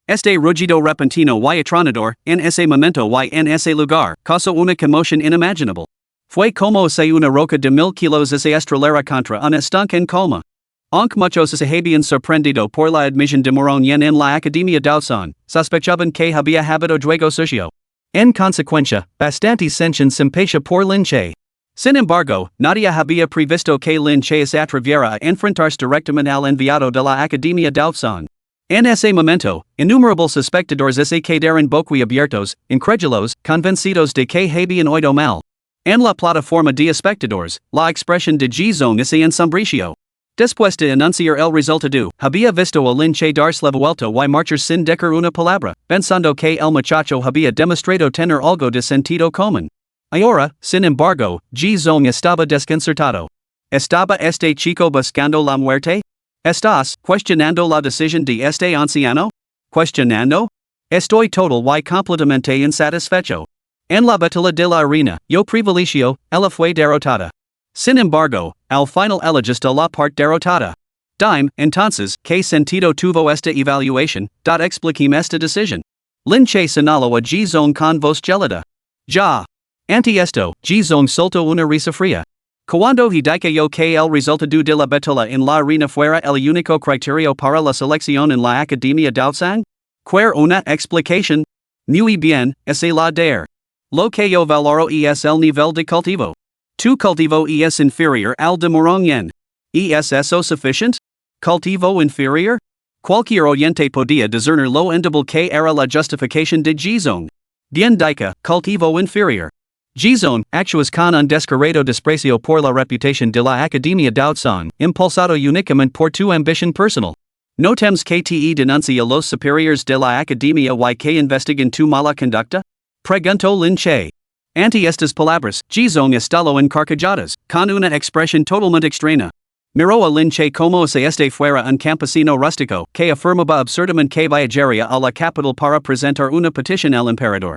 Este rugido repentino y atronador, en ese momento y en ese lugar, causó una conmoción inimaginable. Fue como si una roca de 1000 kilos se estrellara contra un estanque en calma. Aunque muchos se habían sorprendido por la admisión de Morón en la Academia Daotzan, sospechaban que había habido juego sucio. En consecuencia, bastante sensión simpatía por Lin Che. Sin embargo, nadie había previsto que Lin Che se atreviera a enfrentarse directamente al enviado de la Academia Daotzan. En ese momento, innumerables espectadores se quedaron boquiabiertos, incrédulos, convencidos de que habían oído mal. En la plataforma de espectadores, la expresión de Ji Zong se ensombreció. Después de anunciar el resultado, había visto a Lin Che darse la vuelta y marchar sin decir una palabra, pensando que el muchacho había demostrado tener algo de sentido común. Ahora, sin embargo, Ji Zong estaba desconcertado. ¿Estaba este chico buscando la muerte? ¿Estás cuestionando la decisión de este anciano? ¿Cuestionando? Estoy total y completamente insatisfecho. En la batalla de la arena, yo privilegio, ella fue derrotada. Sin embargo, al final elegiste la parte derrotada. Dime, entonces, ¿qué sentido tuvo esta evaluación? Expliqueme esta decisión. Lin Che señaló a Ji Zong con voz gelada. Ya. Ante esto, Ji Zong soltó una risa fría. Cuando he dicho que el resultado de la batalla en la arena fuera el único criterio para la selección en la Academia Daotzan? ¿Quer una explicación? Muy bien, es la dar. Lo que yo valoro es el nivel de cultivo. Tu cultivo es inferior al de Morón. ¿Es eso suficiente? ¿Cultivo inferior? Cualquier oyente podía discernir lo endeble que era la justificación de Ji Zong. Bien dicha, cultivo inferior. Ji Zong actúas con un descarado desprecio por la reputación de la Academia Daotzan, impulsado únicamente por tu ambición personal. ¿No temes que te denuncie a los superiores de la Academia y que investiguen tu mala conducta? Preguntó Lin Che. Ante estas palabras, Ji Zong estalló encarcajadas, con una expresión totalmente extraña. Miró a Lin Che como si este fuera un campesino rústico, que afirmaba absurdamente que viajaría a la capital para presentar una petición al emperador.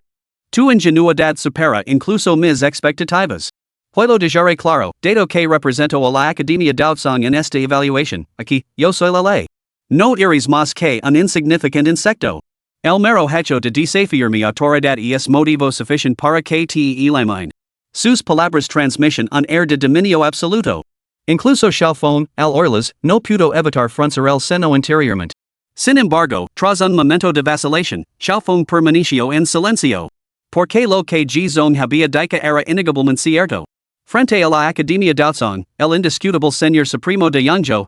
Tu ingenuidad supera incluso mis expectativas. Puedo dejar claro, dado que represento a la Academia Daotzan en esta evaluación, aquí, yo soy la ley. No eres más que un insignificante insecto. El mero hecho de desafiar mi autoridad es motivo suficiente para que te elimine. Sus palabras transmiten un air de dominio absoluto. Incluso Xiaofeng, el Orlas, no pudo evitar fruncir el seno interiormente. Sin embargo, tras un momento de vacilación, Xiaofeng permaneció en silencio. Porque lo que Ji Zong había dicho era innegablemente cierto. Frente a la Academia Daotzan, el indiscutible señor supremo de Yangzhou,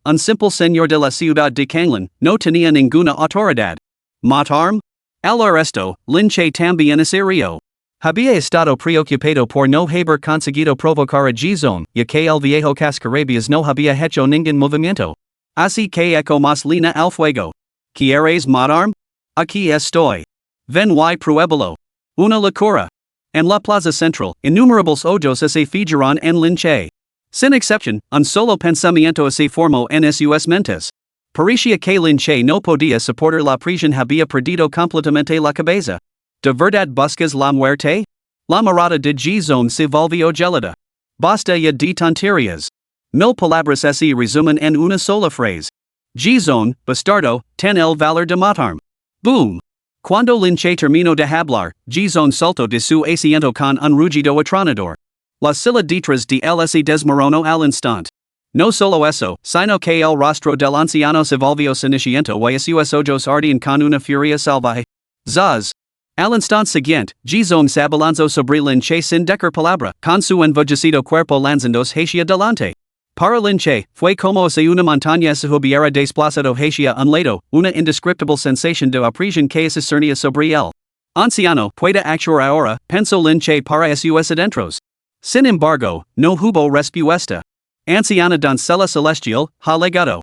un simple señor de la ciudad de Kanglan, no tenía ninguna autoridad. ¿Matarme? Al arresto, Lin Che también se rió. Había estado preocupado por no haber conseguido provocar a Ji Zong, ya que el viejo cascarabias no había hecho ningún movimiento. Así que echo más lina al fuego. ¿Quieres matarme? Aquí estoy. Ven y pruébalo. Una locura. En la plaza central, innumerables ojos se fijaron en Lin Che. Sin excepción, un solo pensamiento se formó en sus mentes. Parecía que Lin Che no podía soportar la prisión, había perdido completamente la cabeza. ¿De verdad buscas la muerte? La mirada de Ji Zong se volvió gelada. Basta ya de tonterías. 1000 palabras se resumen en una sola frase. Ji Zong, bastardo, ten el valor de matarme. Boom. Cuando Lin Che terminó de hablar, Ji Zong saltó de su asiento con un rugido atronador. La silla detrás de él se desmoronó al instante. No solo eso, sino que el rostro del anciano se volvió ceniciento y sus ojos ardían con una furia salvaje. Zaz. Al instante siguiente, Ji Zong se abalanzó sobre Lin Che sin decir palabra, con su envejecido cuerpo lanzándose hacia delante. Para Lin Che, fue como si una montaña se hubiera desplazado hacia un lado, una indescriptible sensación de opresión que se cernía sobre él. Anciano, puede actuar ahora, pensó Lin Che para sus adentros. Sin embargo, no hubo respuesta. Anciana doncella celestial, ha legado.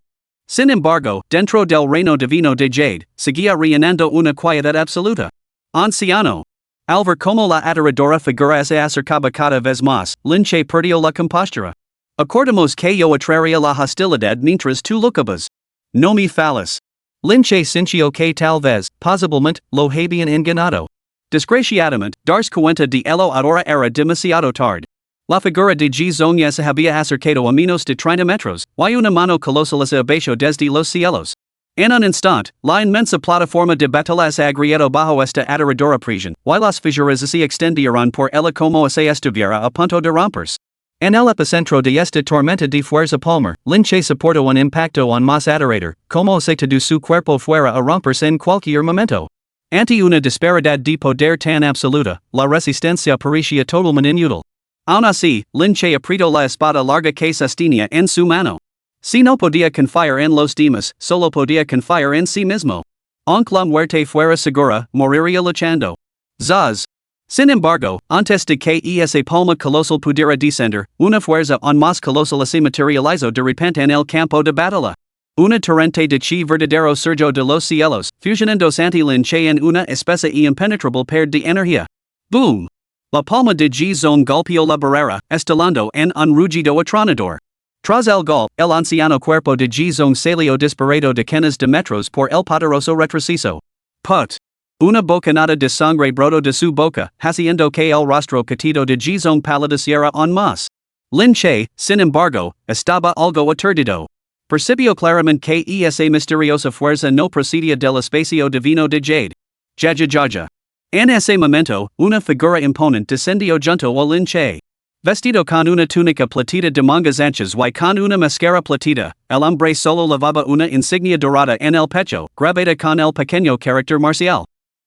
Sin embargo, dentro del reino divino de Jade, seguía reinando una quietad absoluta. Anciano. Al ver como la aterradora figura se acercaba cada vez más, Lin Che perdió la compostura. Acordamos que yo atraería la hostilidad mientras tú luchabas. No me falas. Lin Che sintió que tal vez, posiblemente, lo habían engañado. Desgraciadamente, darse cuenta de ello ahora era demasiado tarde. La figura de Ji Zong ya se había acercado a menos de 30 metros, y una mano colosal se abaixó desde los cielos. En un instante, la inmensa plataforma de batalla se agrietó bajo esta aterradora presión, y las fisuras se extendieron por ella como si estuviera a punto de romperse. En el epicentro de esta tormenta de fuerza palmar, Lin Che soportó un impacto aún más aterrador, como si todo su cuerpo fuera a romperse en cualquier momento. Ante una disparidad de poder tan absoluta, la resistencia parecía totalmente inútil. Aún así, Lin Che apretó la espada larga que sostenía en su mano. Si no podía confiar en los demás, solo podía confiar en sí mismo. Aunque la muerte fuera segura, moriría luchando. Zaz. Sin embargo, antes de que esa palma colosal pudiera descender, una fuerza aún más colosal se materializó de repente en el campo de batalla. Una torrente de chi verdadero surgió de los cielos, fusionándose ante Lin Che en una espesa y impenetrable pared de energía. Boom! La palma de Ji Zong golpeó la barrera, estalando en un rugido atronador. Tras el golpe, el anciano cuerpo de Ji Zong salió disparado decenas de metros por el poderoso retroceso. Put! Una bocanada de sangre brotó de su boca, haciendo que el rostro catido de Ji Zong palideciera aún más. Lin Che, sin embargo, estaba algo aturdido. Percibió claramente que esa misteriosa fuerza no procedía del espacio divino de Jade. Jaja. En ese momento, una figura imponente descendió junto a Lin Che. Vestido con una túnica platita de mangas anchas y con una máscara platita, el hombre solo llevaba una insignia dorada en el pecho, grabada con el pequeño carácter marcial.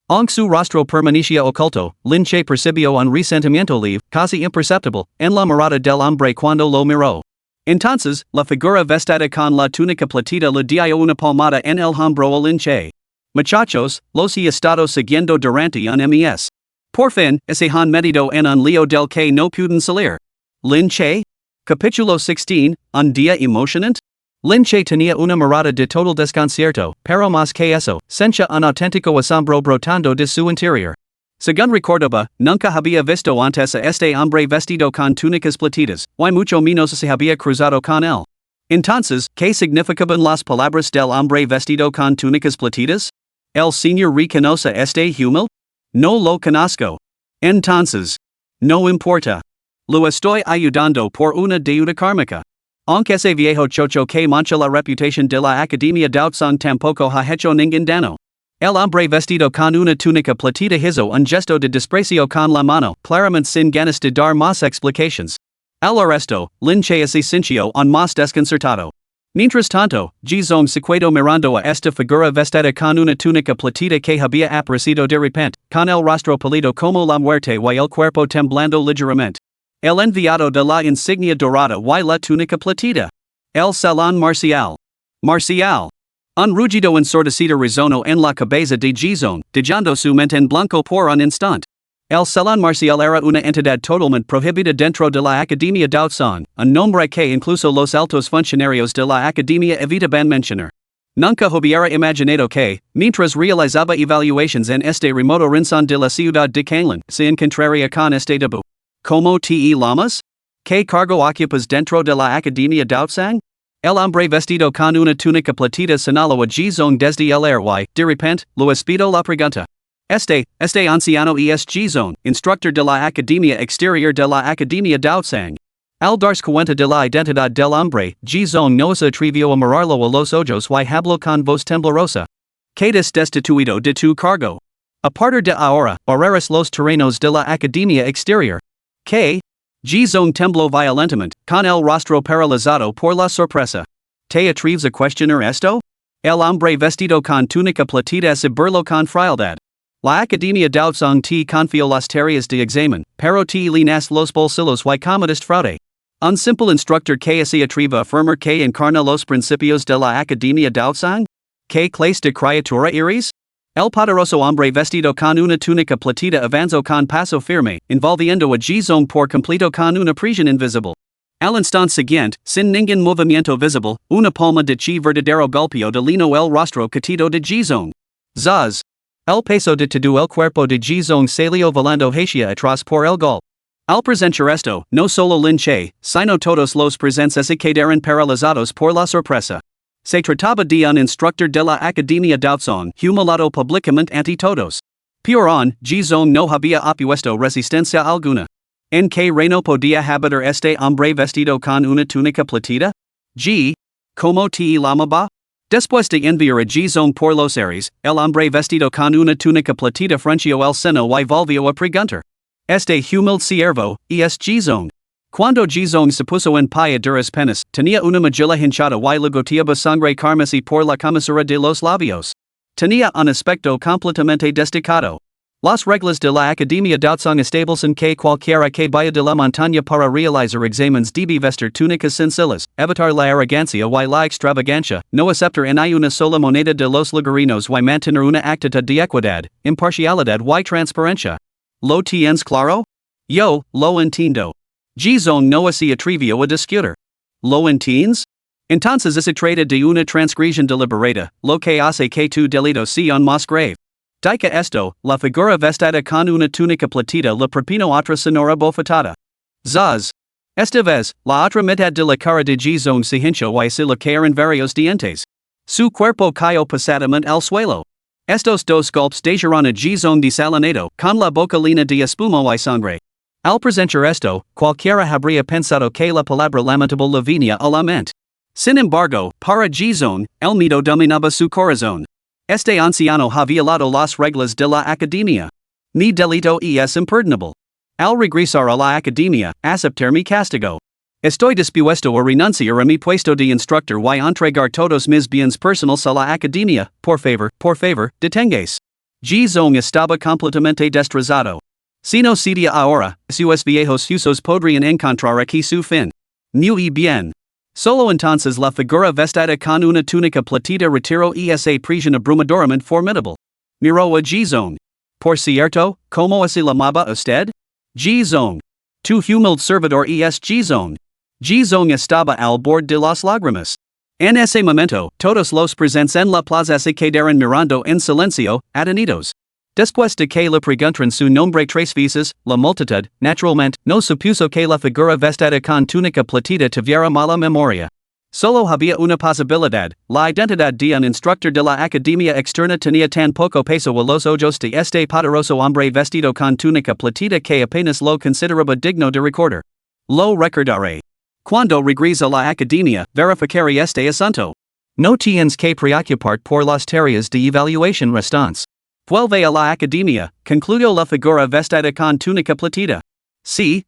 Aunque su rostro permanecía oculto, Lin Che percibió un resentimiento leve, casi imperceptible, en la mirada del hombre cuando lo miró. Entonces, la figura vestida con la túnica platita le dio una palmada en el hombro a Lin Che. Muchachos, los he estado siguiendo durante un mes. Por fin, se han metido en un lío del que no pueden salir. Lin Che? Capítulo 16, un día emocionante? Lin Che tenía una mirada de total desconcierto, pero más que eso, sentía un auténtico asombro brotando de su interior. Según recordaba, nunca había visto antes a este hombre vestido con túnicas platitas, y mucho menos se había cruzado con él. Entonces, ¿qué significaban las palabras del hombre vestido con túnicas platitas? ¿El señor reconoce este humil? No lo conozco. Entonces, no importa. Lo estoy ayudando por una deuda kármica. Aunque ese viejo chocho que mancha la reputación de la Academia Daotsung tampoco ha hecho ningún daño. El hombre vestido con una túnica platita hizo un gesto de desprecio con la mano, claramente sin ganas de dar más explicaciones. Al resto, Lin Che se sintió aún más desconcertado. Mientras tanto, Ji Zong se quedó mirando a esta figura vestida con una túnica platita que había aparecido de repente, con el rostro pálido como la muerte y el cuerpo temblando ligeramente. El enviado de la insignia dorada y la túnica platita. El salón marcial. Marcial. Un rugido ensordecido resonó en la cabeza de Ji Zong, dejando su mente en blanco por un instante. El salón marcial era una entidad totalmente prohibida dentro de la Academia Daotsung, un nombre que incluso los altos funcionarios de la Academia evitaban mencionar. Nunca hubiera imaginado que, mientras realizaba evaluaciones en este remoto rincón de la ciudad de Kanglan, se encontraría con este debut. ¿Cómo te llamas? ¿Qué cargo ocupas dentro de la Academia Daotsung? El hombre vestido con una túnica platita señaló a Ji Zong desde el aire y, de repente, lo espido la pregunta. Este anciano es Ji Zong, instructor de la Academia Exterior de la Academia Daotsung. Al darse cuenta de la identidad del hombre, Ji Zong no se atrevió a mirarlo a los ojos y habló con voz temblorosa. Quedas destituido de tu cargo. A partir de ahora, barreras los terrenos de la Academia Exterior. ¿Qué? Ji Zong tembló violentamente, con el rostro paralizado por la sorpresa. ¿Te atreves a cuestionar esto? El hombre vestido con túnica platita se burló con frialdad. La Academia Daotsung te confió las tareas de examen, pero te llenas los bolsillos y comodist fraude. Un simple instructor que se atreve a afirmar que encarna los principios de la Academia Daotsung? ¿Qué clase de criatura eres? El poderoso hombre vestido con una túnica platita avanzó con paso firme, envolviendo a Ji Zong por completo con una presión invisible. Al instante siguiente, sin ningún movimiento visible, una palma de chi verdadero golpeo de lino el rostro catido de Gizong. Zaz. El peso de todo el cuerpo de Gizong salió volando hacia atrás por el gol. Al presentar esto, no solo Lin Che, sino todos los presentes se quedaron paralizados por la sorpresa. Se trataba de un instructor de la Academia Daozong, humillado públicamente ante todos. Peor aún, Gizong no había opuesto resistencia alguna. ¿En qué reino podía habitar este hombre vestido con una túnica platida? G. ¿Cómo te llamaba? Después de enviar a Gizong por los aires, el hombre vestido con una túnica platida frunció el seno y volvió a preguntar. Este humilde siervo, es Gizong. Cuando Gizong se puso en pie a duras penas, tenía una mejilla hinchada y le goteaba sangre carmesí por la comisura de los labios. Tenía un aspecto completamente destacado. Las reglas de la Academia Daozong establecen que cualquiera que vaya de la montaña para realizar exámenes debe vestir túnicas sencillas, evitar la arrogancia y la extravagancia, no aceptar en una sola moneda de los lugarinos y mantener una actitud de equidad, imparcialidad y transparencia. ¿Lo tienes claro? Yo, lo entiendo. Gizong no se atrevió a discutir. ¿Lo entiendes? Entonces se trata de una transgresión deliberada, lo que hace que tu delito sea aún más grave. Dica esto, la figura vestida con una túnica platida le propinó otra sonora bofetada. Zaz. Esta vez, la otra mitad de la cara de Gizong se hinchó y se le cayeron varios dientes. Su cuerpo cayó pesadamente al suelo. Estos dos golpes dejaron a Gizong desalinado, con la boca llena de espuma y sangre. Al presentar esto, cualquiera habría pensado que la palabra lamentable le venía a la mente. Sin embargo, para Gizong, el miedo dominaba su corazón. Este anciano ha violado las reglas de la academia. Mi delito es imperdonable. Al regresar a la academia, aceptar mi castigo. Estoy dispuesto a renunciar a mi puesto de instructor y entregar todos mis bienes personales a la academia, por favor, deténgase. Gizong estaba completamente destrozado. Si no sería ahora, sus viejos usos podrían encontrar aquí su fin. Muy bien. Solo entonces la figura vestida con una túnica platida retiró esa prisión abrumadoramente formidable. Miró a Gizong. Por cierto, ¿cómo se llamaba usted? Gizong. Tu humilde servidor es Gizong. Gizong estaba al borde de las lágrimas. En ese momento, todos los presentes en la plaza se quedaron mirando en silencio, atenidos. Después de que le preguntaron su nombre 3 veces, la multitud, naturalmente, no supuso que la figura vestida con túnica platida tuviera mala memoria. Solo había una posibilidad, la identidad de un instructor de la academia externa tenía tan poco peso a los ojos de este poderoso hombre vestido con túnica platida que apenas lo consideraba digno de recordar. Lo recordaré. Cuando regrese a la academia, verificaré este asunto. No tienes que preocuparte por las tareas de evaluación restantes. Vuelve a la academia, concluyó la figura vestida con túnica platida. Sí.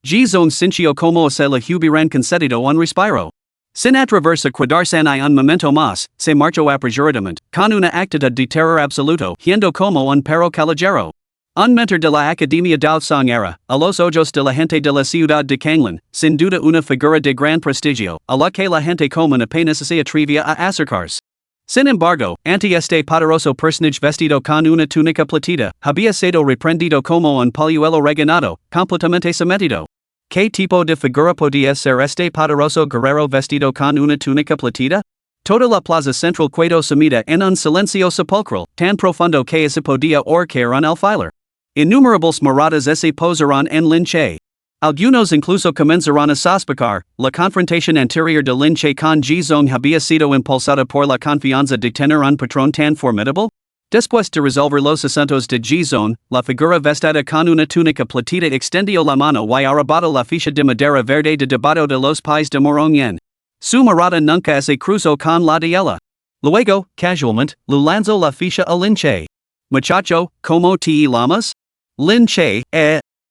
Gizong sintió como se le hubieran concedido un respiro. Sin atreverse a quedarse ni un momento más, se marchó apresuradamente, con una actitud de terror absoluto, yendo como un perro callejero. Un mentor de la Academia Daozong era, a los ojos de la gente de la ciudad de Kanglan, sin duda una figura de gran prestigio, a la que la gente común apenas se atrevía a acercarse. Sin embargo, ante este poderoso personaje vestido con una túnica platida, había sido reprendido como un polluelo reganado, completamente sometido. ¿Qué tipo de figura podía ser este poderoso guerrero vestido con una túnica platida? Toda la plaza central quedó sumida en un silencio sepulcral, tan profundo que se podía oír un alfiler. Innumerables miradas se posaron en Lin Che. Algunos incluso comenzaron a sospechar, la confrontación anterior de Lin Che con Gizong había sido impulsada por la confianza de tener un patrón tan formidable. Después de resolver los asuntos de Gizong, la figura vestida con una túnica platida extendió la mano y arrebató la ficha de madera verde de debajo de los pies de Morongen. Su mirada nunca se cruzó con la de ella. Luego, casualmente, le lanzó la ficha a Lin Che. Muchacho, ¿cómo te llamas? Lin Che,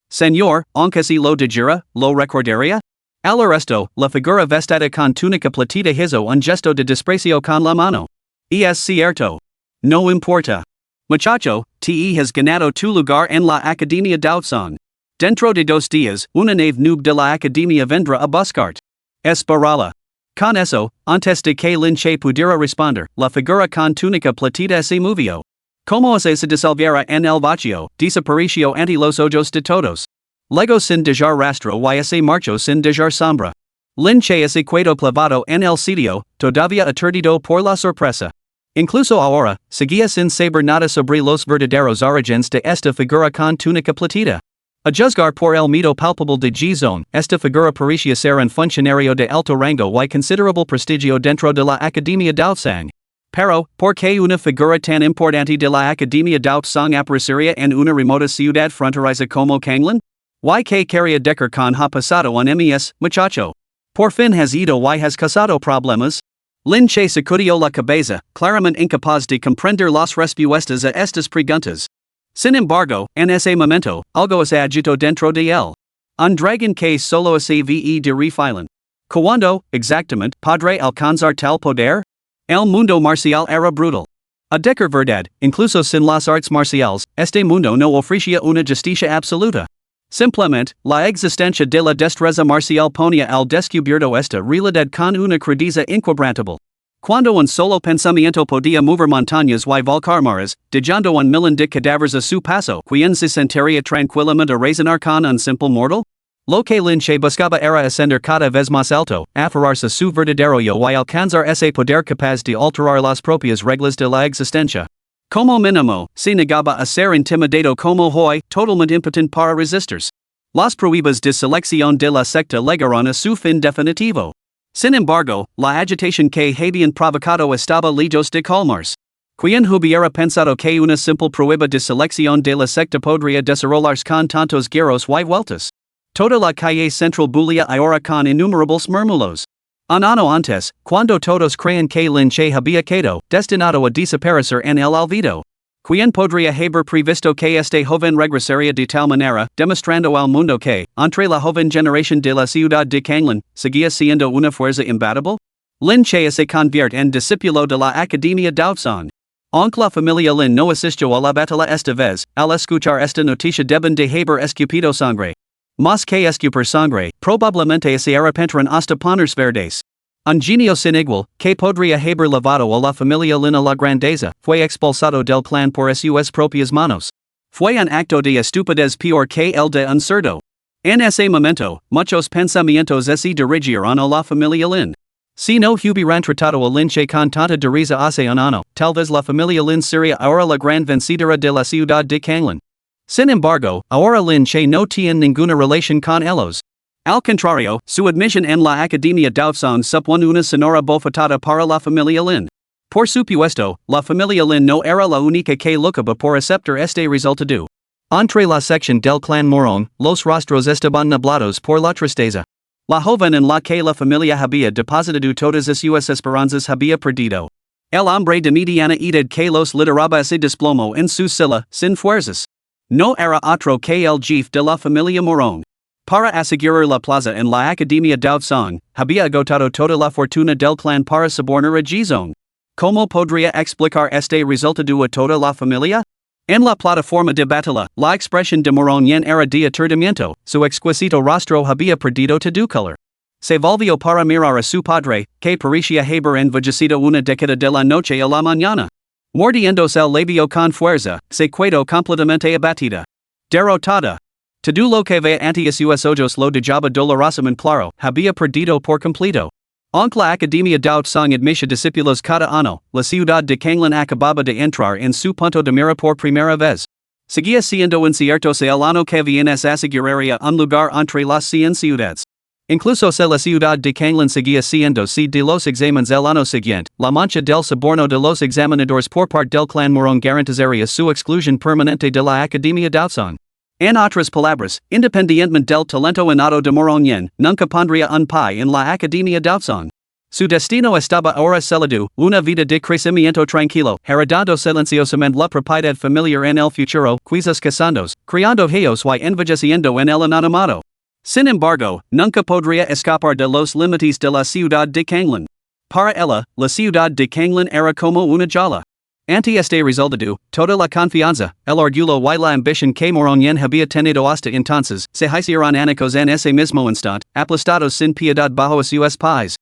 Señor, aunque si lo dijera, lo recordaría? Al resto, la figura vestida con túnica platida hizo un gesto de desprecio con la mano. Es cierto. No importa. Muchacho, te has ganado tu lugar en la Academia Daozong. Dentro de 2 días, una nave noob de la Academia vendrá a buscarte. Esperala. Con eso, antes de que Lin Che pudiera responder, la figura con túnica platida se movió. Como se disolviera en el vacío, desapareció ante los ojos de todos. Lego sin dejar rastro y ese marcho sin dejar sombra. Lin che ese cuedo clavado en el sitio, todavía aturdido por la sorpresa. Incluso ahora, seguía sin saber nada sobre los verdaderos orígenes de esta figura con túnica platita. A juzgar por el mito palpable de G-Zone, esta figura parecía ser un funcionario de alto rango y considerable prestigio dentro de la Academia Daotsang. Pero, ¿por qué una figura tan importante de la Academia Daotsang aparecería en una remota ciudad fronteriza como Kanglan? ¿Y qué quería decir con ha pasado un mes, muchacho? Por fin has ido y has causado problemas? Lin che sacudió la cabeza, claramente incapaz de comprender las respuestas a estas preguntas. Sin embargo, en ese momento, algo se agitó dentro de él. Un dragón que solo se ve de refilan. ¿Cuándo, exactamente, podré alcanzar tal poder? El mundo marcial era brutal. A decir verdad, incluso sin las artes marciales, este mundo no ofrecía una justicia absoluta. Simplemente, la existencia de la destreza marcial ponía al descubierto esta realidad con una crudeza inquebrantable. Cuando un solo pensamiento podía mover montañas y volcar mares, dejando un millón de cadáveres a su paso, ¿quién se sentiría tranquilamente a razonar con un simple mortal? Lo que Lin che buscaba era ascender cada vez más alto, aferrarse a su verdadero yo y alcanzar ese poder capaz de alterar las propias reglas de la existencia. Como mínimo, se negaba a ser intimidado como hoy, totalmente impotente para resistirse. Las pruebas de selección de la secta llegaron a su fin definitivo. Sin embargo, la agitación que habían provocado estaba lejos de calmarse. ¿Quién hubiera pensado que una simple prueba de selección de la secta podría desarrollarse con tantos giros y vueltas? Toda la calle central bulia ahora con innumerables murmulos. Un año antes, cuando todos creían que Lin che había quedado destinado a desaparecer en el olvido. ¿Quién podría haber previsto que este joven regresaría de tal manera, demostrando al mundo que, entre la joven generación de la ciudad de Kanglan, seguía siendo una fuerza imbatible? Lin che se convierte en discípulo de la Academia Daotsang. Aunque la familia Lin no asistió a la batalla esta vez, al escuchar esta noticia deben de haber escupido sangre. Más que escupir sangre, probablemente se arrepentieron hasta ponerse verdes. Un genio sin igual, que podría haber llevado a la familia Lin a la grandeza, fue expulsado del clan por sus propias manos. Fue un acto de estupidez peor que el de un cerdo. En ese momento, muchos pensamientos se dirigieron a la familia Lin. Si no hubieran tratado a Lin che con tanta dureza hace un año, tal vez la familia Lin sería ahora la gran vencedora de la ciudad de Kanglan. Sin embargo, ahora Lin che no tiene ninguna relación con ellos. Al contrario, su admisión en la Academia Daotsang supone una sonora bofetada para la familia Lin. Por supuesto, la familia Lin no era la única que luchaba por aceptar este resultado. Entre la sección del clan Morón, los rostros estaban nublados por la tristeza. La joven en la que la familia había depositado todas sus esperanzas había perdido. El hombre de mediana edad que los lideraba se desplomó en su silla, sin fuerzas. No era otro que el jefe de la familia Morón. Para asegurar la plaza en la Academia Daotsang, había agotado toda la fortuna del clan para sobornar a G-Zone. ¿Cómo podría explicar este resultado a toda la familia? En la plataforma de batalla, la expresión de Morón era de aturdimiento, su exquisito rostro había perdido todo color. Se volvió para mirar a su padre, que parecía haber envejecido una década de la noche a la mañana. Mordiéndose el labio con fuerza, se quedó completamente abatida. Derrotada. Todo lo que veía ante sus ojos lo dejaba dolorosamente claro, había perdido por completo. Aunque la Academia Daotsang admite discípulos cada año, la ciudad de Kanglan acababa de entrar en su punto de mira por primera vez. Seguía siendo incierto si el año que viene aseguraría un lugar entre las 100 ciudades. Incluso si la ciudad de Kanglan seguía siendo sede de los exámenes el año siguiente, la mancha del soborno de los examinadores por parte del clan Morón garantizaría su exclusión permanente de la Academia Daotsang. En otras palabras, independientemente del talento innato de Morón, nunca pondría un pie en la Academia Daotsang. Su destino estaba ahora sellado, una vida de crecimiento tranquilo, heredando silenciosamente la propiedad familiar en el futuro, quizás casándose, criando hijos y envejeciendo en el anonimato. Sin embargo, nunca podría escapar de los límites de la ciudad de Kanglan. Para ella, la ciudad de Kanglan era como una jaula. Ante este resultado, toda la confianza, el orgullo y la ambición que Morón había tenido hasta entonces, se hicieron añicos en ese mismo instante, aplastados sin piedad bajo sus pies.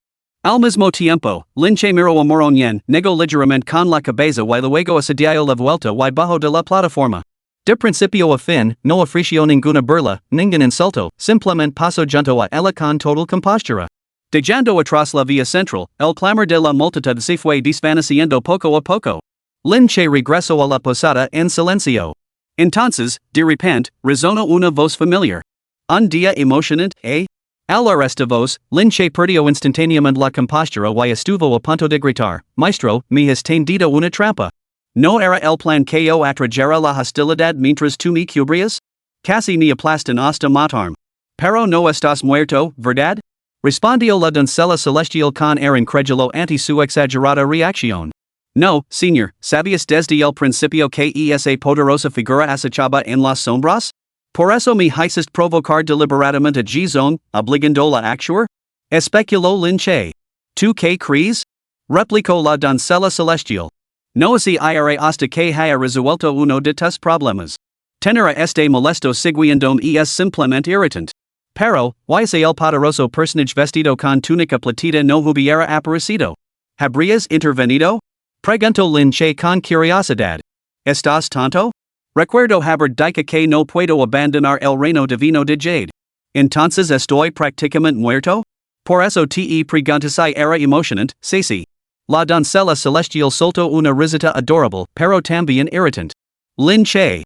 Al mismo tiempo, Lin che miró a Morón, negó ligeramente con la cabeza y luego se dio la vuelta y bajo de la plataforma. De principio a fin, no ofricio ninguna burla, ningún insulto, simplemente paso junto a ella con total compostura. Dejando atrás la vía central, el clamor de la multitud se fue desvaneciendo poco a poco. Lin Che regresó a la posada en silencio. Entonces, de repente, resonó una voz familiar. Un día emocionante, eh? Al oír esta voz, Lin Che perdió instantáneamente la compostura y estuvo a punto de gritar, Maestro, me has tendido una trampa. ¿No era el plan que yo atrajera la hostilidad mientras tú me cubrías? Casi me aplastan hasta matarme. Pero no estás muerto, ¿verdad? Respondió la doncella celestial con air incrédulo ante su exagerada reacción. No, señor, ¿sabías desde el principio que esa poderosa figura acechaba en las sombras? Por eso me hiciste provocar deliberadamente a Jizong, obligándola a actuar? Especuló Lin Che. ¿Tú qué crees? Replicó la doncella celestial. No se iré hasta que haya resuelto uno de tus problemas. Tener a este molesto siguiendome es simplemente irritante. Pero, ¿why es el poderoso personaje vestido con túnica platita no hubiera aparecido? ¿Habrías intervenido? Preguntó Lin Che con curiosidad. ¿Estás tonto? Recuerdo haber dicho que no puedo abandonar el reino divino de Jade. Entonces estoy prácticamente muerto? Por eso te pregunto si era emocionante, sí. La doncella celestial soltó una risita adorable, pero también irritante. Lin Che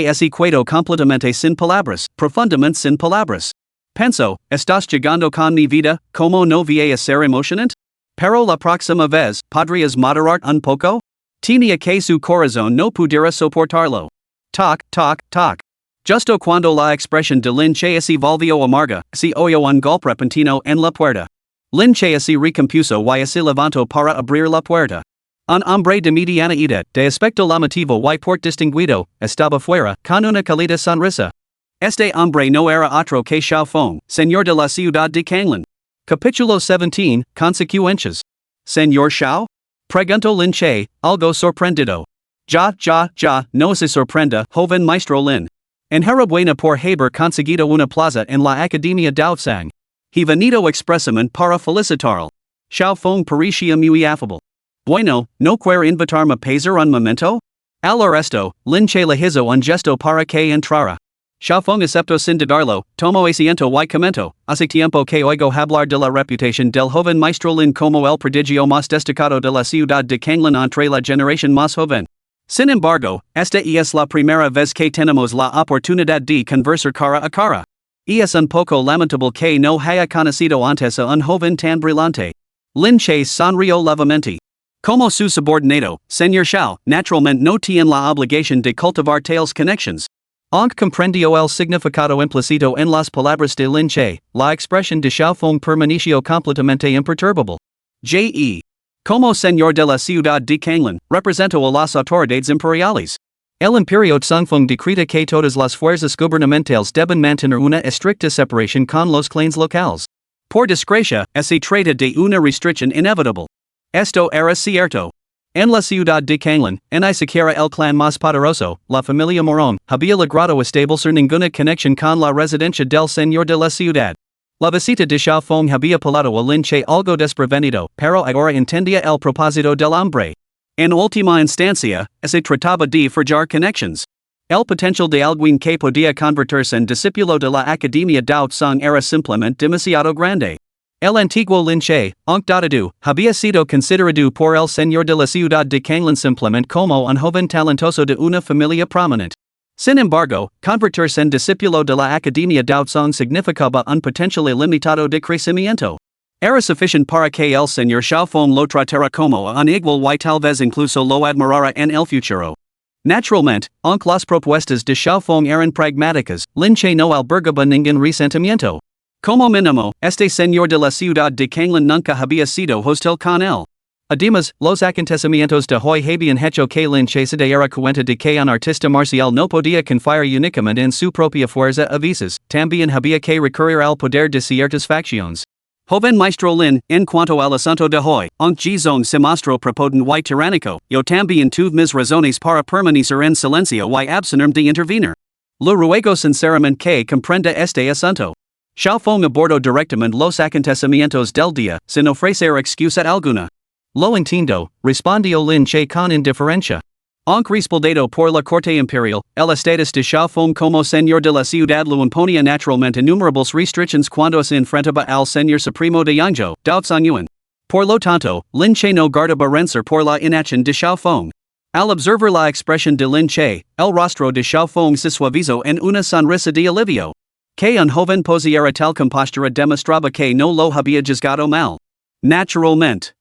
es equado completamente sin palabras, profundamente sin palabras. Penso, ¿estás llegando con mi vida, como no voy a ser emocionante? Pero la próxima vez, ¿podrías moderar un poco? Tenía que su corazón no pudiera soportarlo. Toc. Justo cuando la expresión de Lin Che se volvió amarga, se oyó un golpe repentino en la puerta. Lin Che se recompuso y se levantó para abrir la puerta. Un hombre de mediana edad, de aspecto llamativo y por distinguido, estaba fuera, con una cálida sonrisa. Este hombre no era otro que Xiao Feng, señor de la ciudad de Kanglan. Capítulo 17, Consecuencias. ¿Señor Xiao? Preguntó Lin Che, algo sorprendido. Ya, no se sorprenda, joven maestro Lin. Enhorabuena por haber conseguido una plaza en la Academia Daotsang. He venido expresamente para felicitarlo. Xiao Feng parecía muy affable. Bueno, ¿no quiere invitarme a pasar un momento? Al oír esto, Lin Che le hizo un gesto para que entrara. Xiao Feng aceptó sin dudarlo, tomó asiento y comentó, hace tiempo que oigo hablar de la reputación del joven maestro Lin como el prodigio más destacado de la ciudad de Kanglan entre la generación más joven. Sin embargo, esta es la primera vez que tenemos la oportunidad de conversar cara a cara. Es un poco lamentable que no haya conocido antes a un joven tan brillante. Lin Che sonrió levemente. Como su subordinado, señor Xiao, naturalmente no tiene la obligación de cultivar tales conexiones. Aunque comprendió el significado implícito en las palabras de Lin Che, la expresión de Xiao Feng permaneció completamente imperturbable. J.E. Como señor de la ciudad de Kanglan, representó a las autoridades imperiales. El imperio Tsungfeng decreta que todas las fuerzas gubernamentales deben mantener una estricta separación con los clanes locales. Por desgracia, se trata de una restricción inevitable. Esto era cierto. En la ciudad de Kanglan, ni siquiera el clan más poderoso, la familia Morón, había logrado establecer ninguna conexión con la residencia del señor de la ciudad. La visita de Xiao Feng había pelado a Lin Che algo desprevenido, pero ahora entendía el propósito del hombre. En última instancia, se trataba de forjar conexiones. El potencial de alguien que podía convertirse en discípulo de la Academia Daotsang era simplemente demasiado grande. El antiguo Lin Che, aunque dotado, había sido considerado por el señor de la ciudad de Kanglan simplemente como un joven talentoso de una familia prominente. Sin embargo, convertirse en discípulo de la Academia Daotsang significaba un potencial ilimitado de crecimiento. Era suficiente para que el señor Xiao Feng lo tratara como un igual y tal vez incluso lo admirara en el futuro. Naturalmente, aunque las propuestas de Xiao Feng eran pragmáticas, Lin Che no albergaba ningún resentimiento. Como mínimo, este señor de la ciudad de Kanglan nunca había sido hostil con él. Además, los acontecimientos de hoy habían hecho que Lin Che se diera cuenta de que un artista marcial no podía confiar únicamente en su propia fuerza a veces, también había que recurrir al poder de ciertas facciones. Joven maestro Lin, en cuanto al asunto de hoy, aunque Jizong se mostró prepotente y tiránico, yo también tuve mis razones para permanecer en silencio y abstenerme de intervenir. Lo ruego sinceramente que comprenda este asunto. Xiao Feng abordó directamente los acontecimientos del día, sin ofrecer excusa alguna. Lo entiendo, respondió Lin Che con indiferencia. Aunque respaldado por la Corte Imperial, el estatus de Xiao Feng como señor de la ciudad lo imponía naturalmente innumerables restrictions cuando se enfrentaba al señor supremo de Yangzhou, Dao Zhanyuan. Por lo tanto, Lin Che no guardaba rencor por la inacción de Xiao Feng. Al observar la expresión de Lin Che, el rostro de Xiao Feng se suavizó en una sonrisa de alivio. Que un joven posera tal compostura demostraba que no lo había juzgado mal. Naturalmente.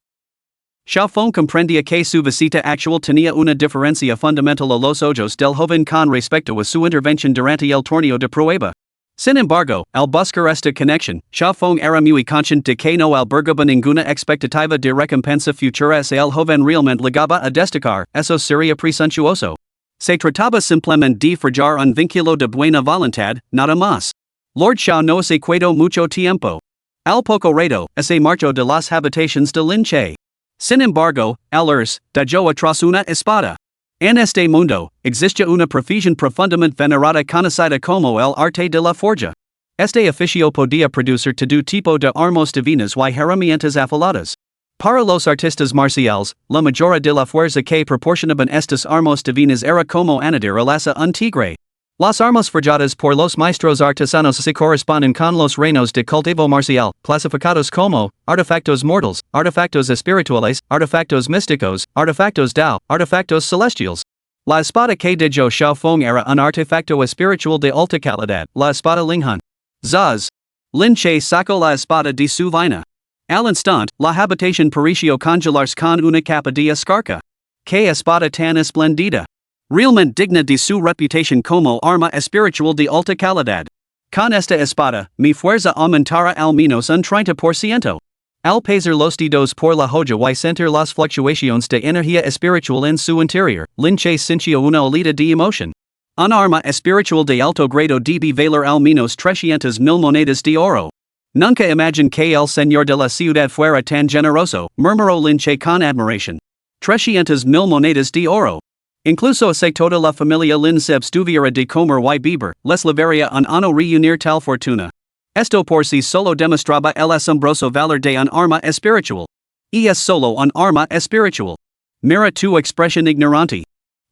Xiao Feng comprendía que su visita actual tenía una diferencia fundamental a los ojos del joven con respecto a su intervención durante el torneo de prueba. Sin embargo, al buscar esta conexión, Xiao Feng era muy consciente de que no albergaba ninguna expectativa de recompensa futura si el joven realmente llegaba a destacar, eso sería presuntuoso. Se trataba simplemente de forjar un vínculo de buena voluntad, nada más. Lord Xiao no se quedó mucho tiempo. Al poco rato, se marchó de las habitaciones de Lin Che. Sin embargo, al irse, dejó atrás una espada. En este mundo, existe una profesión profundamente venerada conocida como el arte de la forja. Este oficio podía producir todo tipo de armas divinas y herramientas afiladas. Para los artistas marciales, la mayoría de la fuerza que proporcionaban estas armas divinas era como añadir a laza un tigre. Las armas forjadas por los maestros artesanos se corresponden con los reinos de cultivo marcial, clasificados como artefactos mortales, artefactos espirituales, artefactos místicos, artefactos Dao, artefactos celestiales. La espada que dejó Xiao Feng era un artefacto espiritual de alta calidad, la espada Linghan. Zaz. Lin Che sacó la espada de su vaina. Al instante, la habitación pareció congelarse con una capa de escarcha. Que espada tan esplendida. Realmente digna de su reputación como arma espiritual de alta calidad. Con esta espada, mi fuerza aumentara al menos un 30%. Al pesar los dedos por la joya y sentir las fluctuaciones de energía espiritual en su interior, Lin Che sintió una oleada de emoción. Un arma espiritual de alto grado debe valer al menos 300,000 monedas de oro. Nunca imaginé que el señor de la ciudad fuera tan generoso, murmuró Lin Che con admiración. 300,000 monedas de oro. Incluso si toda la familia Lin se abstuviera de comer y beber, les levaría un ano reunir tal fortuna. Esto por sí solo demostraba el asombroso valor de un arma espiritual. Y es solo un arma espiritual. Mira tu expresión ignorante.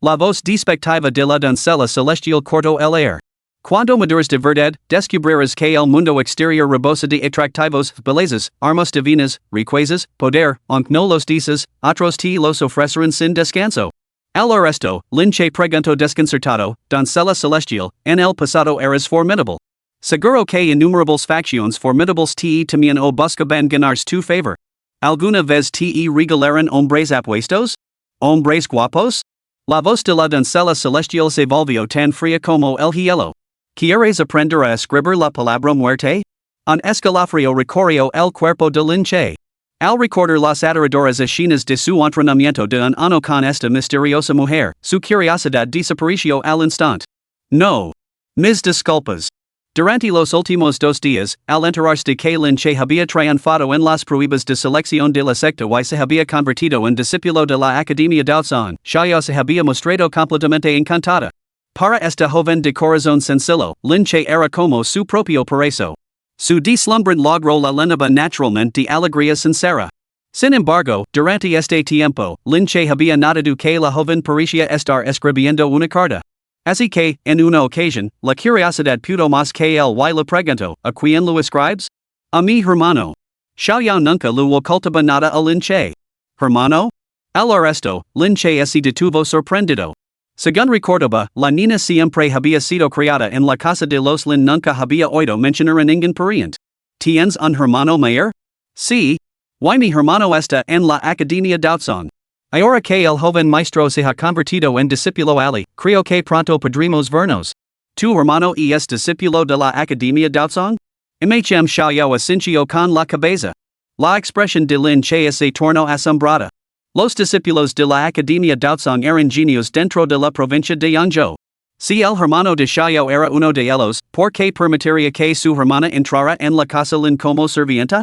La voz despectiva de la doncella celestial cortó el aire. Cuando maduras de verdad, descubrirás que el mundo exterior rebosa de atractivos, bellezas, armas divinas, riquezas, poder, aunque no los dices, otros te los ofrecerán sin descanso. Al arresto, Lin Che preguntó desconcertado, doncella celestial, en el pasado eras formidable. Seguro que innumerables facciones formidables te también o buscaban ganarse tu favor. ¿Alguna vez te regalaron hombres apuestos? ¿Hombres guapos? La voz de la doncella celestial se volvió tan fría como el hielo. ¿Quieres aprender a escribir la palabra muerte? Un escalofrío recorrió el cuerpo de Lin Che. Al recordar las aterradoras escenas de su entrenamiento de un ano con esta misteriosa mujer, su curiosidad desapareció al instante. No. Mis disculpas. Durante los últimos 2 días, al enterarse de que Lin Che había triunfado en las pruebas de selección de la secta y se había convertido en discípulo de la Academia Daozuan, Xiao se había mostrado completamente encantada. Para esta joven de corazón sencillo, Lin Che era como su propio paraíso. Su deslumbrante logró la llenaba naturalmente de alegría sincera. Sin embargo, durante este tiempo, Lin Che había notado que la joven parecía estar escribiendo una carta. Así que, en una ocasión, la curiosidad pudo más que él y le preguntó, ¿a quién lo escribes? A mi hermano. Xiao nunca lo ocultaba nada a Lin Che. ¿Hermano? Al arresto, Lin Che se detuvo sorprendido. Según recordaba, la niña siempre había sido criada en la casa de los Lin, nunca había oído mencionar a ningún pariente. ¿Tienes un hermano mayor? Sí. Y mi hermano está en la Academia Daozuan. Ahora que el joven maestro se ha convertido en discípulo Ali, creo que pronto podremos vernos. ¿Tu hermano es discípulo de la Academia Daozuan? Mhm Xiao asintió con la cabeza. La expresión de Lin Che se tornó asombrada. Los discípulos de la Academia Daozuan eran genios dentro de la provincia de Yangzhou. Si el hermano de Xiao era uno de ellos, ¿por qué permitiría que su hermana entrara en la casa Lin como sirvienta?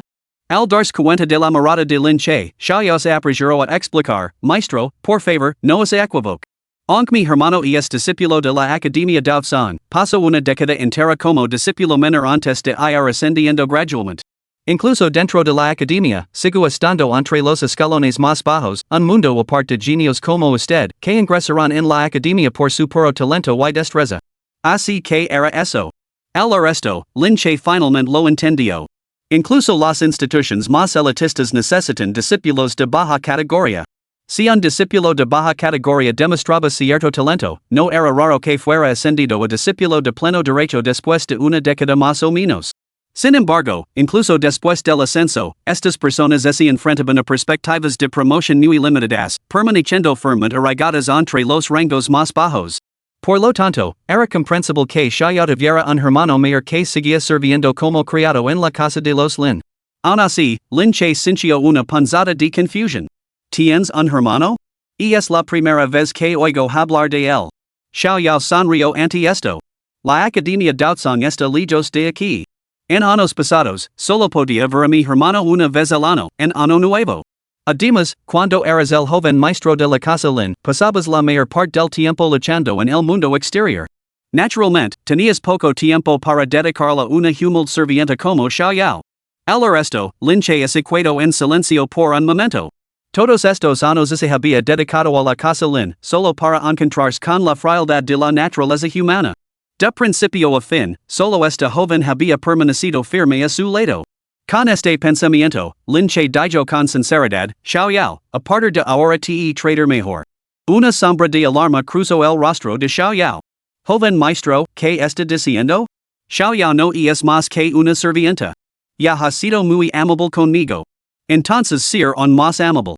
Al darse cuenta de la mirada de Lin Che, Xiao se apresuró a explicar, maestro, por favor, no se equivoque. Aunque mi hermano es discípulo de la Academia Daozuan, pasó una década entera como discípulo menor antes de ir ascendiendo gradualmente. Incluso dentro de la academia, sigo estando entre los escalones más bajos, un mundo aparte de genios como usted, que ingresarán en la academia por su puro talento y destreza. Así que era eso. El resto, Lin Che finalmente lo entendió. Incluso las instituciones más elitistas necesitan discípulos de baja categoría. Si un discípulo de baja categoría demostraba cierto talento, no era raro que fuera ascendido a discípulo de pleno derecho después de una década más o menos. Sin embargo, incluso después del ascenso, estas personas se enfrentaban a perspectivas de promoción muy limitadas, permaneciendo firmemente arraigadas entre los rangos más bajos. Por lo tanto, era comprensible que Xiao tuviera un hermano mayor que seguía sirviendo como criado en la casa de los Lin. Aun así, Lin Che sintió una punzada de confusión. ¿Tienes un hermano? Es la primera vez que oigo hablar de él. Xiao sonrió ante esto. La academia doutson está lejos de aquí. En años pasados, solo podía ver a mi hermano una vez al año, en año nuevo. Además, cuando eras el joven maestro de la casa Lin, pasabas la mayor parte del tiempo luchando en el mundo exterior. Naturalmente, tenías poco tiempo para dedicarle a una humilde sirvienta como Xiao. El resto, Lin Che se quedó en silencio por un momento. Todos estos años se había dedicado a la casa Lin, solo para encontrarse con la frialdad de la naturaleza humana. De principio a fin, solo esta joven había permanecido firme a su lado. Con este pensamiento, Lin Che dijo con sinceridad, Xiao, a partir de ahora te trader mejor. Una sombra de alarma cruzó el rostro de Xiao. Joven maestro, ¿qué está diciendo? Xiao no es más que una sirvienta. Ya ha sido muy amable conmigo. Entonces ser aún más amable.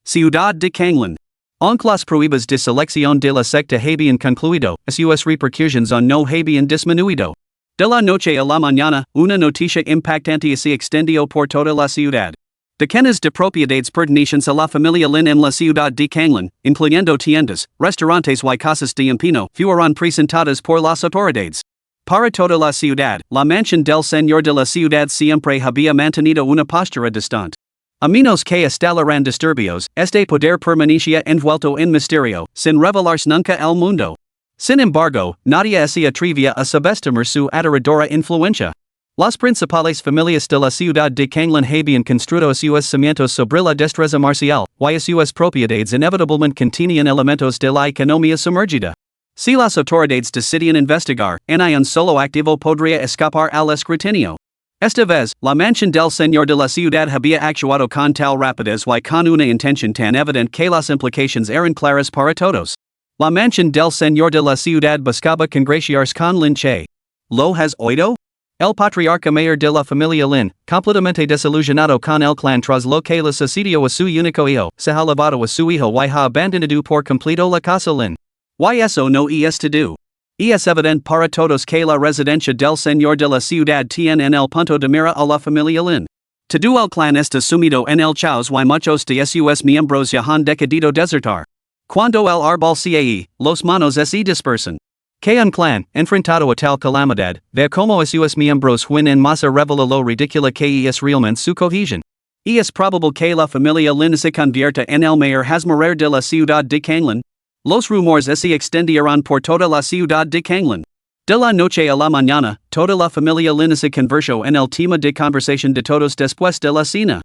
Ciudad de Kanglan. Aunque las pruebas de selección de la secta habían concluido, sus repercusiones no habían disminuido. De la noche a la mañana, una noticia impactante se extendió por toda la ciudad. Decenas de propiedades pertenecientes a la familia Lin en la ciudad de Kanglan, incluyendo tiendas, restaurantes y casas de empeño, fueron presentadas por las autoridades. Para toda la ciudad, la mansión del señor de la ciudad siempre había mantenido una postura distante. A menos que estallaran disturbios, este poder permanecía envuelto en misterio, sin revelarse nunca al mundo. Sin embargo, nadie se atrevía a subestimar su aterradora influencia. Las principales familias de la ciudad de Kanglan habían construido sus cimientos sobre la destreza marcial, y sus propiedades inevitablemente contenían elementos de la economía sumergida. Si las autoridades decidían investigar, ni un solo activo podría escapar al escrutinio. Esta vez, la mansión del señor de la ciudad había actuado con tal rapidez y con una intención tan evidente que las implicaciones eran claras para todos. La mansión del señor de la ciudad buscaba congraciarse con Lin Che. ¿Lo has oído? El patriarca mayor de la familia Lin, completamente desilusionado con el clan tras lo que le sucedió a su único hijo, se ha llevado a su hijo y ha abandonado por completo la casa Lin. Y eso no es todo. Es evidente para todos que la residencia del señor de la ciudad tiene en el punto de mira a la familia Lin. Todo el clan está sumido en el caos y muchos de sus miembros ya han decidido desertar. Cuando el árbol cae, los manos se dispersan. Que un clan, enfrentado a tal calamidad, ve como sus miembros huyen en masa revela lo ridícula que es realmente su cohesión. Es probable que la familia Lin se convierta en el mayor hazmarer de la ciudad de Kanglan. Los rumores se extendieron por toda la ciudad de Kanglan. De la noche a la mañana, toda la familia Lin se convirtió en el tema de conversación de todos después de la cena.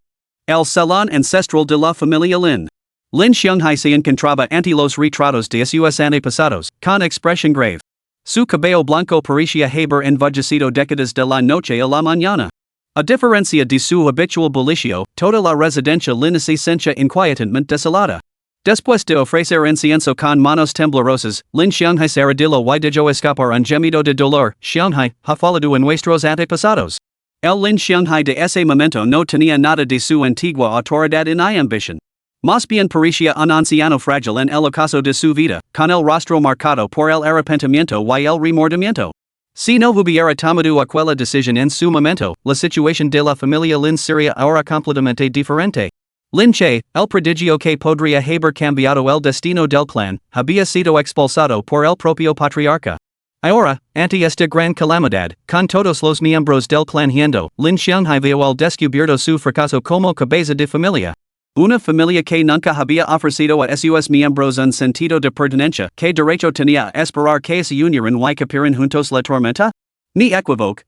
El salón ancestral de la familia Lin. Lin Xianghai se encontraba ante los retratos de sus antepasados, con expresión grave. Su cabello blanco parecía haber envejecido décadas de la noche a la mañana. A diferencia de su habitual bullicio, toda la residencia Lin se sentía inquietantemente desolada. Después de ofrecer incienso con manos temblorosas, Lin Xianghai se arrodilló y dejó escapar un gemido de dolor. Xianghai, ha fallado en nuestros antepasados. El Lin Xianghai de ese momento no tenía nada de su antigua autoridad ni ambición. Más bien parecía un anciano frágil en el ocaso de su vida, con el rostro marcado por el arrepentimiento y el remordimiento. Si no hubiera tomado aquella decisión en su momento, la situación de la familia Lin sería ahora completamente diferente. Lin Che, el prodigio que podría haber cambiado el destino del clan, había sido expulsado por el propio patriarca. Ahora, ante esta gran calamidad, con todos los miembros del clan yendo, Lin Xianghai vio al descubierto su fracaso como cabeza de familia. Una familia que nunca había ofrecido a sus miembros un sentido de pertenencia, ¿qué derecho tenía a esperar que se unieran y capiran juntos la tormenta? Ni equivoque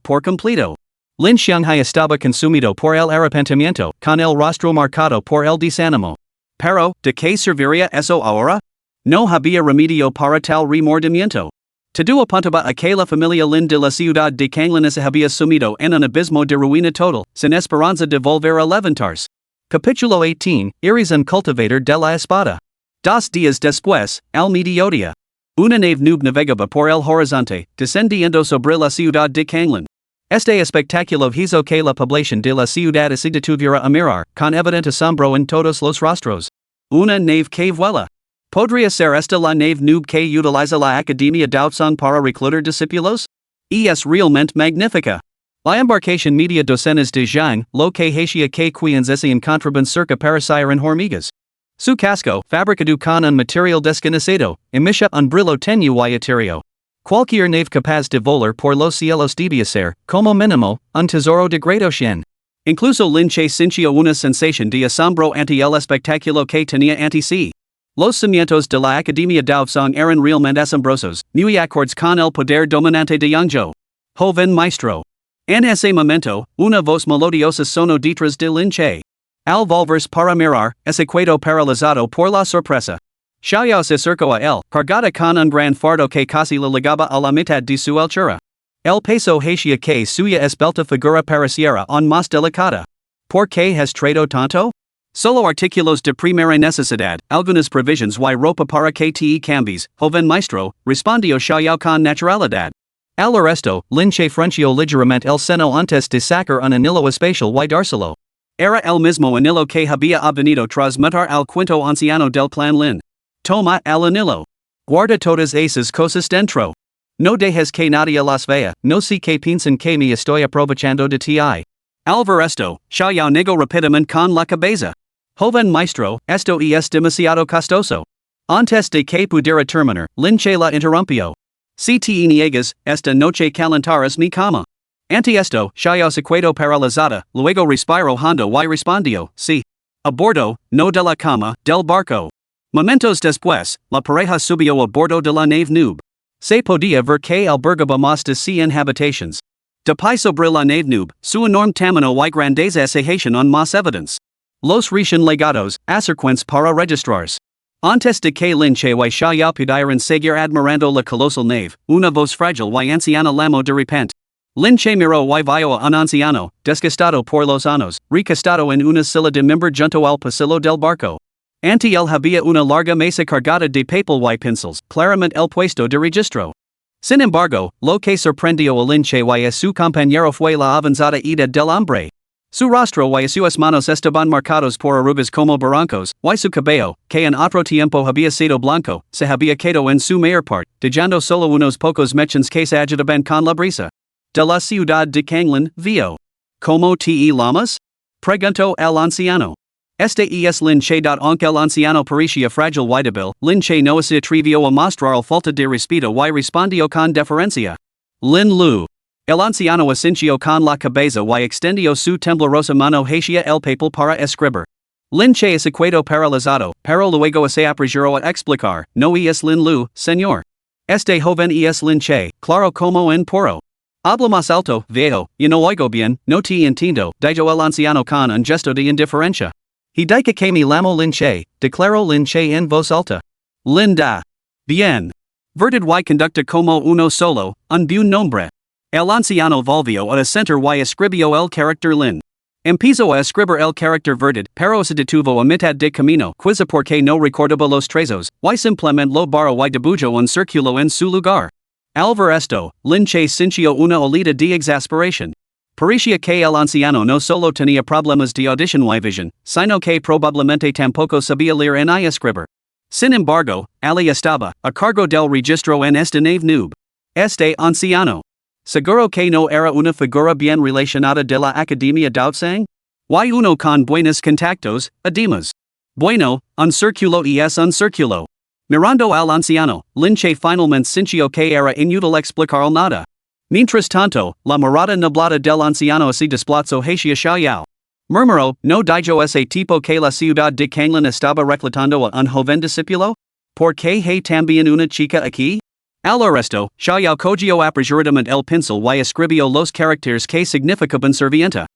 por completo. Lin Shanghai estaba consumido por el arrepentimiento, con el rostro marcado por el desánimo. Pero, ¿de qué serviría eso ahora? No había remedio para tal remordimiento. Todo apuntaba a que la familia Lin de la ciudad de Canglan se había sumido en un abismo de ruina total, sin esperanza de volver a levantarse. Capítulo 18, Eres un cultivador de la espada. 2 días después, al mediodía. Una nave nube navegaba por el horizonte, descendiendo sobre la ciudad de Canglan. Este espectáculo hizo que la población de la ciudad se detuviera a mirar, con evidente asombro en todos los rostros. Una nave que vuela. ¿Podría ser esta la nave nube que utiliza la Academia Daotsung para reclutar discípulos? Es realmente magnífica. La embarcación media docenas de Zhang, lo que hacía que quiens se encontraban cerca parecieran hormigas. Su casco, fabricado con un material desconocido, emitía un brillo tenue y etéreo. Cualquier nave capaz de volar por los cielos debía ser, como mínimo, un tesoro de graduación. Incluso Lin Che sintió una sensación de asombro ante el espectáculo que tenía ante sí. Los cimientos de la Academia Daotsung eran realmente asombrosos, muy acordes con el poder dominante de Yangzhou. Joven maestro. En ese momento, una voz melodiosa sonó detrás de Lin Che. Al volverse para mirar, se quedó paralizado por la sorpresa. Xiaoyao se acercó a él, cargada con un gran fardo que casi le ligaba a la mitad de su altura. El peso hacía que suya esbelta figura pareciera aún más delicada. ¿Por qué has traído tanto? Solo artículos de primera necesidad, algunas provisions y ropa para que te cambies, joven maestro, respondió Xiaoyao con naturalidad. Al resto, Lin Che frunció ligeramente el seno antes de sacar un anillo especial y dárselo. Era el mismo anillo que había obtenido tras matar al quinto anciano del clan Lin. Toma el anillo. Guarda todas esas cosas dentro. No dejes que nadie las vea, no sé qué piensan que me estoy aprovechando de ti. Al ver esto, Xiaoyao negó rápidamente con la cabeza. Joven maestro, esto es demasiado costoso. Antes de que pudiera terminar, Lin Che la interrumpió. Si te niegas, esta noche calentarás mi cama. Ante esto, Xiaoyao se quedó paralizada, luego respiró hondo y respondió, sí. A bordo, no de la cama, del barco. Momentos después, la pareja subió a bordo de la nave nube. Se podía ver que albergaba más de 100 habitaciones. De pie sobre la nave nube, su enorme tamaño y grandeza se hacían aún más evidentes. Los recién legados, acercuentes para registrarse. Antes de que Lin Che y Xiaoyao pudieran seguir admirando la colosal nave, una voz frágil y anciana llamó de repente. Lin Che miró y vio a un anciano, desgastado por los años, recostado en una silla de mimbre junto al pasillo del barco. Ante él había una larga mesa cargada de papel y pencils, claramente el puesto de registro. Sin embargo, lo que sorprendió a Lin Che y a su compañero fue la avanzada edad del hombre. Su rostro y sus manos estaban marcados por arrugas como barrancos, y su cabello, que en otro tiempo había sido blanco, se había quedado en su mayor parte, dejando solo unos pocos mechones que se agitaban con la brisa. De la ciudad de Canglan, vio. ¿Cómo te llamas? Preguntó el anciano. Este es Lin Che. Aunque el anciano parecía frágil y débil, Lin Che no se atrevió a mostrar falta de respeto y respondió con deferencia. Lin Lu. El anciano asintió con la cabeza y extendió su temblorosa mano hacia el papel para escribir. Lin Che se quedó paralizado, pero luego se apresuró a explicar, no es Lin Lu, señor. Este joven es Lin Che, claro como en poro. Habla más alto, viejo, y no oigo bien, no te entiendo, dijo el anciano con un gesto de indiferencia. He dice que me llamo Lin Che, declaró Lin Che en voz alta. Linda. Bien. Verdad y conducta como uno solo, un buen nombre. El anciano volvió a asentir y escribió el carácter Lin. Empezó a escribir el carácter verdad, pero se detuvo a mitad de camino, quizá porque no recordaba los trazos, y simplemente lo borró y dibujó un círculo en su lugar. Al ver esto, Lin Che sintió una oleada de exasperación. Parecía que el anciano no solo tenía problemas de audición y visión, sino que probablemente tampoco sabía leer ni escribir. Sin embargo, Ali estaba a cargo del registro en esta nave nube. Este anciano. ¿Seguro que no era una figura bien relacionada de la Academia Daotsung? Y uno con buenos contactos, además. Bueno, un círculo es un círculo. Mirando al anciano, Lin Che finalmente sintió que era inútil explicar nada. Mientras tanto, la mirada nublada del anciano se desplazó hacia Xiaoyao. Murmuró, ¿no dijo ese tipo que la ciudad de Canglan estaba reclutando a un joven discípulo? ¿Por qué hay también una chica aquí? Al resto, Xiaoyao cogio aperjuramento el pincel y escribio los caracteres que significaban servienta.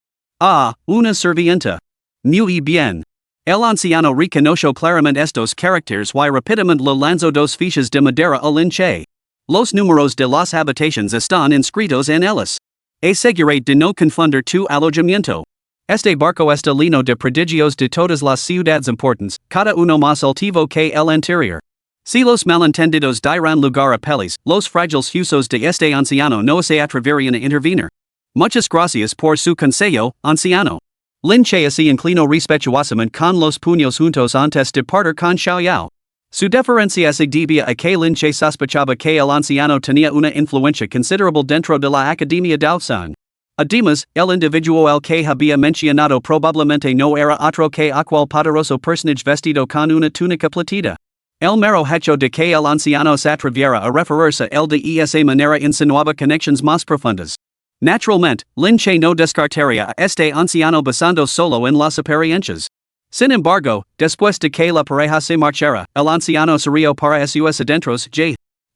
Una servienta. Muy bien. El anciano reconoció claramente estos caracteres y rápidamente le lanzó dos fichas de madera al lince. Los números de las habitaciones están inscritos en ellas. Asegurate de no confundir tu alojamiento. Este barco está lleno de prodigios de todas las ciudades importantes, cada uno más altivo que el anterior. Si los malentendidos dirán lugar a pelis, los frágiles usos de este anciano no se atreverían a intervenir. Muchas gracias por su consejo, anciano. Lin Che se inclinó respetuosamente con los puños juntos antes de partir con Xiaoyao. Su deferencia se debía a que Lin Che sospechaba que el anciano tenía una influencia considerable dentro de la Academia Daosan. Además, el individuo al que había mencionado probablemente no era otro que aquel poderoso personaje vestido con una túnica plateada. El mero hecho de que el anciano se atreviera a referirse a él de esa manera insinuaba conexiones más profundas. Naturalmente, Lin Che no descartaría a este anciano basando solo en las apariencias. Sin embargo, después de que la pareja se marchara, el anciano sería para sus adentros,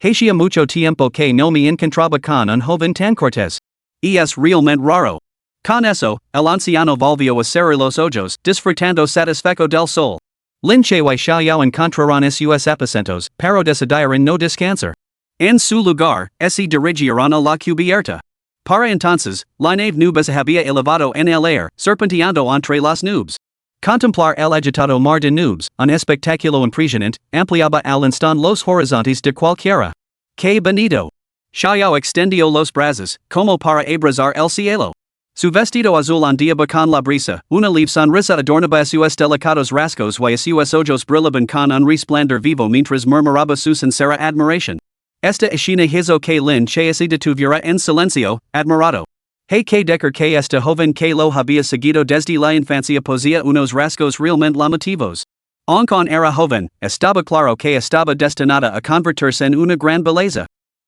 hacía mucho tiempo que no me encontraba con un joven tan cortés. Y es realmente raro. Con eso, el anciano volvió a cerrar los ojos, disfrutando satisfecho del sol. Lin Che y Xiaoyao encontrarán sus aposentos, pero decidieron no descansar. En su lugar, se dirigieron a la cubierta. Para entonces, la nave nubes había elevado en el aire, serpenteando entre las nubes. Contemplar el agitado mar de nubes, un espectáculo impresionante, ampliaba al instante los horizontes de cualquiera. ¡Qué bonito! Xiaoyao extendió los brazos, como para abrazar el cielo. Su vestido azul ondeaba con la brisa, una leve sonrisa adornaba sus delicados rasgos y sus ojos brillaban con un resplandor vivo mientras murmuraba su sincera admiración. Esta escena hizo que Lin Che se detuviera en silencio, admirado. Hey que decir que este joven que lo había seguido desde la infancia poseía unos rasgos realmente llamativos. Aunque era joven, estaba claro que estaba destinada a convertirse en una gran belleza.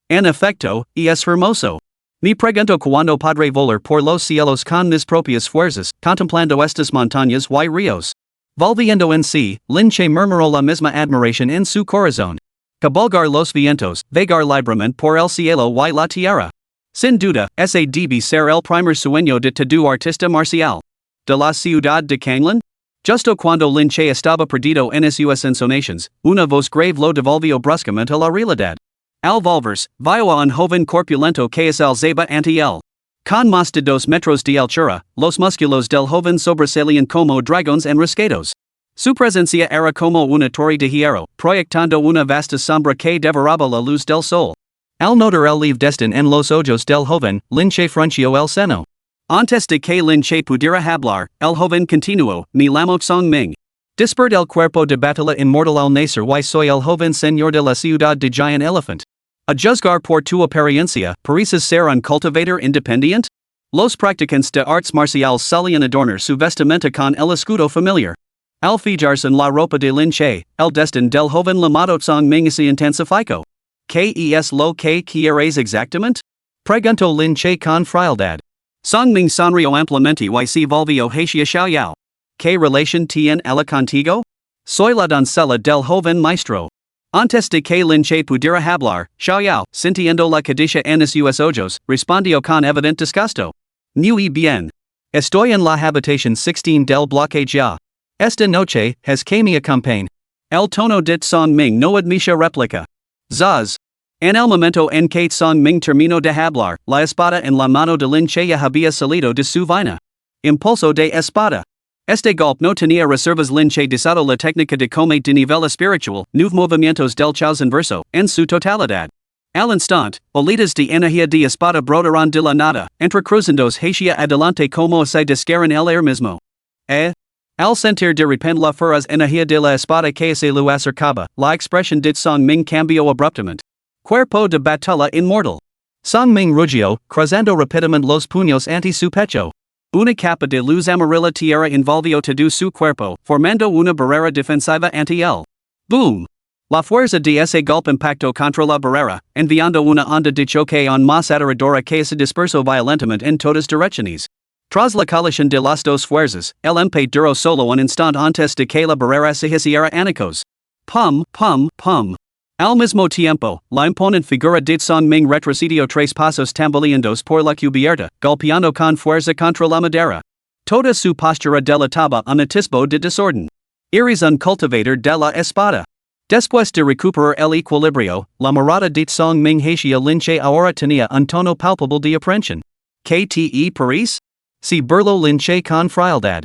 En efecto, y es hermoso. Me pregunto cuándo podré volar por los cielos con mis propias fuerzas, contemplando estas montañas y ríos. Volviendo en sí, Lin Che murmuró la misma admiración en su corazón. Cabalgar los vientos, vagar libremente por el cielo y la tierra. Sin duda, ese debe ser el primer sueño de todo artista marcial. De la ciudad de Kanglan? Justo cuando Lin Che estaba perdido en sus ensonaciones, una voz grave lo devolvió bruscamente a la realidad. Al volverse, vio a un joven corpulento que se alzaba ante él. Con más de 2 metros de altura, los músculos del joven sobresalían como dragones enroscados. Su presencia era como una torre de hierro, proyectando una vasta sombra que devoraba la luz del sol. Al notar el leve desdén en los ojos del joven, Lin Che frunció el seno. Antes de que Lin Che pudiera hablar, el joven continuó, me llamo Song Ming. Despert el cuerpo de batalla inmortal al nacer y soy el joven señor de la ciudad de Giant Elephant. A juzgar por tu apariencia, pareces ser un cultivador independiente? Los practicantes de artes marciales solían adornar su vestimenta con el escudo familiar. Al fijarse en la ropa de Lin Che, el desdén del joven llamado Song Ming se intensificó. ¿Qué es lo que quieres exactamente? Preguntó Lin Che con frialdad. Song Ming sonrió ampliamente y se volvió hacia Xiaoyao. ¿Qué relación tiene ella contigo? Soy la doncella del joven maestro. Antes de que Lin Che pudiera hablar, Xiaoyao, sintiendo la codicia en sus ojos, respondió con evidente disgusto. Muy bien. Estoy en la habitación 16 del bloque ya. Esta noche, has que me acompañe. El tono de Song Ming no admite réplica. Zaz. En el momento en que Song Ming terminó de hablar, la espada en la mano de Lin Che ya había salido de su vaina. Impulso de espada. Este golpe no tenía reservas. Lin Che desató la técnica de combate de nivel espiritual, 9 movimientos del Chaos inverso, en su totalidad. Al instante, bolitas de energía de espada brotaron de la nada, entrecruzandos hacia adelante como si descaran el aire mismo. Al sentir de repente la feroz energía de la espada que se lo acercaba, la expresión de Song Ming cambió abruptamente. Cuerpo de batalla inmortal. Song Ming rugió, cruzando rápidamente los puños ante su pecho. Una capa de luz amarilla tierra envolvió todo su cuerpo, formando una barrera defensiva ante él. Boom! La fuerza de ese golpe impactó contra la barrera, enviando una onda de choque aún más aterradora que se dispersó violentamente en todas direcciones. Tras la colisión de las dos fuerzas, el MP duró solo un instante antes de que la barrera se hiciera añicos. Pum, pum, pum. Al mismo tiempo, la imponente figura de Song Ming retrocedió tres pasos tambaleandos por la cubierta, golpeando con fuerza contra la madera. Toda su postura delataba un atisbo de desorden. Eres un cultivador de la espada. Después de recuperar el equilibrio, la mirada de Song Ming hacia Lin Che ahora tenía un tono palpable de aprensión. ¿Qué te parece? Si burló Lin Che con frialdad.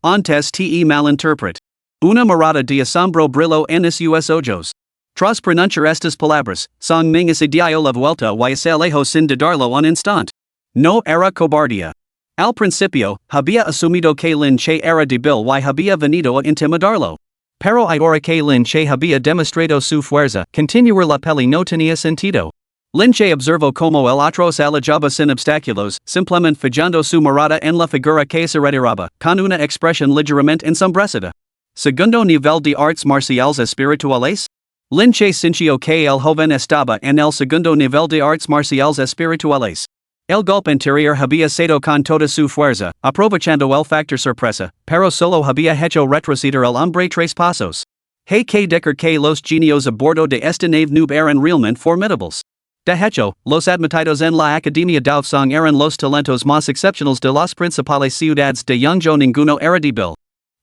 Antes te malinterpret. Una mirada de asombro brilló en sus ojos. Tras pronunciar estas palabras, Song Ming se dio la vuelta y se alejó sin dudarlo un instante. No era cobardía. Al principio, había asumido que Lin Che era débil y había venido a intimidarlo. Pero ahora que Lin Che había demostrado su fuerza, continuar la pelea no tenía sentido. Lin Che observó como el otro se alejaba sin obstáculos, simplemente fijando su mirada en la figura que se retiraba, con una expresión ligeramente ensombrecida. Segundo nivel de artes marciales espirituales? Lin Che sintió que el joven estaba en el segundo nivel de artes marciales espirituales. El golpe anterior había sido con toda su fuerza, aprovechando el factor sorpresa, pero solo había hecho retroceder al hombre tres pasos. Hay que decir que los genios a bordo de esta nave noob eran realmente formidables. De hecho, los admitidos en la Academia de Song eran los talentos más excepcionales de las principales ciudades de Yangzhou. Ninguno era débil.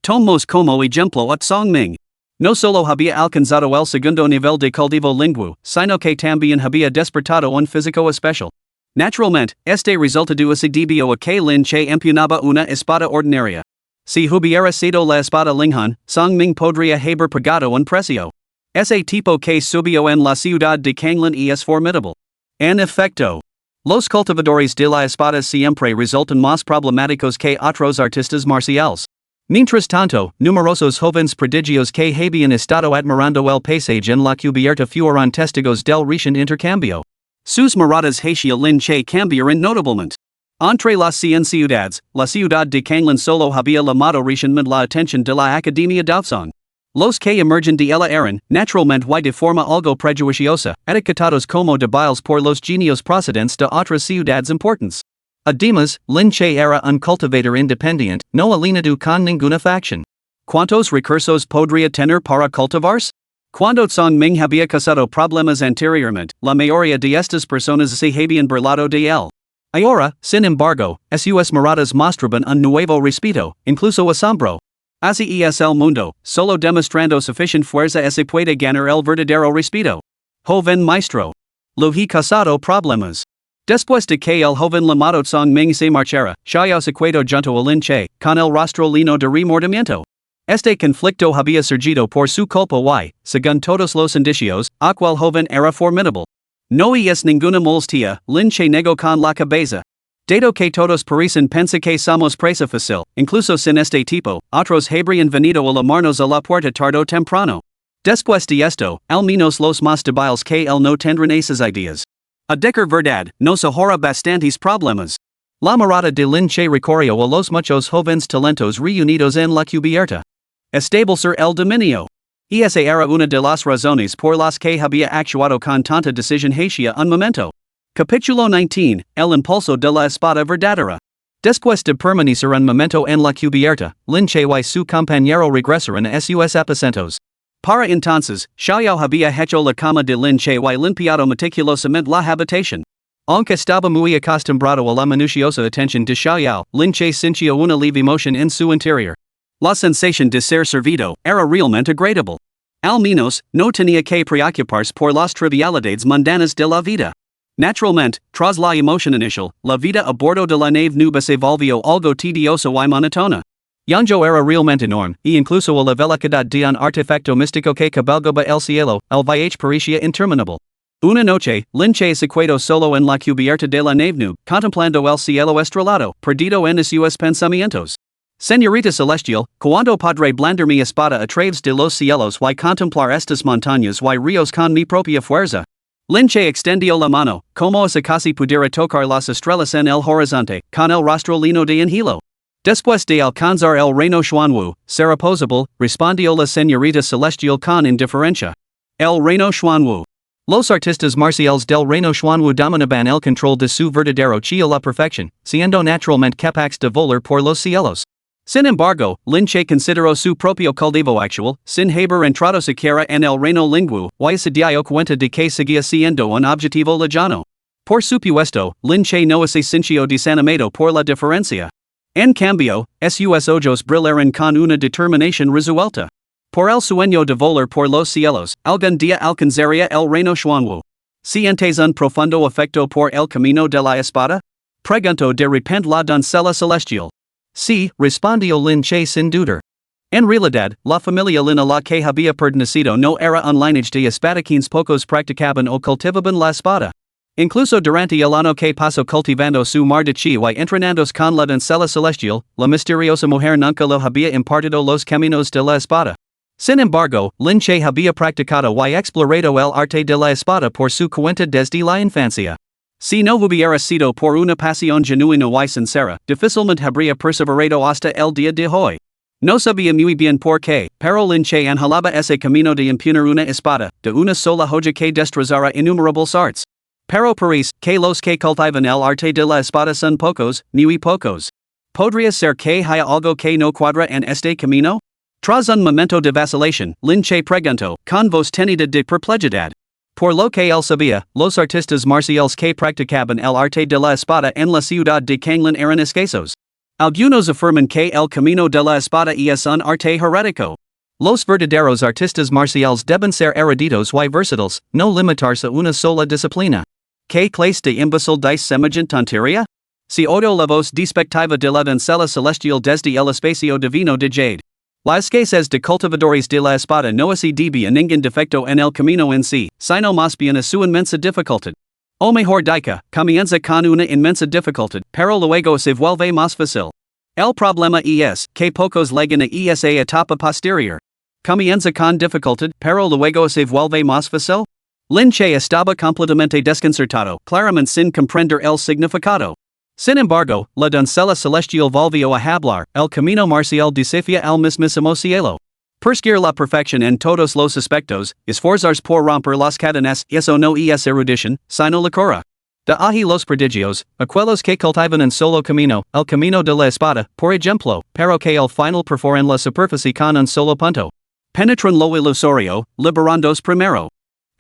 Tomamos como ejemplo a Song Ming. No solo había alcanzado el segundo nivel de cultivo lingüo, sino que también había despertado un físico especial. Naturalmente, este resultado se debió a que Lin Che empuñaba una espada ordinaria. Si hubiera sido la espada Linghan, Song Ming podría haber pagado un precio. Ese tipo que subió en la ciudad de Kanglin es formidable. En efecto, los cultivadores de la espada siempre resultan más problemáticos que otros artistas marciales. Mientras tanto, numerosos jóvenes prodigios que habían estado admirando el paisaje en la cubierta fueron testigos del reciente intercambio. Sus miradas hacia Lin Che cambiaron notablemente. Entre las 100 ciudades, la ciudad de Kanglin solo había llamado recientemente la atención de la Academia de Song. Los que emergen de ella eran, naturalmente y de forma algo prejuiciosa, etiquetados como débiles por los genios procedentes de otras ciudades importantes. Además, Lin Che era un cultivador independiente, no alineado con ninguna facción. ¿Cuántos recursos podría tener para cultivarse? Cuando Song Ming había causado problemas anteriormente, la mayoría de estas personas se habían burlado de él. Ahora, sin embargo, sus miradas mostraban un nuevo respeto, incluso asombro. Así es el mundo, solo demostrando suficiente fuerza se puede ganar el verdadero respeto. Joven maestro. Lo he causado problemas. Después de que el joven llamado Song Ming se marchara, Xiao se quedó junto a Lin Che, con el rostro lleno de remordimiento. Este conflicto había surgido por su culpa y, según todos los indicios, aquel joven era formidable. No es ninguna molestia, Lin Che negó con la cabeza. Dado que todos parecen pensar que somos presa fácil, incluso sin este tipo, otros habrían venido a llamarnos a la puerta tarde o temprano. Después de esto, al menos los más débiles que él no tendrán esas ideas. A decir verdad, nos ahorra bastantes problemas. La mirada de Lin Che recorrió a los muchos jóvenes talentos reunidos en la cubierta. Establecer el dominio. Esa era una de las razones por las que había actuado con tanta decisión hacia un momento. Capítulo 19, El impulso de la espada verdadera. Después de permanecer un momento en la cubierta, Lin Che y su compañero regresaron a sus aposentos. Para entonces, Xiao había hecho la cama de Lin Che y limpiado meticulosamente la habitación. Aunque estaba muy acostumbrado a la minuciosa atención de Xiao, Lin Che sintió una leve emoción en su interior. La sensación de ser servido era realmente agradable. Al menos, no tenía que preocuparse por las trivialidades mundanas de la vida. Naturalmente, tras la emoción inicial, la vida a bordo de la nave nuba se volvió algo tediosa y monótona. Yangzhou era realmente enorme, e incluso a la velocidad de un artefacto místico que cabalgaba el cielo, el viaje parecía interminable. Una noche, Lin Che se quedó solo en la cubierta de la nave nube, contemplando el cielo estrellado, perdido en sus pensamientos. Señorita Celestial, cuando podré blandir mi espada a través de los cielos y contemplar estas montañas y ríos con mi propia fuerza? Lin Che extendió la mano, como si casi pudiera tocar las estrellas en el horizonte, con el rostro lleno de anhelo. Después de alcanzar el reino Xuanwu, será posible, respondió la señorita Celestial con indiferencia. El reino Xuanwu. Los artistas marciales del reino Xuanwu dominaban el control de su verdadero chi a la perfección, siendo naturalmente capaces de volar por los cielos. Sin embargo, Linche consideró su propio cultivo actual, sin haber entrado siquiera en el reino lingüe, y se dio cuenta de que seguía siendo un objetivo lejano. Por supuesto, Linche no se sintió desanimado por la diferencia. En cambio, sus ojos brillaron con una determinación resuelta. Por el sueño de volar por los cielos, algún día alcanzaría el reino xuanwu. ¿Sientes un profundo afecto por el camino de la espada? Preguntó de repente la doncella celestial. Sí, respondió Linche sin dudar. En realidad, la familia Lin a la que había pertenecido no era un lineage de espadachines pocos practicaban o cultivaban la espada. Incluso durante el año que pasó cultivando su mar de chi y entrenándose con la doncella celestial, la misteriosa mujer nunca le había impartido los caminos de la espada. Sin embargo, Linche había practicado y explorado el arte de la espada por su cuenta desde la infancia. Si no hubiera sido por una pasión genuina y sincera, difícilmente habría perseverado hasta el día de hoy. No sabía muy bien por qué, pero Linche anhelaba ese camino de empuñar una espada, de una sola hoja que destrozara innumerables arts. Pero parece que los que cultivan el arte de la espada son pocos, muy pocos. ¿Podría ser que haya algo que no cuadra en este camino? Tras un momento de vacilación, Linche preguntó, con voz tenida de perplejidad. Por lo que él sabía, los artistas marciales que practicaban el arte de la espada en la ciudad de Kanglan eran escasos. Algunos afirman que el camino de la espada es un arte herético. Los verdaderos artistas marciales deben ser eruditos y versátiles, no limitarse a una sola disciplina. ¿Qué clase de imbécil dice semejante tontería? Si odio la voz despectiva de la doncella celestial desde el espacio divino de Jade. La escasez de cultivadores de la espada no se debe a ningún defecto en el camino en sí, sino más bien a su inmensa dificultad. O mejor dicho, comienza con una inmensa dificultad, pero luego se vuelve más fácil. El problema es que pocos llegan a esa etapa posterior. Comienza con dificultad, pero luego se vuelve más fácil. Linche estaba completamente desconcertado, claramente sin comprender el significado. Sin embargo, la doncella celestial volvió a hablar, el camino marcial desafía al mismísimo cielo. Perseguir la perfección en todos los aspectos, esforzarse por romper las cadenas, eso no es erudición, sino locura. De ahí los prodigios, aquellos que cultivan un solo camino, el camino de la espada, por ejemplo, pero que al final perforan la superficie con un solo punto. Penetran lo ilusorio, liberándose primero.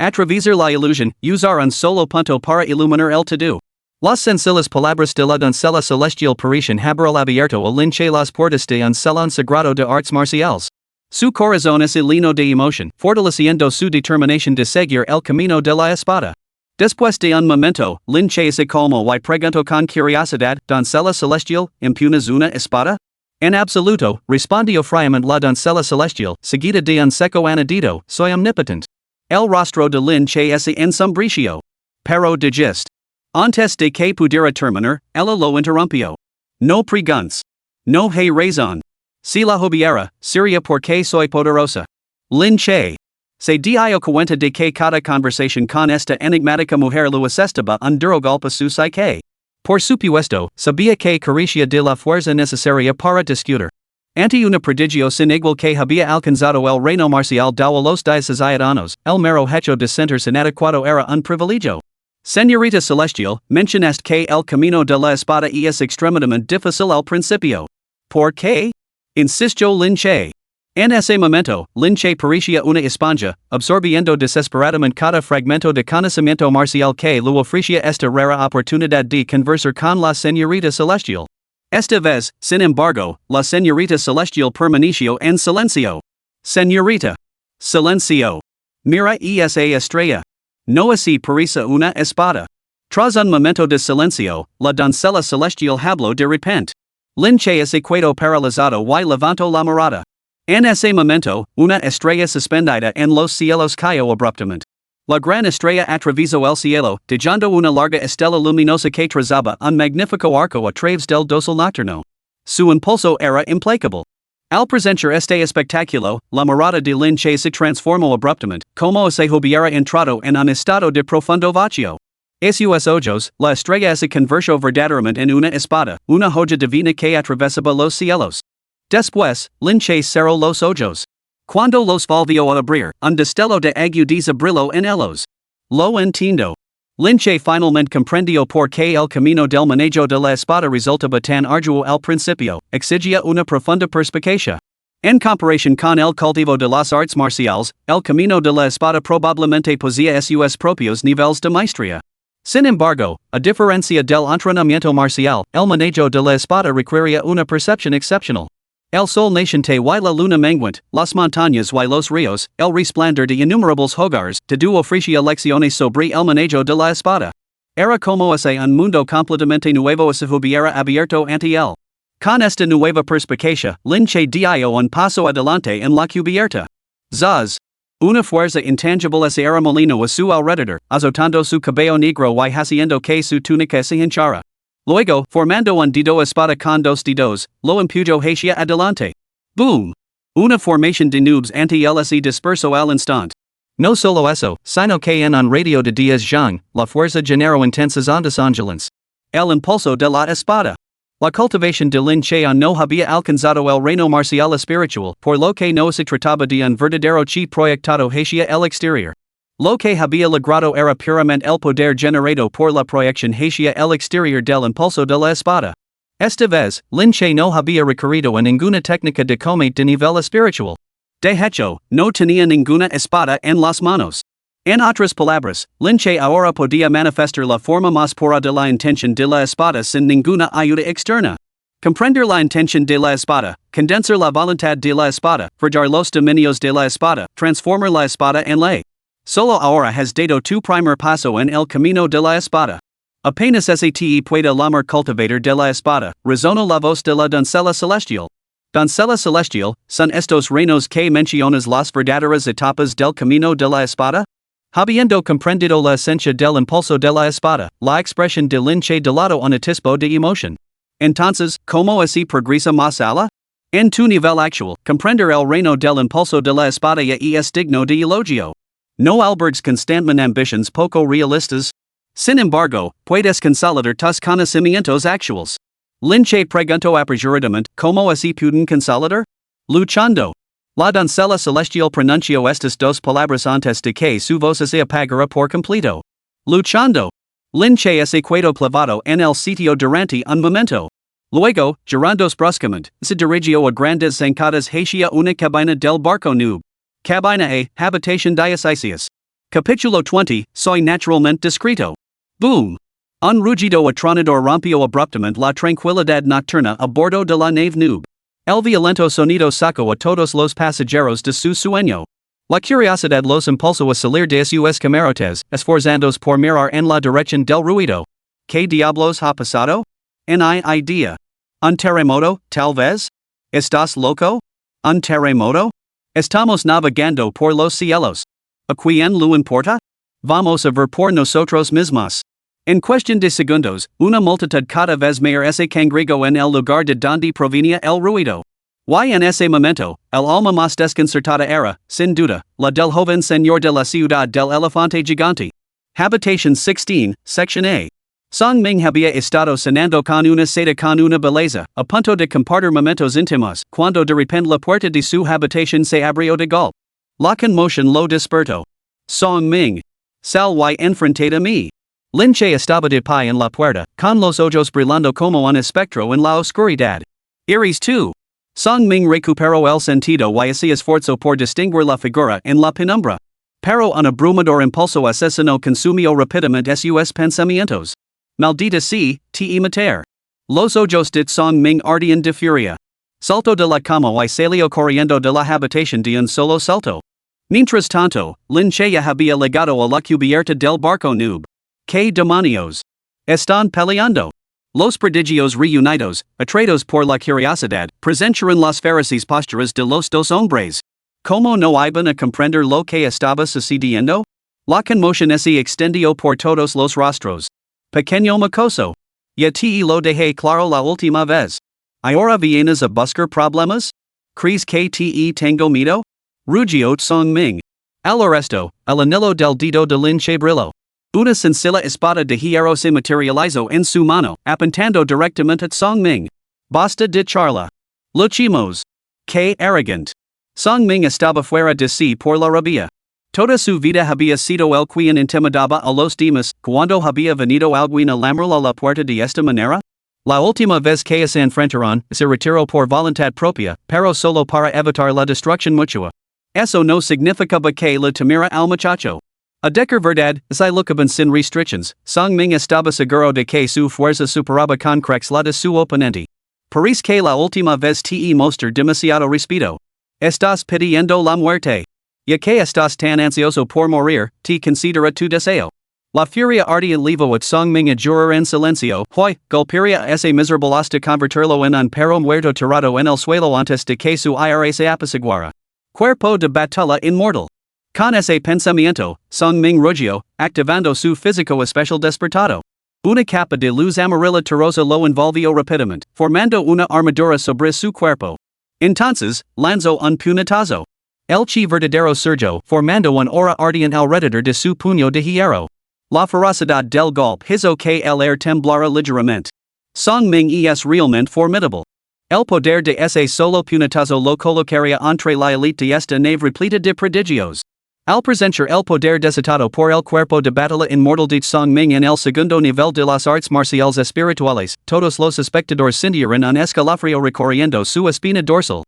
Atravesar la ilusión, usar un solo punto para iluminar el todo. Las sencillas palabras de la doncella celestial parecen haber abierto a Linche las puertas de un salón sagrado de artes marciales. Su corazón es lleno de emoción, fortaleciendo su determinación de seguir el camino de la espada. Después de un momento, Linche se calmó y preguntó con curiosidad, ¿doncella celestial, empuñas una espada? En absoluto, respondió fríamente la doncella celestial, seguida de un seco añadido, soy omnipotente. El rostro de Linche se ensombreció. Pero digest. Antes de que pudiera terminar, ella lo interrumpió. No preguntes. No hay razón. Si la hubiera, sería porque soy poderosa. Linche. Se dio cuenta de que cada conversación con esta enigmática mujer lo asestaba un duro golpe a su psique. Por supuesto, sabía que carecía de la fuerza necesaria para discutir. Ante una prodigio sin igual que había alcanzado el reino marcial de los 16 años, el mero hecho de sentirse inadecuado era un privilegio. Señorita Celestial, mencionaste que el camino de la espada es extremadamente difícil al principio. ¿Por qué? Insistió Linche. En ese momento, Linche parecía una esponja, absorbiendo desesperadamente cada fragmento de conocimiento marcial que le ofrecía esta rara oportunidad de conversar con la señorita Celestial. Esta vez, sin embargo, la señorita Celestial permaneció en silencio. Señorita. Silencio. Mira esa estrella. No así parece una espada. Tras un momento de silencio, la doncella celestial habló de repente. Linche se quedó paralizado y levantó la mirada. En ese momento, una estrella suspendida en los cielos cayó abruptamente. La gran estrella atravesó el cielo, dejando una larga estela luminosa que trazaba un magnífico arco a través del dosel nocturno. Su impulso era implacable. Al presenciar este espectáculo, la mirada de Linche se transformó abruptamente, como si hubiera entrado en un estado de profundo vacío. Sus ojos, la estrella se convirtió verdaderamente en una espada, una joya divina que atravesaba los cielos. Después, Linche cerró los ojos. Cuando los volvió a abrir, un destello de agudeza brilló en ellos. Lo entiendo. Linche finalmente comprendió por qué el camino del manejo de la espada resultaba tan arduo al principio, exigia una profunda perspicacia. En comparación con el cultivo de las artes marciales, el camino de la espada probablemente posea sus propios niveles de maestría. Sin embargo, a diferencia del entrenamiento marcial, el manejo de la espada requería una percepción excepcional. El sol naciente y la luna menguante, las montañas y los ríos, el resplandor de innumerables hogares, todo ofrecia lecciones sobre el manejo de la espada. Era como ese un mundo completamente nuevo se hubiera abierto ante él. Con esta nueva perspicacia, Linche dio un paso adelante en la cubierta. Zaz. Una fuerza intangible se era molino a su alrededor, azotando su cabello negro y haciendo que su túnica se hinchara. Luego, formando un dedo espada con dos dedos, lo empujó hacia adelante. Boom! Una formación de nubes ante él se dispersó al instante. No solo eso, sino que en un radio de 10 zhang, la fuerza generó intensas ondas ondulants. El impulso de la espada. La cultivación de Lin Che no había alcanzado el reino marcial espiritual, por lo que no se trataba de un verdadero chi proyectado hacia el exterior. Lo que había logrado era puramente el poder generado por la proyección hacia el exterior del impulso de la espada. Esta vez, Lin Che no había recurrido a ninguna técnica de combate de nivel espiritual. De hecho, no tenía ninguna espada en las manos. En otras palabras, Lin Che ahora podía manifestar la forma más pura de la intención de la espada sin ninguna ayuda externa. Comprender la intención de la espada, condensar la voluntad de la espada, verdar los dominios de la espada, transformar la espada en ley. Solo ahora has dado tu primer paso en el camino de la espada. Apenas sate puede llamar cultivator de la espada, resonó la voz de la doncella celestial. Doncella celestial, ¿son estos reinos que mencionas las verdaderas etapas del camino de la espada? Habiendo comprendido la esencia del impulso de la espada, la expresión de Lin Che delado un atisbo de emoción. Entonces, ¿cómo así progresa más allá? En tu nivel actual, comprender el reino del impulso de la espada ya es digno de elogio. No albergues constantemente ambitions poco realistas. Sin embargo, puedes consolidar tus conocimientos actuales. Lin Che preguntó apresuradamente, ¿cómo así pueden consolidar? Luchando. La doncella celestial pronunció estas dos palabras antes de que su voz se apagara por completo. Luchando. Lin Che se quedó clavado en el sitio durante un momento. Luego, girandos bruscamente, se dirigió a grandes zancadas hacia una cabina del barco noob. Cabina A, Habitación Diocesias. Capítulo 20, Soy naturalmente discreto. Boom. Un rugido atronador rompió abruptamente la tranquilidad nocturna a bordo de la nave noob. El violento sonido sacó a todos los pasajeros de su sueño. La curiosidad los impulsó a salir de sus camarotes, esforzándose por mirar en la dirección del ruido. ¿Qué diablos ha pasado? Ni idea. ¿Un terremoto, tal vez? ¿Estás loco? ¿Un terremoto? Estamos navegando por los cielos. ¿A quién lo importa? Vamos a ver por nosotros mismos. En cuestión de segundos, una multitud cada vez mayor se congregó en el lugar de donde provenía el ruido. Y en ese momento, el alma más desconcertada era, sin duda, la del joven señor de la ciudad del elefante gigante. Habitation 16, Section A. Song Ming había estado cenando con una seda con una belleza, a punto de compartir momentos íntimos, cuando de repente la puerta de su habitación se abrió de golpe. La conmoción lo despertó. Song Ming. Sal y enfrente a mí. Lin Che estaba de pie en la puerta, con los ojos brillando como un espectro en la oscuridad. Iris 2. Song Ming recuperó el sentido y se esforzó por distinguir la figura en la penumbra. Pero un abrumador impulso asesino consumió rápidamente sus pensamientos. Maldita sea, te matar. Los ojos de Song Ming ardían de furia. Saltó de la cama y salió corriendo de la habitación de un solo salto. Mientras tanto, Lin Che ya había llegado a la cubierta del barco noob. ¿Qué demonios? Están peleando. Los prodigios reunidos, atraídos por la curiosidad, presenciaron las feroces posturas de los dos hombres. ¿Cómo no iban a comprender lo que estaba sucediendo? La conmoción se extendió por todos los rostros. Pequeño mocoso. Ya te lo dejé claro la última vez. ¿Ahora vienes a buscar problemas? ¿Crees que te tengo miedo? Rugió Song Ming. Al resto, el anillo del dedo de Lin Che brilló. Una sencilla espada de hierro se materializó en su mano, apuntando directamente a Song Ming. Basta de charla. Luchimos. Qué arrogant. Song Ming estaba fuera de sí por la rabia. Toda su vida había sido el quien intimidaba a los demás, cuando había venido alguien a llamarlo a la puerta de esta manera? La última vez que se enfrentaron, se retiró por voluntad propia, pero solo para evitar la destrucción mutua. Eso no significaba que le temiera al muchacho. A decir verdad, si locaban sin restrictions, Song Ming estaba seguro de que su fuerza superaba con crex la de su oponente. Parece que la última vez te mostré demasiado respeto. Estás pidiendo la muerte. Ya que estás tan ansioso por morir, te considera tu deseo. La furia ardía levo at Song Ming a jurar en silencio, golpearía a ese miserable hasta convertirlo en un perro muerto tirado en el suelo antes de que su ira se apaciguara. Cuerpo de batalla inmortal. Con ese pensamiento, Song Ming rugió, activando su físico especial despertado. Una capa de luz amarilla terrosa lo envolvió rápidamente, formando una armadura sobre su cuerpo. Entonces, lanzó un puñetazo. El chi verdadero surgió, formando un aura ardiente alrededor de su puño de hierro. La ferocidad del golpe hizo que el aire temblara ligeramente. Song Ming es realmente formidable. El poder de ese solo puñetazo lo colocaría entre la elite de esta nave repleta de prodigios. Al presentar el poder desatado por el cuerpo de batalla inmortal de Song Ming en el segundo nivel de las artes marciales espirituales, todos los espectadores sintieron un escalofrío recorriendo su espina dorsal.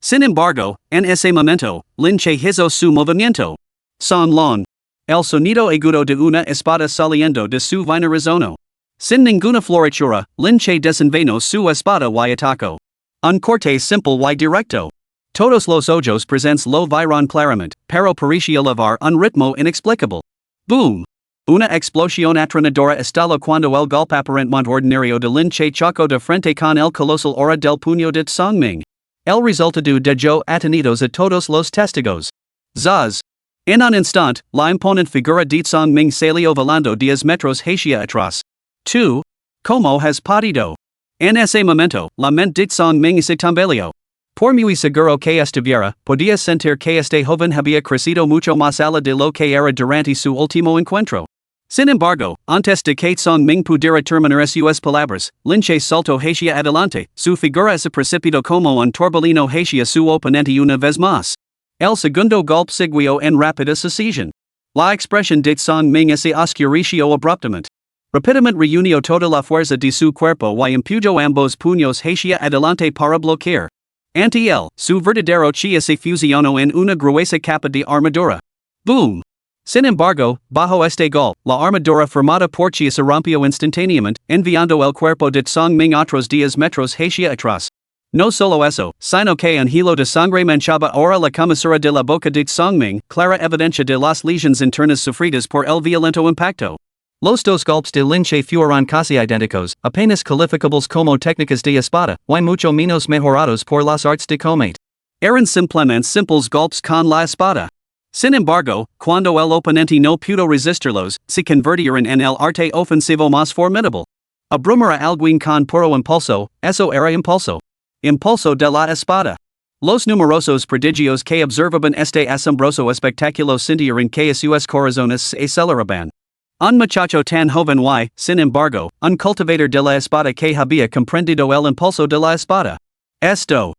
Sin embargo, en ese momento, Lin Che hizo su movimiento. Son Long. El sonido agudo de una espada saliendo de su vaina resonó. Sin ninguna floritura, Lin Che desenvainó su espada y atacó. Un corte simple y directo. Todos los ojos presentes lo vieron claramente, pero parecía llevar un ritmo inexplicable. Boom! Una explosión atronadora estalló cuando el golpe aparentemente ordinario de Lin Che chocó de frente con el colosal aura del puño de Song Ming. El resultado dejó atenidos a todos los testigos. Zaz. En un instante, la imponente figura de Song Ming salió volando 10 metros hacia atrás. 2. ¿Cómo has podido? En ese momento, la mente de Song Ming se tambaleó. Por muy seguro que estuviera, podía sentir que este joven había crecido mucho más allá de lo que era durante su último encuentro. Sin embargo, antes de que Song Ming pudiera terminar sus palabras, Lin Che saltó hacia adelante, su figura se precipitó como un torbellino hacia su oponente una vez más. El segundo golpe siguió en rápida sucesión. La expresión de Song Ming se oscureció abruptamente. Rápidamente reunió toda la fuerza de su cuerpo y empujó ambos puños hacia adelante para bloquear. Ante él, su verdadero chi se fusionó en una gruesa capa de armadura. Boom! Sin embargo, bajo este golpe, la armadura formada por chi se rompió instantáneamente, enviando el cuerpo de Song Ming otros 10 metros hacia atrás. No solo eso, sino que un hilo de sangre manchaba ahora la comisura de la boca de Song Ming, clara evidencia de las lesiones internas sufridas por el violento impacto. Los dos golpes de Lin Che fueron casi idénticos, apenas calificables como técnicas de espada, y mucho menos mejorados por las artes de combate. Eran simplemente simples golpes con la espada. Sin embargo, cuando el oponente no pudo resistirlos, se convirtieron en el arte ofensivo más formidable. Abrumar a alguien con puro impulso, eso era impulso. Impulso de la espada. Los numerosos prodigios que observaban este asombroso espectáculo sintieron que sus corazones se aceleraban. Un muchacho tan joven y, sin embargo, un cultivador de la espada que había comprendido el impulso de la espada. Esto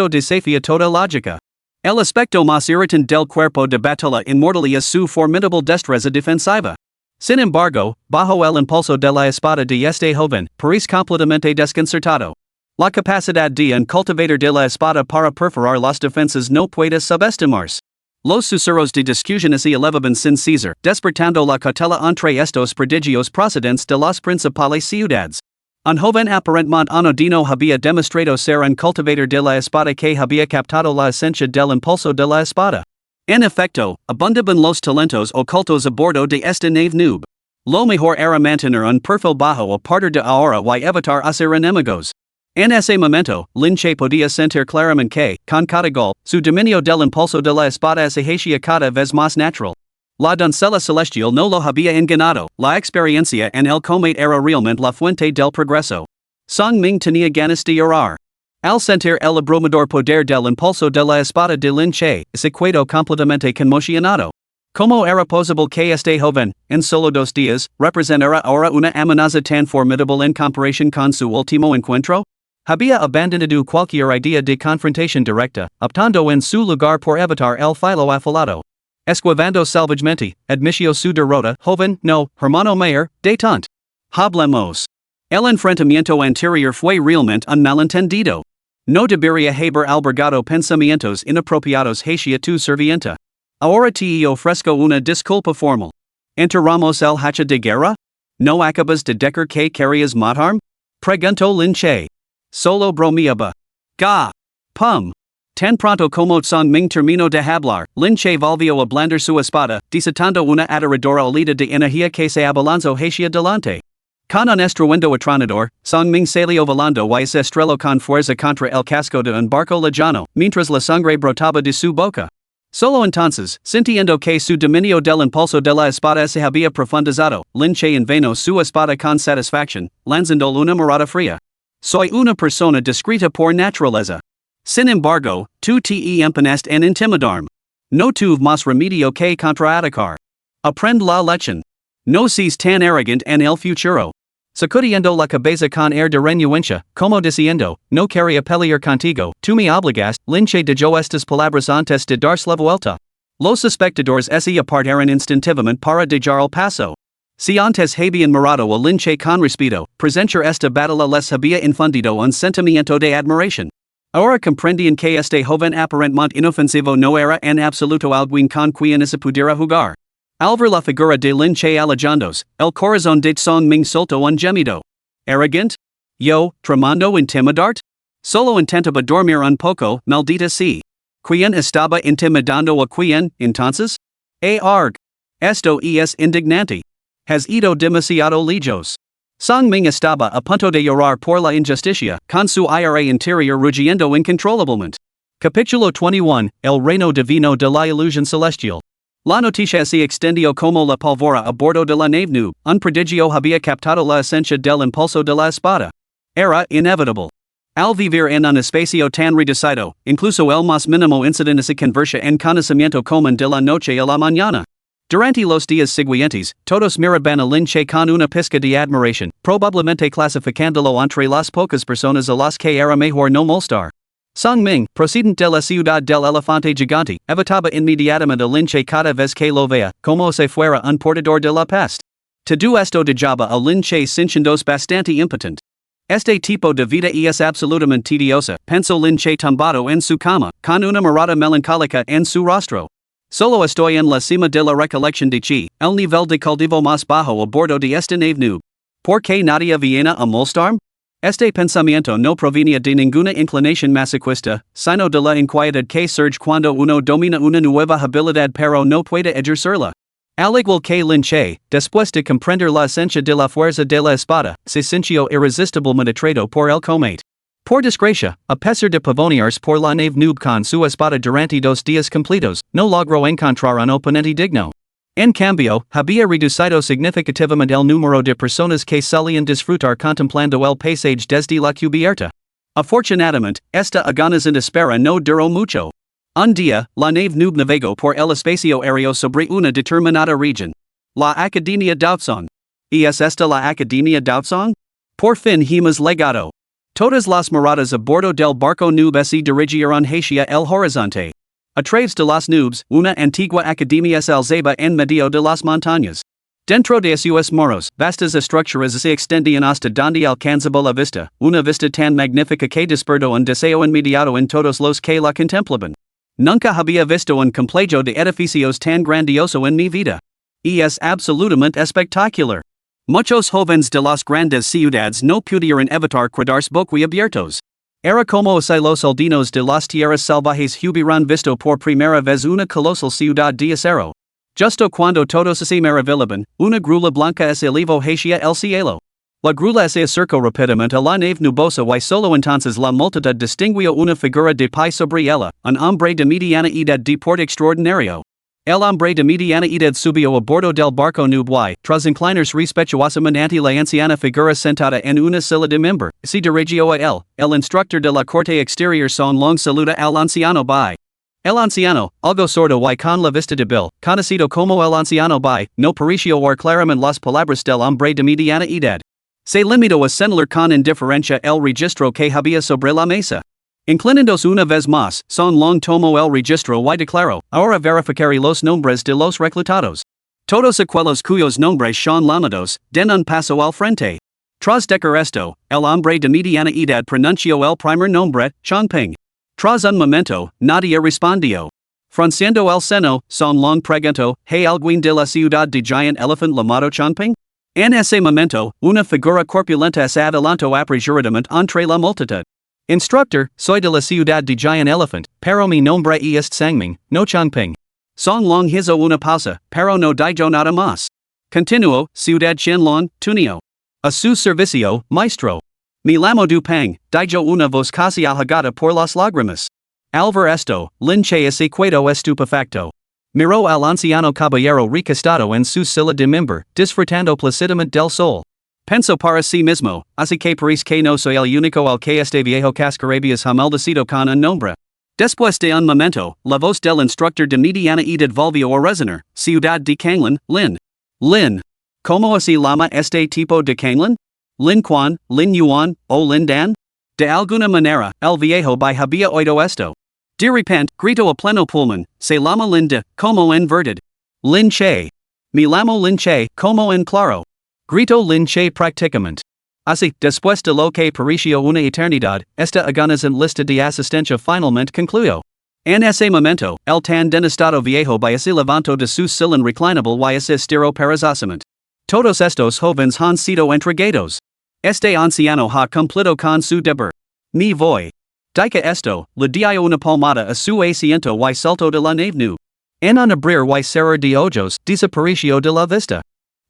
desafía toda lógica. El aspecto más irritante del cuerpo de batalla inmortal es su formidable destreza defensiva. Sin embargo, bajo el impulso de la espada de este joven, parece completamente desconcertado. La capacidad de un cultivador de la espada para perforar las defensas no puede subestimarse. Los susurros de discusión se elevaban sin cesar, despertando la cautela entre estos prodigios procedentes de las principales ciudades. Un joven aparentemente anodino había demostrado ser un cultivador de la espada que había captado la esencia del impulso de la espada. En efecto, abundaban los talentos ocultos a bordo de esta nave noob. Lo mejor era mantener un perfil bajo a partir de ahora y evitar hacer enemigos. En ese momento, Lin Che podía sentir claramente que, con cada golpe, su dominio del impulso de la espada se hacía cada vez más natural. La doncella celestial no lo había engañado, la experiencia en el combate era realmente la fuente del progreso. Song Ming tenía ganas de orar. Al sentir el abrumador poder del impulso de la espada de Lin Che, se quedó completamente conmocionado. ¿Cómo era posible que este joven, en solo 2 días, representara ahora una amenaza tan formidable en comparación con su último encuentro? Había abandonado cualquier idea de confrontación directa, optando en su lugar por evitar el filo afilado. Esquivando salvagement, admitio su derrota, joven, no, hermano mayor, detente. Hablemos. El enfrentamiento anterior fue realmente un malentendido. No debería haber albergado pensamientos inapropiados hacia tu servienta. Ahora te ofrezco una disculpa formal. ¿Enterramos el hacha de guerra? ¿No acabas de decir que querías matarme? Preguntó Lin Che. Solo bromeaba. Ga. Pum. Tan pronto como Song Ming terminó de hablar, Lin Che volvió a blandar su espada, desatando una aterradora olida de energía que se abalanzó hacia delante. Con un estruendo atronador, Song Ming salió volando y se estrelló con fuerza contra el casco de un barco lejano, mientras la sangre brotaba de su boca. Solo entonces, sintiendo que su dominio del impulso de la espada se había profundizado, Lin Che envainó su espada con satisfacción, lanzando una mirada fría. Soy una persona discreta por naturaleza. Sin embargo, tú te empeñaste en intimidarme. No tuve más remedio que contraatacar. Aprend la lección. No seas tan arrogant en el futuro. Sacudiendo la cabeza con air de renuencia, como diciendo, no quería pelear contigo, tú me obligaste, Lin Che dijo estas palabras antes de darse la vuelta. Los espectadores se apartaron instintivamente para dejar el paso. Si antes habían mirado a Lin Che con respeto, presenciar esta batalla les había infundido un sentimiento de admiración. Ahora comprendían que este joven aparentemente inofensivo no era en absoluto alguien con quien se pudiera jugar. Al ver la figura de Lin Che alejándose, el corazón de Song Ming soltó un gemido. ¿Arrogant? ¿Yo, tramando intimidarte? Solo intentaba dormir un poco, maldita sea. ¿Quién estaba intimidando a quién, entonces? Arg. Esto es indignante. Has ido demasiado lejos. Song Ming estaba a punto de llorar por la injusticia, con su ira interior rugiendo incontrolablemente. Capítulo 21, El reino divino de la ilusión celestial. La noticia se extendió como la pólvora a bordo de la nave noob, un prodigio había captado la esencia del impulso de la espada. Era inevitable. Al vivir en un espacio tan reducido, incluso el más mínimo incidente se convertía en conocimiento común de la noche a la mañana. Durante los días siguientes, todos miraban a Lin Che con una pizca de admiración, probablemente clasificándolo entre las pocas personas a las que era mejor no molestar. Song Ming, procedente de la ciudad del elefante gigante, evitaba inmediatamente a Lin Che cada vez que lo veía, como si fuera un portador de la peste. Todo esto dejaba a Lin Che sintiéndose bastante impotente. Este tipo de vida es absolutamente tediosa, pensó Lin Che tumbado en su cama, con una mirada melancólica en su rostro. Solo estoy en la cima de la recolección de chi, el nivel de cultivo más bajo a bordo de esta nave noob. ¿Por qué nadie viene a molestarme? Este pensamiento no provenía de ninguna inclinación masoquista, sino de la inquietud que surge cuando uno domina una nueva habilidad pero no puede ejercerla. Al igual que Lin Che, después de comprender la esencia de la fuerza de la espada, se sintió irresistiblemente atraído por el combate. Por desgracia, a pesar de pavonearse por la nave noob con su espada durante 2 días completos, no logró encontrar un oponente digno. En cambio, había reducido significativamente el número de personas que solían disfrutar contemplando el paisaje desde la cubierta. Afortunadamente, esta agonizante espera no duró mucho. Un día, la nave noob navegó por el espacio aéreo sobre una determinada región. La Academia Daotsong. ¿Es esta la Academia Daotsong? Por fin hemos llegado. Todas las miradas a bordo del barco noob se dirigieron hacia el horizonte. A través de las nubes, una antigua academia se alzaba en medio de las montañas. Dentro de sus muros, vastas estructuras se extendían hasta donde alcanzaba la vista, una vista tan magnífica que despertó un deseo inmediato en todos los que la contemplaban. Nunca había visto un complejo de edificios tan grandioso en mi vida. Y es absolutamente espectacular. Muchos jóvenes de las grandes ciudades no pudieron evitar quedarse boquiabiertos. Era como si los aldeanos de las tierras salvajes hubieran visto por primera vez una colosal ciudad de acero. Justo cuando todos se maravillaban, una grula blanca se elevó hacia el cielo. La grula se acercó rápidamente a la nave nubosa y solo entonces la multitud distinguió una figura de pie sobre ella, un hombre de mediana edad de porte extraordinario. El hombre de mediana edad subió a bordo del barco noob y, tras inclinarse respetuosamente ante la anciana figura sentada en una silla de member, se dirigió a él. El instructor de la corte exterior son long saluda al anciano by. El anciano, algo sordo y con la vista débil, conocido como el anciano by, no pareció oír claramente las palabras del hombre de mediana edad. Se limitó a señalar con indiferencia el registro que había sobre la mesa. Inclinandos una vez más, son long tomo el registro y declaro, ahora verificaré los nombres de los reclutados. Todos aquellos cuyos nombres son llamados, den un paso al frente. Tras decir esto, el hombre de mediana edad pronunció el primer nombre, Chongping. Tras un momento, nadie respondió. Frunciendo el seno, son long preguntó, ¿hay alguien de la ciudad de Giant Elephant llamado Chongping? En ese momento, una figura corpulenta se adelantó apresuradamente entre la multitud. Instructor, soy de la ciudad de Giant Elephant, pero mi nombre es Sangming, no Chongping. Son long hizo una pausa, pero no dijo nada más. Continuó, ciudad Shenlong, Tunio. A su servicio, maestro. Mi lamo Dupang, dijo una voz casi ahogada por las lágrimas. Al ver esto, Lin Che se quedó estupefacto. Miró al anciano caballero recostado en su silla de mimbre, disfrutando plácidamente del sol. Pensó para sí mismo, así que parece que no soy el único al que este viejo cascarabias ha maldecido con un nombre. Después de un momento, la voz del instructor de mediana edad volvió a resonar, ciudad de Kanglan, Lin. Lin. ¿Cómo se llama este tipo de Kanglan? Lin Quan, Lin Yuan, o Lin Dan? De alguna manera, el viejo había oído esto. De repente, gritó a pleno pulmón, se llama Lin de, como en verdad. Lin Che. Mi llamo Lin Che, como en claro. Gritó Lin Che prácticamente. Así, después de lo que pareció una eternidad, esta agonizante lista de asistencia finalmente concluyó. En ese momento, el tan denostado viejo se levantó de su sillón reclinable y se estiró perezosamente. Todos estos jóvenes han sido entregados. Este anciano ha cumplido con su deber. Me voy. Dica esto, le dio una palmada a su asiento y saltó de la nave. En un abrir y cerrar de ojos, desapareció de la vista.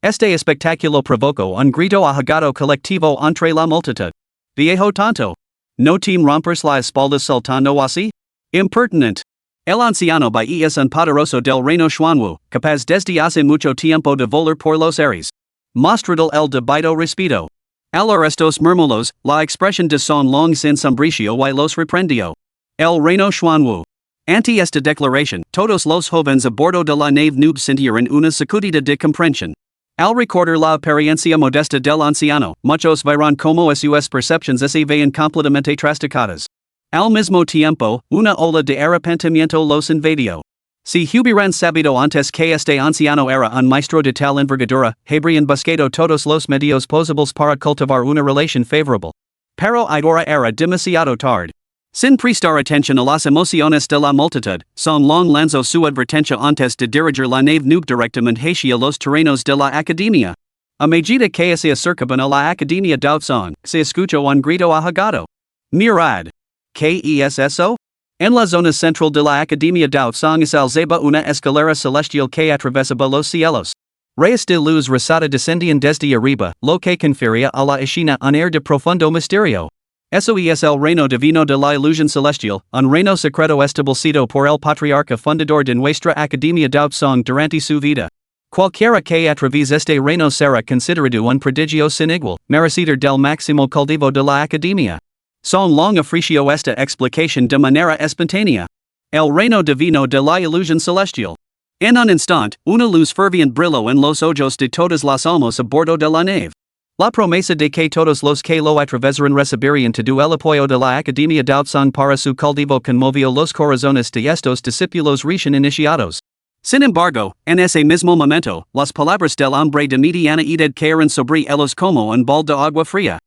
Este espectáculo provocó un grito ahogado colectivo entre la multitud. Viejo tonto. ¿No te rompes la espalda saltando así? Impertinent. El anciano es un poderoso del reino Xuanwu, capaz desde hace mucho tiempo de volar por los aires. Mostrado el debido respeto. Al oír estos murmullos, la expresión de son long sin sombricio y los reprendió. El reino Xuanwu. Ante esta declaración, todos los jóvenes a bordo de la nave noob sintieron una sacudida de comprensión. Al recordar la apariencia modesta del anciano, muchos vieron como sus percepciones se veían completamente trastocadas. Al mismo tiempo, una ola de arrepentimiento los invadió. Si hubieran sabido antes que este anciano era un maestro de tal envergadura, habrían buscado todos los medios posibles para cultivar una relación favorable. Pero ahora era demasiado tarde. Sin prestar atención a las emociones de la multitud, Son Long lanzó su advertencia antes de dirigir la nave noob directamente hacia los terrenos de la academia. A medida que se acercaban a la academia Daotsong, se escuchó un grito ahogado. Mirad. ¿Qué es eso? En la zona central de la academia Daotsong se alzaba una escalera celestial que atravesaba los cielos. Rayos de luz rosada descendían desde arriba, lo que confería a la escena un aire de profundo misterio. Eso es el reino divino de la ilusión celestial, un reino secreto establecido por el patriarca fundador de nuestra academia Daotsong durante su vida. Cualquiera que atraviese este reino será considerado un prodigio sin igual, merecedor del máximo cultivo de la academia. Son Long ofreció esta explicación de manera espontánea. El reino divino de la ilusión celestial. En un instante, una luz ferviente brilló en los ojos de todas las almas a bordo de la nave. La promesa de que todos los que lo atravesaran recibirían todo el apoyo de la Academia Daotsong para su cultivo conmovió los corazones de estos discípulos recién iniciados. Sin embargo, en ese mismo momento, las palabras del hombre de mediana edad cayeron sobre ellos como un bol de agua fría.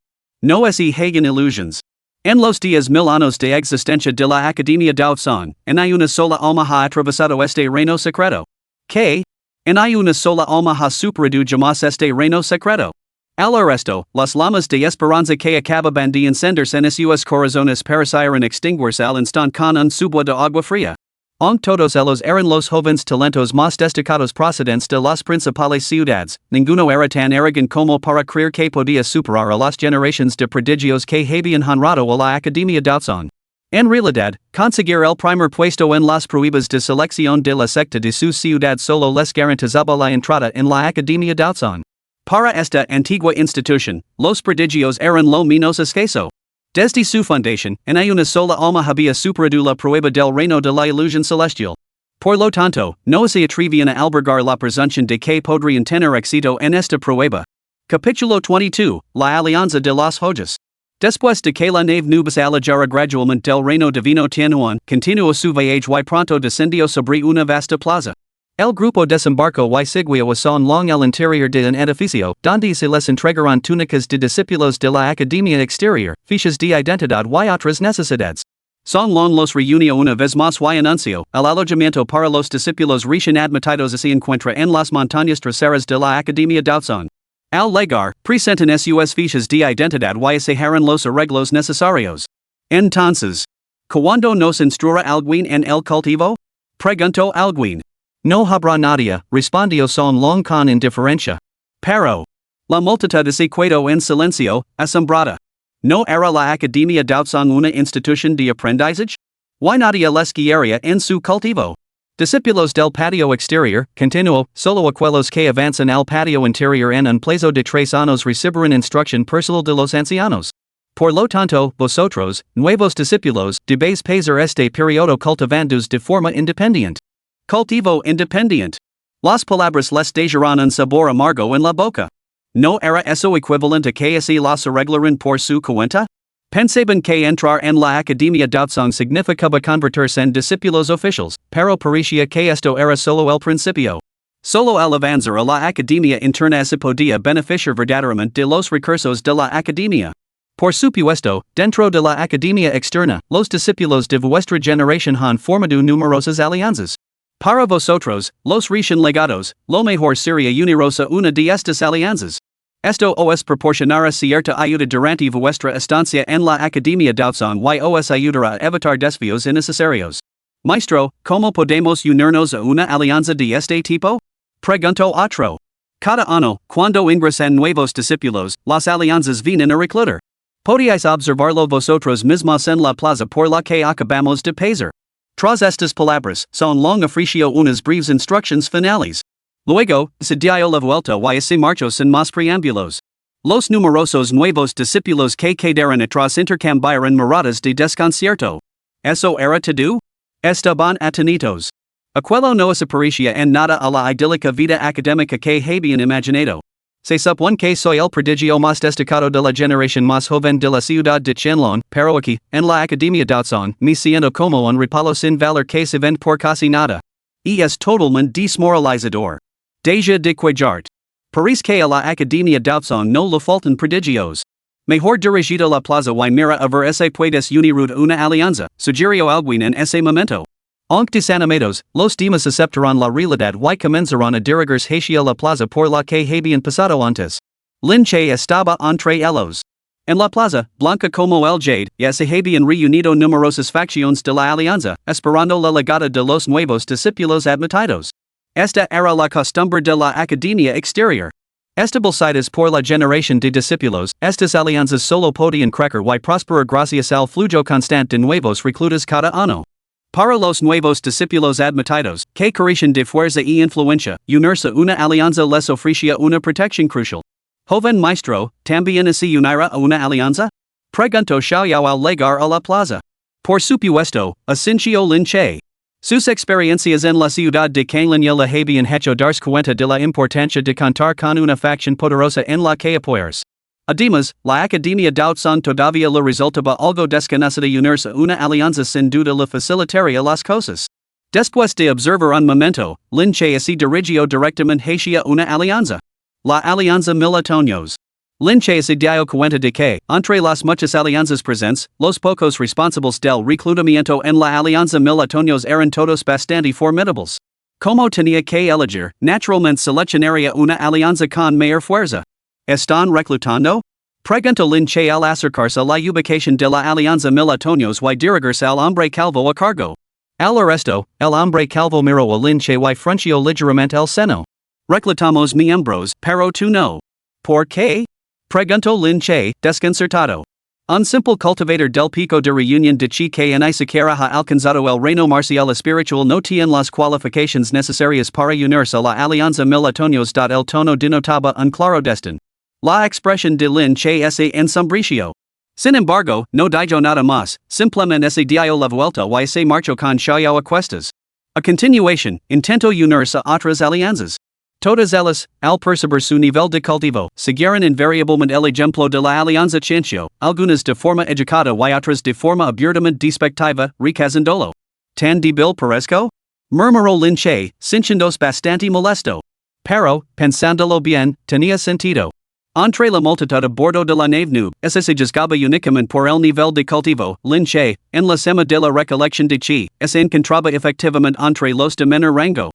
No es hagan ilusiones. En los 10,000 años de existencia de la Academia Daotsong, en hay una sola alma ha atravesado este reino secreto. ¿Qué? En hay una sola alma ha superado jamás este reino secreto. Al oír esto, las llamas de esperanza que acababan de encenderse en sus corazones parecieron extinguirse al instante con un subwa de agua fría. Aunque todos ellos eran los jóvenes talentos más destacados procedentes de las principales ciudades, ninguno era tan arrogante como para creer que podía superar a las generaciones de prodigios que habían honrado a la Academia Daotsong. En realidad, conseguir el primer puesto en las pruebas de selección de la secta de su ciudad solo les garantizaba la entrada en la Academia Daotsong. Para esta antigua institución, los prodigios eran lo menos escaso. Desde su fundación, en una sola alma había superado la prueba del reino de la ilusión celestial. Por lo tanto, no se atrevían a albergar la presunción de que podrían tener éxito en esta prueba. Capítulo 22, La Alianza de las Joyas. Después de que la nave nubes alejara gradualmente del reino divino Tianuan, continuó su viaje y pronto descendió sobre una vasta plaza. El grupo desembarcó y seguía son long el interior de un edificio, donde se les entregaron túnicas de discípulos de la academia exterior, fichas de identidad y otras necesidades. Son long los reunió una vez más y anunció, el alojamiento para los discípulos recién admitidos se encuentra en las montañas traseras de la academia Dautson. Al llegar, presenten sus fichas de identidad y se harán los arreglos necesarios. Entonces, ¿cuándo nos instruirá alguien en el cultivo? Preguntó alguien. No habrá nadie, respondió son long con indiferencia. Pero, la multitud se quedó en silencio, asombrada. ¿No era la academia Dautson una institución de aprendizaje? ¿Why nadie les guiaría en su cultivo? Discípulos del patio exterior, continuó, solo aquellos que avanzan al patio interior en un plazo de 3 años recibirán instrucción personal de los ancianos. Por lo tanto, vosotros, nuevos discípulos, debéis pasar este periodo cultivándoos de forma independiente. Cultivo independiente. Las palabras les dejarán un sabor amargo en la boca. ¿No era eso equivalente a que así las arreglaran por su cuenta? Pensaban que entrar en la academia Dautson significaba convertirse en discípulos oficiales, pero parecía que esto era solo el principio. Solo al avanzar a la academia interna se podía beneficiar verdaderamente de los recursos de la academia. Por supuesto, dentro de la academia externa, los discípulos de vuestra generación han formado numerosas alianzas. Para vosotros, los recién legados, lo mejor sería uniros a una de estas alianzas. Esto os proporcionará cierta ayuda durante vuestra estancia en la academia Dautson y os ayudará a evitar desvíos innecesarios. Maestro, ¿cómo podemos unirnos a una alianza de este tipo? Preguntó otro. Cada año, cuando ingresan nuevos discípulos, las alianzas vienen a reclutar. Podíais observarlo vosotros mismos en la plaza por la que acabamos de pasar. Tras estas palabras, son long ofreció unas breves instrucciones finales. Luego, se dio la vuelta y se marchó sin más preámbulos. Los numerosos nuevos discípulos que quedaron atrás intercambiaron miradas de desconcierto. ¿Eso era todo? Estaban atenitos. Aquello no se parecía en nada a la idílica vida académica que habían imaginado. Se supone que soy el prodigio más destacado de la generación más joven de la ciudad de Chenlong, pero aquí, en la academia Dautson, me siento como un repalo sin valor que se vende por casi nada. Y es totalmente desmoralizador. Deja de cuajart. Parece que a la academia Dautson no le faltan prodigios. Mejor dirigida la plaza y mira a ver si puedes unir una alianza, sugirió alguien en ese momento. Aunque desanimados, los demás aceptaron la realidad y comenzaron a dirigirse hacia la plaza por la que habían pasado antes. Lin Che estaba entre ellos. En la plaza, blanca como el jade, ya se habían reunido numerosas facciones de la alianza, esperando la llegada de los nuevos discípulos admitidos. Esta era la costumbre de la academia exterior. Establecidas por la generación de discípulos, estas alianzas solo podían crecer y prosperar gracias al flujo constante de nuevos reclutas cada año. Para los nuevos discípulos admitidos, que carecen de fuerza y influencia, unirse a una alianza les ofrecía una protección crucial. Joven maestro, ¿también se unirá a una alianza? Preguntó Xiaoyao al llegar a la plaza. Por supuesto, asintió Lin Che. Sus experiencias en la ciudad de Canlin le habían hecho darse cuenta de la importancia de contar con una facción poderosa en la que apoyarse. Además, la academia Dautson todavía le resultaba algo desconocida unirse a una alianza sin duda le facilitaría las cosas. Después de observar un momento, Lin Che se dirigió directamente hacia una alianza. La alianza Milatoños. Lin Che se dio cuenta de que, entre las muchas alianzas presentes, los pocos responsables del reclutamiento en la alianza Milatoños eran todos bastante formidables. Como tenía que elegir, naturalmente seleccionaría una alianza con mayor fuerza. ¿Están reclutando? Preguntó Lin Che al acercarse a la ubicación de la alianza Milatoños y dirigirse al hombre calvo a cargo. Al resto, el hombre calvo miró a Lin Che y frunció ligeramente el seno. Reclutamos miembros, pero tú no. ¿Por qué? Preguntó Lin Che, desconcertado. Un simple cultivador del pico de reunión de chi que ni siquiera ha alcanzado el reino marcial espiritual no tiene las cualificaciones necesarias para unirse a la alianza Milatoños. El tono denotaba un claro destino. La expresión de Lin Che se ensombreció. Sin embargo, no dijo nada más, simplemente se dio la vuelta y se marchó con Xiaoyao a cuestas. A continuación, intentó unirse a otras alianzas. Todas ellas, al percibir su nivel de cultivo, siguieron invariablemente el ejemplo de la alianza ciencio, algunas de forma educada y otras de forma abiertamente despectiva, recazándolo. ¿Tan débil parezco? Murmuró Lin Che, sintiéndose bastante molesto. Pero, pensándolo bien, tenía sentido. Entre la multitud a bordo de la nave nube, ese se juzgaba únicamente por el nivel de cultivo, Lin Che, en la cima de la recolección de chi, se encontraba efectivamente entre los de menor rango.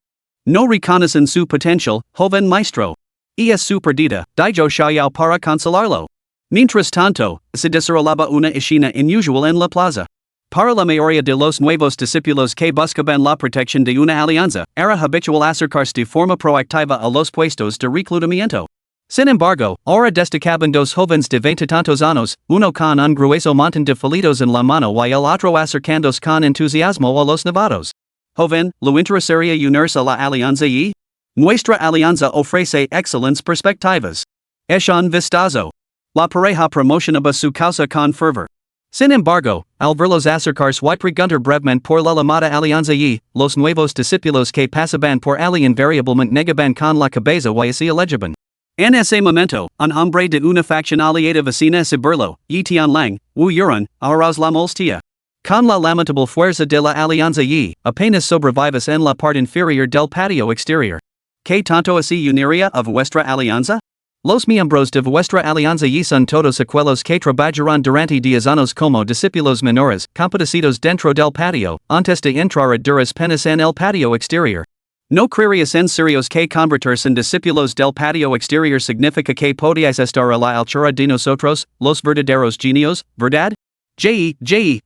No reconocen su potencial, joven maestro. Y es su perdida, dijo Xiaoyao para consolarlo. Mientras tanto, se desarrollaba una escena inusual en la plaza. Para la mayoría de los nuevos discípulos que buscaban la protección de una alianza, era habitual acercarse de forma proactiva a los puestos de reclutamiento. Sin embargo, ahora destacaban dos jóvenes de 20 tantos años, uno con un grueso montón de folios en la mano y el otro acercándose con entusiasmo a los novatos. Joven, ¿lo interesaría unirse a la alianza y? Nuestra alianza ofrece excelentes perspectivas. Es un vistazo. La pareja promocionaba su causa con fervor. Sin embargo, al verlos acercarse y preguntar brevemente por la llamada alianza y, los nuevos discípulos que pasaban por allí invariablemente negaban con la cabeza y así elegiban. En ese momento, un hombre de una facción aliada vecina a Ciberlo, y Tianlang, Wu Yuran, arroz la molestia. Con la lamentable fuerza de la alianza y, apenas sobrevivas en la parte inferior del patio exterior. ¿Qué tanto así uniría a vuestra alianza? Los miembros de vuestra alianza y son todos aquellos que trabajarán durante 10 años como discípulos menores, compadecidos dentro del patio, antes de entrar a duras penas en el patio exterior. No creerías en serios que convertirse en discípulos del patio exterior significa que podíais estar a la altura de nosotros, los verdaderos genios, ¿verdad?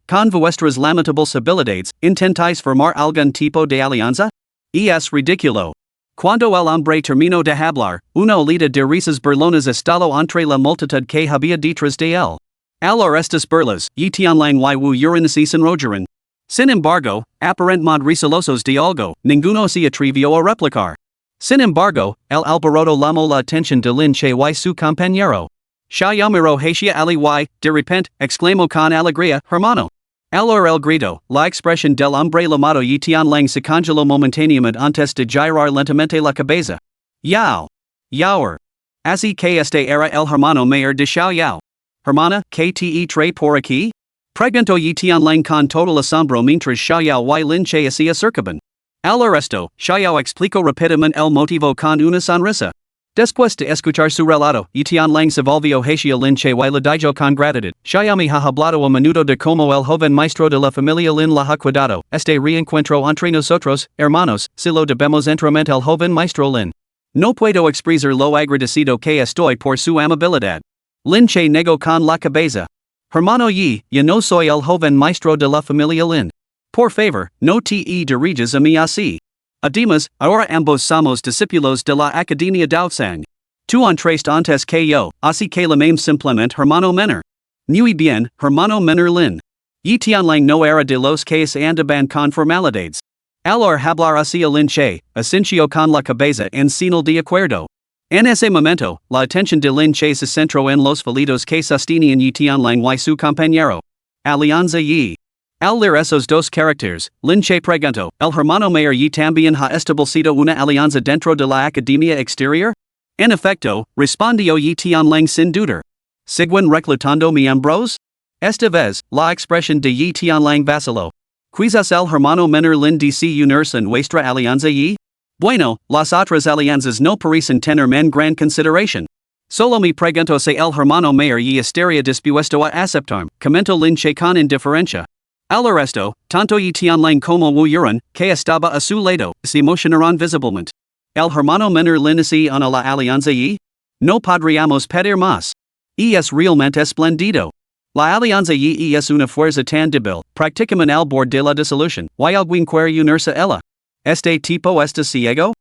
Con vuestras lamentables habilidades, ¿intentáis formar algún tipo de alianza? Y es ridículo. Cuando el hombre terminó de hablar, una olida de risas burlonas estalló entre la multitud que había detrás de él. Al estas burlas, y Tianlang y Wu Yuran se sonrojaron. Sin embargo, aparentemente recelosos de algo, ninguno se atrevió a replicar. Sin embargo, el alboroto llamó la atención de Lin Che y su compañero. Xiao miró hacia Ali y, de repente, exclamó con alegría, hermano. Al oír el grito, la expresión del hombre llamado Yi Tianlang se congeló momentáneamente antes de girar lentamente la cabeza. Yao. Yaoer. Así que este era el hermano mayor de Xiao Yao. Hermana, ¿qué te trae por aquí? Preguntó Yi Tianlang con total asombro mientras Xiao Yao y Lin Che se acercaban. Al oír esto, Xiao Yao explicó rápidamente el motivo con una sonrisa. Después de escuchar su relato, Yi Tianlang se volvió hacia Lin Che y le dijo con gratitud, Xiao me ha hablado a menudo de cómo el joven maestro de la familia Lin la ha cuidado, este reencuentro entre nosotros, hermanos, si lo debemos enteramente al joven maestro Lin. No puedo expresar lo agradecido que estoy por su amabilidad. Lin Che negó con la cabeza. Hermano Yi, yo no soy el joven maestro de la familia Lin. Por favor, no te diriges a mí así. Además, ahora ambos somos discípulos de la Academia Daosang. Tú entraste antes que yo, así que llamemos simplemente hermano menor. Muy bien, hermano menor Lin. Yi Tianlang no era de los que se andaban con formalidades. Al oír hablar hacia Lin Che, asintió con la cabeza en señal de acuerdo. En ese momento, la atención de Lin Che se centró en los folios que sostenían Yi Tianlang y su compañero. Alianza Yi. Al leer esos dos caracteres, Lin Che preguntó, ¿el hermano mayor Yi también ha establecido una alianza dentro de la academia exterior? En efecto, respondió Yi Tianlang sin dudar. ¿Siguen reclutando miembros? Esta vez, la expresión de Yi Tianlang vaciló. ¿Quizás el hermano menor Lin DC unirse en nuestra alianza Yi? Bueno, las otras alianzas no parecen tener en gran consideración. Solo me pregunto si el hermano mayor Yi estaría dispuesto a aceptarme, comentó Lin Che con indiferencia. Al resto, tanto Yi Tianlang como Wu Yuran, que estaba a su lado, se emocionaron visiblemente. ¿El hermano menor Lin se une a la alianza Yi? No podríamos pedir más. Y es realmente espléndido. La alianza Yi es una fuerza tan débil, prácticamente al borde de la disolución, y alguien quiere unirse a ella. ¿Este tipo está ciego?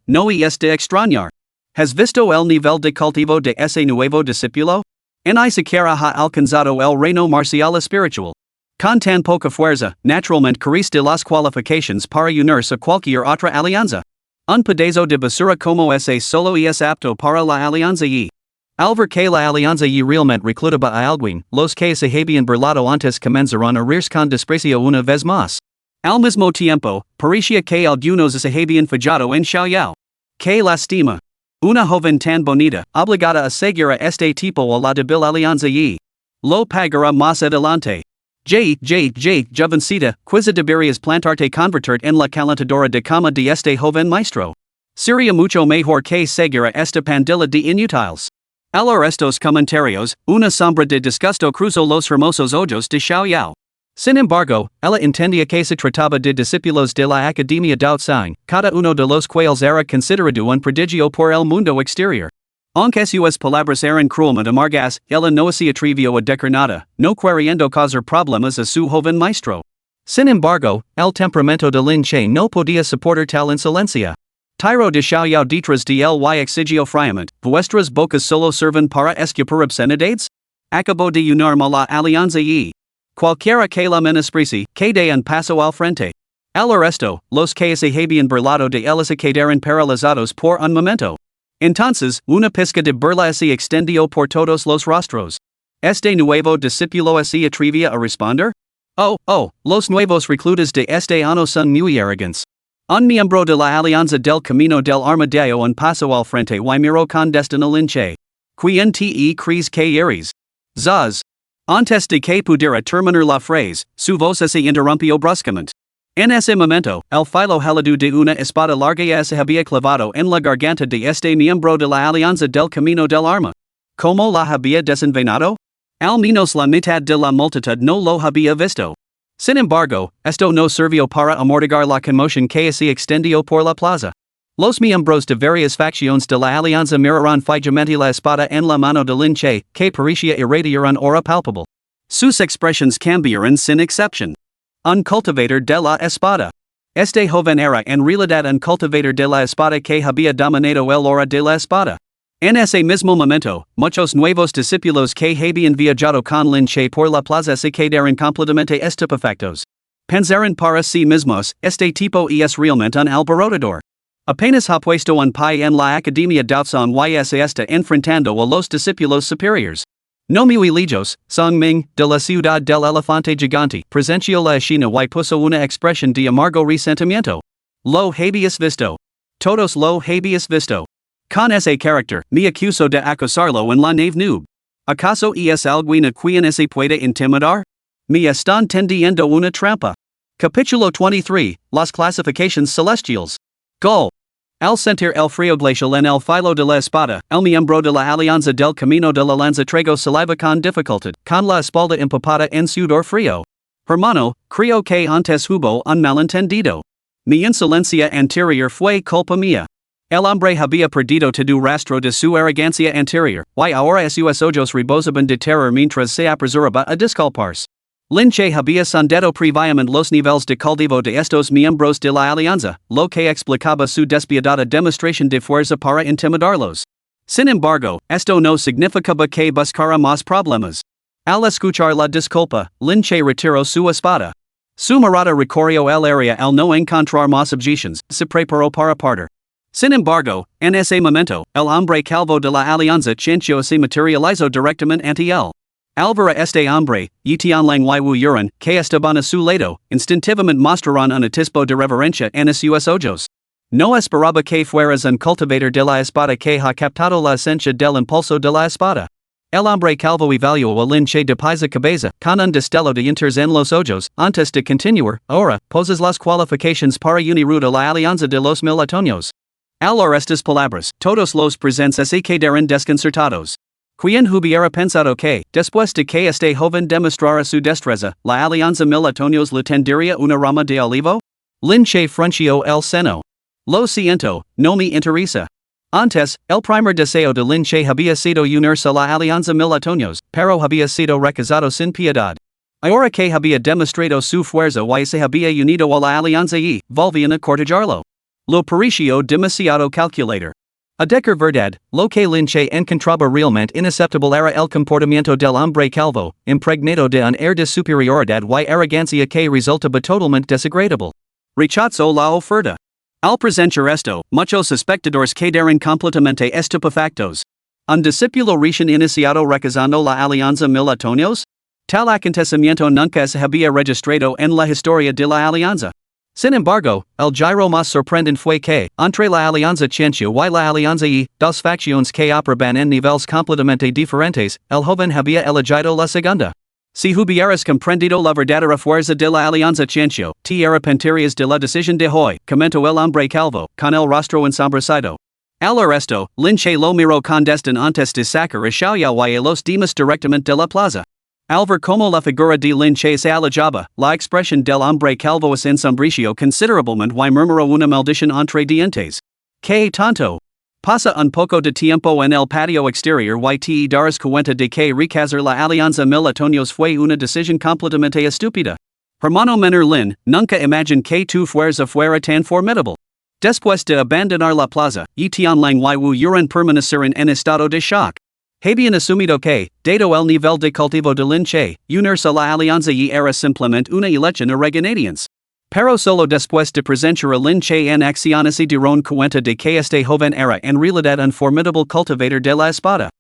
No es de extrañar. ¿Has visto el nivel de cultivo de ese nuevo discípulo? Ni siquiera ha alcanzado el reino marcial espiritual. Con tan poca fuerza, naturalmente carece de las qualificaciones para unirse a cualquier otra alianza. Un pedazo de basura como ese solo es apto para la alianza Yi. Al ver que la alianza Yi realmente reclutaba a alguien, los que se habían burlado antes comenzaron a reírse con desprecio una vez más. Al mismo tiempo, parecía que algunos se habían fijado en Xiao Yao. Que lastima. Una joven tan bonita, obligada a seguir a este tipo a la débil alianza y lo pagará más adelante. Jovencita, quizá deberías plantarte convertir en la calentadora de cama de este joven maestro. Sería mucho mejor que seguir a esta pandilla de inútiles. Al estos comentarios, una sombra de disgusto cruzó los hermosos ojos de Xiao Yao. Sin embargo, ella entendía que se trataba de discípulos de la Academia Daotsang, cada uno de los cuales era considerado un prodigio por el mundo exterior. Aunque sus palabras eran cruelmente amargas, ella no se atrevió a decir nada, no queriendo causar problemas a su joven maestro. Sin embargo, el temperamento de Lin Che no podía soportar tal insolencia. Tiro de Xiao Yao detrás de él y exigio friamente, vuestras bocas solo sirven para escupir obscenidades? Acabo de unirme a la alianza y cualquiera que la menosprecie, que de un paso al frente. El resto, los que se habían burlado de él se quedaron paralizados por un momento. Entonces, una pizca de burla se extendió por todos los rostros. ¿Este nuevo discípulo se atrevía a responder? Los nuevos reclutas de este año son muy arrogantes. Un miembro de la Alianza del Camino del Armadillo un paso al frente y miró con destino Lin Che. Quien te crees que eres? Zaz. Antes de que pudiera terminar la frase, su voz se interrumpió bruscamente. En ese momento, el filo helado de una espada larga se había clavado en la garganta de este miembro de la Alianza del Camino del Arma. ¿Cómo la había desenvainado? Al menos la mitad de la multitud no lo había visto. Sin embargo, esto no sirvió para amortiguar la conmoción que se extendió por la plaza. Los miembros de varias facciones de la Alianza miraron fijamente la espada en la mano de Lin Che, que parecía irradiar un aura palpable. Sus expresiones cambiaron sin excepción. Un cultivador de la espada. Este joven era en realidad un cultivador de la espada que había dominado el aura de la espada. En ese mismo momento, muchos nuevos discípulos que habían viajado con Lin Che por la plaza se quedaron completamente estupefactos. Pensaron para sí mismos, este tipo es realmente un alborotador. Apenas ha puesto un pie en la Academia Daotsang y se está enfrentando a los discípulos superiores. No muy lejos, Song Ming, de la ciudad del elefante gigante, presenció la escena y puso una expresión de amargo resentimiento. Lo habías visto. Todos lo habías visto. Con ese carácter, me acuso de acosarlo en la nave noob. ¿Acaso es alguna quien se puede intimidar? Me están tendiendo una trampa. Capítulo 23, Las clasificaciones celestiales. Gol. Al sentir el frío glacial en el filo de la espada, el miembro de la Alianza del Camino de la Lanza tragó saliva con dificultad, con la espalda empapada en sudor frío. Hermano, creo que antes hubo un malentendido. Mi insolencia anterior fue culpa mía. El hombre había perdido todo rastro de su arrogancia anterior, y ahora sus ojos rebosaban de terror mientras se apresuraba a disculparse. Lin Che había sondeado previamente los niveles de cultivo de estos miembros de la Alianza, lo que explicaba su despiadada demostración de fuerza para intimidarlos. Sin embargo, esto no significaba que buscara más problemas. Al escuchar la disculpa, Lin Che retiró su espada. Su mirada recorrió el área al no encontrar más objeciones, se preparó para partir. Sin embargo, en ese momento, el hombre calvo de la Alianza Chencho se materializó directamente ante él. Alvara este hombre, Yitianlang y Wu Yuran, que estaban a su lado, instintivamente mostraron un atisbo de reverencia en sus ojos. No esperaba que fueras un cultivador de la espada que ha captado la esencia del impulso de la espada. El hombre calvo evaluó a Lin Che de pies a cabeza, con un destello de interés en los ojos, antes de continuar, ahora, poses las cualificaciones para unir a la alianza de los mil otoños. Al oír estas palabras, todos los presentes se quedaron desconcertados. Quien hubiera pensado que, después de que este joven demostrara su destreza, la alianza mil otoños le tendería una rama de olivo? Lin Che frunció el seno. Lo siento, no me interesa. Antes, el primer deseo de Lin Che había sido unirse a la alianza mil otoños, pero había sido rechazado sin piedad. Ahora que había demostrado su fuerza y se había unido a la alianza y volvían a cortejarlo. Lo pareció demasiado calculador. A decir verdad, lo que Lin Che encontraba realmente inaceptable era el comportamiento del hombre calvo, impregnado de un air de superioridad y arrogancia que resultaba totalmente desagradable. Rechazó la oferta. Al presenciar esto, muchos espectadores quedaron completamente estupefactos. ¿Un discípulo recién iniciado rechazando la alianza mil otoños? Tal acontecimiento nunca se había registrado en la historia de la alianza. Sin embargo, el giro más sorprendente fue que, entre la alianza ciencio y la alianza y dos facciones que operaban en niveles completamente diferentes, el joven había elegido la segunda. Si hubieras comprendido la verdadera fuerza de la alianza ciencio, te arrepentirías de la decisión de hoy, comentó el hombre calvo, con el rostro ensombrecido. Al resto, Lin Che lo miró con desdén antes de sacar a Xiaoyao y los demás directamente de la plaza. Al ver como la figura de Lin Che se alejaba, la expresión del hombre calvo se ensombreció considerablemente y murmuró una maldición entre dientes. ¿Qué tanto? Pasa un poco de tiempo en el patio exterior y te darás cuenta de que rechazar la alianza mil años fue una decisión completamente estúpida. Hermano menor Lin, nunca imagined que tu fuerza fuera tan formidable. Después de abandonar la plaza, y Tianlang y Wu Yuran permanecieron en estado de shock. Habían asumido que, dado el nivel de cultivo de Lin Che, unirse a la alianza y era simplemente una elección a regañadientes. Pero solo después de presenciar a Lin Che en acción se dieron cuenta de que este joven era en realidad un formidable cultivador de la espada.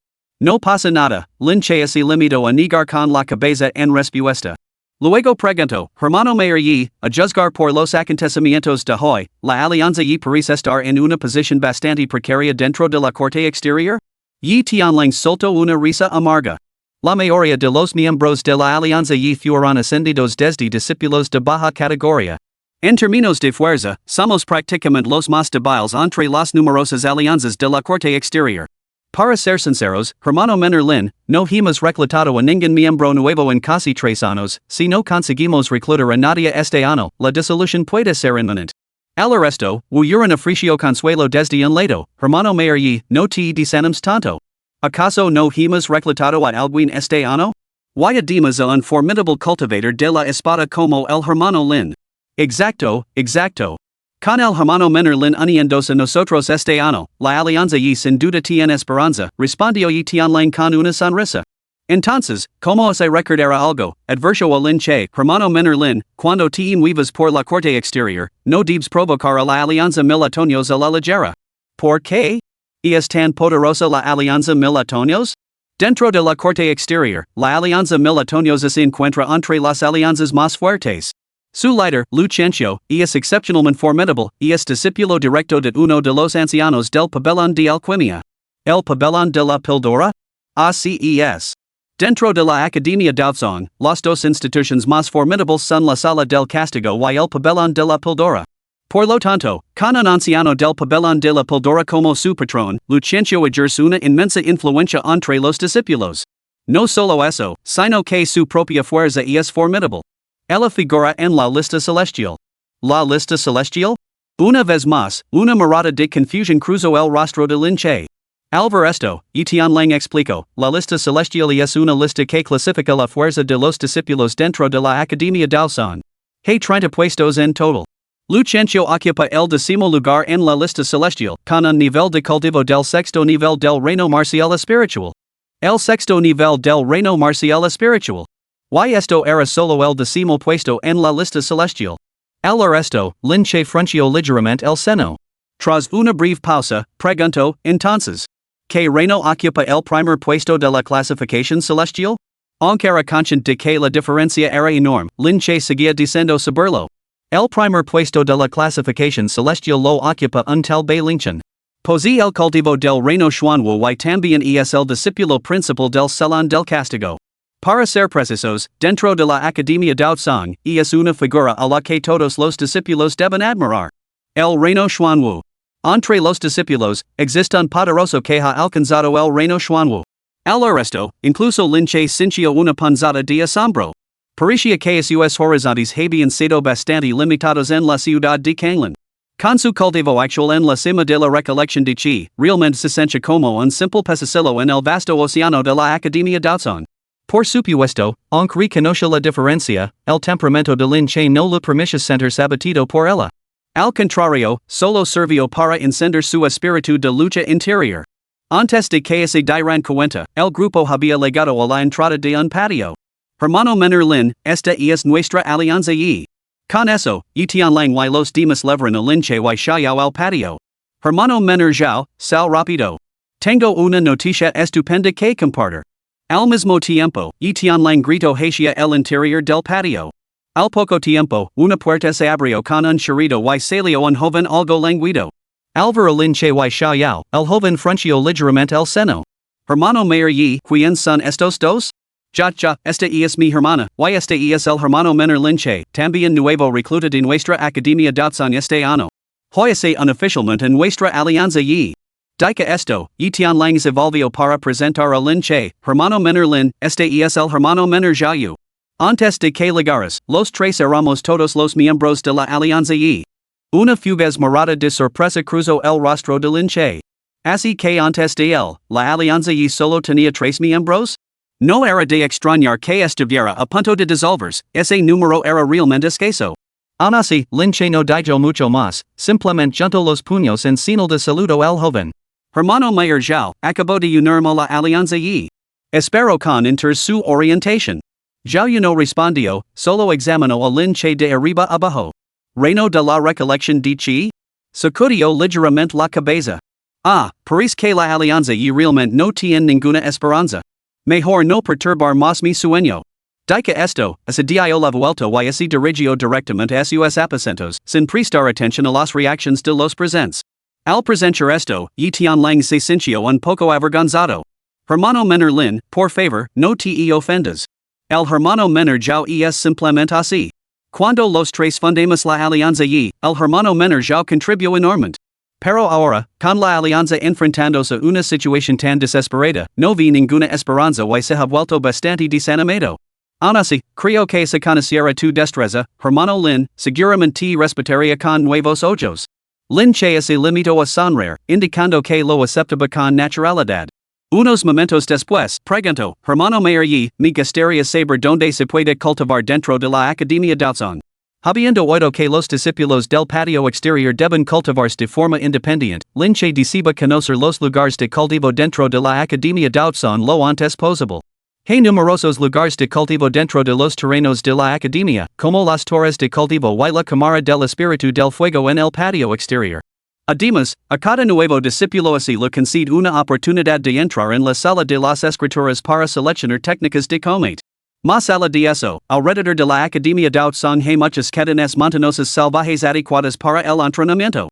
No pasa nada, Lin Che se limitó a negar con la cabeza en respuesta. Luego preguntó, hermano mayor y, a juzgar por los acontecimientos de hoy, la alianza y parece estar en una posición bastante precaria dentro de la corte exterior? Yi Tianlang soltó una risa amarga. La mayoría de los miembros de la alianza y fueron ascendidos desde discípulos de baja categoría. En términos de fuerza, somos prácticamente los más débiles entre las numerosas alianzas de la corte exterior. Para ser sinceros, hermano menor Lin, no hemos reclutado a ningún miembro nuevo en casi 3 años, si no conseguimos reclutar a nadie este año, la disolución puede ser inminente. Al resto, huyeron ofreció consuelo desde un lado, hermano mayor y, no te desanimes tanto. ¿Acaso no hemos reclutado a alguien este año? Y además a un formidable cultivador de la espada como el hermano Lin. Exacto, exacto. Con el hermano menor Lin uniéndose nosotros este año, la alianza y sin duda tiene esperanza, respondió Yi Tianlang con una sonrisa. Entonces, como se recordará algo, advirtió a Lin Che, hermano menor Lin, cuando te muevas por la corte exterior, no debes provocar a la alianza mil años a la ligera. ¿Por qué? ¿Y es tan poderosa la alianza mil años? Dentro de la corte exterior, la alianza mil años se encuentra entre las alianzas más fuertes. Su líder, Lu Chencio, es excepcionalmente formidable, y es discípulo directo de uno de los ancianos del pabellón de alquimia. ¿El pabellón de la píldora? ACES. Dentro de la Academia Daozong, las dos instituciones más formidables son la Sala del Castigo y el pabellón de la píldora. Por lo tanto, con un anciano del pabellón de la píldora como su patrón, Lu Chencio ejerce una inmensa influencia entre los discípulos. No solo eso, sino que su propia fuerza es formidable. Ella figura en la lista celestial. ¿La lista celestial? Una vez más, una mirada de confusión cruzó el rostro de Lin Che. Al ver esto, Yi Tianlang explicó, la lista celestial es una lista que clasifica la fuerza de los discípulos dentro de la Academia Daozong. Hay 30 puestos en total. Lu Chencio ocupa el 10º lugar en la lista celestial, con un nivel de cultivo del sexto nivel del reino marcial espiritual. El sexto nivel del reino marcial espiritual. Y esto era solo el 10º puesto en la lista celestial. Al resto, Lin Che frunció ligeramente el seno. Tras una breve pausa, preguntó, entonces, ¿qué reino ocupa el primer puesto de la clasificación celestial? Aunque era consciente de que la diferencia era enorme, Lin Che seguía diciendo saberlo. El primer puesto de la clasificación celestial lo ocupa un tal Bei Lingchen. Posee el cultivo del reino Xuanwu y también es el discípulo principal del Salón del Castigo. Para ser precisos, dentro de la Academia Daozong, es una figura a la que todos los discípulos deben admirar. El reino Xuanwu. Entre los discípulos, existe un poderoso que ha alcanzado el reino Xuanwu. Al resto, incluso Lin Che sintió una punzada de asombro. Parecía que sus horizontes habían sido bastante limitados en la ciudad de Kanglan. Con su cultivo actual en la cima de la recolección de chi, realmente se sentía como un simple pececillo en el vasto océano de la Academia Daozong. Por supuesto, aunque reconoce la diferencia, el temperamento de Lin Che no le permite sentirse abatido por ella. Al contrario, solo sirvió para encender su espíritu de lucha interior. Antes de que se dieran cuenta, el grupo había llegado a la entrada de un patio. Hermano menor Lin, esta es nuestra alianza y. Con eso, Yi Tianlang y los demás levaron a Lin Che y Xiaoyao al patio. Hermano menor Zhao, sal rápido. Tengo una noticia estupenda que compartir. Al mismo tiempo, Yi Tianlang gritó hacia el interior del patio. Al poco tiempo, una puerta se abrió con un chirrido y salió un joven algo languido. Alvaro Lin Che y Xiao, el joven frunció ligeramente el seno. Hermano mayor y, ¿quién son estos dos? Ya, este es mi hermana, y este es el hermano menor Lin Che, también nuevo recluta de nuestra academia en este año. Hoy unofficialmente en nuestra alianza y. Dica esto, y Tian Lang se volvió para presentar a Lin Che, hermano menor Lin, este es el hermano menor Xiao. Antes de que llegaras, los tres éramos todos los miembros de la alianza y. Una fugaz mirada de sorpresa cruzó el rostro de Lin Che. Así que antes de él, la alianza y solo tenía tres miembros? No era de extrañar que estuviera a punto de dissolverse, ese número era realmente escaso. Aun así, Lin Che no dijo mucho más, simplemente juntó los puños en señal de saludo al joven. Hermano mayor Zhao, acabó de unirme la alianza y. Espero con inter su orientación. Zhao no respondió, solo examinó a Lin Che de arriba abajo. Reino de la recolección de Chi? Sacudió ligeramente la cabeza. Parece que la alianza y realmente no tiene ninguna esperanza. Mejor no perturbar más mi sueño. Dica esto, se dio la vuelta y se dirigió directamente a sus aposentos, sin prestar atención a las reacciones de los presentes. Al presenciar esto, Yi Tianlang se sintió un poco avergonzado. Hermano menor Lin, por favor, no te ofendas. El hermano menor Zhao es simplemente así. Cuando los tres fundamos la alianza y, el hermano menor Zhao contribuyó enormemente. Pero ahora, con la alianza enfrentándose a una situación tan desesperada, no vi ninguna esperanza y se ha vuelto bastante desanimado. Aun así, creo que se conociera tu destreza, hermano Lin, seguramente respetaría con nuevos ojos. Lin Che se limitó a sonreír, indicando que lo aceptaba con naturalidad. Unos momentos después, preguntó, hermano mayor y, me gustaría saber dónde se puede cultivar dentro de la academia Daozan. Habiendo oído que los discípulos del patio exterior deben cultivarse de forma independiente, Lin Che deseaba conocer los lugares de cultivo dentro de la academia Daozan lo antes posible. Hay numerosos lugares de cultivo dentro de los terrenos de la academia, como las torres de cultivo y la cámara del espíritu del fuego en el patio exterior. Además, a cada nuevo discípulo así le concede una oportunidad de entrar en la sala de las escrituras para seleccionar técnicas de combate. Más allá de eso, alrededor de la academia Daozan hay muchas cadenas montañosas salvajes adecuadas para el entrenamiento.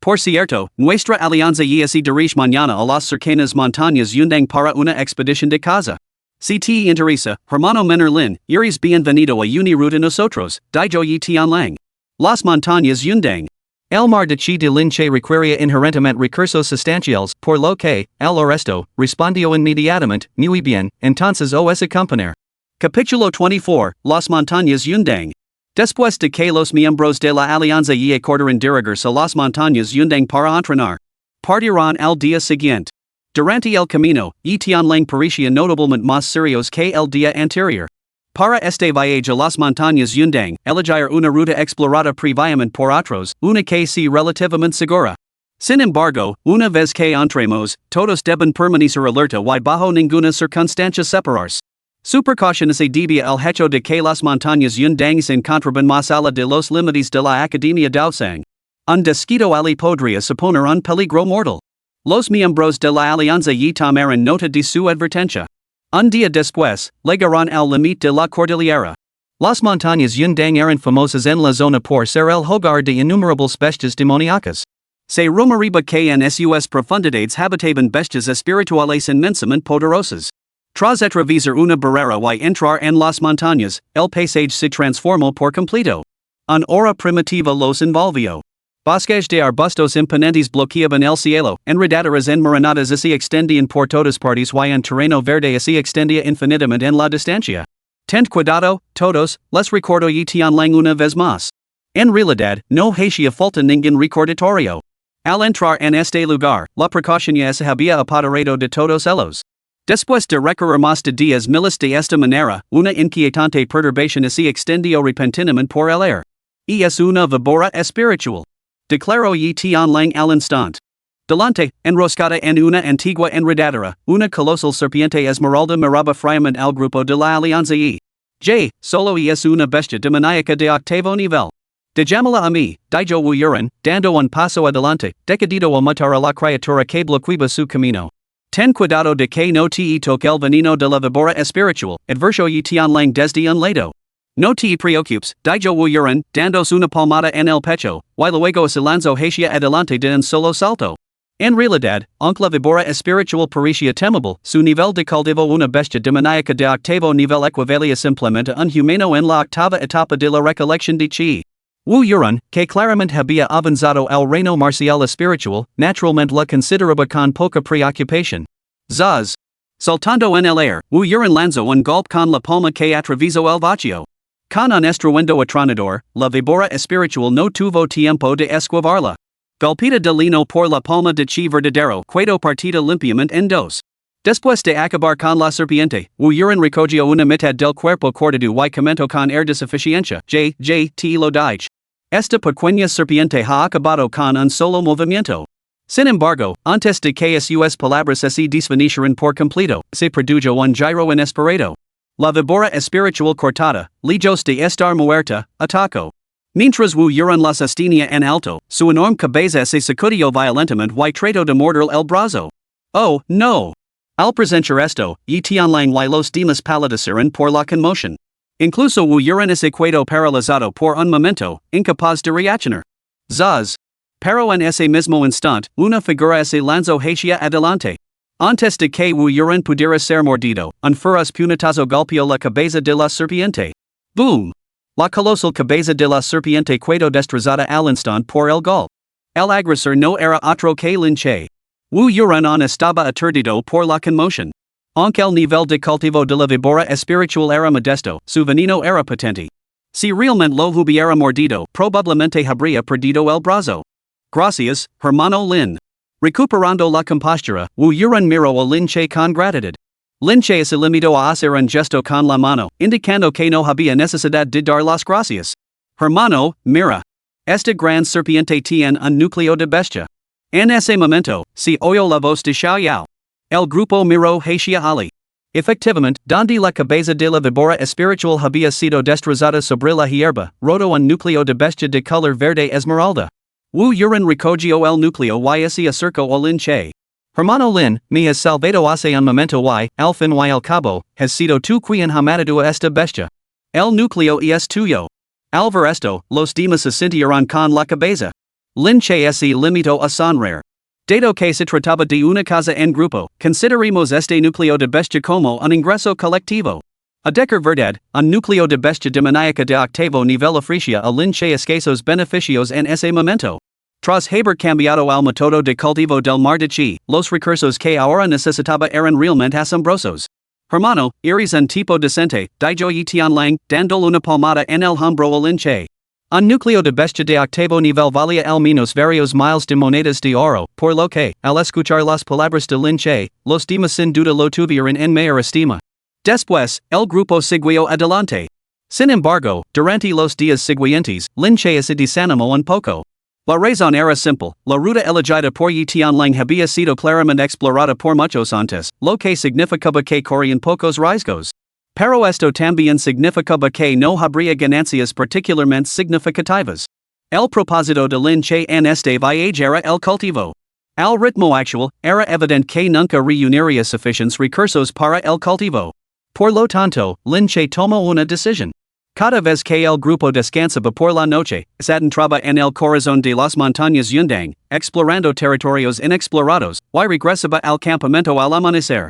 Por cierto, nuestra alianza y se dirige mañana a las cercanas montañas Yundang para una expedición de caza. Si te interesa, hermano menor Lin, eres bienvenido a unir a nosotros, dijo Yi Tianlang. Las montañas Yundang. El mar de Chi de Lin Che requería inherentemente recursos sustanciales, por lo que, al resto, respondió inmediatamente, muy bien, entonces os acompañar. Capítulo 24, Las montañas Yundang. Después de que los miembros de la alianza y acordaron dirigirse a las montañas Yundang para entrenar, partirán al día siguiente. Durante el camino, Yi Tianlang parecía notablemente más serios que el día anterior. Para este viaje a las montañas Yundang, elegir una ruta explorada previamente por otros, una que sea relativamente segura. Sin embargo, una vez que entremos, todos deben permanecer alerta y bajo ninguna circunstancia separarse. Su precaución se debía al hecho de que las montañas Yundang se encontraban más allá de los límites de la Academia Daozang. Un descuido allí podría suponer un peligro mortal. Los miembros de la alianza y tomaron nota de su advertencia. Un día después, llegaron al límite de la cordillera. Las montañas Yundang eran famosas en la zona por ser el hogar de innumerables bestias demoníacas. Se rumoreaba que en sus profundidades habitaban bestias espirituales inmensamente poderosas. Tras atravesar una barrera y entrar en las montañas, el paisaje se transformó por completo. Una aura primitiva los envolvió. Bosques de arbustos imponentes bloqueaban el cielo, enredaderas enmarronadas se extendían por todas partes y un terreno verde se extendía infinitamente en la distancia. Ten cuidado, todos, les recuerdo Yi Tianlang una vez más. En realidad, no hacía falta ningún recordatorio. Al entrar en este lugar, la precaución ya se había apoderado de todos ellos. Después de recorrer más de 10 miles de esta manera, una inquietante perturbación se extendió repentinamente por el aire. Y es una víbora espiritual. Declaró Yi Tianlang al instante. Delante, enroscada en una antigua enredadera, una colosal serpiente esmeralda miraba fríamente al grupo de la alianza y. Solo es una bestia demoníaca de octavo nivel. Déjamela a mí, dijo Wu Yuran, dando un paso adelante, decidido a matar a la criatura que bloqueaba su camino. Ten cuidado de que no te toque el veneno de la víbora espiritual, advirtió Yi Tianlang desde un lado. No te preocupes, dijo Wuyuran, dandos una palmada en el pecho, y luego se lanzó hacia adelante de un solo salto. En realidad, aunque la víbora espiritual parecía temible, su nivel de cultivo una bestia demoníaca de octavo nivel equivalía simplemente un humano en la octava etapa de la recolección de chi. Wuyuran, que claramente había avanzado al reino marcial espiritual, naturalmente la consideraba con poca preocupación. Zaz. Saltando en el aire, Wuyuran lanzó un golpe con la palma que atravesó el vacío. Con un estruendo atronador, la víbora espiritual no tuvo tiempo de esquivarla. Golpita de lino por la palma de chi verdadero, quedó partida limpiamente en dos. Después de acabar con la serpiente, Wuyuran recogió una mitad del cuerpo cortado y comentó con air de suficiencia, te lo dije. Esta pequeña serpiente ha acabado con un solo movimiento. Sin embargo, antes de que sus palabras se desvanecieran por completo, se produjo un giro inesperado. La víbora espiritual cortada, lejos de estar muerta, atacó. Mientras Wuyuran la sostenía en alto, su enorme cabeza se sacudió violentamente y trató de morder el brazo. Oh, no. Al presenciar esto, y Tianlang y los demás palidecerán por la conmoción. Incluso Wuyuran se quedó paralizado por un momento, incapaz de reaccionar. Zaz. Pero en ese mismo instante, una figura se lanzó hacia adelante. Antes de que Wuyuran pudiera ser mordido, un feroz puñetazo golpeó la cabeza de la serpiente. Boom! La colosal cabeza de la serpiente quedó destrozada al instante por el golpe. El agresor no era otro que Lin Che. Wuyuran aún estaba aturdido por la conmoción. Aunque el nivel de cultivo de la víbora espiritual era modesto, su veneno era potente. Si realmente lo hubiera mordido, probablemente habría perdido el brazo. Gracias, hermano Lin. Recuperando la compostura, Wuyuran miró a Lin Che con gratitud. Lin Che se limitó a hacer un gesto con la mano, indicando que no había necesidad de dar las gracias. Hermano, mira. Esta gran serpiente tiene un núcleo de bestia. En ese momento, se oyó la voz de Xiaoyao. El grupo miró hacia Ali. Efectivamente, donde la cabeza de la víbora espiritual había sido destrozada sobre la hierba, rodó un núcleo de bestia de color verde esmeralda. Wuyuran recogió el núcleo y se acercó a Lin Che. Hermano Lin, me has salvado hace un momento y, al fin y al cabo, has sido tú quien ha matado a esta bestia. El núcleo es tuyo. Al ver esto, los demás asintieron con la cabeza. Lin Che se limitó a sonreír. Dado que se trataba de una casa en grupo, consideremos este núcleo de bestia como un ingreso colectivo. A decir verdad, un núcleo de bestia demoníaca de octavo nivel ofrecía a Lin Che escasos beneficios en ese momento. Tras haber cambiado al método de cultivo del mar de chi, los recursos que ahora necesitaba eran realmente asombrosos. Hermano, eres un tipo decente, dijo Yi Tianlang, dándole una palmada en el hombro a Lin Che. Un núcleo de bestia de octavo nivel valía al menos varios miles de monedas de oro, por lo que, al escuchar las palabras de Lin Che, los demás sin duda lo tuvieron en mayor estima. Después, el grupo siguió adelante. Sin embargo, durante los días siguientes, Lin Che se desanimó un poco. La razón era simple, la ruta elegida por Yi Tianlang había sido claramente explorada por muchos antes, lo que significaba que corrían pocos riesgos. Pero esto también significaba que no habría ganancias particularmente significativas. El propósito de Lin Che en este viaje era el cultivo. Al ritmo actual, era evidente que nunca reuniría suficientes recursos para el cultivo. Por lo tanto, Lin Che tomó una decisión. Cada vez que el grupo descansaba por la noche, se adentraba en el corazón de las montañas Yundang, explorando territorios inexplorados, y regresaba al campamento al amanecer.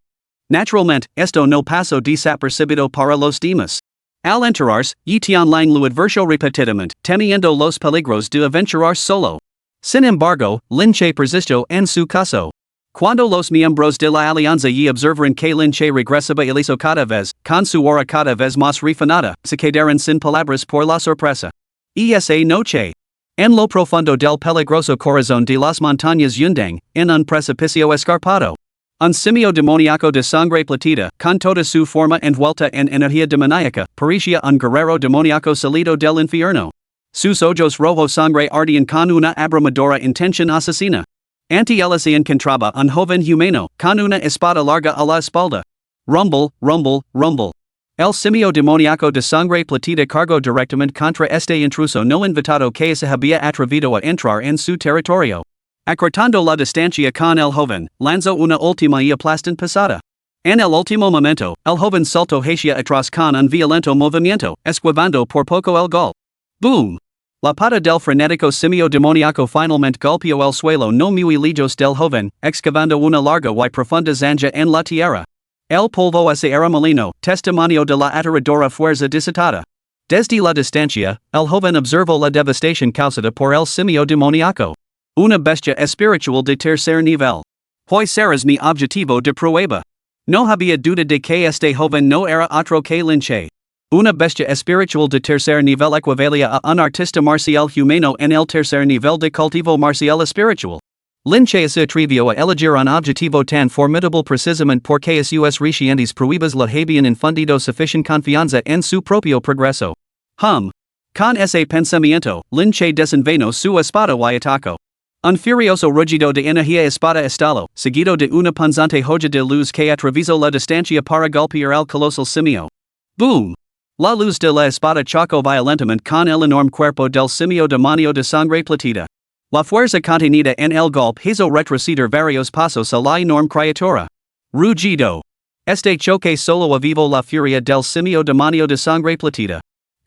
Naturalmente, esto no pasó desapercibido para los demás. Al enterarse, Yi Tianlang lo advirtió repetidamente, temiendo los peligros de aventurar solo. Sin embargo, Lin Che persistió en su caso. Cuando los miembros de la alianza y observaron que Lin Che regresaba ileso cada vez, con su aura cada vez más refinada, se quedaron sin palabras por la sorpresa. Esa noche, en lo profundo del peligroso corazón de las montañas Yundang, en un precipicio escarpado, un simio demoníaco de sangre platita, con toda su forma envuelta en energía demoníaca, parecía un guerrero demoníaco salido del infierno. Sus ojos rojos sangre ardían con una abrumadora intención asesina. Ante él se encontraba un joven humano, con una espada larga a la espalda. Rumble, rumble, rumble. El simio demoníaco de sangre platita cargó directamente contra este intruso no invitado que se había atrevido a entrar en su territorio. Acortando la distancia con el joven, lanzó una última y aplastante pasada. En el último momento, el joven salto hacia atrás con un violento movimiento, esquivando por poco el gol. Boom! La pata del frenético simio demoníaco finalmente golpeó el suelo no muy lejos del joven, excavando una larga y profunda zanja en la tierra. El polvo ese era molino, testimonio de la aterradora fuerza desatada. Desde la distancia, el joven observó la devastación causada por el simio demoníaco. Una bestia espiritual de tercer nivel. Hoy serás mi objetivo de prueba. No había duda de que este joven no era otro que Linche. Una bestia espiritual de tercer nivel equivalía a un artista marcial humano en el tercer nivel de cultivo marcial espiritual. Linche se atrevió a elegir un objetivo tan formidable precisamente porque sus recientes pruebas le habían infundido suficiente confianza en su propio progreso. Con ese pensamiento, Linche desenvainó su espada y atacó. Un furioso rugido de energía espada estalló, seguido de una punzante joya de luz que atravesó la distancia para golpear al colosal simio. Boom! La luz de la espada chocó violentamente con el enorme cuerpo del simio demonio de sangre platita. La fuerza contenida en el golpe hizo retroceder varios pasos a la enorme criatura. Rugido. Este choque solo avivó la furia del simio demonio de sangre platita.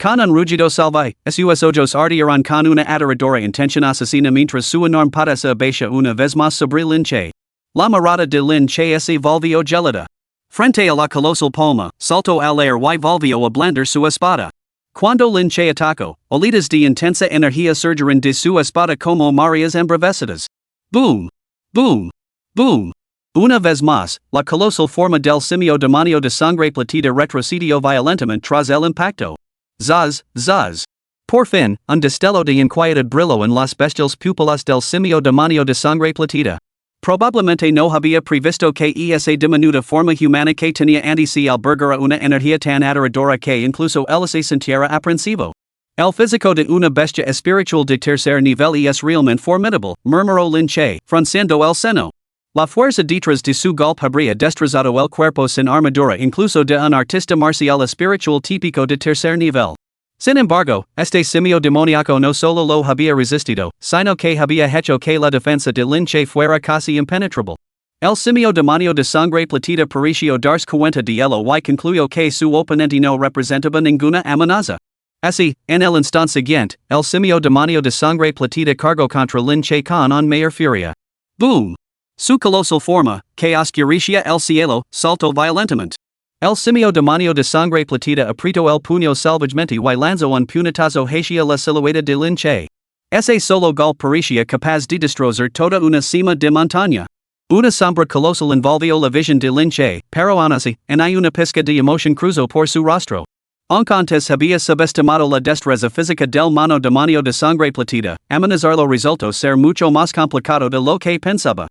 Con un rugido salvaje, sus ojos ardieron con una aterradora intención asesina mientras su enorme pata se abaixó una vez más sobre Linche. La mirada de Linche se volvió gelada. Frente a la colosal palma, saltó al aire y volvió a blandir su espada. Cuando Linche atacó, olitas de intensa energía surgieron de su espada como mareas embravecidas. Boom! Boom! Boom! Una vez más, la colosal forma del simio demonio de sangre platita retrocedió violentamente tras el impacto. Zaz, zaz. Por fin, un destello de inquietud brilló en las bestiales pupilas del simio demonio de sangre platita. Probablemente no había previsto que esa diminuta forma humana que tenía ante sí albergara una energía tan aterradora que incluso él se sintiera aprensivo. El físico de una bestia espiritual de tercer nivel y es realmente formidable, murmuró Linche, frunciendo el seno. La fuerza detrás de su golpe habría destrozado el cuerpo sin armadura incluso de un artista marcial espiritual típico de tercer nivel. Sin embargo, este simio demoníaco no solo lo había resistido, sino que había hecho que la defensa de Linche fuera casi impenetrable. El simio demonio de sangre platita pareció darse cuenta de ello y concluyó que su oponente no representaba ninguna amenaza. Así, en el instante siguiente, el simio demonio de sangre platita cargó contra Linche con un mayor furia. Boom! Su colosal forma, que oscurecía el cielo, saltó violentamente. El simio demonio de sangre platita apretó el puño salvajemente y lanzó un puñetazo hacia la silueta de Linche. Ese solo golpe parecía capaz de destrozar toda una cima de montaña. Una sombra colosal envolvió la visión de Linche, pero aún así, hay una pizca de emoción cruzó por su rostro. Aunque antes había subestimado la destreza física del mono demonio de sangre platita, amenazarlo resultó ser mucho más complicado de lo que pensaba.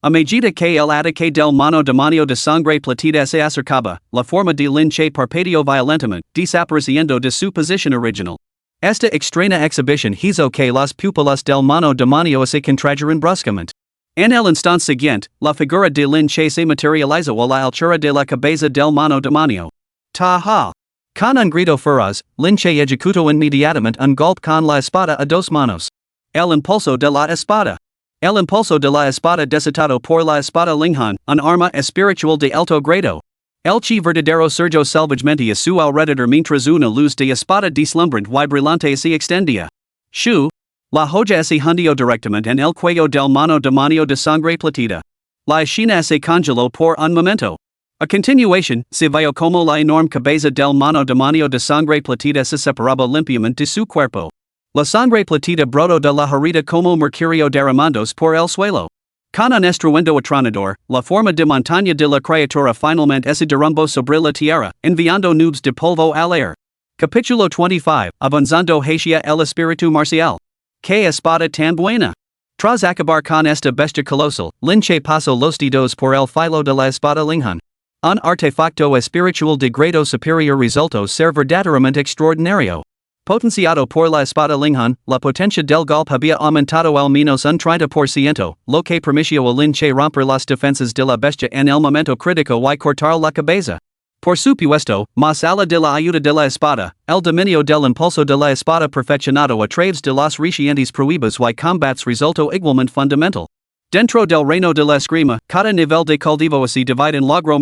A medida que el ataque del mono demonio de sangre platita se acercaba, la forma de Linche parpadeó violentamente, desapareciendo de su posición original. Esta extraña exhibición hizo que las pupilas del mono demonio se contrajeran bruscamente. En el instante siguiente, la figura de Linche se materializó a la altura de la cabeza del mono demonio. ¡Taha! Con un grito feroz, Linche ejecutó inmediatamente un golpe con la espada a dos manos. El impulso de la espada. El impulso de la espada desatado por la espada Linghan, un arma espiritual de alto grado. El chi verdadero surgió salvajemente a su alrededor mientras una luz de espada deslumbrante y brillante se extendía. Shu. La joya se hundió directamente en el cuello del mono demonio de sangre platita. La escena se congeló por un momento. A continuación, se vio como la enorme cabeza del mono demonio de sangre platita se separaba limpiamente de su cuerpo. La sangre platita brotó de la herida como mercurio derramándose por el suelo. Con un estruendo atronador, la forma de montaña de la criatura finalmente se derrumbó sobre la tierra, enviando nubes de polvo al aire. Capítulo 25, avanzando hacia el espíritu marcial. ¡Qué espada tan buena! Tras acabar con esta bestia colosal, Linche pasó los dedos por el filo de la espada Linghan. Un artefacto espiritual de grado superior resultó ser verdaderamente extraordinario. Potenciado por la espada Linghan, la potencia del golpe había aumentado al menos un 30%, lo que permitió a Linche romper las defensas de la bestia en el momento crítico y cortar la cabeza. Por supuesto, más allá de la ayuda de la espada, el dominio del impulso de la espada perfeccionado a través de las recientes pruebas y combates resultó igualmente fundamental. Dentro del reino de la esgrima, cada nivel de cultivo se divide en logro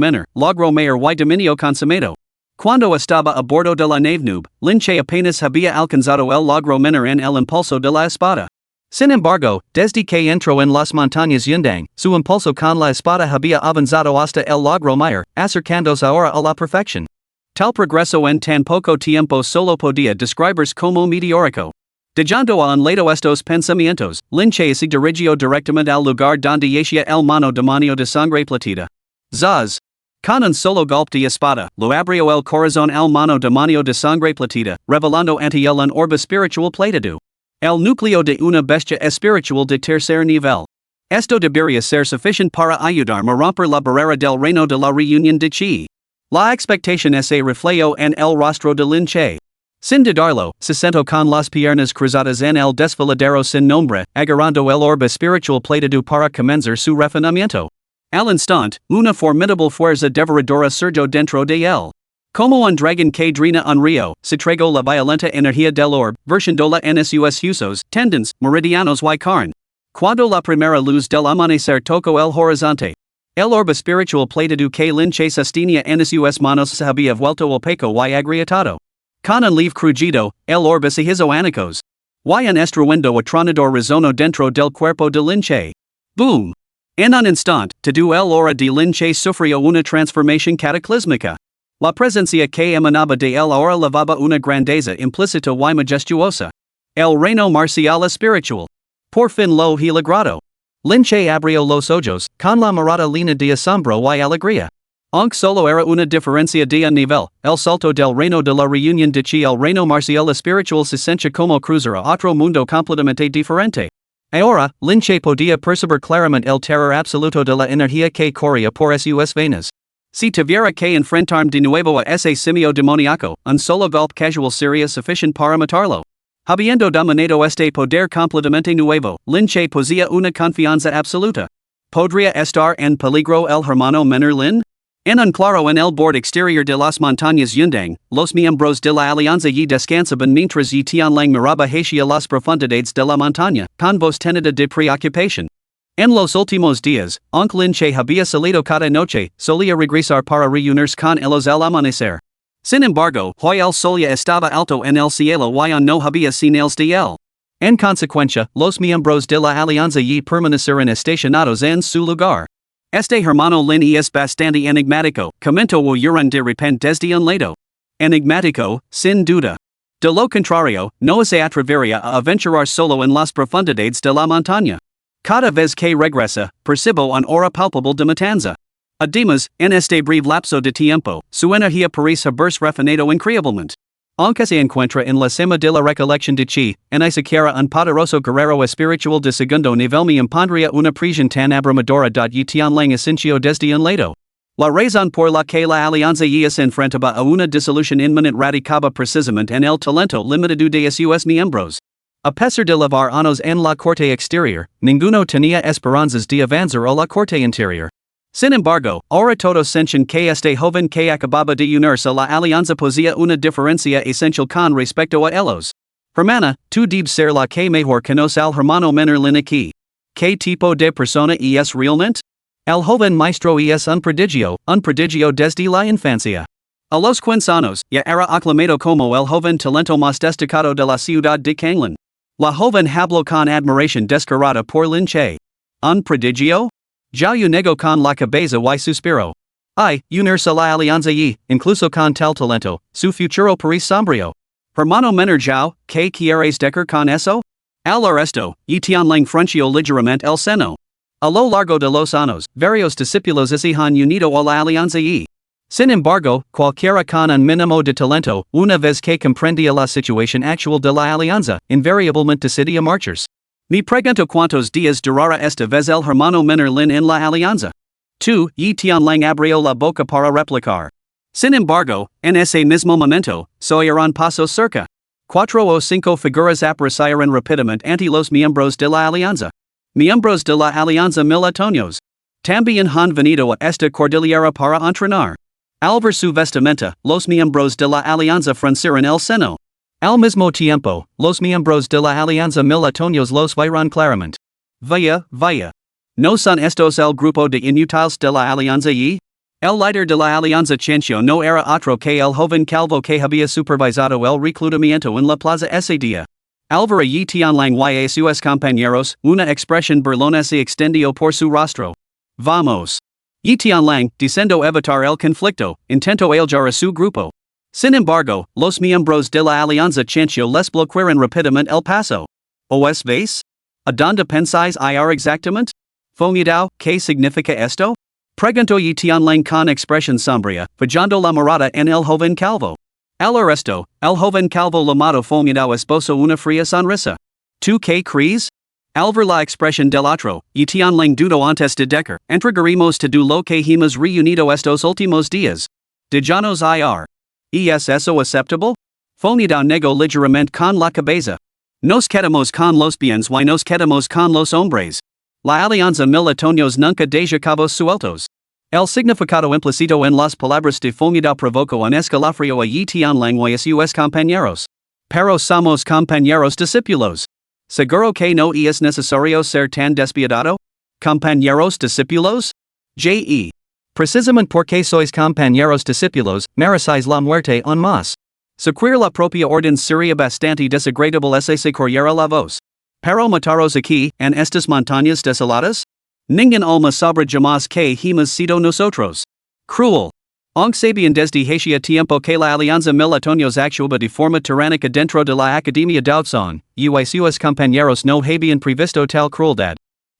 mayor y dominio consumado. Cuando estaba a bordo de la nave noob, Lin Che apenas había alcanzado el logro menor en el impulso de la espada. Sin embargo, desde que entró en las montañas Yundang, su impulso con la espada había avanzado hasta el logro mayor, acercándose ahora a la perfección. Tal progreso en tan poco tiempo solo podía describirse como meteórico. Dejando a un lado estos pensamientos, Lin Che se dirigió directamente al lugar donde yacía el mano demonio de sangre platita. Zaz. Con un solo golpe de espada, lo abrió el corazón al mano demonio de sangre platita, revelando ante él un orbe espiritual platado. El núcleo de una bestia espiritual de tercer nivel. Esto debería ser suficiente para ayudarme a romper la barrera del reino de la reunión de Chi. La expectación se reflejó en el rostro de Lin Che. Sin dudarlo, se sentó con las piernas cruzadas en el desfiladero sin nombre, agarrando el orbe espiritual platado para comenzar su refinamiento. Al instante, una formidable fuerza devoradora surgió dentro de él. Como un dragón que drena un río, se tragó la violenta energía del orbe, vertiéndola en sus usos, tendons, meridianos y carne. Cuando la primera luz del amanecer tocó el horizonte, el orbe espiritual platado que Lin Che sostenía en sus manos se había vuelto opaco y agrietado. Con un leve crujido, el orbe se hizo añicos. Y un estruendo atronador resonó dentro del cuerpo de Lin Che. Boom! En un instante, todo el aura de Lin Che sufrió una transformación cataclísmica. La presencia que emanaba de él ahora levaba una grandeza implícita y majestuosa. El reino marcial espiritual. Por fin lo he logrado. Lin Che abrió los ojos, con la mirada llena de asombro y alegría. Aunque solo era una diferencia de un nivel, el salto del reino de la reunión de Chi al reino marcial espiritual se sentía como cruzar a otro mundo completamente diferente. Ahora, Lin Che podía percibir claramente el terror absoluto de la energía que corría por sus venas. Si tuviera que enfrentarme de nuevo a ese simio demoníaco, un solo golpe casual sería suficiente para matarlo. Habiendo dominado este poder completamente nuevo, Lin Che poseía una confianza absoluta. ¿Podría estar en peligro el hermano menor Lin? En un claro en el borde exterior de las montañas Yundang, los miembros de la alianza y descansaban mientras y Tianlang miraba hacia las profundidades de la montaña, con voz tenida de preocupación. En los últimos días, aunque Lin Che había salido cada noche, solía regresar para reunirse con ellos al amanecer. Sin embargo, hoy el sol ya estaba alto en el cielo y aún no había señales de él. En consecuencia, los miembros de la alianza y permanecieron estacionados en su lugar. Este hermano Lin es bastante enigmático, comentó Yuran de repente desde un lado. Enigmático, sin duda. De lo contrario, no se atrevería a aventurar solo en las profundidades de la montaña. Cada vez que regresa, percibo una aura palpable de matanza. Además, en este breve lapso de tiempo, su energía parece haberse refinado increíblemente. Aunque se encuentra en la cima de la recolección de Chi, en esa quiera un poderoso guerrero espiritual de segundo nivel me impondría una prisión tan abrumadora y Tianlang asintió desde un lado. La razón por la que la alianza y se enfrentaba a una disolución inminente radicaba precisamente en el talento limitado de sus miembros. A pesar de levar años en la corte exterior, ninguno tenía esperanzas de avanzar a la corte interior. Sin embargo, ahora todos sienten que este joven que acababa de unirse a la alianza poseía una diferencia esencial con respecto a ellos. Hermana, tú debes ser la que mejor conoce al hermano menor Lin aquí. ¿Qué tipo de persona es realmente? El joven maestro es un prodigio desde la infancia. A los 15 años, ya era aclamado como el joven talento más destacado de la ciudad de Kanglan. La joven habló con admiración descarada por Lin Che. ¿Un prodigio? Ya negó con la cabeza y suspiró. Ay, unirse a la alianza y, incluso con tal talento, su futuro parece sombrío. Hermano menor Zhao, ¿qué quieres decir con eso? Al resto, y Tianlang frunció ligeramente el seno. A lo largo de los años, varios discípulos se han unido a la alianza y. Sin embargo, cualquiera con un mínimo de talento, una vez que comprendía la situación actual de la alianza, invariablemente decidía marcharse. Me pregunto cuántos días durará esta vez el hermano menor Lin en la alianza. Tú, y Tianlang abrió la boca para replicar. Sin embargo, en ese mismo momento, se oyeron pasos cerca. 4 o 5 figuras aparecieron rápidamente ante los miembros de la alianza. Miembros de la alianza milatoños. También han venido a esta cordillera para entrenar. Al ver su vestimenta, los miembros de la alianza fruncieron el seno. Al mismo tiempo, los miembros de la alianza milatoños los vieron claramente. Vaya, vaya. No son estos el grupo de inútiles de la alianza y? El líder de la alianza Chencio no era otro que el joven calvo que había supervisado el reclutamiento en la plaza ese día. Álvaro y Tianlang y sus compañeros, una expresión burlona se extendió por su rostro. Vamos. Y Tianlang, deseando evitar el conflicto, intentó aislar a su grupo. Sin embargo, los miembros de la alianza Chencio les bloquearon rápidamente el paso. ¿Os veis? ¿A dónde pensáis ir exactamente? Fomidao, ¿qué significa esto? Preguntó y Tianlang con expresión sombría, fijando la mirada en el joven calvo. Al arresto, el joven calvo llamado Fomidao esbozó una fría sonrisa. ¿Tú qué crees? Al ver la expresión del otro, y Tianlang dudó antes de decir, entregaremos todo lo que hemos reunido estos últimos días. Déjanos ir. ¿Es eso aceptable? Fomidao negó ligeramente con la cabeza. Nos quedamos con los bienes y nos quedamos con los hombres. La alianza mil otoños nunca deja cabos sueltos. El significado implícito en las palabras de Fomidao provocó un escalofrío a Yi Tianlang y a sus compañeros. Pero somos compañeros discípulos. ¿Seguro que no es necesario ser tan despiadado? ¿Compañeros discípulos? J.E. Precisamente porque sois compañeros discípulos, merecéis la muerte aún más. Secuir la propia orden sería bastante desagradable se corriera la voz. Pero mataros aquí, en estas montañas desoladas? Ningún alma sabrá jamás que hemos sido nosotros. Cruel. Aunque sabían desde hacia tiempo que la alianza mil otoños actuaba de forma tiránica dentro de la academia Daozon, y sus compañeros no habían previsto tal crueldad.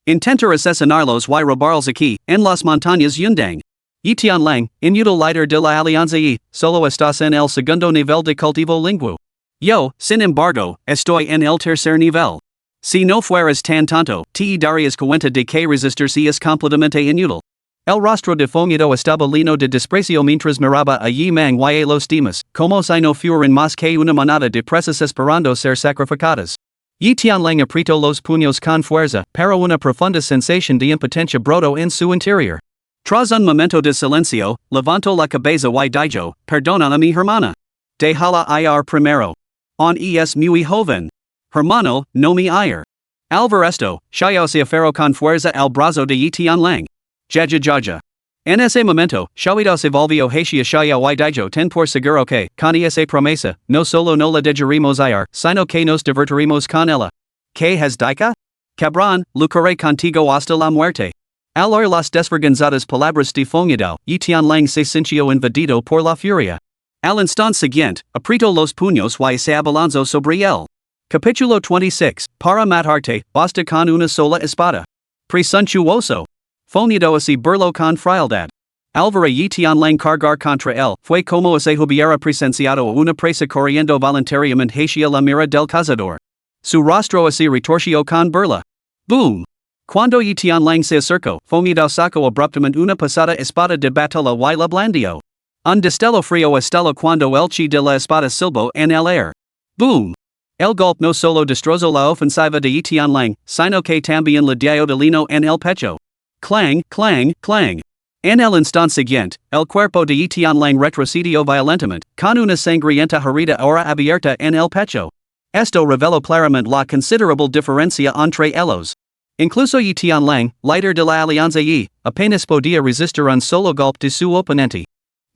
Intentar asesinarlos y robarlos aquí, en las montañas Yundang. Y Tianlang, inútil líder de la alianza y, solo estás en el segundo nivel de cultivo lingüo. Yo, sin embargo, estoy en el tercer nivel. Si no fueras tan tonto, te darías cuenta de que resistirse es completamente inútil. El rostro de Fomidao estaba lleno de desprecio mientras miraba a Yi Mang y a los demás, como si no fueran más que una manada de presas esperando ser sacrificadas. Yi Tianlang apretó los puños con fuerza, pero una profunda sensación de impotencia brotó en su interior. Tras un momento de silencio, levantó la cabeza y dijo, perdona a mi hermana. Déjala ir primero. On es muy joven. Hermano, no me ir. Al ver esto, Xiao se aferró con fuerza al brazo de Yi Tianlang. Jaja. En ese momento, Xiao se volvió hacia Xiao y dijo ten por seguro que, con esa promesa, no solo no la dejaremos ir, sino que nos divertiremos con ella. ¿Qué has dicho? Cabrón, lucharé contigo hasta la muerte. Al oír las desvergonzadas palabras de Fomidao, Yi Tianlang se sintió invadido por la furia. Al instante siguiente, apretó los puños y se abalanzó sobre él. Capítulo 26, para matarte, basta con una sola espada. Presuntuoso. Fomidao se burló con frialdad. Al ver a Yi Tianlang cargar contra él, fue como si hubiera presenciado a una presa corriendo voluntariamente hacia la mira del cazador. Su rostro se retorció con burla. Boom. Cuando Yi Tianlang se acercó, Fomidao sacó abruptamente una pesada espada de batalla y la blandió. Un destello frío estalló cuando el chi de la espada silbó en el aire. Boom. El golpe no solo destrozó la ofensiva de Yi Tianlang, sino que también le dio de lino en el pecho. Clang, clang, clang. En el instante siguiente, el cuerpo de Yi Tianlang retrocedió violentamente, con una sangrienta herida ahora abierta en el pecho. Esto reveló claramente la considerable diferencia entre ellos. Incluso Yi Tianlang, líder de la alianza y, apenas podía resistir un solo golpe de su oponente.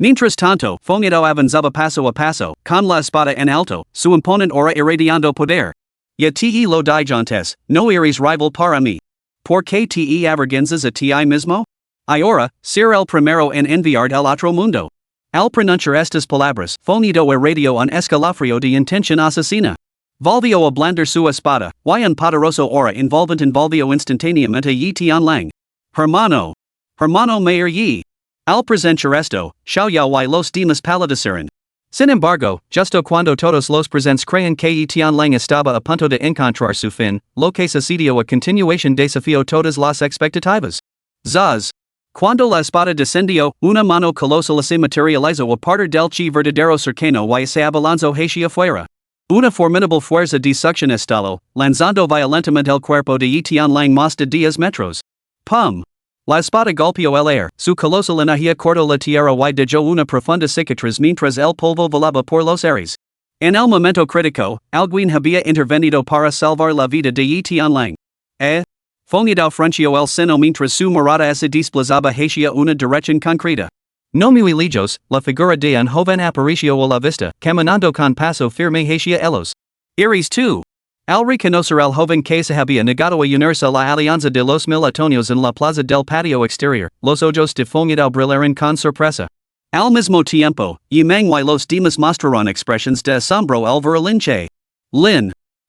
Mientras tanto, Fomidao avanzaba paso a paso, con la espada en alto, su imponente aura irradiando poder. Ya te lo dije antes, no eres rival para mí. ¿Por qué te avergüenzas a ti mismo? Ahora, ser el primero en enviar al otro mundo. Al pronunciar estas palabras, Fomidao irradió un escalofrío de intención asesina. Volvió a blandir su espada, y un poderoso aura envolvente envolvió instantáneamente a Yi Tianlang. Hermano mayor Yi. Al presenciar esto, Xiao y los demás palidecieron. Sin embargo, justo cuando todos los presentes creían que Yi Tianlang estaba a punto de encontrar su fin, lo que sucedió a continuación desafió todas las expectativas. Zaz. Cuando la espada descendió, una mano colosal se materializó a partir del chi verdadero cercano y se abalanzó hacia afuera. Una formidable fuerza de succión estalló, lanzando violentamente el cuerpo de Yi Tianlang más de 10 metros. ¡Pum! La espada golpeó el aire, su colosal energía cortó la tierra y dejó una profunda cicatriz mientras el polvo volaba por los aires. En el momento crítico, alguien había intervenido para salvar la vida de Yi Tianlang. Fonidao Frenchio el seno mientras su morada se desplazaba hacia una dirección concreta. No muy lejos, la figura de un joven apareció a la vista, caminando con paso firme hacia ellos. Iris 2. Al reconocer al joven que se había negado a unirse a la alianza de los mil Antonios en la plaza del patio exterior, los ojos de Fonidao brillaron con sorpresa. Al mismo tiempo, y Manhwa y los demás mostraron expresiones de asombro al ver a Lin Che.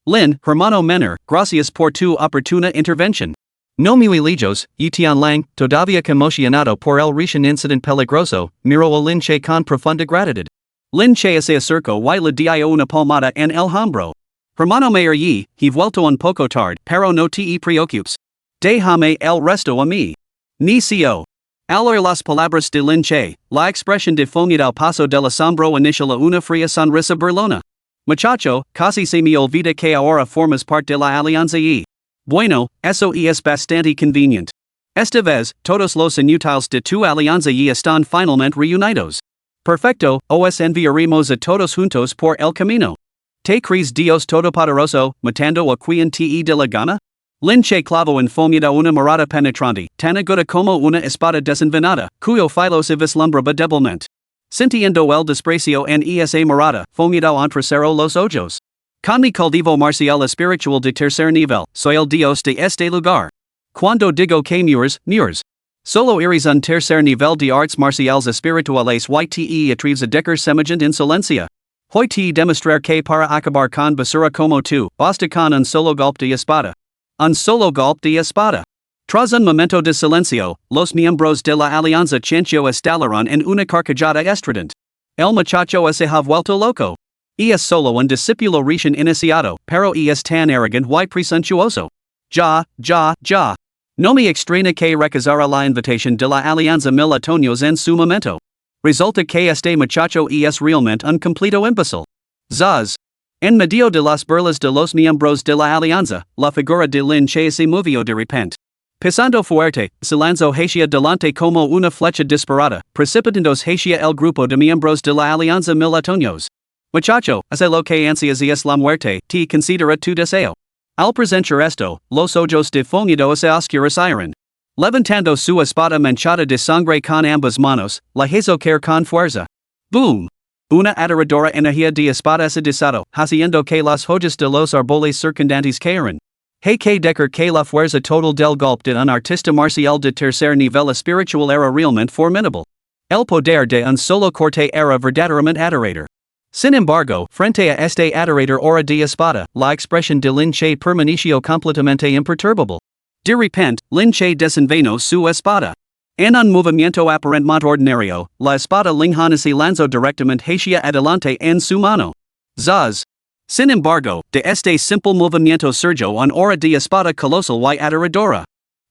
Lin, hermano menor, gracias por tu oportuna intervención. No muy lejos, y Tian Lang, todavía conmocionado por el recién incidente peligroso, miró a Lin Che con profunda gratitud. Lin Che se acercó y le dio una palmada en el hombro. Hermano mayor he vuelto un poco tarde, pero no te preocupes. Déjame el resto a mí. Ni co. Al oír las palabras de Lin Che, la expresión de Fonidao pasó del asombro inicial a una fría sonrisa burlona. Muchacho, casi se me olvida que ahora formas parte de la alianza y... Bueno, eso es bastante conveniente. Esta vez, todos los inútiles de tu alianza y están finalmente reunidos. Perfecto, os enviaremos a todos juntos por el camino. ¿Te crees Dios Todopoderoso, matando a quien te de la gana? Lin Che clavó en Fonidao una mirada penetrante, tan aguda como una espada desenvenenada, cuyo filo se vislumbraba débilmente. Sintiendo el desprecio en esa mirada, Fonidao entrecerró los ojos. Con mi cultivo marcial espiritual de tercer nivel, soy el Dios de este lugar. Cuando digo que mures. Solo eres un tercer nivel de arts marciales espirituales y te atreves a decir semejante insolencia. Hoy te demostrar que para acabar con basura como tú, basta con un solo golpe de espada. Un solo golpe de espada. Tras un momento de silencio, los miembros de la alianza chancho estallaron en una carcajada estridente. El muchacho se ha vuelto loco. Es solo un discípulo recién iniciado, pero es tan arrogant y presuntuoso. Ya. No me extraña que rechazara la invitación de la alianza mil Antonios en su momento. Resulta que este muchacho es realmente un completo imbécil. Zaz. En medio de las burlas de los miembros de la alianza, la figura de Lin Che se movió de repente. Pisando fuerte, se lanzó hacia delante como una flecha disparada, precipitándose hacia el grupo de miembros de la alianza mil Antonios. Muchacho, hace lo que ansias es la muerte, te considera tu deseo. Al presenciar esto, los ojos de Fonidao se oscurecieron. Levantando su espada manchada de sangre con ambas manos, la hizo caer con fuerza. Boom! Una aterradora energía de espada se desató, haciendo que las hojas de los árboles circundantes cayeran. Hay que decir que la fuerza total del golpe de un artista marcial de tercer nivel espiritual era realmente formidable. El poder de un solo corte era verdaderamente aterrador. Sin embargo, frente a este aterrador hora de espada, la expresión de Lin Che permaneció completamente imperturbable. De repente, Lin Che desenvainó su espada. En un movimiento aparentemente ordinario, la espada linjana se lanzó directamente hacia adelante en su mano. Zaz. Sin embargo, de este simple movimiento surgió una hora de espada colosal y aterradora.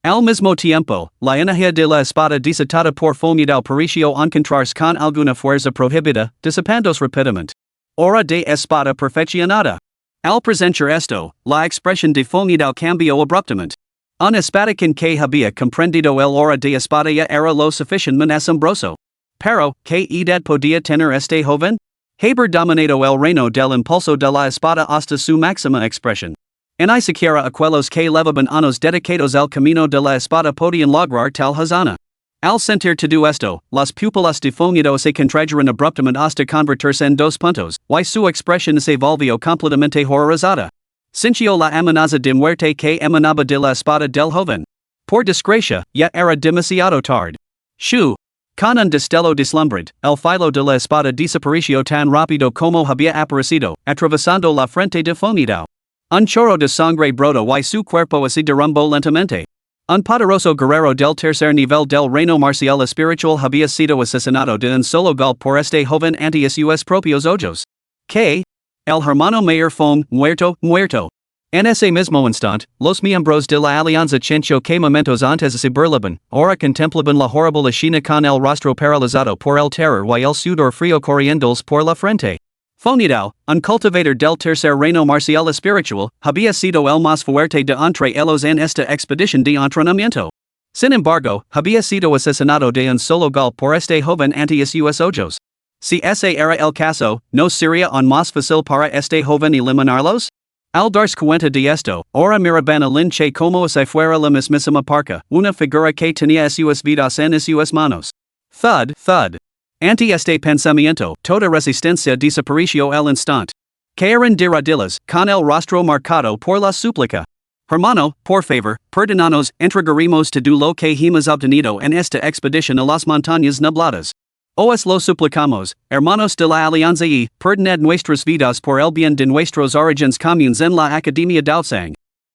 Al mismo tiempo, la energía de la espada desatada por Fonidao pareció encontrarse con alguna fuerza prohibida, disipándose rápidamente. Hora de espada perfeccionada. Al presenciar esto, la expresión de Fonidao cambió abruptamente. Un espada que había comprendido el hora de espada ya era lo suficientemente asombroso. Pero, ¿qué edad podía tener este joven? Haber dominado el reino del impulso de la espada hasta su máxima expresión. En ni siquiera aquellos que llevaban años dedicados al camino de la espada podían lograr tal hazaña. Al sentir todo esto, las pupilas de Fonidao se contrajeron abruptamente hasta convertirse en dos puntos, y su expresión se volvió completamente horrorizada. Sintió la amenaza de muerte que emanaba de la espada del joven. Por desgracia, ya era demasiado tarde. Shu. Con un destello deslumbrante, el filo de la espada desapareció tan rápido como había aparecido, atravesando la frente de Fonidao. Un chorro de sangre brotó y su cuerpo se derrumbó lentamente. Un poderoso guerrero del tercer nivel del reino marcial espiritual había sido asesinado de un solo golpe por este joven ante sus propios ojos. ¿Qué? El hermano mayor fue muerto. En ese mismo instante, los miembros de la alianza chencho que momentos antes se burlaban, ahora contemplaban la horrible escena con el rostro paralizado por el terror y el sudor frío corriéndoles por la frente. Fonidao, un cultivador del tercer reino marcial espiritual, había sido el más fuerte de entre ellos en esta expedición de entrenamiento. Sin embargo, había sido asesinado de un solo golpe por este joven ante sus ojos. Si ese era el caso, ¿no sería aún más fácil para este joven eliminarlos? Al darse cuenta de esto, ora mirabana lin che como si fuera la mismísima parca, una figura que tenía sus vidas en sus manos. Thud, thud. Ante este pensamiento, toda resistencia desapareció al instante. Caeron de rodillas, con el rostro marcado por la súplica. Hermano, por favor, perdónanos, entregaremos todo lo que hemos obtenido en esta expedición a las montañas nubladas. Os lo suplicamos, hermanos de la alianza y, perdonad nuestras vidas por el bien de nuestros orígenes comunes en la Academia Daosang.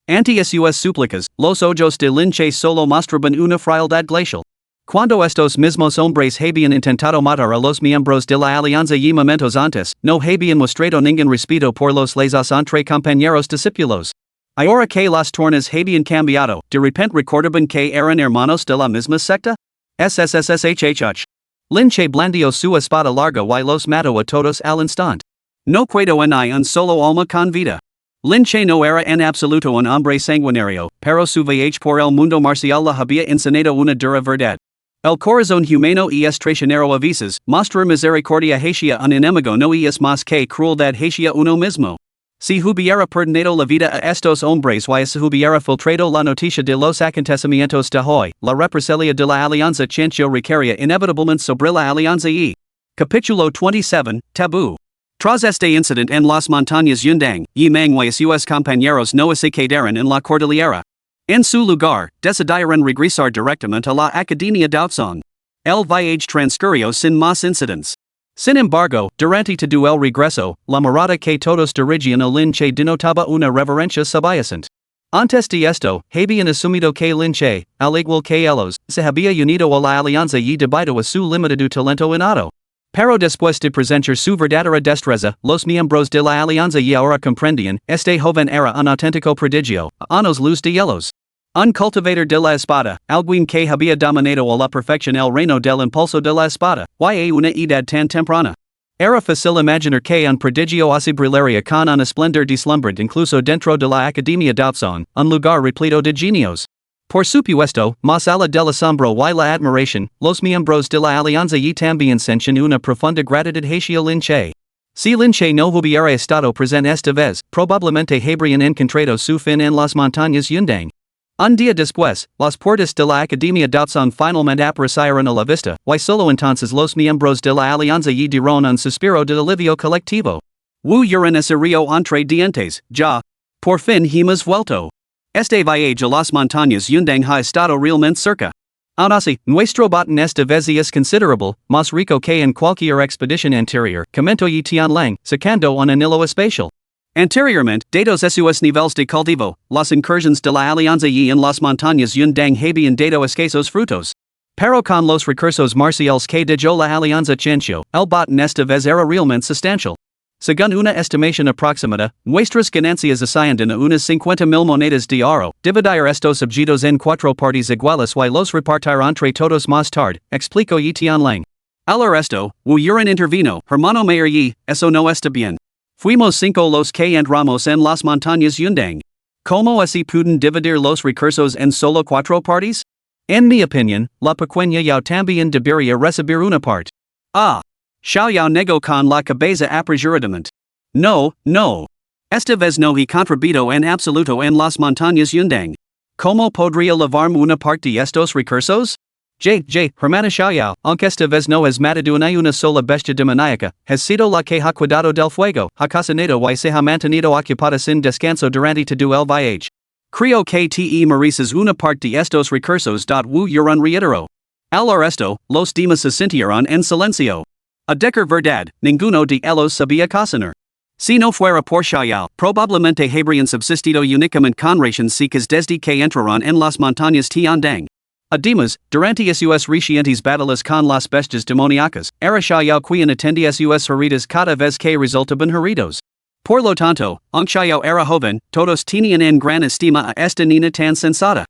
Ante sus súplicas, los ojos de Lin Che solo mostraban una frialdad glacial. Cuando estos mismos hombres habían intentado matar a los miembros de la alianza y momentos antes, no habían mostrado ningún respeto por los lazos entre compañeros discípulos. Ahora que las tornas habían cambiado, de repente recordaban que eran hermanos de la misma secta? SSSSHH. Lin Che blandió su espada larga y los mató a todos al instante. No puedo en un solo alma con vida. Lin Che no era en absoluto un hombre sanguinario, pero su viaje por el mundo marcial la había enseñado una dura verdad. El corazón humano es traicionero a veces, mostrar misericordia hacia un enemigo no es más que crueldad hacia uno mismo. Si hubiera perdonado la vida a estos hombres y si hubiera filtrado la noticia de los acontecimientos de hoy, la represalia de la alianza chancho recaería inevitablemente sobre la alianza y. Capítulo 27, Tabú. Tras este incidente en las montañas Yundang, Yi Manhwa y sus compañeros no se quedaron en la cordillera. En su lugar, decidieron regresar directamente a la Academia Daosang. El viaje transcurrió sin más incidentes. Sin embargo, durante todo el regreso, la mirada que todos dirigían a Lin Che denotaba una reverencia subyacente. Antes de esto, habían asumido que Lin Che, al igual que ellos, se había unido a la alianza y debido a su limitado talento innato. Pero después de presentar su verdadera destreza, los miembros de la alianza y ahora comprendían, este joven era un auténtico prodigio, a años luz de ellos. Un cultivador de la espada, alguien que había dominado a la perfección el reino del impulso de la espada, y a una edad tan temprana. Era fácil imaginar que un prodigio así brillaría con un esplendor deslumbrante incluso dentro de la Academia Daosang, un lugar repleto de genios. Por supuesto, más allá del asombro y la admiración, los miembros de la alianza y también sentían una profunda gratitud hacia Lin Che. Si Lin Che no hubiera estado presente esta vez, probablemente habrían encontrado su fin en las montañas Yundang. Un día después, las puertas de la Academia Daosang finalmente aparecieron a la vista, y solo entonces los miembros de la alianza y dieron un suspiro de alivio colectivo. Wu yuran ese río entre dientes, ya. Por fin hemos vuelto. Este viaje a las montañas Yundang ha estado realmente cerca. Aun así, nuestro botín esta vez es considerable, más rico que en cualquier expedición anterior, comentó Yi Tianlang, sacando un anillo especial. Anteriormente, dados sus niveles de cultivo, las incursiones de la alianza y en las montañas Yundang habían dado escasos frutos. Pero con los recursos marciales que dejó la alianza chancho, el botín esta vez era realmente sustancial. Según una estimación aproximada, nuestras ganancias ascienden a unas 50,000 monedas de oro, dividir estos objetos en 4 partes iguales y los repartir entre todos más tarde, explicó Yi Tianlang. Al esto, Wu Yuran intervino, hermano mayor Yi, eso no está bien. Fuimos 5 los que entramos en las montañas Yundang. ¿Cómo así pueden dividir los recursos en solo 4 partes? En mi opinión, la pequeña Yao también debería recibir una parte. Ah. Xiao Yao negó con la cabeza apresuradamente. No, no. Esta vez no he contribuido en absoluto en las montañas Yundang. ¿Cómo podría llevarme una parte de estos recursos? Hermana Xiao Yao, aunque esta vez no has matado ni una sola bestia demoníaca, has sido la que ha cuidado del fuego, ha cocinado y se ha mantenido ocupada sin descanso durante todo el viaje. Creo que te mereces una parte de estos recursos. Wu Yuran reiteró. Al esto, los demás se sintieron en silencio. A decir verdad, ninguno de ellos sabía cocinar. Si no fuera por Xiao Yao, probablemente habrían subsistido únicamente con raciones secas desde que entraron en las montañas Tiandang. Además, durante sus recientes batallas con las bestias demoníacas, era Xiao Yao quien atendía sus heridas cada vez que resultaban heridos. Por lo tanto, aunque Xiao Yao era joven, todos tenían en gran estima a esta niña tan sensata.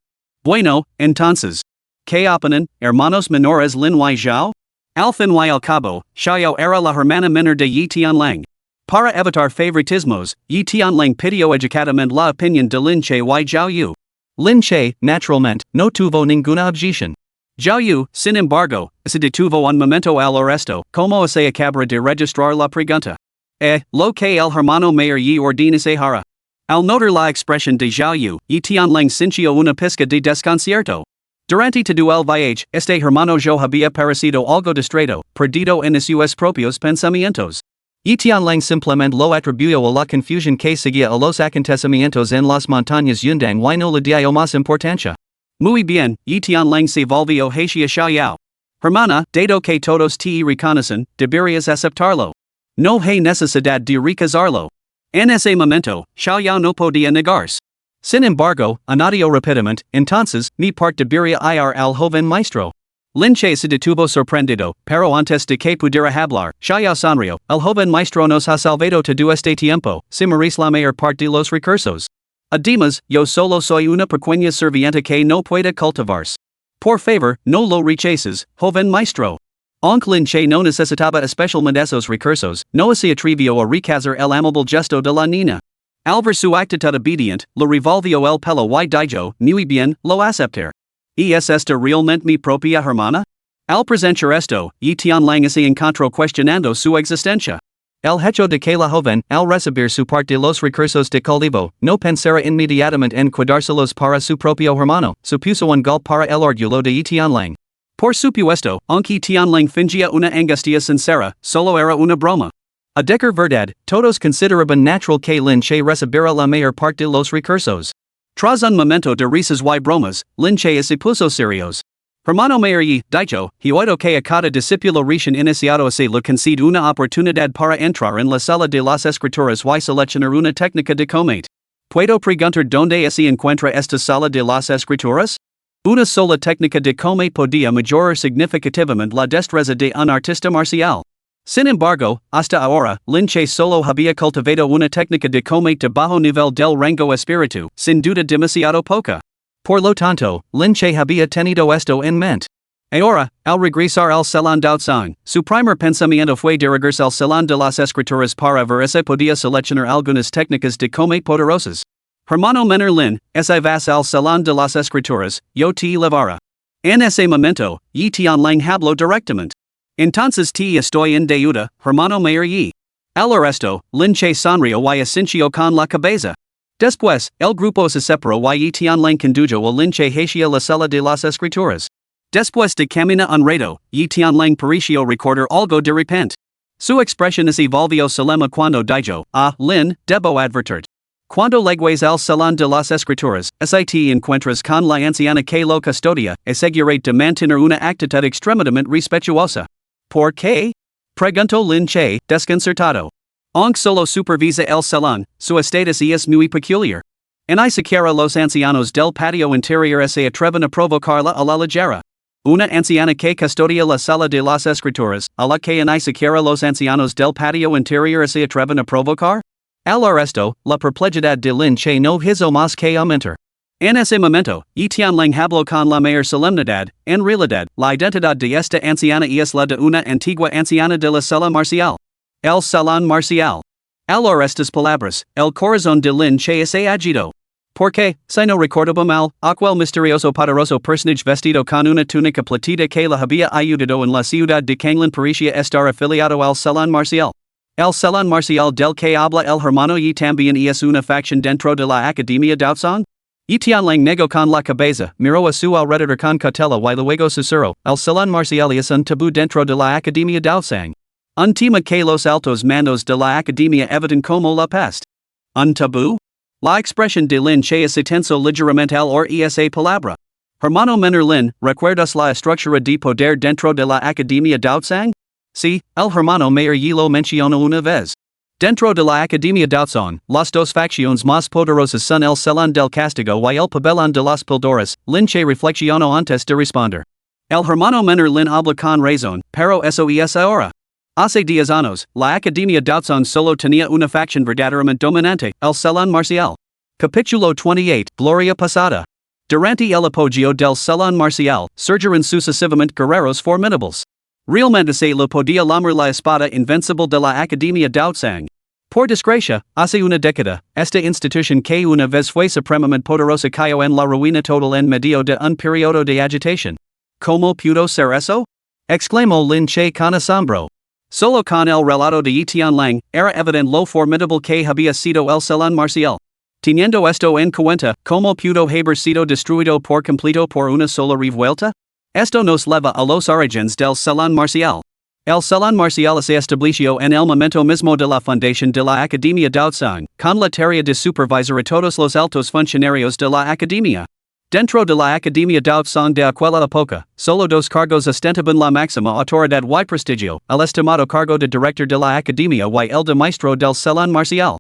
Bueno, entonces, ¿qué opinan, hermanos menores Lin y Zhao? Al fin y al cabo, Xiao Yao era la hermana menor de Yi Tianlang. Para evitar favoritismos, Yi Tianlang pidió educadamente la opinión de Lin Che y Zhao Yu. Lin Che, naturalmente, no tuvo ninguna objeción. Zhao Yu, sin embargo, se detuvo un momento al resto, como se acaba de registrar la pregunta. Lo que el hermano mayor Yi ordena se hará. Al notar la expresión de Zhao Yu, y tian lang sintió una pizca de desconcierto. Durante todo el viaje, este hermano yo había parecido algo distraído, perdido en sus propios pensamientos. Y tian lang simplemente lo atribuyó a la confusión que seguía a los acontecimientos en las montañas Yundang y no le dio más importancia. Muy bien, y tian lang se volvió hacia Xiao. Hermana, dado que todos te reconocen, deberías aceptarlo. No hay necesidad de rechazarlo. En ese momento, Xiao no podía negarse. Sin embargo, añadió rápidamente, entonces, mi parte debería ir al joven maestro. Lin Che se detuvo sorprendido, pero antes de que pudiera hablar, Xiao sonrió, el joven maestro nos ha salvado todo este tiempo, si merece la mayor parte de los recursos. Además, yo solo soy una pequeña serviente que no puede cultivarse. Por favor, no lo rechaces, joven maestro. Aunque Lin Che no necesitaba especialmente esos recursos, no se atrevió a rechazar el amable gesto de la niña. Al ver su actitud obediente, le revolvió el pelo y dijo, muy bien, lo aceptar. ¿Y es esta realmente mi propia hermana? Al presentar esto, Yi Tianlang se encontró cuestionando su existencia. El hecho de que la joven, al recibir su parte de los recursos de cultivo, no pensara inmediatamente en cuidárselos para su propio hermano, supuso un golpe para el orgullo de Yi Tianlang. Por supuesto, aunque Tianlang fingía una angustia sincera, solo era una broma. A decir verdad, todos consideraban natural que Lin Che recibiera la mayor parte de los recursos. Tras un momento de risas y bromas, Lin Che se puso serios. Hermano mayor y, dicho, he oído que a cada discípulo recién iniciado se le concede una oportunidad para entrar en la sala de las escrituras y seleccionar una técnica de combate. ¿Puedo preguntar dónde se encuentra esta sala de las escrituras? Una sola técnica de combate podía mejorar significativamente la destreza de un artista marcial. Sin embargo, hasta ahora, Lin Che solo había cultivado una técnica de combate de bajo nivel del rango espíritu, sin duda demasiado poca. Por lo tanto, Lin Che había tenido esto en mente. Ahora, al regresar al salón d'audición, su primer pensamiento fue dirigirse al salón de las escrituras para ver si podía seleccionar algunas técnicas de combate poderosas. Hermano menor Lin, si vas al salón de las escrituras, yo te llevaré. En ese momento, Yi Tianlang habló directamente. Entonces te estoy en deuda, hermano mayor Yi. Al oír esto, Lin Che sonrió y asintió con la cabeza. Después, el grupo se separó y Yi Tianlang condujo a Lin Che hacia la sala de las escrituras. Después de caminar un rato, Yi Tianlang pareció recordar algo de repente. Su expresión se volvió solemne cuando dijo, Lin, debo advertirte. Cuando llegues al salón de las escrituras, si te encuentras con la anciana que lo custodia, asegúrate de mantener una actitud extremadamente respetuosa. ¿Por qué? Preguntó Lin Che, desconcertado. Aunque solo supervisa el salón, su estatus es muy peculiar. Ni siquiera los ancianos del patio interior se atreven a provocarla a la ligera. Una anciana que custodia la sala de las escrituras, a la que ni siquiera los ancianos del patio interior se atreven a provocar? Al oír esto, la perplejidad de Lin Che no hizo más que aumentar. En ese momento, Yi Tianlang habló con la mayor solemnidad. En realidad, la identidad de esta anciana es la de una antigua anciana de la sala marcial. El salón marcial. Al oír estas palabras, el corazón de Lin Che se agitó. Porque, si no recordaba mal, aquel misterioso poderoso personaje vestido con una túnica platida que la había ayudado en la ciudad de Kanglin parecía estar afiliado al salón marcial. El salón marcial del que habla el hermano Yi también es una facción dentro de la academia d'Aotsong. Yi Tianlang negó con la cabeza, miró a su alrededor con cautela y luego susurró, el salón marcial es un tabú dentro de la academia d'Aotsong. Un tema que los altos mandos de la academia evitan como la peste. ¿Un tabú? La expresión de Lin Che se tensó ligeramente al oír esa palabra. Hermano menor Lin, ¿recuerdas la estructura de poder dentro de la academia d'Aotsong? Sí, el hermano mayor Yi lo mencionó una vez. Dentro de la academia d'Aotsong, las dos facciones más poderosas son el salón del castigo y el pabellón de las píldoras. Lin Che reflexionó antes de responder. El hermano menor Lin habla con razón, pero eso es ahora. Hace 10 años, la academia d'Aotsong solo tenía una facción verdaderamente dominante, el salón marcial. Capítulo 28, Gloria Pasada. Durante el apogeo del salón marcial, surgieron sucesivamente guerreros formidables. Realmente se le podía llamar la espada invencible de la academia d'Aotsong. Por desgracia, hace una década, esta institución que una vez fue supremamente poderosa cayó en la ruina total en medio de un periodo de agitación. ¿Cómo pudo ser eso? Exclamó Lin Che con asombro. Solo con el relato de Yi Tianlang, era evidente lo formidable que había sido el salón marcial. Teniendo esto en cuenta, como pudo haber sido destruido por completo por una sola revuelta? Esto nos lleva a los orígenes del salón marcial. El salón marcial se estableció en el momento mismo de la fundación de la Academia Daotsung, con la tarea de supervisar a todos los altos funcionarios de la academia. Dentro de la Academia Daotsung de aquella época, solo dos cargos ostentaban la máxima autoridad y prestigio, el estimado cargo de director de la academia y el de maestro del salón marcial.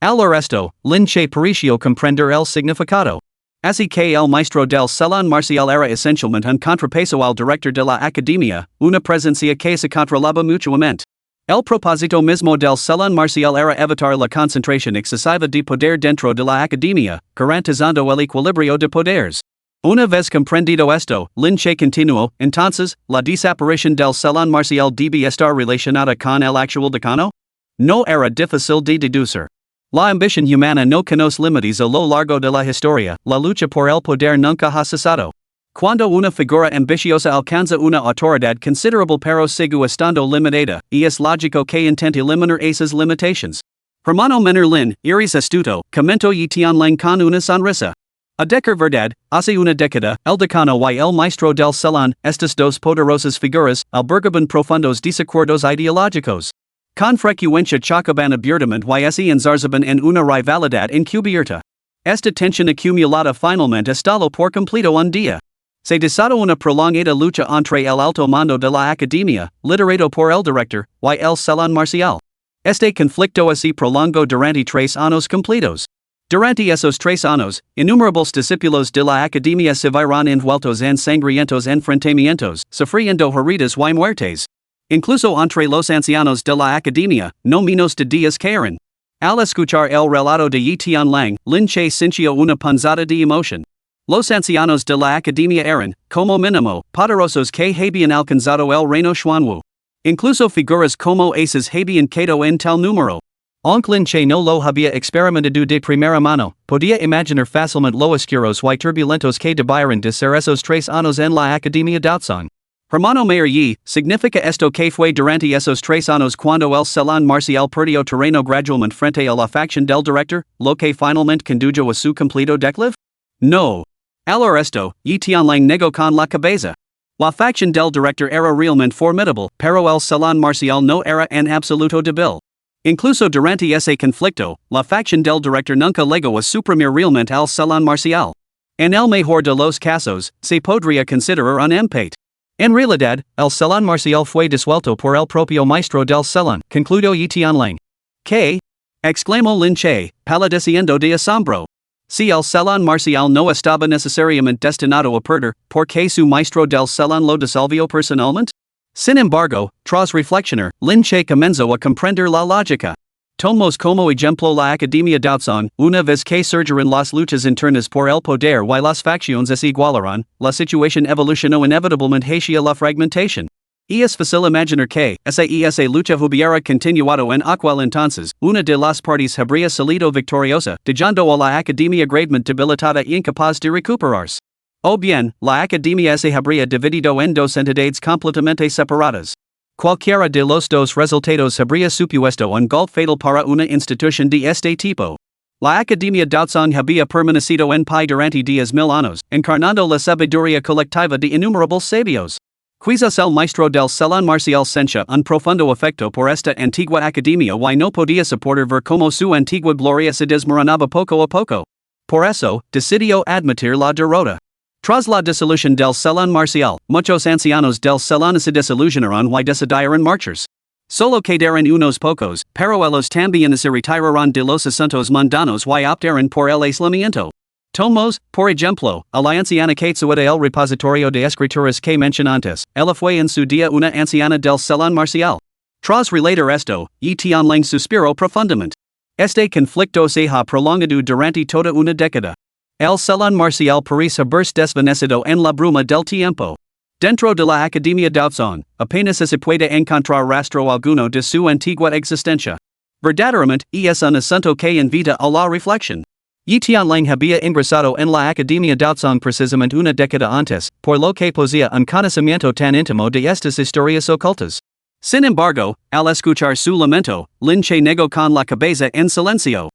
Al resto, Lin Che pareció comprender el significado. Así que el maestro del salón marcial era esencialmente un contrapeso al director de la academia, una presencia que se controlaba mutuamente. El propósito mismo del salón marcial era evitar la concentración excesiva de poder dentro de la academia, garantizando el equilibrio de poderes. Una vez comprendido esto, Lin Che continuó, entonces, ¿la desaparición del salón marcial debe estar relacionada con el actual decano? No era difícil de deducir. La ambición humana no conoce límites a lo largo de la historia, la lucha por el poder nunca ha cesado. Cuando una figura ambiciosa alcanza una autoridad considerable pero sigue estando limitada, es lógico que intente eliminar esas limitations. Hermano menor Lin, eres astuto, comentó y Tianlang con una sonrisa. A decir verdad, hace una década, el decano y el maestro del salón, estas dos poderosas figuras, albergaban profundos desacuerdos ideológicos. Con frecuencia chocaban abiertamente y se enzarzaban en una rivalidad encubierta. Esta tensión acumulada finalmente estalló por completo un día. Se desató una prolongada lucha entre el alto mando de la academia, liderado por el director, y el salón marcial. Este conflicto se prolongó durante 3 años completos. Durante esos 3 años, innumerables discípulos de la academia se vieron envueltos en sangrientos enfrentamientos, sufriendo heridas y muertes. Incluso entre los ancianos de la academia, no menos de 10 cayeron. Al escuchar el relato de Yi Tianlang, Lin Che sintió una punzada de emoción. Los ancianos de la academia eran, como mínimo, poderosos que habían alcanzado el reino Xuanwu. Incluso figuras como esas habían quedado en tal número. Aunque Lin Che no lo había experimentado de primera mano, podía imaginar fácilmente lo oscuros y turbulentos que debieron de ser esos 3 años en la academia Daotsung. Hermano Mayor Yi, ¿significa esto que fue durante esos 3 años cuando el salón marcial perdió terreno gradualmente frente a la facción del director, lo que finalmente condujo a su completo declive? No. Al resto, Yi Tianlang negó con la cabeza. La facción del director era realmente formidable, pero el salón marcial no era en absoluto débil. Incluso durante ese conflicto, la facción del director nunca llegó a suprimir realmente al salón marcial. En el mejor de los casos, se podría considerar un empate. En realidad, el salón marcial fue disuelto por el propio maestro del salón, concluyó Yi Tianlang. ¿Qué? Exclamó Lin Che, palideciendo de asombro. Si el salón marcial no estaba necesariamente destinado a perder, ¿por qué su maestro del salón lo disolvió personalmente? Sin embargo, tras reflexionar, Lin Che comenzó a comprender la lógica. Tomamos como ejemplo la Academia Daotsung, una vez que surgieron las luchas internas por el poder y las facciones se igualaron, la situación evolucionó inevitablemente hacia la fragmentación. Es fácil imaginar que, esa lucha hubiera continuado en aquel entonces, una de las partes habría salido victoriosa, dejando a la Academia gravemente debilitada e incapaz de recuperarse. O bien, la Academia se habría dividido en 2 entidades completamente separadas. Cualquiera de los dos resultados habría supuesto un golpe fatal para una institución de este tipo. La Academia Daotsung había permanecido en pie durante 10,000 años, encarnando la sabiduría colectiva de innumerables sabios. Quizás el maestro del salón marcial sentía un profundo afecto por esta antigua academia y no podía soportar ver cómo su antigua gloria se desmoronaba poco a poco. Por eso, decidió admitir la derrota. Tras la disolución del salón marcial, muchos ancianos del salón se desilusionaron y decidieron marcharse. Solo quedaron unos pocos, pero ellos también se retiraron de los asuntos mundanos y optaron por el aislamiento. Tomos, por ejemplo, a la anciana que suida el repositorio de escrituras que mencioné antes, ella fue en su día una anciana del salón marcial. Tras relatar esto, Yi Tianlang suspiró profundamente. Este conflicto se ha prolongado durante toda una década. El salón marcial parece haberse desvanecido en la bruma del tiempo. Dentro de la Academia Daotsung, apenas se puede encontrar rastro alguno de su antigua existencia. Verdaderamente, es un asunto que invita a la reflexión. Yi Tianlang había ingresado en la Academia Daotsung precisamente una década antes, por lo que poseía un conocimiento tan íntimo de estas historias ocultas. Sin embargo, al escuchar su lamento, Lin Che negó con la cabeza en silencio.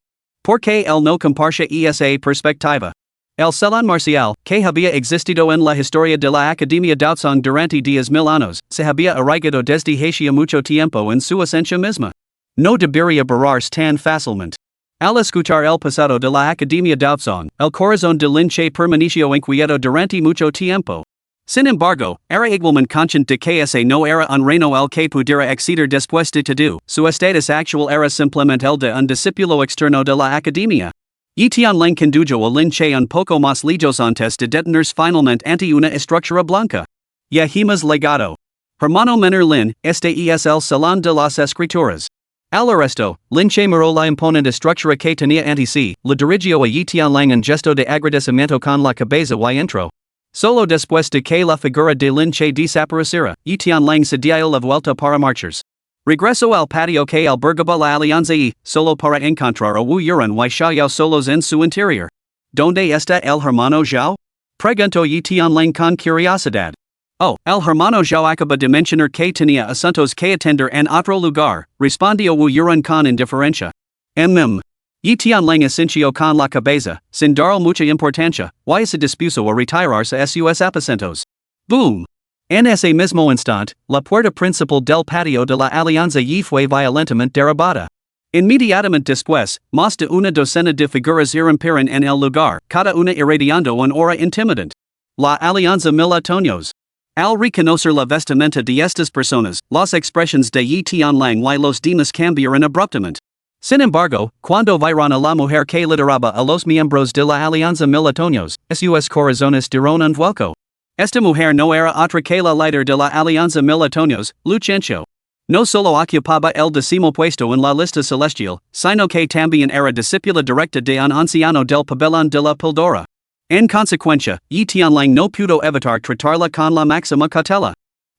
Porque el no compartia esa perspectiva. El salón marcial, que había existido en la historia de la Academia Daozong durante 10,000 años, se había arraigado desde hacía mucho tiempo en su esencia misma. No debería borrarse tan fácilmente. Al escuchar el pasado de la Academia Daozong, el corazón de Lin Che permaneció inquieto durante mucho tiempo. Sin embargo, era igualmente consciente de que ese no era un reino al que pudiera acceder después de todo, su estatus actual era simplemente el de un discípulo externo de la Academia. Y Tianlang condujo a Lin Che un poco más lejos antes de detenerse finalmente ante una estructura blanca. Yahima's legado. Hermano menor Lin, este es el salón de las escrituras. Al resto, Lin Che miró la imponente estructura que tenía ante sí, le dirigió a Yi Tianlang un gesto de agradecimiento con la cabeza y entró. Solo después de que la figura de Lin Che desapareciera, Yi Tianlang se dio la vuelta para marcharse. Regresó al patio que albergaba la alianza y, solo para encontrar a Wu Yuran y Xiaoyao solos en su interior. ¿Dónde está el hermano Zhao? Preguntó Yi Tianlang con curiosidad. Oh, el hermano Zhao acaba de mencionar que tenía asuntos que atender en otro lugar, respondió Wu Yuran con indiferencia. Yi Tianlang asintió con la cabeza, sin darle mucha importancia, y se dispuso a retirarse a sus aposentos. Boom! En ese mismo instante, la puerta principal del patio de la alianza y fue violentamente derribada. Inmediatamente después, más de una docena de figuras irrumpieron en el lugar, cada una irradiando un aura intimidante. La alianza mil atoños. Al reconocer la vestimenta de estas personas, las expresiones de Yi Tianlang y los demás cambiaron abruptamente. Sin embargo, cuando vieron a la mujer que lideraba a los miembros de la alianza mil atoños, sus corazones dieron un vuelco. Esta mujer no era otra que la líder de la alianza mil atoños, Lu Chenxiu. No solo ocupaba el 10º puesto en la lista celestial, sino que también era discípula directa de un anciano del pabellón de la píldora. En consecuencia, Yi Tianlang no pudo evitar tratarla con la máxima cautela.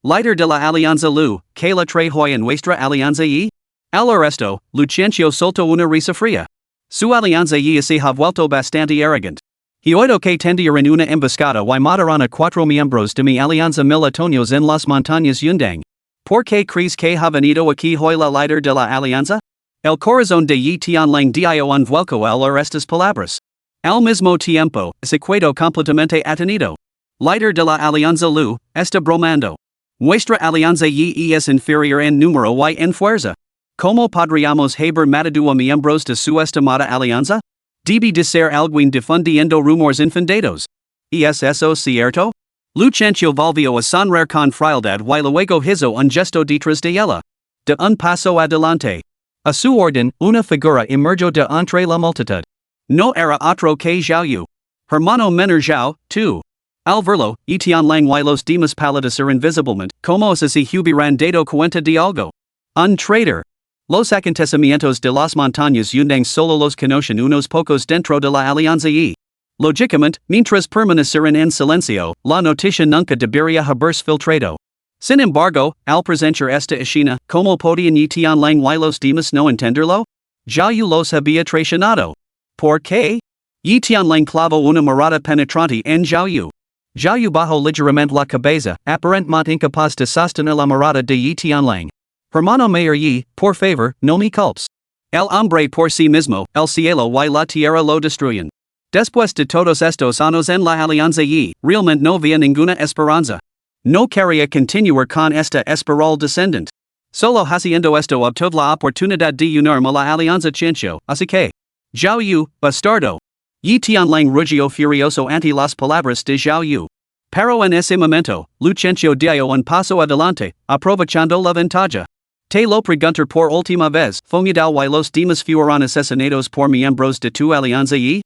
Líder de la alianza Lu, que la trajo en nuestra alianza y? Al resto, Lu Chenxiu soltó una risa fría. Su alianza y se ha vuelto bastante arrogante. He oído que tendieron una emboscada y mataron a 4 miembros de mi alianza mil atoños en las montañas Yundang. ¿Por qué crees que ha venido aquí hoy la líder de la alianza? El corazón de Yi Tianlang dio un vuelco al oír estas palabras. Al mismo tiempo, se quedó completamente atenido. Líder de la alianza Lu, está bromando. Nuestra alianza y es inferior en número y en fuerza. ¿Cómo podríamos haber matado a miembros de su estimada alianza? Debe de ser alguien difundiendo rumores infundados. ¿Es eso cierto? Lu Chenxiu volvió a sonreír con frialdad y luego hizo un gesto detrás de ella. De un paso adelante. A su orden, una figura emergió de entre la multitud. No era otro que Zhao Yu. Hermano menor Zhao, tú. Al verlo, Yi Tianlang y los demás palidecer invisiblemente, como si hubieran dado cuenta de algo. Un traitor. Los acontecimientos de las montañas Yundang solo los conocen unos pocos dentro de la alianza y, lógicamente, mientras permanecieran en silencio, la noticia nunca debería haberse filtrado. Sin embargo, al presenciar esta escena, ¿cómo podían Yi Tianlang y los demás no entenderlo? Zhao Yu los había traicionado. ¿Por qué? Yi Tianlang clavó una mirada penetrante en Zhao Yu. Zhao Yu bajó ligeramente la cabeza, aparentemente incapaz de sostener la mirada de Yi Tianlang. Hermano mayor Yi, por favor, no me culpes. El hombre por sí mismo, el cielo y la tierra lo destruyen. Después de todos estos años en la alianza Yi, realmente no había ninguna esperanza. No quería continuar con esta espiral descendente. Solo haciendo esto obtuve la oportunidad de unirme a la alianza Chenxiu, así que, Zhao Yu, bastardo. Yi Tianlang rugió furioso ante las palabras de Zhao Yu. Pero en ese momento, Lu Chenxiu dio un paso adelante, aprovechando la ventaja. Te lo pregunto por última vez, Fongidao y los demás fueron asesinados por miembros de tu alianza y?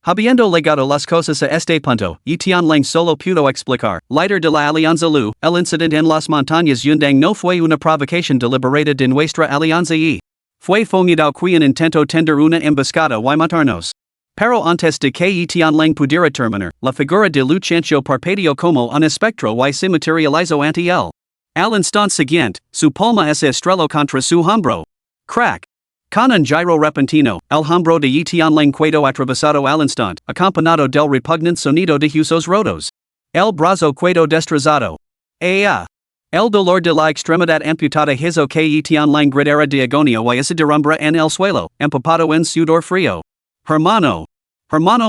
Habiendo legado las cosas a este punto, Yi Tianlang solo pudo explicar, líder de la alianza Lu, el incidente en las montañas Yundang no fue una provocación deliberada de nuestra alianza y. Fue Fongidao quien intentó tender una emboscada y matarnos. Pero antes de que Yi Tianlang pudiera terminar, la figura de Lu Chenxiu parpadeó como un espectro y se materializó ante él. Al instante siguiente, su palma se estrelló contra su hombro. Crack. Con un giro repentino, el hombro de Yi Tianlang quedó atravesado al instante, acompañado del repugnante sonido de huesos rotos. El brazo quedó destrozado. ¡Ea! El dolor de la extremidad amputada hizo que Yi Tianlang gritara de agonía y se derrumbara en el suelo, empapado en sudor frío. Hermano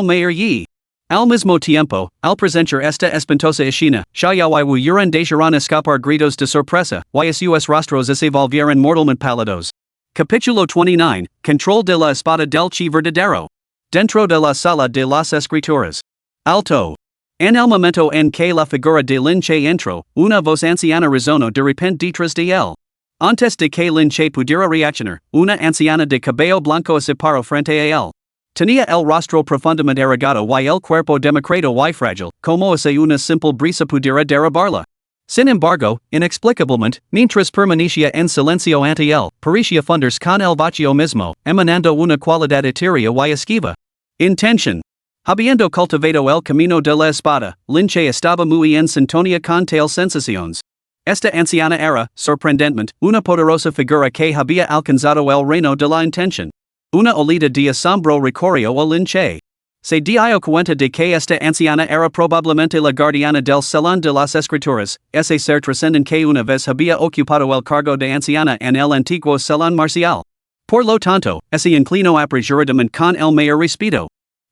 mayor yi. Al mismo tiempo, al presentar esta espantosa escena, Shayawayu yuran dejaron escapar gritos de sorpresa, y sus rostros se volvieron mortalmente pálidos. Capítulo 29, Control de la espada del chi verdadero. Dentro de la sala de las escrituras. Alto. En el momento en que la figura de Lin Che entró, una voz anciana resonó de repente detrás de él. Antes de que Lin Che pudiera reaccionar, una anciana de cabello blanco se paró frente a él. Tenía el rostro profundamente arrugado y el cuerpo demacrado y frágil, como si una simple brisa pudiera derribarla. Sin embargo, inexplicablemente, mientras permanecía en silencio ante él, parecía fundirse con el vacío mismo, emanando una cualidad etérea y esquiva. Intention. Habiendo cultivado el camino de la espada, Lin Che estaba muy en sintonía con tales sensaciones. Esta anciana era, sorprendentemente, una poderosa figura que había alcanzado el reino de la intención. Una olida de asombro recorrió a Lin Che. Se dio cuenta de que esta anciana era probablemente la guardiana del Salón de las Escrituras, ese ser trascendente que una vez había ocupado el cargo de anciana en el antiguo Salón Marcial. Por lo tanto, se inclinó apresuradamente con el mayor respeto.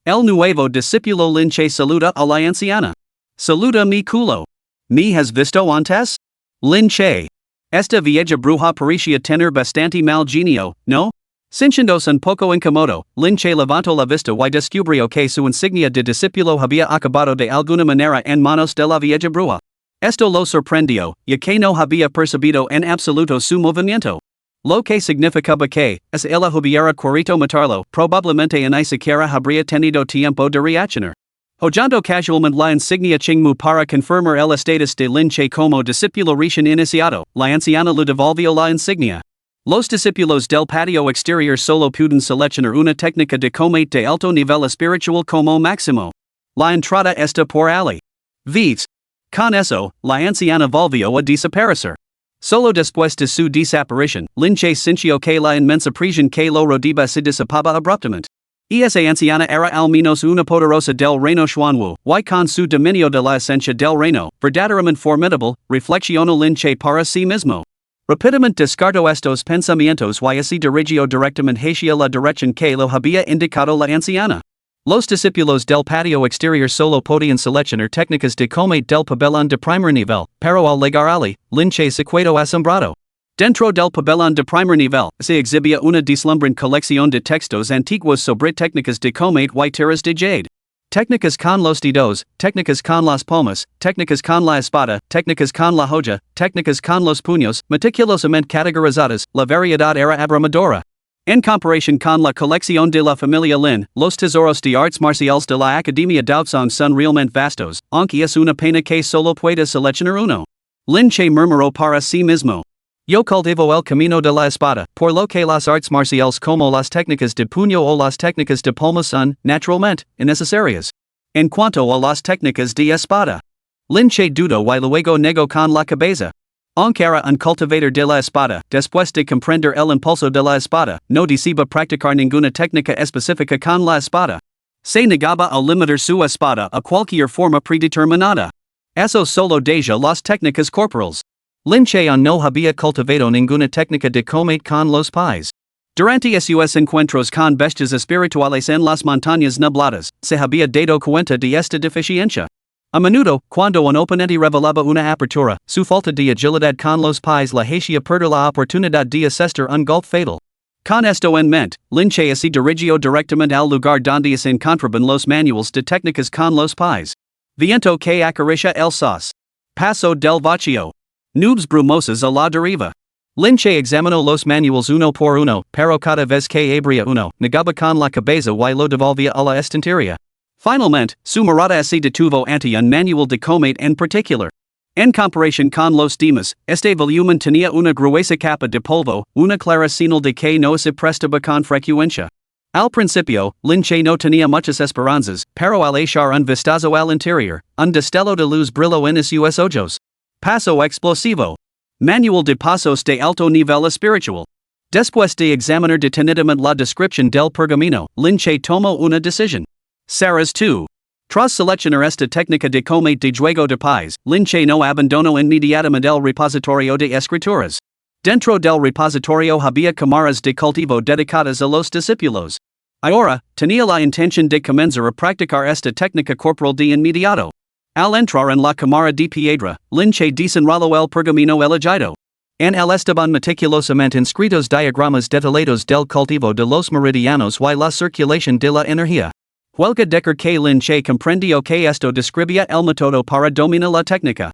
El nuevo discípulo Lin Che saluda a la anciana. Saluda mi culo. ¿Me has visto antes? Lin Che. Esta vieja bruja parecía tener bastante mal genio, ¿no? Sintiéndose un poco incómodo, Lin Che levantó la vista y descubrió que su insignia de discípulo había acabado de alguna manera en manos de la vieja bruja. Esto lo sorprendió, ya que no había percibido en absoluto su movimiento. Lo que significaba que, si ella hubiera querido matarlo, probablemente ni siquiera habría tenido tiempo de reaccionar. Hollando casualmente la insignia Chingmu para confirmar el estatus de Lin Che como discípulo recién iniciado, la anciana le devolvió la insignia. Los discípulos del patio exterior solo pueden seleccionar una técnica de combate de alto nivel espiritual como máximo. La entrada está por allí. Vez. Con eso, la anciana volvió a desaparecer. Solo después de su desaparición, Lin Che sintió que la inmensa prisión que lo rodeaba se disipaba abruptamente. Esa anciana era al menos una poderosa del reino Xuanwu, y con su dominio de la esencia del reino, verdaderamente formidable, reflexionó Lin Che para sí mismo. Rápidamente descartó estos pensamientos y se dirigió directamente hacia la dirección que lo había indicado la anciana. Los discípulos del patio exterior solo podían seleccionar técnicas de combate del pabellón de primer nivel, pero al llegar allí, Lin Che se quedó asombrado. Dentro del pabellón de primer nivel, se exhibía una deslumbrante colección de textos antiguos sobre técnicas de combate y tiras de jade. Técnicas con los dedos, técnicas con las palmas, técnicas con la espada, técnicas con la hoja, técnicas con los puños, meticulosamente categorizadas, la variedad era abrumadora. En comparación con la colección de la familia Lin, los tesoros de artes marciales de la Academia Daozong son realmente vastos, aunque es una pena que solo pueda seleccionar uno. Lin Che murmuró para sí mismo. Yo cultivo el camino de la espada, por lo que las artes marciales como las técnicas de puño o las técnicas de palma son, naturalmente, innecesarias. En cuanto a las técnicas de espada, Lin Che dudó y luego negó con la cabeza. Aunque era un cultivador de la espada, después de comprender el impulso de la espada, no deseaba practicar ninguna técnica específica con la espada. Se negaba a limitar su espada a cualquier forma predeterminada. Eso solo deja las técnicas corporales. Lin Che no había cultivado ninguna técnica de combate con los pies. Durante sus encuentros con bestias espirituales en las montañas nubladas, se había dado cuenta de esta deficiencia. A menudo, cuando un oponente revelaba una apertura, su falta de agilidad con los pies la hacía perder la oportunidad de asestar un golpe fatal. Con esto en mente, Lin Che se dirigió directamente al lugar donde se encontraban los manuales de técnicas con los pies. Viento que acaricia el sauce. Paso del vacío. Nubes brumosas a la deriva. Lin Che examinó los manuales uno por uno, pero cada vez que abría uno, negaba con la cabeza y lo devolvía a la estantería. Finalmente, su mirada se detuvo ante un manual de combate en particular. En comparación con los demás, este volumen tenía una gruesa capa de polvo, una clara señal de que no se prestaba con frecuencia. Al principio, Lin Che no tenía muchas esperanzas, pero al echar un vistazo al interior, un destello de luz brilló en sus ojos. Paso explosivo. Manual de pasos de alto nivel espiritual. Después de examinar detenidamente la descripción del pergamino, Lin Che tomó una decisión. Saras 2. Tras seleccionar esta técnica de combate de juego de pies, Lin Che no abandonó inmediatamente el repositorio de escrituras. Dentro del repositorio había cámaras de cultivo dedicadas a los discípulos. Ahora, tenía la intención de comenzar a practicar esta técnica corporal de inmediato. Al entrar en la cámara de piedra, Linche desenrolló el pergamino elegido. En el estaban meticulosamente inscritos diagramas detallados del cultivo de los meridianos y la circulación de la energía. Huelga decir que Linche comprendió que esto describía el método para dominar la técnica.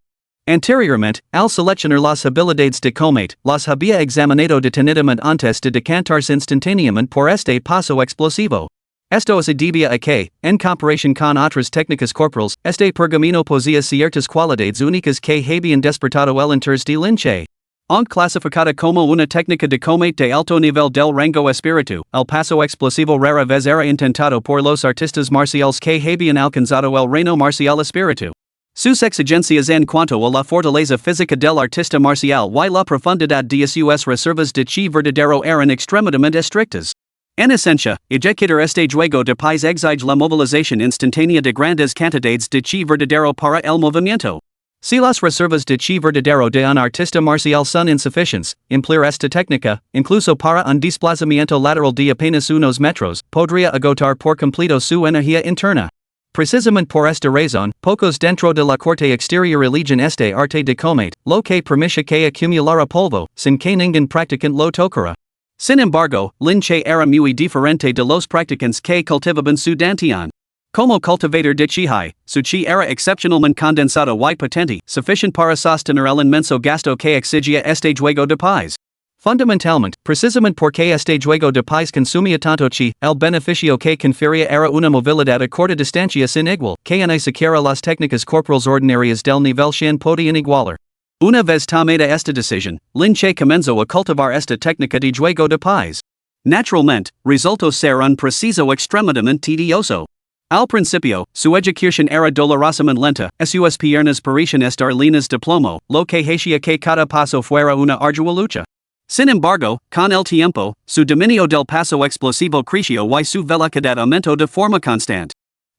Anteriormente, al seleccionar las habilidades de combate, las había examinado detenidamente antes de decantarse instantáneamente por este paso explosivo. Esto se debía a que, en comparación con otras técnicas corporales, este pergamino poseía ciertas cualidades únicas que habían despertado el interés de Linche. Aunque clasificada como una técnica de combate de alto nivel del rango espíritu, el paso explosivo rara vez era intentado por los artistas marciales que habían alcanzado el reino marcial espíritu. Sus exigencias en cuanto a la fortaleza física del artista marcial y la profundidad de sus reservas de chi verdadero eran extremadamente estrictas. En esencia, ejecutar este juego de paz exige la movilización instantánea de grandes cantidades de chi verdadero para el movimiento. Si las reservas de chi verdadero de un artista marcial son insuficientes, emplear esta técnica, incluso para un desplazamiento lateral de apenas unos metros, podría agotar por completo su energía interna. Precisamente por esta razón, pocos dentro de la corte exterior eligen este arte de combate, lo que permite que acumulara polvo, sin que ningún practicante lo tocara. Sin embargo, Linche era muy diferente de los practicantes que cultivaban su dantian. Como cultivador de chi, su chi era excepcionalmente condensado y potente, suficiente para sostener el inmenso gasto que exigía este juego de paz. Fundamentalmente, precisamente porque este juego de paz consumía tanto chi, el beneficio que confería era una movilidad a corta distancia sin igual, que ni siquiera las técnicas corporales ordinarias del nivel Shen podían igualar. Una vez tomada esta decisión, Linche comenzó a cultivar esta técnica de juego de paz. Naturalmente, resultó ser un proceso extremadamente tedioso. Al principio, su ejecución era dolorosamente lenta, sus piernas parecían estar llenas de plomo, lo que hacía que cada paso fuera una ardua lucha. Sin embargo, con el tiempo, su dominio del paso explosivo creció y su velocidad aumentó de forma constante.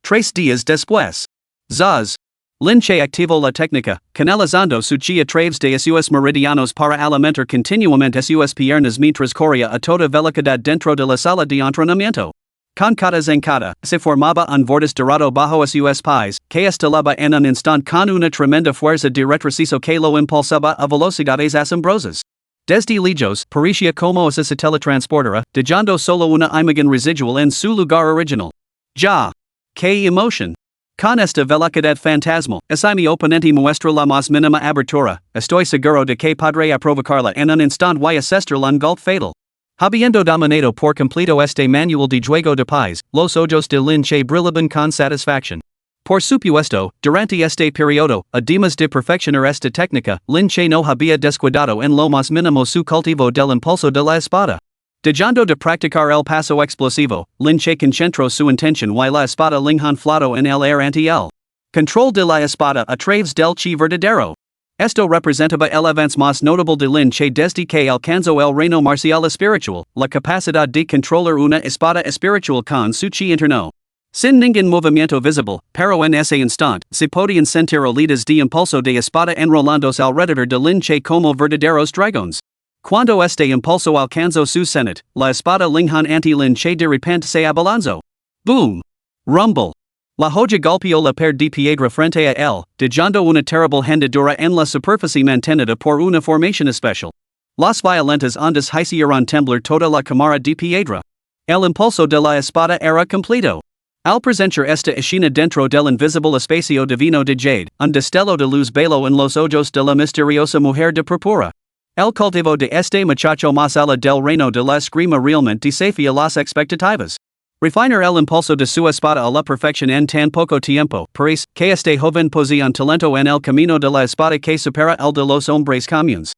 3 días después. Zaz. Linche activó la técnica, canalizando su chi a través de sus meridianos para alimentar continuamente sus piernas mientras corría a toda velocidad dentro de la sala de entrenamiento. Con cada zancada, se formaba un vortiz dorado bajo sus pies, que estalaba en un instante con una tremenda fuerza de retroceso que lo impulsaba a velocidades asombrosas. Desde lejos, parecía como si se teletransportara, dejando solo una imagen residual en su lugar original. Ya. ¡Qué emoción! Con esta velocidad fantasmal, si mi oponente muestra la más mínima abertura, estoy seguro de que podré provocarla en un instante y asestar un golpe fatal. Habiendo dominado por completo este manual de juego de paz, los ojos de Linche brillaban con satisfacción. Por supuesto, durante este periodo, además de perfeccionar esta técnica, Linche no había descuidado en lo más mínimo su cultivo del impulso de la espada. Dejando de practicar el paso explosivo, Linche concentró su intención y la espada Linghan flotó en el aire ante él. Control de la espada a través del chi verdadero. Esto representaba el avance más notable de Linche desde que alcanzó el reino marcial espiritual, la capacidad de controlar una espada espiritual con su chi interno. Sin ningún movimiento visible, pero en ese instante, se podían sentir oleadas de impulso de espada enrolándose alrededor de Linche como verdaderos dragones. Cuando este impulso alcanzó su cenit, la espada Linghan ante Linche de repente se abalanzó. Boom! Rumble! La joya golpeó la pared de piedra frente a él, dejando una terrible hendidura en la superficie mantenida por una formación especial. Las violentas ondas hicieron temblar toda la cámara de piedra. El impulso de la espada era completo. Al presentar esta escena dentro del invisible espacio divino de jade, un destello de luz bailó en los ojos de la misteriosa mujer de purpura. El cultivo de este muchacho más allá del reino de la esgrima realmente desafía las expectativas. Refinar el impulso de su espada a la perfección en tan poco tiempo, parece que este joven posee un talento en el camino de la espada que supera el de los hombres comunes.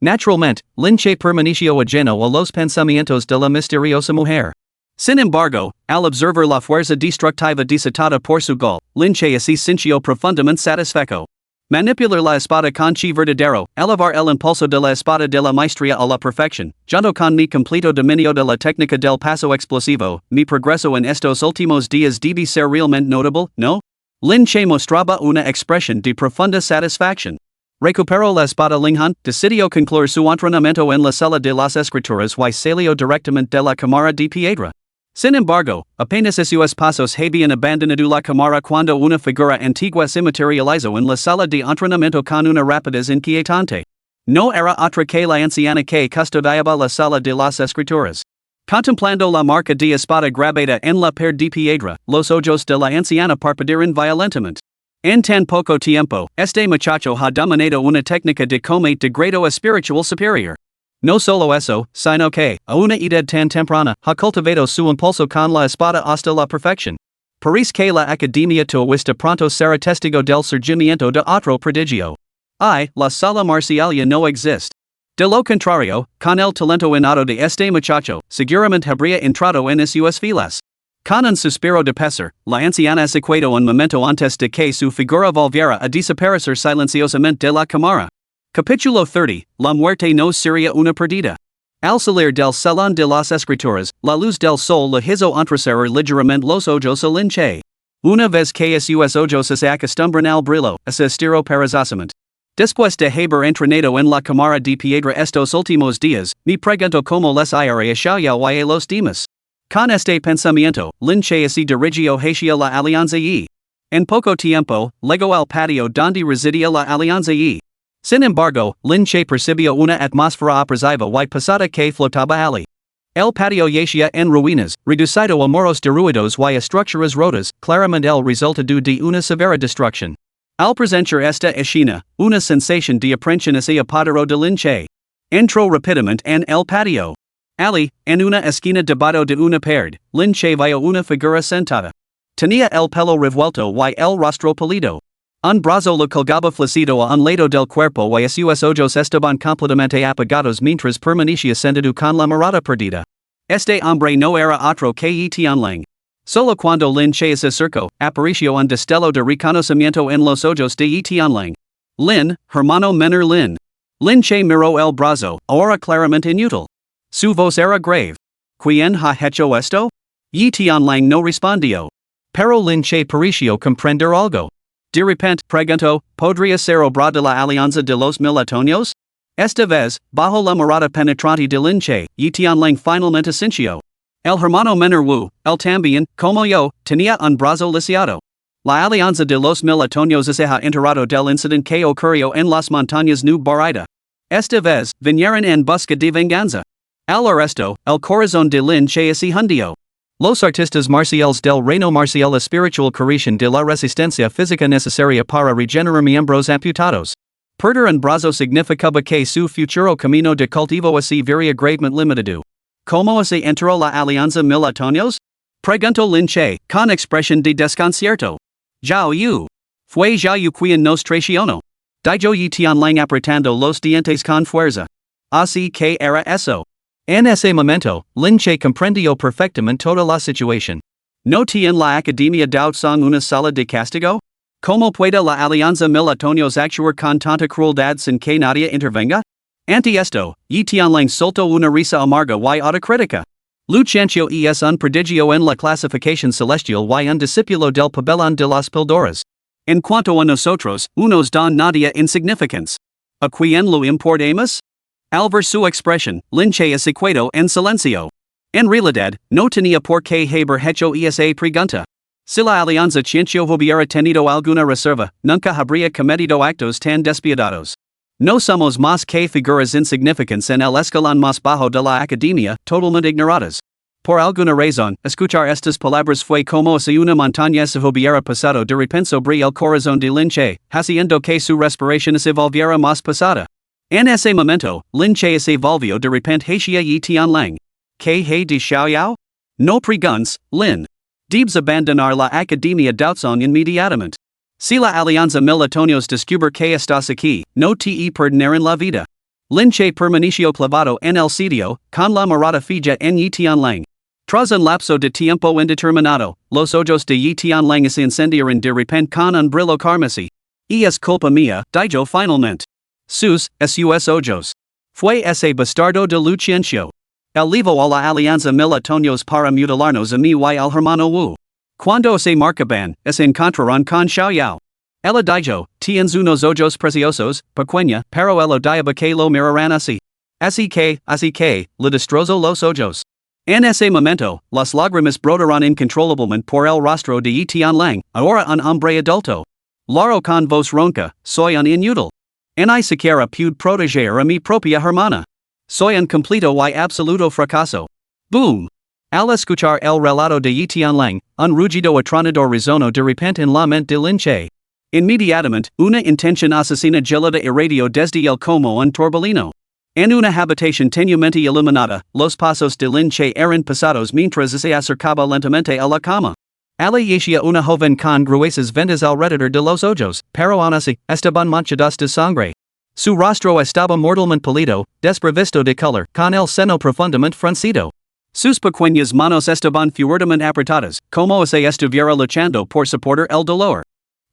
Naturalmente, Linche permaneció ajeno a los pensamientos de la misteriosa mujer. Sin embargo, al observar la fuerza destructiva desatada por su golpe, Linche se sintió profundamente satisfecho. Manipular la espada con chi verdadero, elevar el impulso de la espada de la maestría a la perfección, junto con mi completo dominio de la técnica del paso explosivo, mi progreso en estos últimos días debe ser realmente notable, ¿no? Linche mostraba una expresión de profunda satisfacción. Recuperó la espada Linghan, decidió concluir su entrenamiento en la sala de las escrituras y salió directamente de la cámara de piedra. Sin embargo, apenas esos pasos habían abandonado la cámara cuando una figura antigua se materializó en la sala de entrenamiento con una rapidez inquietante. No era otra que la anciana que custodiaba la sala de las escrituras. Contemplando la marca de espada grabada en la pared de piedra, los ojos de la anciana parpadearon violentamente. En tan poco tiempo, este muchacho ha dominado una técnica de combate de grado espiritual superior. No solo eso, sino que, a una edad tan temprana, ha cultivado su impulso con la espada hasta la perfección. Parece que la academia todoista pronto será testigo del surgimiento de otro prodigio. La sala marcial ya no existe. De lo contrario, con el talento innato de este muchacho, seguramente habría entrado en sus filas. Con un suspiro de pesar, la anciana secuedo un momento antes de que su figura volviera a desaparecer silenciosamente de la cámara. Capítulo 30, La muerte no sería una perdida. Al salir del salón de las escrituras, la luz del sol le hizo entrecerrar ligeramente los ojos a Lin Che. Una vez que sus ojos se acostumbran al brillo, se estiró perazosamente. Después de haber entrenado en la cámara de piedra estos últimos días, me pregunto cómo les irá a los demás. Con este pensamiento, Lin Che se dirigió hacia la alianza y, en poco tiempo, llegó al patio donde residía la alianza y. Sin embargo, Lin Che percibió una atmósfera opresiva y pesada que flotaba allí. El patio yacía en ruinas, reducido a muros derruidos y estructuras rotas, claramente el resultado de una severa destrucción. Al presenciar esta escena, una sensación de aprensión se apoderó de Lin Che. Entró rápidamente en el patio. Allí, en una esquina debajo de una pared, Lin Che vio una figura sentada. Tenía el pelo revuelto y el rostro pálido. Un brazo le colgaba flácido a un lado del cuerpo y sus ojos estaban completamente apagados mientras permanecía sentado con la mirada perdida. Este hombre no era otro que Tianling. Solo cuando Lin Che se acercó, apareció un destello de reconocimiento en los ojos de Tianling. Lin, hermano menor Lin. Lin Che miró el brazo, ahora claramente inútil. Su voz era grave. ¿Quién ha hecho esto? Tianling no respondió. Pero Lin Che pareció comprender algo. De repente, preguntó, ¿podría ser obra de la alianza de los mil años? Esta vez, bajo la mirada penetrante de Lin Che, Tianling finalmente sintió. El hermano menor Wu, él también, como yo, tenía un brazo lisiado. La alianza de los mil años se ha enterado del incidente que ocurrió en las montañas New Barida. Esta vez, vinieron en busca de venganza. Al arresto, el corazón de Lin Che se hundió. Los artistas marciales del reino marcial espiritual carecen de la resistencia física necesaria para regenerar miembros amputados. Perder un brazo significaba que su futuro camino de cultivo se vería gravemente limitado. ¿Cómo se enteró la alianza mil años? Preguntó Lin Che, con expresión de desconcierto. Zhao Yu. Fue Zhao Yu quien nos traicionó. Dijo Tianling apretando los dientes con fuerza. Así que era eso. En ese momento, Lin Che comprendió perfectamente toda la situación. ¿No tiene la academia Dao Song una sala de castigo? ¿Cómo puede la alianza mil años actuar con tanta crueldad sin que nadie intervenga? Ante esto, Tianling soltó una risa amarga y autocrítica. Luchencio es un prodigio en la clasificación celestial y un discípulo del pabellón de las píldoras. En cuanto a nosotros, unos don nadie insignificance. ¿A quién lo importamos? Al ver su expresión, Lin Che se quedó en silencio. En realidad, no tenía por qué haber hecho esa pregunta. Si la alianza Ciencio hubiera tenido alguna reserva, nunca habría cometido actos tan despiadados. No somos más que figuras insignificantes en el escalón más bajo de la academia, totalmente ignoradas. Por alguna razón, escuchar estas palabras fue como si una montaña se hubiera pasado de repente sobre el corazón de Lin Che, haciendo que su respiración se volviera más pesada. En ese momento, Lin Che se volvió de repente hacia Tianling. ¿Qué he de Xiaoyao? No preguntes, Lin. Debes abandonar la academia Daozong inmediatamente. Si la alianza mil años descubre que estás aquí, no te perdonarán la vida. Lin Che permaneció clavado en el sitio, con la mirada fija en Tianling. Tras un lapso de tiempo indeterminado, los ojos de Tianling se encendieron de repente con un brillo carmesí. Es culpa mía, dijo finalmente. Sus ojos. Fue ese bastardo de Luchencio. El llevó a la alianza mil años para mutilarnos a mí y al hermano Wu. Cuando se marcaban, se encontraron con Xiaoyao. Ella dijo, tienes unos ojos preciosos, pequeña, pero el odiaba que lo miraran así. Así que, le destrozó los ojos. En ese momento, las lágrimas brotaron incontrolablemente por el rostro de Etienne Lang, ahora un hombre adulto. Laro con voz ronca, soy un inútil. Ni siquiera pude proteger a mi propia hermana. Soy un completo y absoluto fracaso. Boom. Al escuchar el relato de Etienne Lang, un rugido atronador resonó de repente en la mente de Lin Che. Inmediatamente, una intención asesina gelada irradió desde el como un torbellino. En una habitación tenuemente iluminada, los pasos de Lin Che eran pasados mientras se acercaba lentamente a la cama. Allí yacía una joven con gruesas vendas alrededor de los ojos, pero aún así, estaban manchados de sangre. Su rostro estaba mortalmente pálido, desprovisto de color, con el seno profundamente fruncido. Sus pequeñas manos estaban fuertemente apretadas, como si estuviera luchando por soportar el dolor.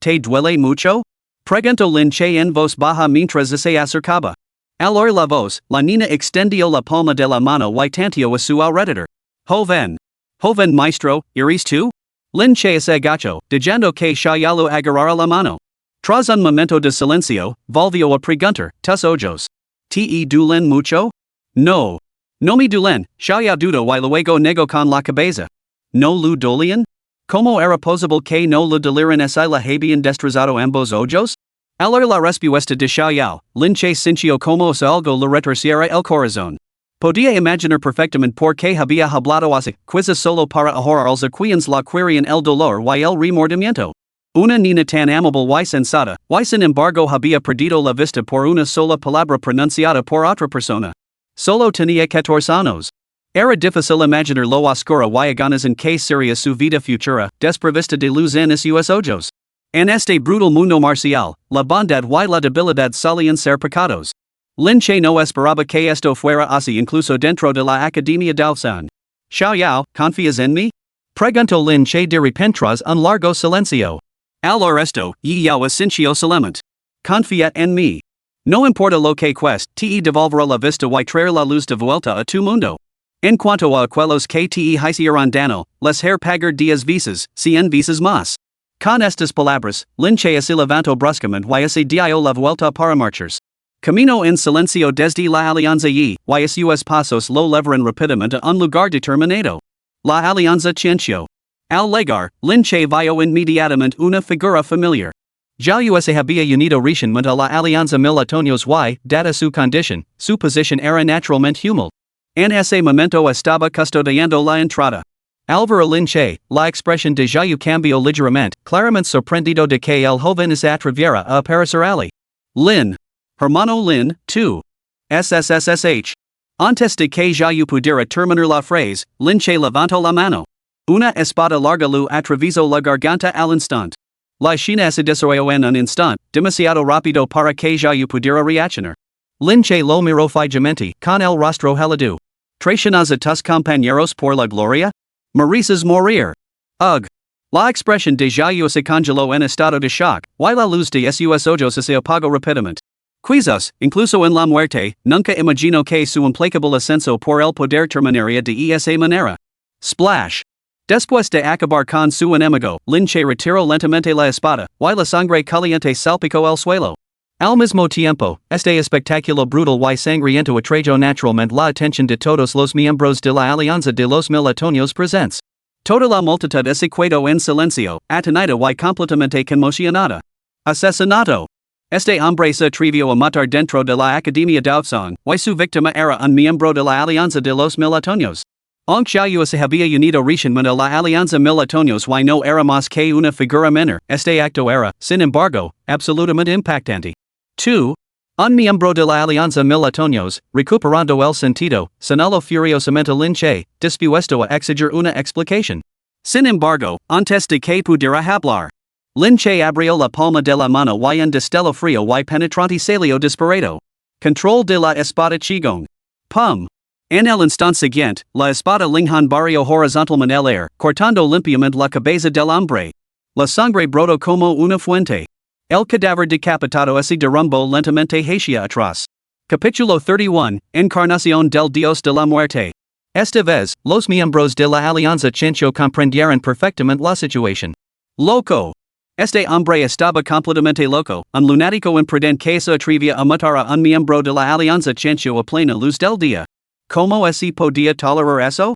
¿Te duele mucho? Preguntó Lin Che en voz baja mientras se acercaba. Al oír la voz, la niña extendió la palma de la mano y tanteó a su alrededor. Joven. Joven maestro, ¿eres tú? Lin Che se agachó, dejando que Xiaoyalu agarrara la mano. Tras un momento de silencio, volvió a preguntar, ¿tus ojos? ¿Te duelen mucho? No. No me duelen, Xiaoyao dudó y luego negó con la cabeza. ¿No lu dolían? ¿Cómo era posible que no lu dolieran si la habían destrozado ambos ojos? Al oír la respuesta de Xiaoyao, Lin Che sintió como si algo le retorciera el corazón. Podía imaginar perfectamente por qué había hablado así, quizás solo para ahorrarles a quienes la querían el dolor y el remordimiento. Una niña tan amable y sensata, y sin embargo había perdido la vista por una sola palabra pronunciada por otra persona. Solo tenía 14 años. Era difícil imaginar lo oscura y agonas en que sería su vida futura, desprovista de luz en sus ojos. En este brutal mundo marcial, la bondad y la debilidad solían ser pecados. Lin Che no esperaba que esto fuera así incluso dentro de la Academia Daosan. Xiaoyao, ¿confías en mí? Preguntó Lin Che de repente tras un largo silencio. Al oír esto, Yao asintió solemnemente. Confía en mí. No importa lo que cueste, te devolverá la vista y traer la luz de vuelta a tu mundo. En cuanto a aquellos que te hicieron daño, les haré pagar 10 veces, 100 veces más. Con estas palabras, Lin Che se levantó bruscamente y se dio la vuelta para marcharse. Camino en silencio desde la alianza y sus pasos lo llevaron rápidamente a un lugar determinado. La alianza chenció. Al llegar, Lin Che vio inmediatamente una figura familiar. Ya se había unido recientemente a la alianza 1000 y, dada su condición, su posición era naturalmente humilde. En ese momento estaba custodiando la entrada. Al ver a Lin Che, la expresión de Xiao cambió ligeramente, claramente sorprendido de que el joven se atreviera a aparecer allí. Lin. Hermano Lin, tú. SSSH. Antes de que Xiao pudiera terminar la frase, Lin Che levantó la mano. Una espada larga lu atravesó la garganta al instante. La China se desarrolló en un instante, demasiado rápido para que Xiao pudiera reaccionar. Lin Che lo miró fijamente, con el rostro helado. ¿Traicionas a tus compañeros por la gloria? ¿Mereces morir? Ugh. La expresión de Xiao se congeló en estado de shock, y la luz de sus ojos se apagó rápidamente. Quizás, incluso en la muerte, nunca imaginó que su implacable ascenso por el poder terminaría de esa manera. Splash. Después de acabar con su enemigo, Lin Che retiró lentamente la espada, y la sangre caliente salpicó el suelo. Al mismo tiempo, este espectáculo brutal y sangriento atrajo naturalmente la atención de todos los miembros de la Alianza de los 1000 Atonios presentes. Toda la multitud se quedó en silencio, atonida y completamente conmocionada. Asesinato. Este hombre se atrevió a matar dentro de la Academia Daosan, y su víctima era un miembro de la Alianza de los 1000 Atonios. Aunque Xiao se había unido recientemente a la Alianza 1000 Atonios y no era más que una figura menor, este acto era, sin embargo, absolutamente impactante. 2. Un miembro de la Alianza 1000 Atonios, recuperando el sentido, señaló furiosamente Lin Che, dispuesto a exigir una explicación. Sin embargo, antes de que pudiera hablar, Lin Che abrió la palma de la mano y un destello frío y penetrante salió disparado. Control de la espada Qigong. Pum. En el instante siguiente, la espada Linghan barrió horizontalmente el aire, cortando limpiamente la cabeza del hombre. La sangre brotó como una fuente. El cadáver decapitado se derrumbó lentamente hacia atrás. Capítulo 31, Encarnación del Dios de la Muerte. Esta vez, los miembros de la Alianza Chencho comprendieron perfectamente la situación. Loco. Este hombre estaba completamente loco, un lunático imprudente que se atrevía a matar a un miembro de la Alianza Chencho a plena luz del día. ¿Cómo se podía tolerar eso?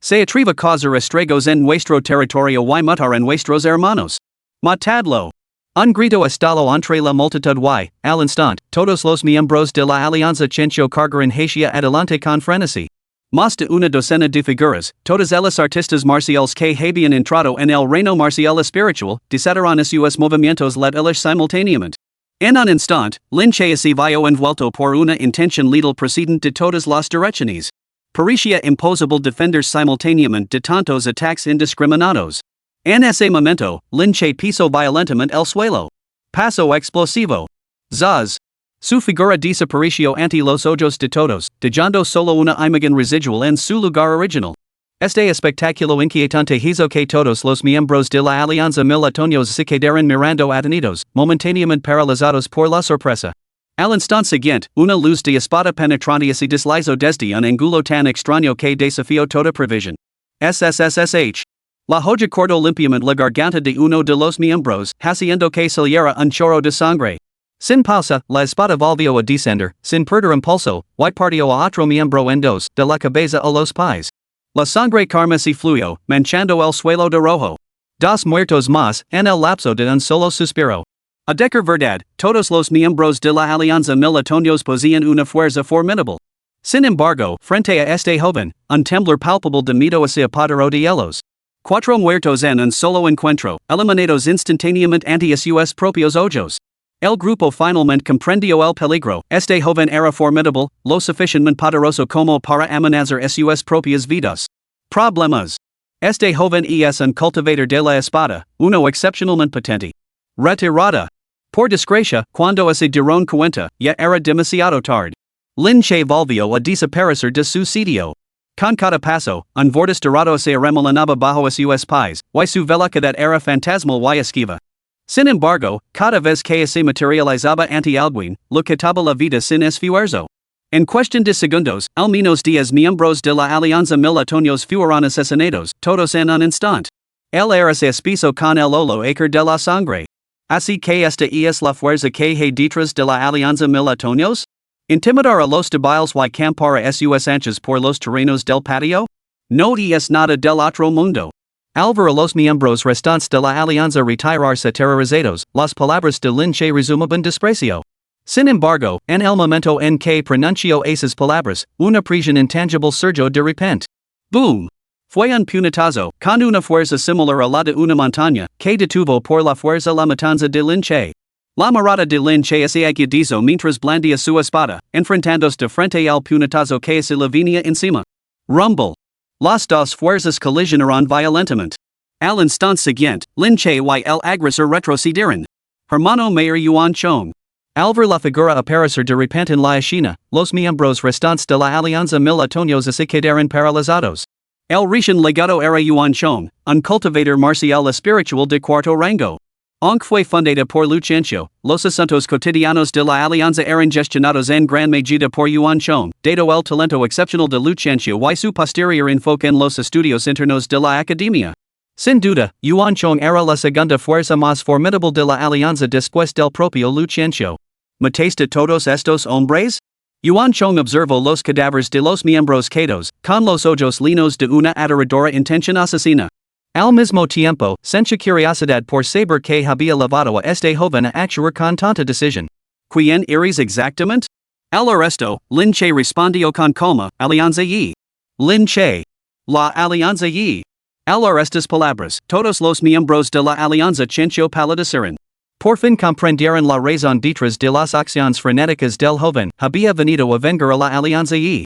Se atreva causar estragos en nuestro territorio y matar a nuestros hermanos. Matadlo. Un grito estalo entre la multitud y, al instante, todos los miembros de la alianza chencho cargaron hacia adelante con frenesí. Más de una docena de figuras, todas ellas artistas marciales que habían entrado en el reino marcial espiritual, desataron sus movimientos let ellos simultáneamente. En un instante, Lin Che se vio envuelto por una intención letal procedente de todas las direcciones. Parecía imposible defender simultáneamente de tantos ataques indiscriminados. En ese momento, Lin Che pisó violentamente el suelo. Paso explosivo. Zaz. Su figura desapareció ante los ojos de todos, dejando solo una imagen residual en su lugar original. Este espectáculo inquietante hizo que todos los miembros de la alianza militares se quedaran mirando atenidos, momentáneamente paralizados por la sorpresa. Al instante siguiente, una luz de espada penetrante se deslizó desde un ángulo tan extraño que desafió toda previsión. SSSH. La joya cortó limpiamente la garganta de uno de los miembros, haciendo que saliera un chorro de sangre. Sin pausa, la espada volvió a descender, sin perder impulso, y partió a otro miembro en dos, de la cabeza a los pies. La sangre carmesí fluyó, manchando el suelo de rojo. Dos muertos más, en el lapso de un solo suspiro. A decir verdad, todos los miembros de la alianza militares poseían una fuerza formidable. Sin embargo, frente a este joven, un temblor palpable de miedo se apoderó de ellos. Cuatro muertos en un solo encuentro, eliminados instantáneamente ante sus propios ojos. El grupo finalmente comprendió el peligro. Este joven era formidable, lo suficientemente poderoso como para amenazar sus propias vidas. Problemas. Este joven es un cultivador de la espada, uno excepcionalmente potente. Retirada. Por desgracia, cuando se dieron cuenta, ya era demasiado tarde. Lin Che volvió a desaparecer de su sitio. Con cada paso, un vortiz dorado se remolinaba bajo sus pies, y su velocidad era fantasmal y esquiva. Sin embargo, cada vez que se materializaba ante alguien, lo quitaba la vida sin esfuerzo. En cuestión de segundos, al menos 10 miembros de la alianza militares fueron asesinados, todos en un instante. Él era se espeso con el olor de la sangre. Así que esta es la fuerza que hay detrás de la alianza militares? ¿Intimidar a los débiles y campar a sus anchas por los terrenos del patio? No es nada del otro mundo. Al ver a los miembros restantes de la alianza retirarse terrorizados, las palabras de Lin Che resumaban desprecio. Sin embargo, en el momento en que pronunció esas palabras, una presión intangible surgió de repente. ¡Boom! Fue un puñetazo, con una fuerza similar a la de una montaña, que detuvo por la fuerza la matanza de Lin Che. La mirada de Lin Che se agudizó mientras blandía su espada, enfrentándose de frente al puñetazo que se le venía encima. Rumble. Las dos fuerzas colisionaron violentamente. Al instante siguiente, Lin Che y el agresor retrocedieron. Hermano Mayor Yuan Chong. Al ver la figura aparecer de repente en la escena, los miembros restantes de la alianza militares se quedaron paralizados. El recién legado era Yuan Chong, un cultivador marcial espiritual de cuarto rango. Aunque fue fundada por Luchencio, los asuntos cotidianos de la alianza eran gestionados en gran medida por Yuan Chong, dado el talento excepcional de Luchencio y su posterior enfoque en los estudios internos de la academia. Sin duda, Yuan Chong era la segunda fuerza más formidable de la alianza después del propio Luchencio. ¿Mataste todos estos hombres? Yuan Chong observó los cadáveres de los miembros quedados, con los ojos llenos de una aterradora intención asesina. Al mismo tiempo, sentía curiosidad por saber que había llevado a este joven a actuar con tanta decisión. ¿Quién eres exactamente? Al arresto, Lin Che respondió con calma, Alianza Y. Lin Che. La Alianza Y. Al estas palabras, todos los miembros de la Alianza Chencho palidecieron. Por fin comprendieron la razón detrás de las acciones frenéticas del joven, había venido a vengar a la Alianza Y.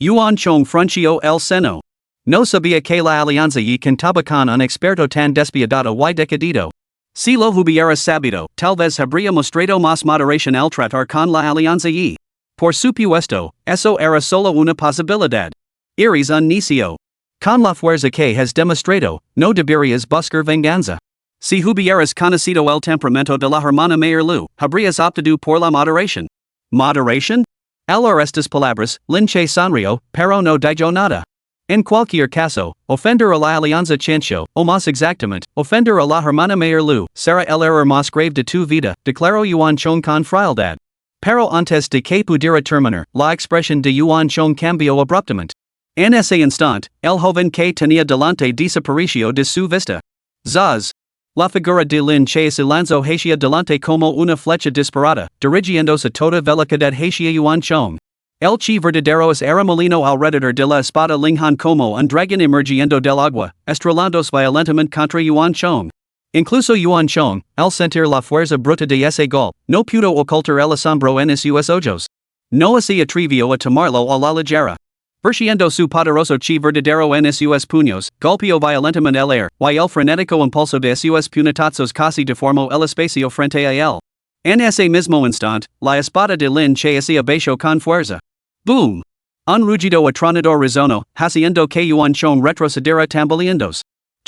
Yuan Chong frunció el seno. No sabía que la alianza y contaba con un experto tan despiadado y decidido. Si lo hubiera sabido, tal vez habría mostrado más moderación al tratar con la alianza y. Por supuesto, eso era solo una posibilidad. Eres un necio. Con la fuerza que has demostrado, no deberías buscar venganza. Si hubieras conocido el temperamento de la hermana Mayor Lu, habrías optado por la moderación. ¿Moderación? Al oír estas palabras, Lin Che sonrió, pero no dijo nada. En cualquier caso, ofender a la alianza Chencho, o más exactamente, ofender a la hermana Mayor Lu, será el error más grave de tu vida, declaró Yuan Chong con frialdad. Pero antes de que pudiera terminar, la expresión de Yuan Chong cambió abruptamente. En ese instante, el joven que tenía delante desapareció de su vista. Zaz. La figura de Lin Che se lanzó hacia delante como una flecha disparada, dirigiéndose a toda velocidad hacia Yuan Chong. El chi verdadero era molino alrededor de la espada Linghan como un dragón emergiendo del agua, estrelándose violentamente contra Yuan Chong. Incluso Yuan Chong, al sentir la fuerza bruta de ese gol, no pudo ocultar el asombro en sus ojos. No se atrevió a tomarlo a la ligera. Perciendo su poderoso chi verdadero en sus puños, golpeó violentamente el aire, y el frenético impulso de sus puñetazos casi deformó el espacio frente a él. En ese mismo instante, la espada de Lin Che se abaixó con fuerza. Boom! Un rugido atronador resonó, haciendo que Yuan Chong retrocediera tambaleándose.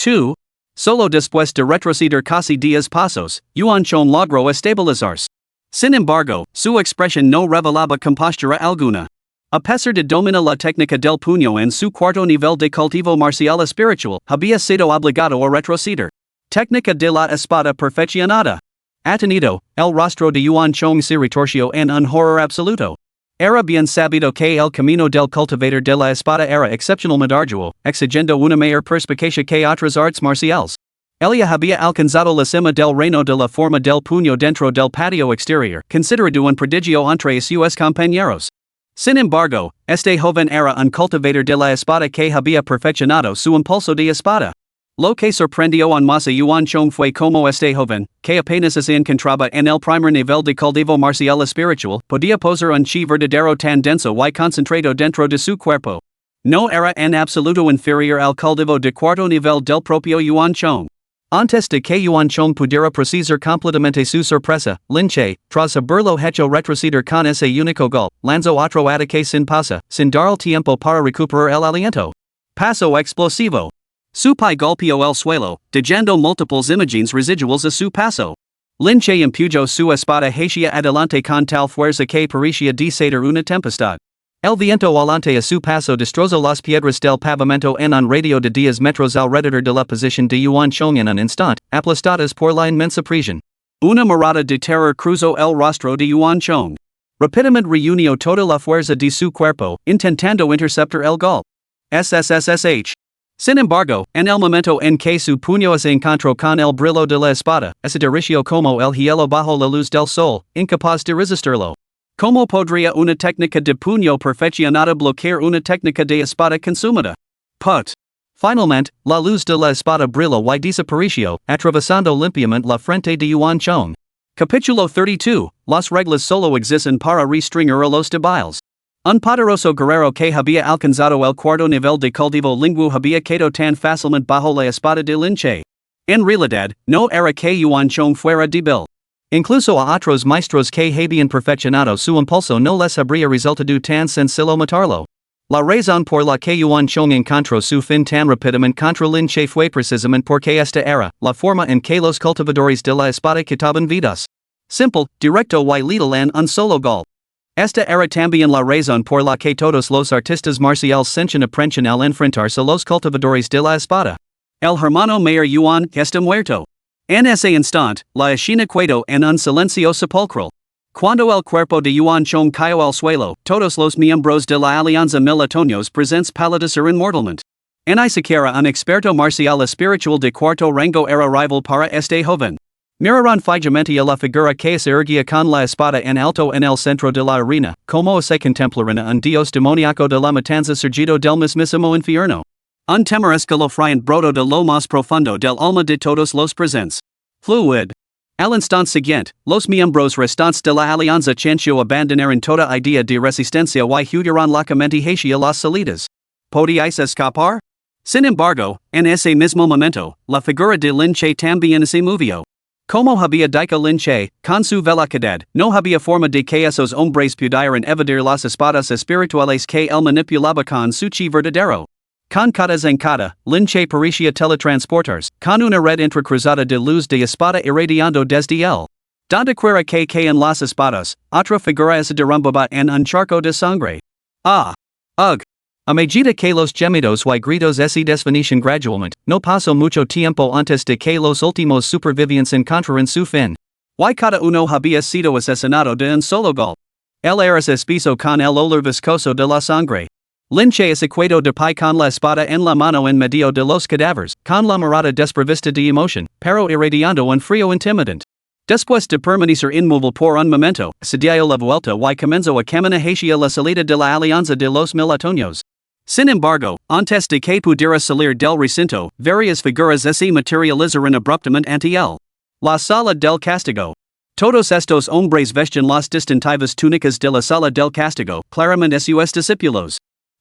2. Solo después de retroceder casi 10 pasos, Yuan Chong logró estabilizarse. Sin embargo, su expresión no revelaba compostura alguna. A pesar de dominar la técnica del puño en su cuarto nivel de cultivo marcial espiritual, había sido obligado a retroceder. Técnica de la espada perfeccionada. Atenido, el rostro de Yuan Chong se retorció en un horror absoluto. Era bien sabido que el camino del cultivador de la espada era excepcionalmente arduo, exigiendo una mayor perspicacia que otras artes marciales. Ella había alcanzado la cima del reino de la forma del puño dentro del patio exterior, considerado un prodigio entre sus compañeros. Sin embargo, este joven era un cultivador de la espada que había perfeccionado su impulso de espada. Lo que sorprendió en masa Yuan Chong fue como este joven, que apenas se encontraba en el primer nivel de cultivo marcial espiritual, podía poseer un chi verdadero tan denso y concentrado dentro de su cuerpo. No era en absoluto inferior al cultivo de cuarto nivel del propio Yuan Chong. Antes de que Yuan Chong pudiera procesar completamente su sorpresa, Lin Che, tras haberlo hecho retroceder con ese único gol, lanzó otro ataque sin pausa, sin dar el tiempo para recuperar el aliento. Paso explosivo. Su pie golpeó el suelo, dejando múltiples imágenes residuales a su paso. Lin Che empujó su espada hacia adelante con tal fuerza que parecía desatar una tempestad. El viento alante a su paso destrozó las piedras del pavimento en un radio de 10 metros alrededor de la posición de Yuan Chong en un instante, aplastadas por la inmensa presión. Una mirada de terror cruzó el rostro de Yuan Chong. Rápidamente reunió toda la fuerza de su cuerpo, intentando interceptar el gol. SSSSH. Sin embargo, en el momento en que su puño se encontró con el brillo de la espada, desapareció como el hielo bajo la luz del sol, incapaz de resistirlo. ¿Cómo podría una técnica de puño perfeccionada bloquear una técnica de espada consumida? Put. Finalmente, la luz de la espada brilló y desapareció, atravesando limpiamente la frente de Yuan Chong. Capítulo 32. Las reglas solo existen para restringir a los débiles. Un poderoso guerrero que había alcanzado el cuarto nivel de cultivo lingüo había quedado tan fácilmente bajo la espada de Lin Che. En realidad, no era que Yuan Chong fuera débil. Incluso a otros maestros que habían perfeccionado su impulso no les habría resultado tan sencillo matarlo. La razón por la que Yuan Chong encontró su fin tan rápidamente contra Lin Che fue precisamente porque esta era la forma en que los cultivadores de la espada quitaban vidas. Simple, directo y letal en un solo gol. Esta era también la razón por la que todos los artistas marciales sentían aprensión al enfrentarse a los cultivadores de la espada. El hermano mayor Yuan está muerto. En ese instante, la escena quedó en un silencio sepulcral. Cuando el cuerpo de Yuan Chong cayó al suelo, todos los miembros de la alianza militares presentes palidecieron mortalmente. Ni siquiera un experto marcial espiritual de cuarto rango era rival para este joven. Miraron fijamente a la figura que se erguía con la espada en alto en el centro de la arena, como se contemplaran un dios demoníaco de la matanza surgido del mismísimo infierno. Un temor escalofriante brotó de lo más profundo del alma de todos los presentes. Fluid. Al instante siguiente, los miembros restantes de la alianza Chencho abandonaron toda idea de resistencia y huyeron locamente hacia las salidas. ¿Podíais escapar? Sin embargo, en ese mismo momento, la figura de Lin Che también se movió. Como había dicho Lin Che, con su velocidad, no había forma de que esos hombres pudieran evadir las espadas espirituales que él manipulaba con su chi verdadero. Con cada zancada, Lin Che parecía teletransportarse, con una red entrecruzada de luz de espada irradiando desde él. Donde quiera que caen las espadas, otra figura se derrumbaba en un charco de sangre. Ah! Ugh! A medida que los gemidos y gritos se desvanecían gradualmente, no pasó mucho tiempo antes de que los últimos supervivientes encontraran su fin. Y cada uno había sido asesinado de un solo golpe. El aire se espeso con el olor viscoso de la sangre. Linche es equado de pi con la espada en la mano en medio de los cadáveres, con la mirada desprovista de emoción, pero irradiando un frío intimidante. Después de permanecer inmóvil por un momento, se dio la vuelta y comenzó a caminar hacia la salida de la alianza de los mil otoños. Sin embargo, antes de que pudiera salir del recinto, varias figuras se materializaron abruptamente ante él. La sala del castigo. Todos estos hombres vestían las distintivas túnicas de la sala del castigo, claramente sus discípulos.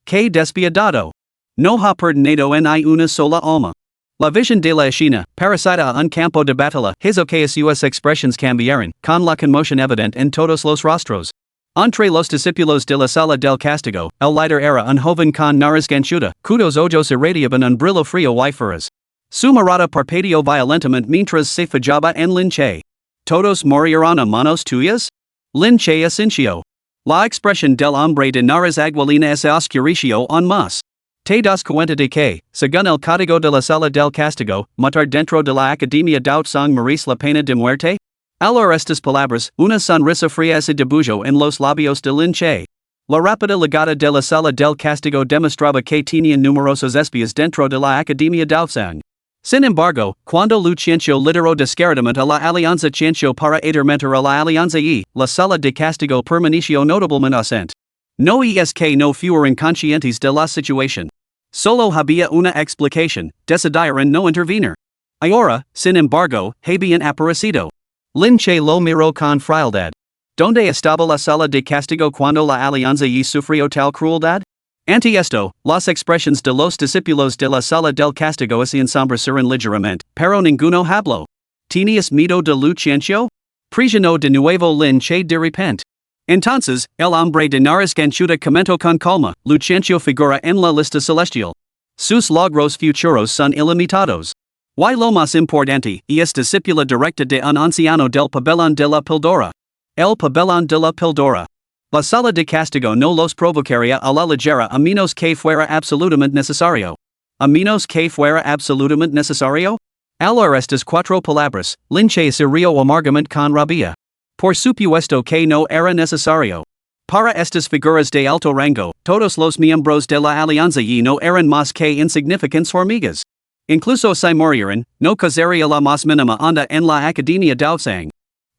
Que despiadado. No ha perdonado ni una sola alma. La visión de la escena, parecida a un campo de batalla, hizo que sus expresiones cambiaran, con la conmoción evidente en todos los rostros. Entre los discípulos de la sala del castigo, el líder era un joven con nariz ganchuda, cuyos ojos irradiaban un brillo frío y feroz. Su mirada parpadeó violentamente mientras se fijaba en Linche. ¿Todos morirán a manos tuyas? Linche asintió. La expresión del hombre de nariz aguilina se oscureció aún más. Te das cuenta de que, según el código de la sala del castigo, matar dentro de la academia d'autsang merece la pena de muerte? Al oír estas palabras, una sonrisa fría se dibujó en los labios de Linche. La rápida llegada de la sala del castigo demostraba que tenían numerosos espías dentro de la academia d'autsang. Sin embargo, cuando Luciencio lideró descaradamente a la alianza Ciencio para atormentar a la alianza y, la sala de castigo permaneció notablemente ausente. No es que no fueran conscientes de la situación. Solo había una explicación, decidieron no intervenir. Ahora, sin embargo, habían aparecido. Linche lo miró con frialdad. ¿Dónde estaba la sala de castigo cuando la alianza y sufrió tal crueldad? Ante esto, las expresiones de los discípulos de la sala del castigo se ensombreceron ligeramente, pero ninguno habló. ¿Tenías miedo de Luciencio? Presionó de nuevo Linche de repente. Entonces, el hombre de nariz ganchuda comentó con calma, Luciencio figura en la lista celestial. Sus logros futuros son ilimitados. Y lo más importante, es discípula directa de un anciano del pabellón de la pildora. El pabellón de la pildora. La sala de castigo no los provocaría a la ligera a menos que fuera absolutamente necesario. ¿A menos que fuera absolutamente necesario? Al oír estas cuatro palabras, Linche se rió amargamente con rabia. Por supuesto que no era necesario. Para estas figuras de alto rango, todos los miembros de la alianza y no eran más que insignificantes hormigas. Incluso si murieran, no causaría la más mínima onda en la academia d'autsang.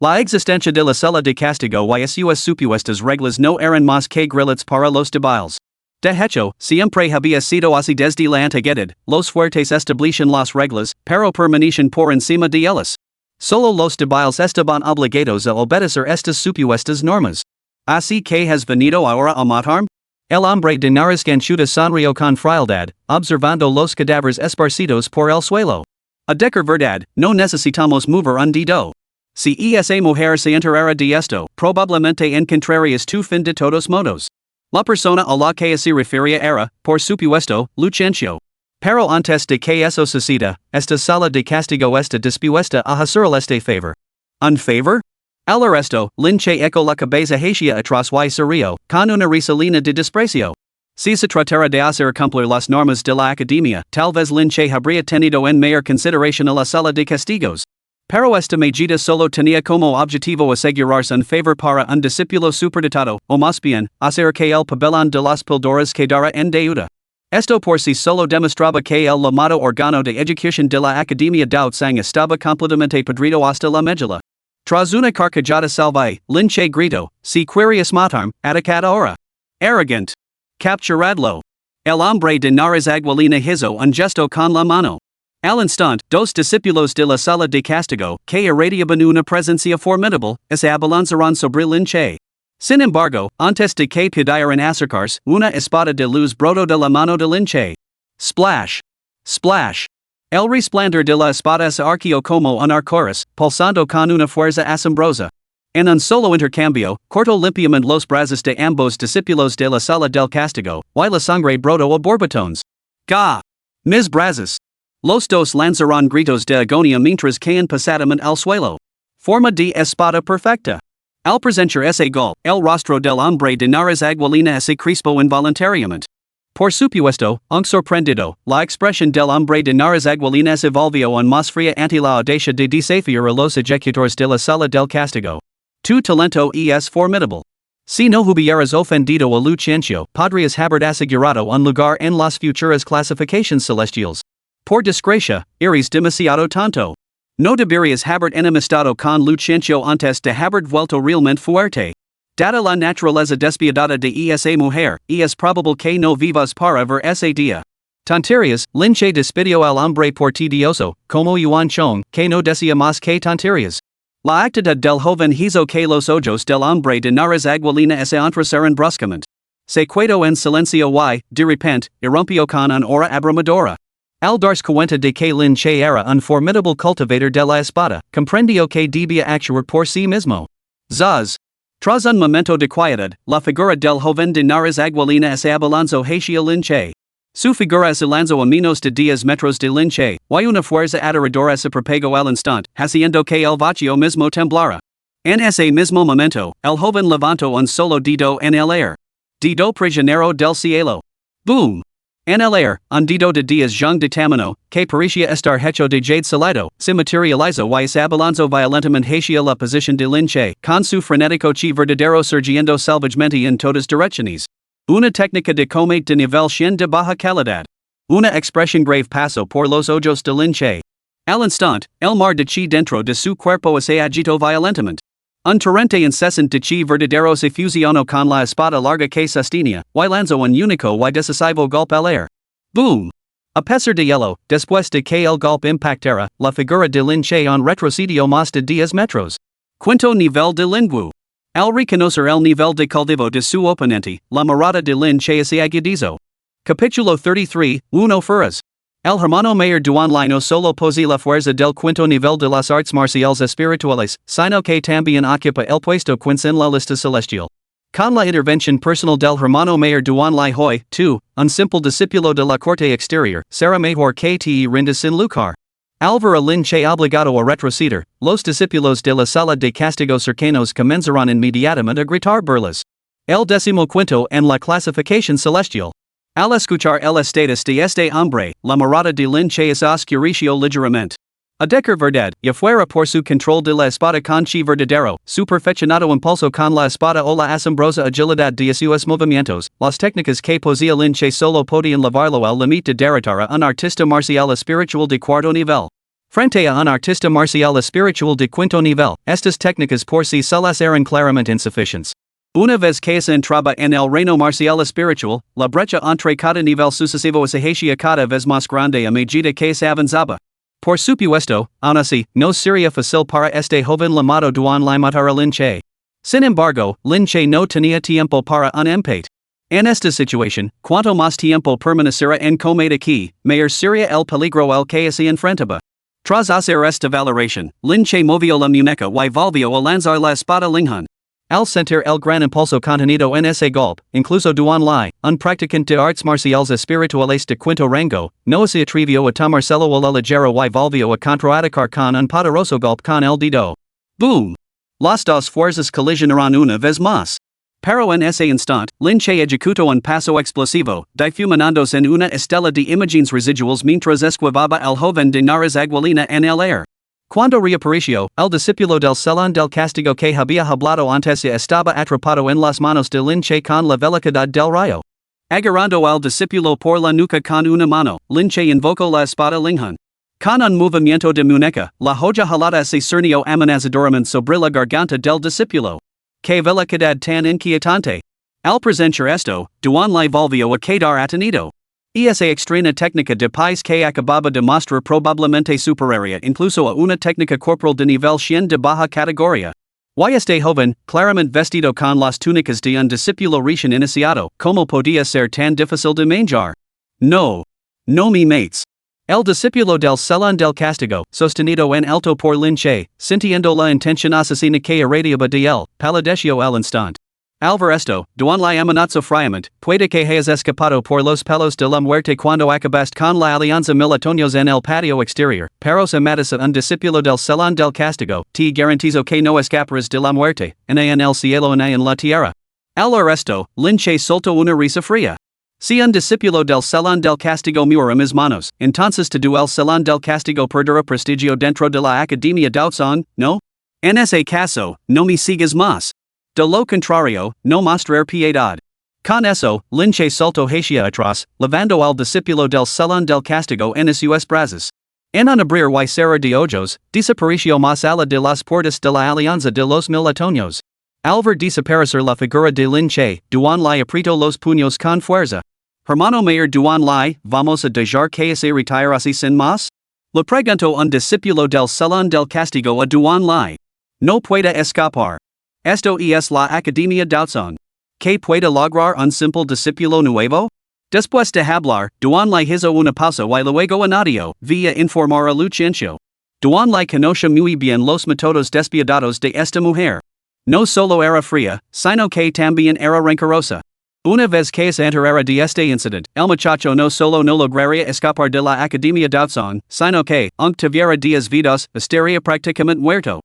La existencia de la sala de castigo y sus supuestas reglas no eran más que grillets para los débiles. De hecho, siempre había sido así desde la antigüedad, los fuertes establecen las reglas, pero permanecen por encima de ellas. Solo los débiles estaban obligados a obedecer estas supuestas normas. Así que has venido ahora a matarme? El hombre de nariz ganchuda sonrió con frialdad, observando los cadáveres esparcidos por el suelo. A decir verdad, no necesitamos mover un dedo. Si esa mujer se enterara de esto, probablemente encontrarías tu fin de todos modos. La persona a la que se refería era, por supuesto, Luciencio. Pero antes de que eso suceda, esta sala de castigo está dispuesta a hacer este favor. ¿Un favor? Al oír esto, Linche echó la cabeza hacia atrás y se rió, con una risolina de desprecio. Si se tratara de hacer cumplir las normas de la academia, tal vez Linche habría tenido en mayor consideración a la sala de castigos. Pero esta medida solo tenía como objetivo asegurarse un favor para un discípulo superdotado, o más bien, hacer que el pabellón de las pildoras quedara en deuda. Esto por sí solo demostraba que el llamado órgano de educación de la academia d'autsang estaba completamente podrido hasta la médula. Tras una carcajada salvaje, Linche gritó, si querías matarme, atacad ahora. Arrogant. Capturadlo. El hombre de nariz aguilina hizo un gesto con la mano. Al instante, dos discípulos de la sala de castigo, que irradiaban una presencia formidable, se abalanzaron sobre Linche. Sin embargo, antes de que pudieran acercarse, una espada de luz brotó de la mano de Linche. Splash. Splash. El resplandor de la espada se arqueó como un arcoíris, pulsando con una fuerza asombrosa. En un solo intercambio, cortó limpiamente los brazos de ambos discípulos de la sala del castigo, y la sangre brotó a borbotones. ¡Ga! Mis brazos! Los dos lanzaron gritos de agonía mientras caían pesadamente al suelo. Forma de espada perfecta. Al presenciar ese gol, el rostro del hombre de nariz aguilina se crispó involuntariamente. Por supuesto, aunque sorprendido, la expresión del hombre de nariz aguilina se volvió aún más fría ante la audacia de desafiar a los ejecutores de la sala del castigo. Tu talento es formidable. Si no hubieras ofendido a Luchencio, podrías haber asegurado un lugar en las futuras clasificaciones celestiales. Por desgracia, eres demasiado tonto. No deberías haber enemistado con Luchencio antes de haber vuelto realmente fuerte. Dada la naturaleza despiadada de esa mujer, es probable que no vivas para ver ese día. Tonterías, Linche despidió al hombre por tedioso, como Yuan Chong, que no decía más que tonterías. La actitud del joven hizo que los ojos del hombre de nariz aguilina se entrasaran bruscamente. Se quedó en silencio y, de repente, irrumpió con una aura abrumadora. Al darse cuenta de que Lin Che era un formidable cultivador de la espada, comprendió que debía actuar por sí mismo. Zaz. Tras un momento de quietud, la figura del joven de nariz aguilina se abalanzó hacia Lin Che. Su figura se lanzó a menos de 10 metros de Lin Che, y una fuerza aterradora se propagó al instante, haciendo que el vacío mismo temblara. En ese mismo momento, el joven levantó un solo dedo en el aire. Dedo prisionero del cielo. Boom! En el aire, un dedo de 10 jung de tamano, que parecía estar hecho de jade salado, se materializó y se abalanzó violentamente hacia la posición de Lin Che, con su frenético chi verdadero surgiendo salvajemente en todas direcciones. Una técnica de combate de nivel 100 de baja calidad. Una expresión grave pasó por los ojos de Lin Che. Al instante, el mar de chi dentro de su cuerpo se agitó violentamente. Un torrente incesante de chi verdadero se fusionó con la espada larga que sostenía, y lanzó un único y decisivo golpe al aire. Boom! A pesar de hielo, después de que el golpe impactara, la figura de Lin Che retrocedió más de 10 metros. Quinto nivel de Lingwu. Al reconocer el nivel de cultivo de su oponente, la mirada de Lin Che se agudizó. Capítulo 33, Uno Furas. El hermano mayor Duan Lai no solo posee la fuerza del quinto nivel de las artes marciales espirituales, sino que también ocupa el puesto 15 en la lista celestial. Con la intervención personal del hermano mayor Duan Lai Hoi, tú, un simple discípulo de la corte exterior, será mejor que te rindas sin luchar. Al ver a Lin Che obligado a retroceder, los discípulos de la sala de castigos cercanos comenzaron inmediatamente a gritar burlas. El 15º en la clasificación celestial. Al escuchar el estatus de este hombre, la mirada de Lin Che se oscureció ligeramente. A decir verdad, y fuera por su control de la espada con chi verdadero, su perfeccionado impulso con la espada o la asombrosa agilidad de sus movimientos, las técnicas que posea Lin Che solo podían llevarlo al límite de derrotar a un artista marcial espiritual de cuarto nivel. Frente a un artista marcial espiritual de quinto nivel, estas técnicas por sí solas eran claramente insuficientes. Una vez que se entraba en el reino marcial espiritual, la brecha entre cada nivel sucesivo se hacía cada vez más grande a medida que se avanzaba. Por supuesto, aún así, no sería fácil para este joven llamado Duan Lai matar a Lin Che. Sin embargo, Lin Che no tenía tiempo para un empate. En esta situación, cuanto más tiempo permaneciera en combate aquí, mayor sería el peligro al que se enfrentaba. Tras hacer esta valoración, Lin Che movió la muñeca y volvió a lanzar la espada Linghan. Al sentir el gran impulso contenido en ese golpe, incluso Duan Lai, un practicante de artes marciales espirituales de quinto rango, no se atrevió a tomárselo a la ligera y volvió a contraatacar con un poderoso golpe con el dedo. Boom! Las dos fuerzas colisionaron una vez más. Pero en ese instante, Lin Che ejecutó un paso explosivo, difuminándose en una estela de imágenes residuales mientras esquivaba al joven de nariz aguilina en el aire. Cuando reapareció, el discípulo del salón del castigo que había hablado antes estaba atrapado en las manos de Lin Che con la velocidad del rayo. Agarrando al discípulo por la nuca con una mano, Lin Che invocó la espada Linghan. Con un movimiento de muñeca, la hoja jalada se cernió amenazadoramente sobre la garganta del discípulo. ¡Qué velocidad tan inquietante! Al presenciar esto, Duan Lai volvió a quedar atenido. Esa extraña técnica de paz que acababa de mostrar probablemente superaria incluso a una técnica corporal de nivel 100 de baja categoría. Y este joven, claramente vestido con las túnicas de un discípulo recién iniciado, ¿cómo podía ser tan difícil de manejar? No. No mi mates. El discípulo del salón del castigo, sostenido en alto por Lin Che, sintiendo la intención asesina que irradiaba de él, palideció al instante. Al ver esto, Duan Lai amenazó fríamente, puede que hayas escapado por los pelos de la muerte cuando acabaste con la alianza militares en el patio exterior, pero se matas a un discípulo del salón del castigo, te garantizo que no escaparás de la muerte, en el cielo y en la tierra. Al oír esto, Lin Che soltó una risa fría. Si un discípulo del salón del castigo muere mis manos, entonces todo el salón del castigo perderá prestigio dentro de la academia Daozong, ¿no? En ese caso, no me sigas más. De lo contrario, no mostrar piedad. Con eso, linche salto hacia atrás, levando al discípulo del salón del castigo en sus brazos. En un abrir y cerrar de ojos, desapareció más allá de las puertas de la alianza de los mil otoños. Al ver desaparecer la figura de linche, Duan Lai apretó los puños con fuerza. Hermano mayor Duan Lai, vamos a dejar que se retire así sin más? Le preguntó un discípulo del salón del castigo a Duan Lai. No puede escapar. Esto es la academia Daozon. ¿Qué puede lograr un simple discípulo nuevo? Después de hablar, Duan Lai hizo una pausa y luego añadió, via informar a Luciencio. Duan Lai conoce muy bien los métodos despiadados de esta mujer. No solo era fría, sino que también era rencorosa. Una vez que se enterara de este incidente, el muchacho no solo no lograría escapar de la academia Daozon, sino que, aunque tuviera 10 vidas, estaría prácticamente muerto.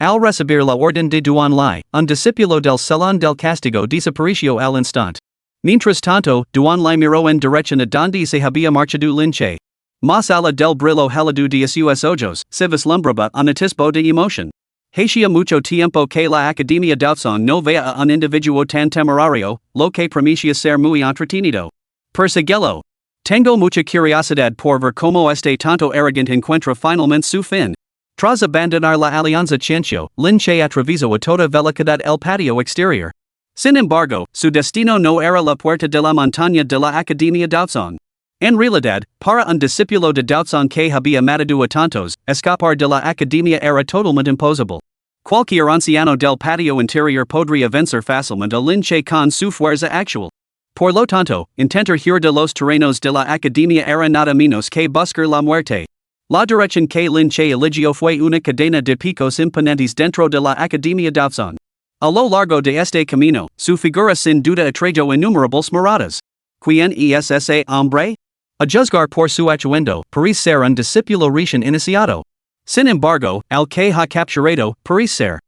Al recibir la orden de Duan Lai, un discípulo del salón del castigo desapareció al instante. Mientras tanto, Duan Lai miró en dirección a donde se había marchado linche. Más allá del brillo helado de sus ojos, se vislumbraba un atisbo de emoción. Hacía mucho tiempo que la academia Daozon no veía a un individuo tan temerario, lo que prometía ser muy entretenido. Persíguelo. Tengo mucha curiosidad por ver cómo este tanto arrogante encuentra finalmente su fin. Tras abandonar la alianza Qianxiu, linche atravesó a toda velocidad el patio exterior. Sin embargo, su destino no era la puerta de la montaña de la academia Daozon. En realidad, para un discípulo de Daozon que había matado a tantos, escapar de la academia era totalmente imposible. Cualquier anciano del patio interior podría vencer fácilmente a linche con su fuerza actual. Por lo tanto, intentar huir de los terrenos de la academia era nada menos que buscar la muerte. La dirección que linche eligió fue una cadena de picos imponentes dentro de la academia Daozon. A lo largo de este camino, su figura sin duda atrayó innumerables miradas. ¿Quién es ese hombre? A juzgar por su atuendo, parece ser un discípulo recién iniciado. Sin embargo, al que ha capturado, parece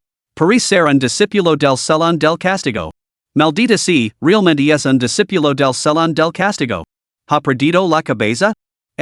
ser un discípulo del salón del castigo. Maldita sea, realmente es un discípulo del salón del castigo. ¿Ha perdido la cabeza?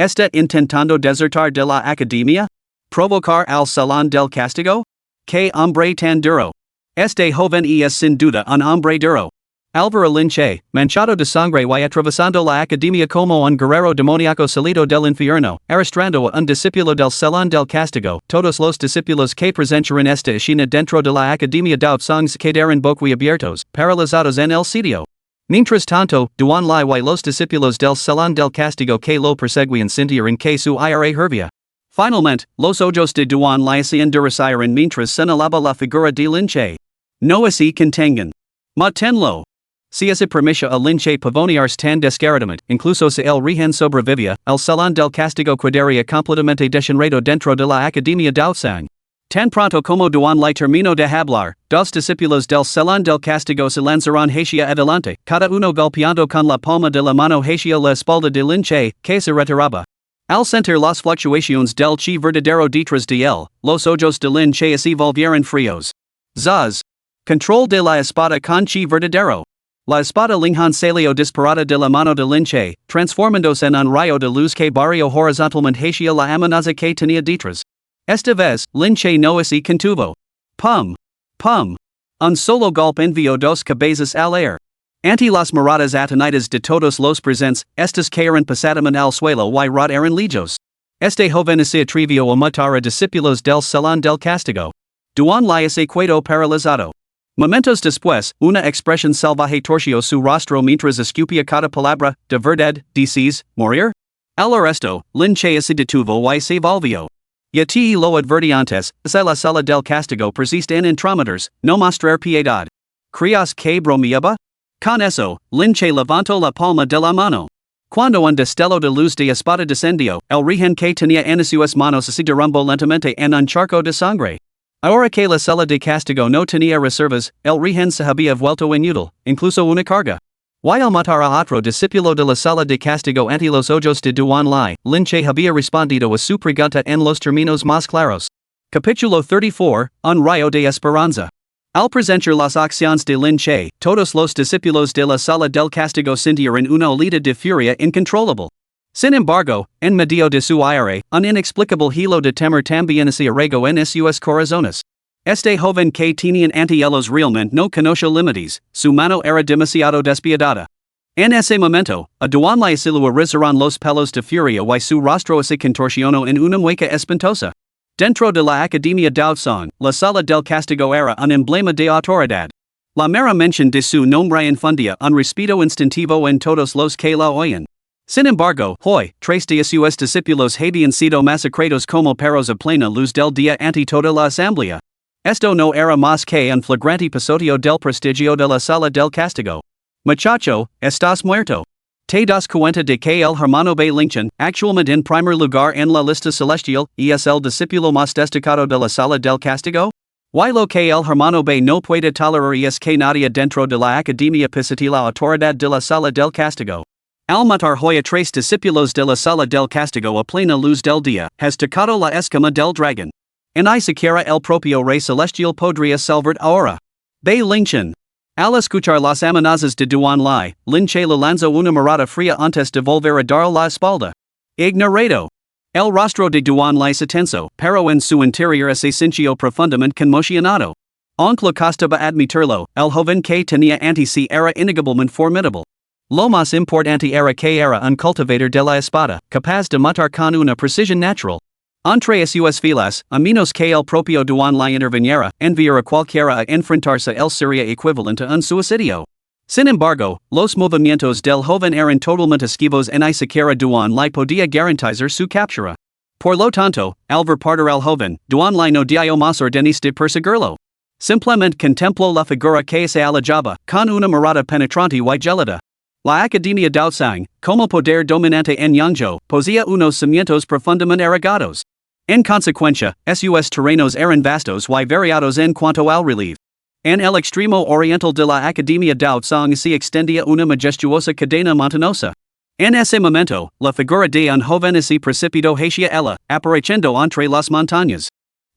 ¿Está intentando desertar de la academia? ¿Provocar al salón del castigo? ¿Qué hombre tan duro? Este joven es sin duda un hombre duro. Álvaro linche, manchado de sangre y atravesando la academia como un guerrero demoníaco salido del infierno, arrastrando a un discípulo del salón del castigo. Todos los discípulos que presenciaron esta escena dentro de la academia Daozon se quedaron boquiabiertos, paralizados en el sitio. Mientras tanto, Duan Lai y los discípulos del salón del castigo que lo perseguían sintieron que su ira hervía. Finalmente, los ojos de Duan Lai se endurecieron mientras señalaba la figura de linche. No así contengan. Matenlo. Si se permite a linche pavonearse tan descaradamente, incluso si el rehen sobrevivía, el salón del castigo quedaría completamente degenerado dentro de la academia Daozon. Tan pronto como Duan Lai terminó de hablar, dos discípulos del salón del castigo se lanzaron hacia adelante, cada uno golpeando con la palma de la mano hacia la espalda de linche, que se retiraba. Al sentir las fluctuaciones del chi verdadero detrás de él, los ojos de linche se volvieron fríos. Zaz. Control de la espada con chi verdadero. La espada Linghan salió disparada de la mano de linche, transformándose en un rayo de luz que barrió horizontalmente hacia la amenaza que tenía detrás. Esta vez, linche no se contuvo. Pum. Pum. Un solo golpe envió dos cabezas al aire. Ante las miradas atenidas de todos los presentes, estas cayeron pesadamente al suelo y rodaron lejos. Este joven se atrevió a matar a discípulos del salón del castigo. Duan Lai se quedó paralizado. Momentos después, una expresión salvaje torció su rostro mientras escupía cada palabra. ¿De verdad, dices, morir? Al arresto, linche se detuvo y se volvió. Ya te lo advertí antes, si la sala del castigo persiste en entrometers, no mostrar piedad. ¿Creas que bromeaba? Con eso, linche levantó la palma de la mano. Cuando un destello de luz de espada descendió, el rehen que tenía en sus manos se derrumbó lentamente en un charco de sangre. Ahora que la sala de castigo no tenía reservas, el rehen se había vuelto inútil, incluso una carga. Y al matar a otro discípulo de la sala de castigo ante los ojos de Duan Lai, linche había respondido a su pregunta en los términos más claros. Capítulo 34, Un rayo de esperanza. Al presenciar las acciones de linche, todos los discípulos de la sala del castigo sintieron una oleada de furia incontrolable. Sin embargo, en medio de su aire, un inexplicable hilo de temor también se arraigó en sus corazones. Este joven que tenían ante ellos realmente no conoce límites, su mano era demasiado despiadada. En ese momento, a Duan la isilua rizaron los pelos de furia y su rostro se contorsionó en una mueca espantosa. Dentro de la Academia Daotsong, la sala del castigo era un emblema de autoridad. La mera mención de su nombre infundía un respeto instintivo en todos los que la oyen. Sin embargo, hoy, tres de sus discípulos habían sido masacrados como perros a plena luz del día ante toda la asamblea. Esto no era más que un flagrante pisoteo del prestigio de la sala del castigo. Muchacho, estás muerto. ¿Te das cuenta de que el hermano B. Lincoln, actualmente en primer lugar en la lista celestial, es el discípulo más destacado de la sala del castigo? Y lo que el hermano B no puede tolerar es que nadie dentro de la academia pisotee la autoridad de la sala del castigo. Al matar hoy a tres discípulos de la sala del castigo a plena luz del día, has tocado la escama del dragón. En ni siquiera el propio rey celestial podría salvar ahora. B. Lincoln. Al escuchar las amenazas de Duan Lai, Lin Che le lanzó una mirada fría antes de volver a dar la espalda. Ignorado. El rostro de Duan Lai se tensó, pero en su interior se sintió profundamente conmocionado. Aunque le costaba admitirlo, el joven que tenía ante sí era innegablemente formidable. Lo más importante era que era un cultivador de la espada, capaz de matar con una precisión natural. Entre sus filas, a menos que el propio Duan Lai interviniera, enviara cualquiera a enfrentarse él sería equivalente a un suicidio. Sin embargo, los movimientos del joven eran totalmente esquivos y ni siquiera Duan Lai podía garantizar su captura. Por lo tanto, al ver partir al joven, Duan Lai no dio más órdenes de perseguirlo. Simplemente contempló la figura que se alejaba, con una mirada penetrante y gelada. La Academia Daotsong, como poder dominante en Yangzhou, poseía unos cimientos profundamente arraigados. En consecuencia, sus terrenos eran vastos y variados en cuanto al relieve. En el extremo oriental de la Academia Daotsong se extendía una majestuosa cadena montañosa. En ese momento, la figura de un joven se precipitó hacia ella, apareciendo entre las montañas.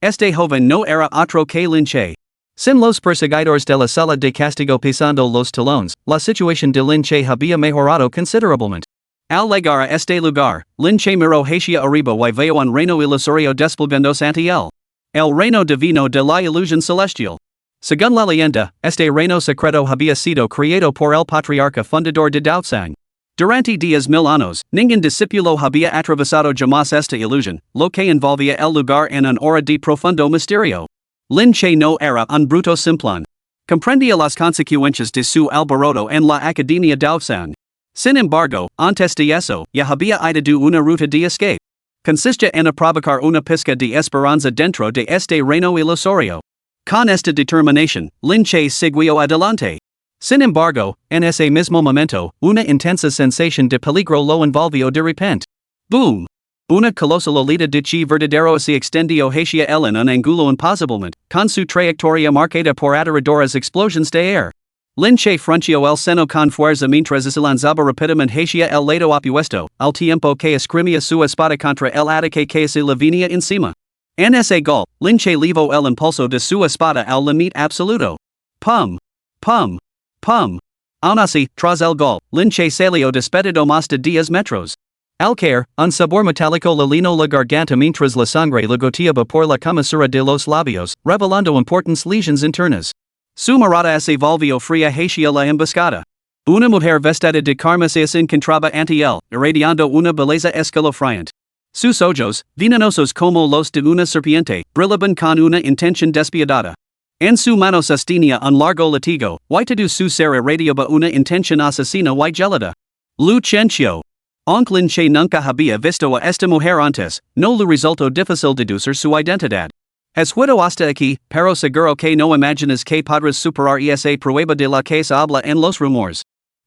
Este joven no era otro que Lin Che. Sin los perseguidores de la sala de castigo pisando los talones, la situación de Lin Che había mejorado considerablemente. Al llegar a este lugar, Lin Che miró hacia arriba y vio un reino ilusorio desplegándose ante él. El reino divino de la ilusión celestial. Según la leyenda, este reino secreto había sido creado por el patriarca fundador de Daotsong. Durante 10,000 años, ningún discípulo había atravesado jamás esta ilusión, lo que envolvía el lugar en un hora de profundo misterio. Lin Che no era un bruto simplón. Comprendía las consecuencias de su alboroto en la Academia Daotsong. Sin embargo, antes de eso, ya había ido una ruta de escape. Consiste en provocar una pizca de esperanza dentro de este reino ilusorio. Con esta determinación, Lin Che siguió adelante. Sin embargo, en ese mismo momento, una intensa sensación de peligro lo envolvió de repente. ¡Boom! Una colosal olita de chi verdadero se extendió hacia él en un ángulo imposiblemente, con su trayectoria marcada por aterradoras explosiones de aire. Lin Che frunció el seno con fuerza mientras se lanzaba rápidamente hacia el lado opuesto, al tiempo que esgrimía su espada contra el ataque que se le venía encima. En ese golpe, Lin Che levó el impulso de su espada al límite absoluto. Pum! Pum! Pum! Aun así, tras el golpe, Lin Che salió despedido más de 10 metros. Al caer, un sabor metálico le llenó la garganta mientras la sangre le goteaba por la comisura de los labios, revelando importantes lesiones internas. Su mirada se volvió fría hacia la emboscada. Una mujer vestida de carme se encontraba ante él, irradiando una belleza escalofriante. Sus ojos, venenosos como los de una serpiente, brillaban con una intención despiadada. En su mano sostenía un largo latigo, y todo su ser irradiaba una intención asesina y gelada. Lu Chencio. Aunque Lin Che nunca había visto a esta mujer antes, no le resultó difícil deducir su identidad. Has huido hasta aquí, pero seguro que no imaginas que podrás superar esa prueba de la que se habla en los rumores.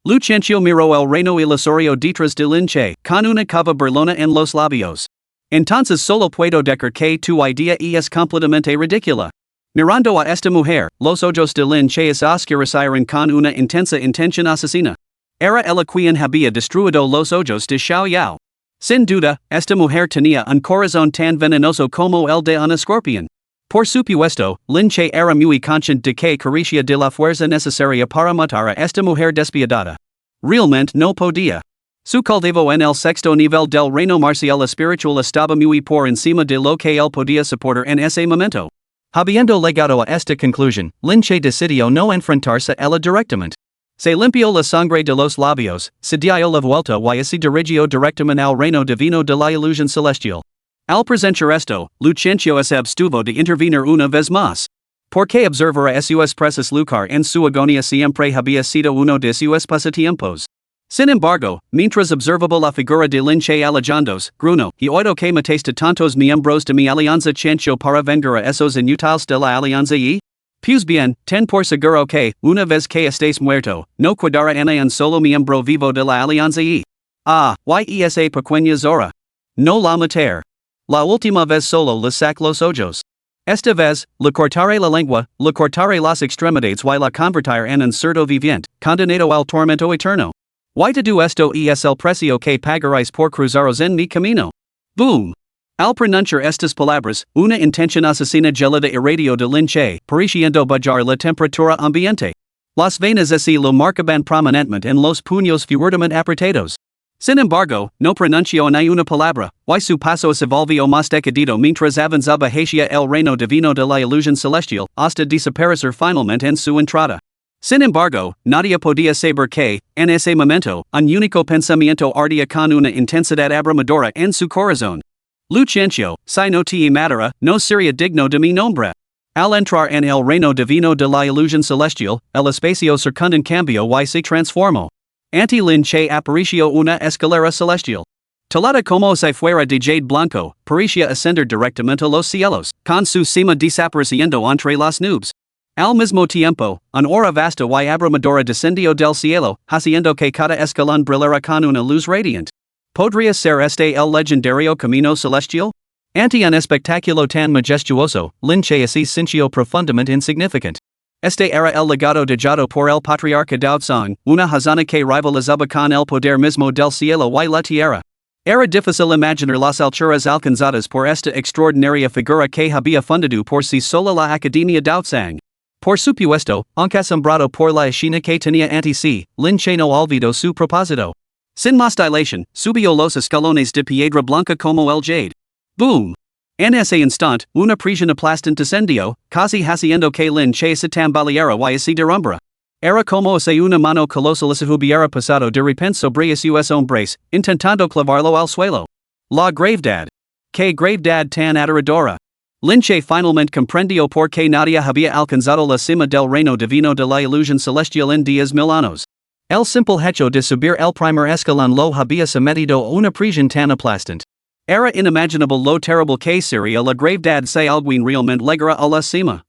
Luchencio miró el reino ilusorio detrás de Lin Che, con una cava burlona en los labios. Entonces solo puedo decir que tu idea es completamente ridícula. Mirando a esta mujer, los ojos de Lin Che se oscurecieron con una intensa intención asesina. Era ella quien había destruido los ojos de Xiao Yao. Sin duda, esta mujer tenía un corazón tan venenoso como el de un escorpión. Por supuesto, Lin Che era muy consciente de que carecía de la fuerza necesaria para matar a esta mujer despiadada. Realmente no podía. Su cultivo en el sexto nivel del reino marcial espiritual estaba muy por encima de lo que él podía soportar en ese momento. Habiendo legado a esta conclusión, Linche decidió no enfrentarse a la directamente. Se limpió la sangre de los labios, se dio la vuelta y se dirigió directamente al reino divino de la ilusión celestial. Al presentar esto, Lucentio se abstuvo de intervenir una vez más. Porque observara sus preces lucar en su agonía siempre había sido uno de sus pasatiempos. Sin embargo, mientras observaba la figura de Linche alejándose, Gruno, y oído que mataste tantos miembros de mi alianza chancho para vengar a esos inútiles de la alianza y? Pues bien, ten por seguro que, una vez que estés muerto, no quedará en un solo miembro vivo de la alianza y. Esa pequeña zora. No la matar. La última vez solo le sac los ojos. Esta vez, le cortaré la lengua, le cortaré las extremidades y la convertiré en un cerdo viviente, condenado al tormento eterno. Y todo esto es el precio que pagaréis por cruzaros en mi camino. Boom! Al pronunciar estas palabras, una intención asesina gelada irradió de Linche, pareciendo bajar la temperatura ambiente. Las venas así lo marcaban prominentemente en los puños fuertemente apretados. Sin embargo, no pronunció ni una palabra, y su paso se volvió más decidido mientras avanzaba hacia el reino divino de la ilusión celestial, hasta desaparecer finalmente en su entrada. Sin embargo, nadie podía saber que, en ese momento, un único pensamiento ardía con una intensidad abrumadora en su corazón. Lucentio, si no te matara, no sería digno de mi nombre. Al entrar en el reino divino de la ilusión celestial, el espacio circundante cambió y se transformó. Ante Linche apareció una escalera celestial. Talada como si fuera de jade blanco, parecía ascender directamente a los cielos, con su cima desapareciendo entre las nubes. Al mismo tiempo, una hora vasta y abrumadora descendió del cielo, haciendo que cada escalón brillara con una luz radiante. ¿Podría ser este el legendario camino celestial? Ante un espectáculo tan majestuoso, Linche se sintió profundamente insignificante. Este era el legado dejado por el patriarca Daotsong, una hazana que rivalizaba con el poder mismo del cielo y la tierra. Era difícil imaginar las alturas alcanzadas por esta extraordinaria figura que había fundado por sí sola la Academia Daotsong. Por supuesto, aunque asombrado por la escena que tenía ante sí, Linche no olvidó su propósito. Sin más dilación, subió los escalones de piedra blanca como el jade. Boom! En ese instante, una prisión aplastante descendió, casi haciendo que Linche se tambaleara y se derrumbara. Era como si una mano colosal se hubiera pasado de repente sobre sus hombres, intentando clavarlo al suelo. La gravedad. Que gravedad tan aterradora. Linche finalmente comprendió por qué nadie había alcanzado la cima del reino divino de la ilusión celestial en 10,000 años. El simple hecho de subir el primer escalón lo había sometido a una prisión tan aplastante. Era inimaginable lo terrible que sería la gravedad si alguien realmente llegara a la cima.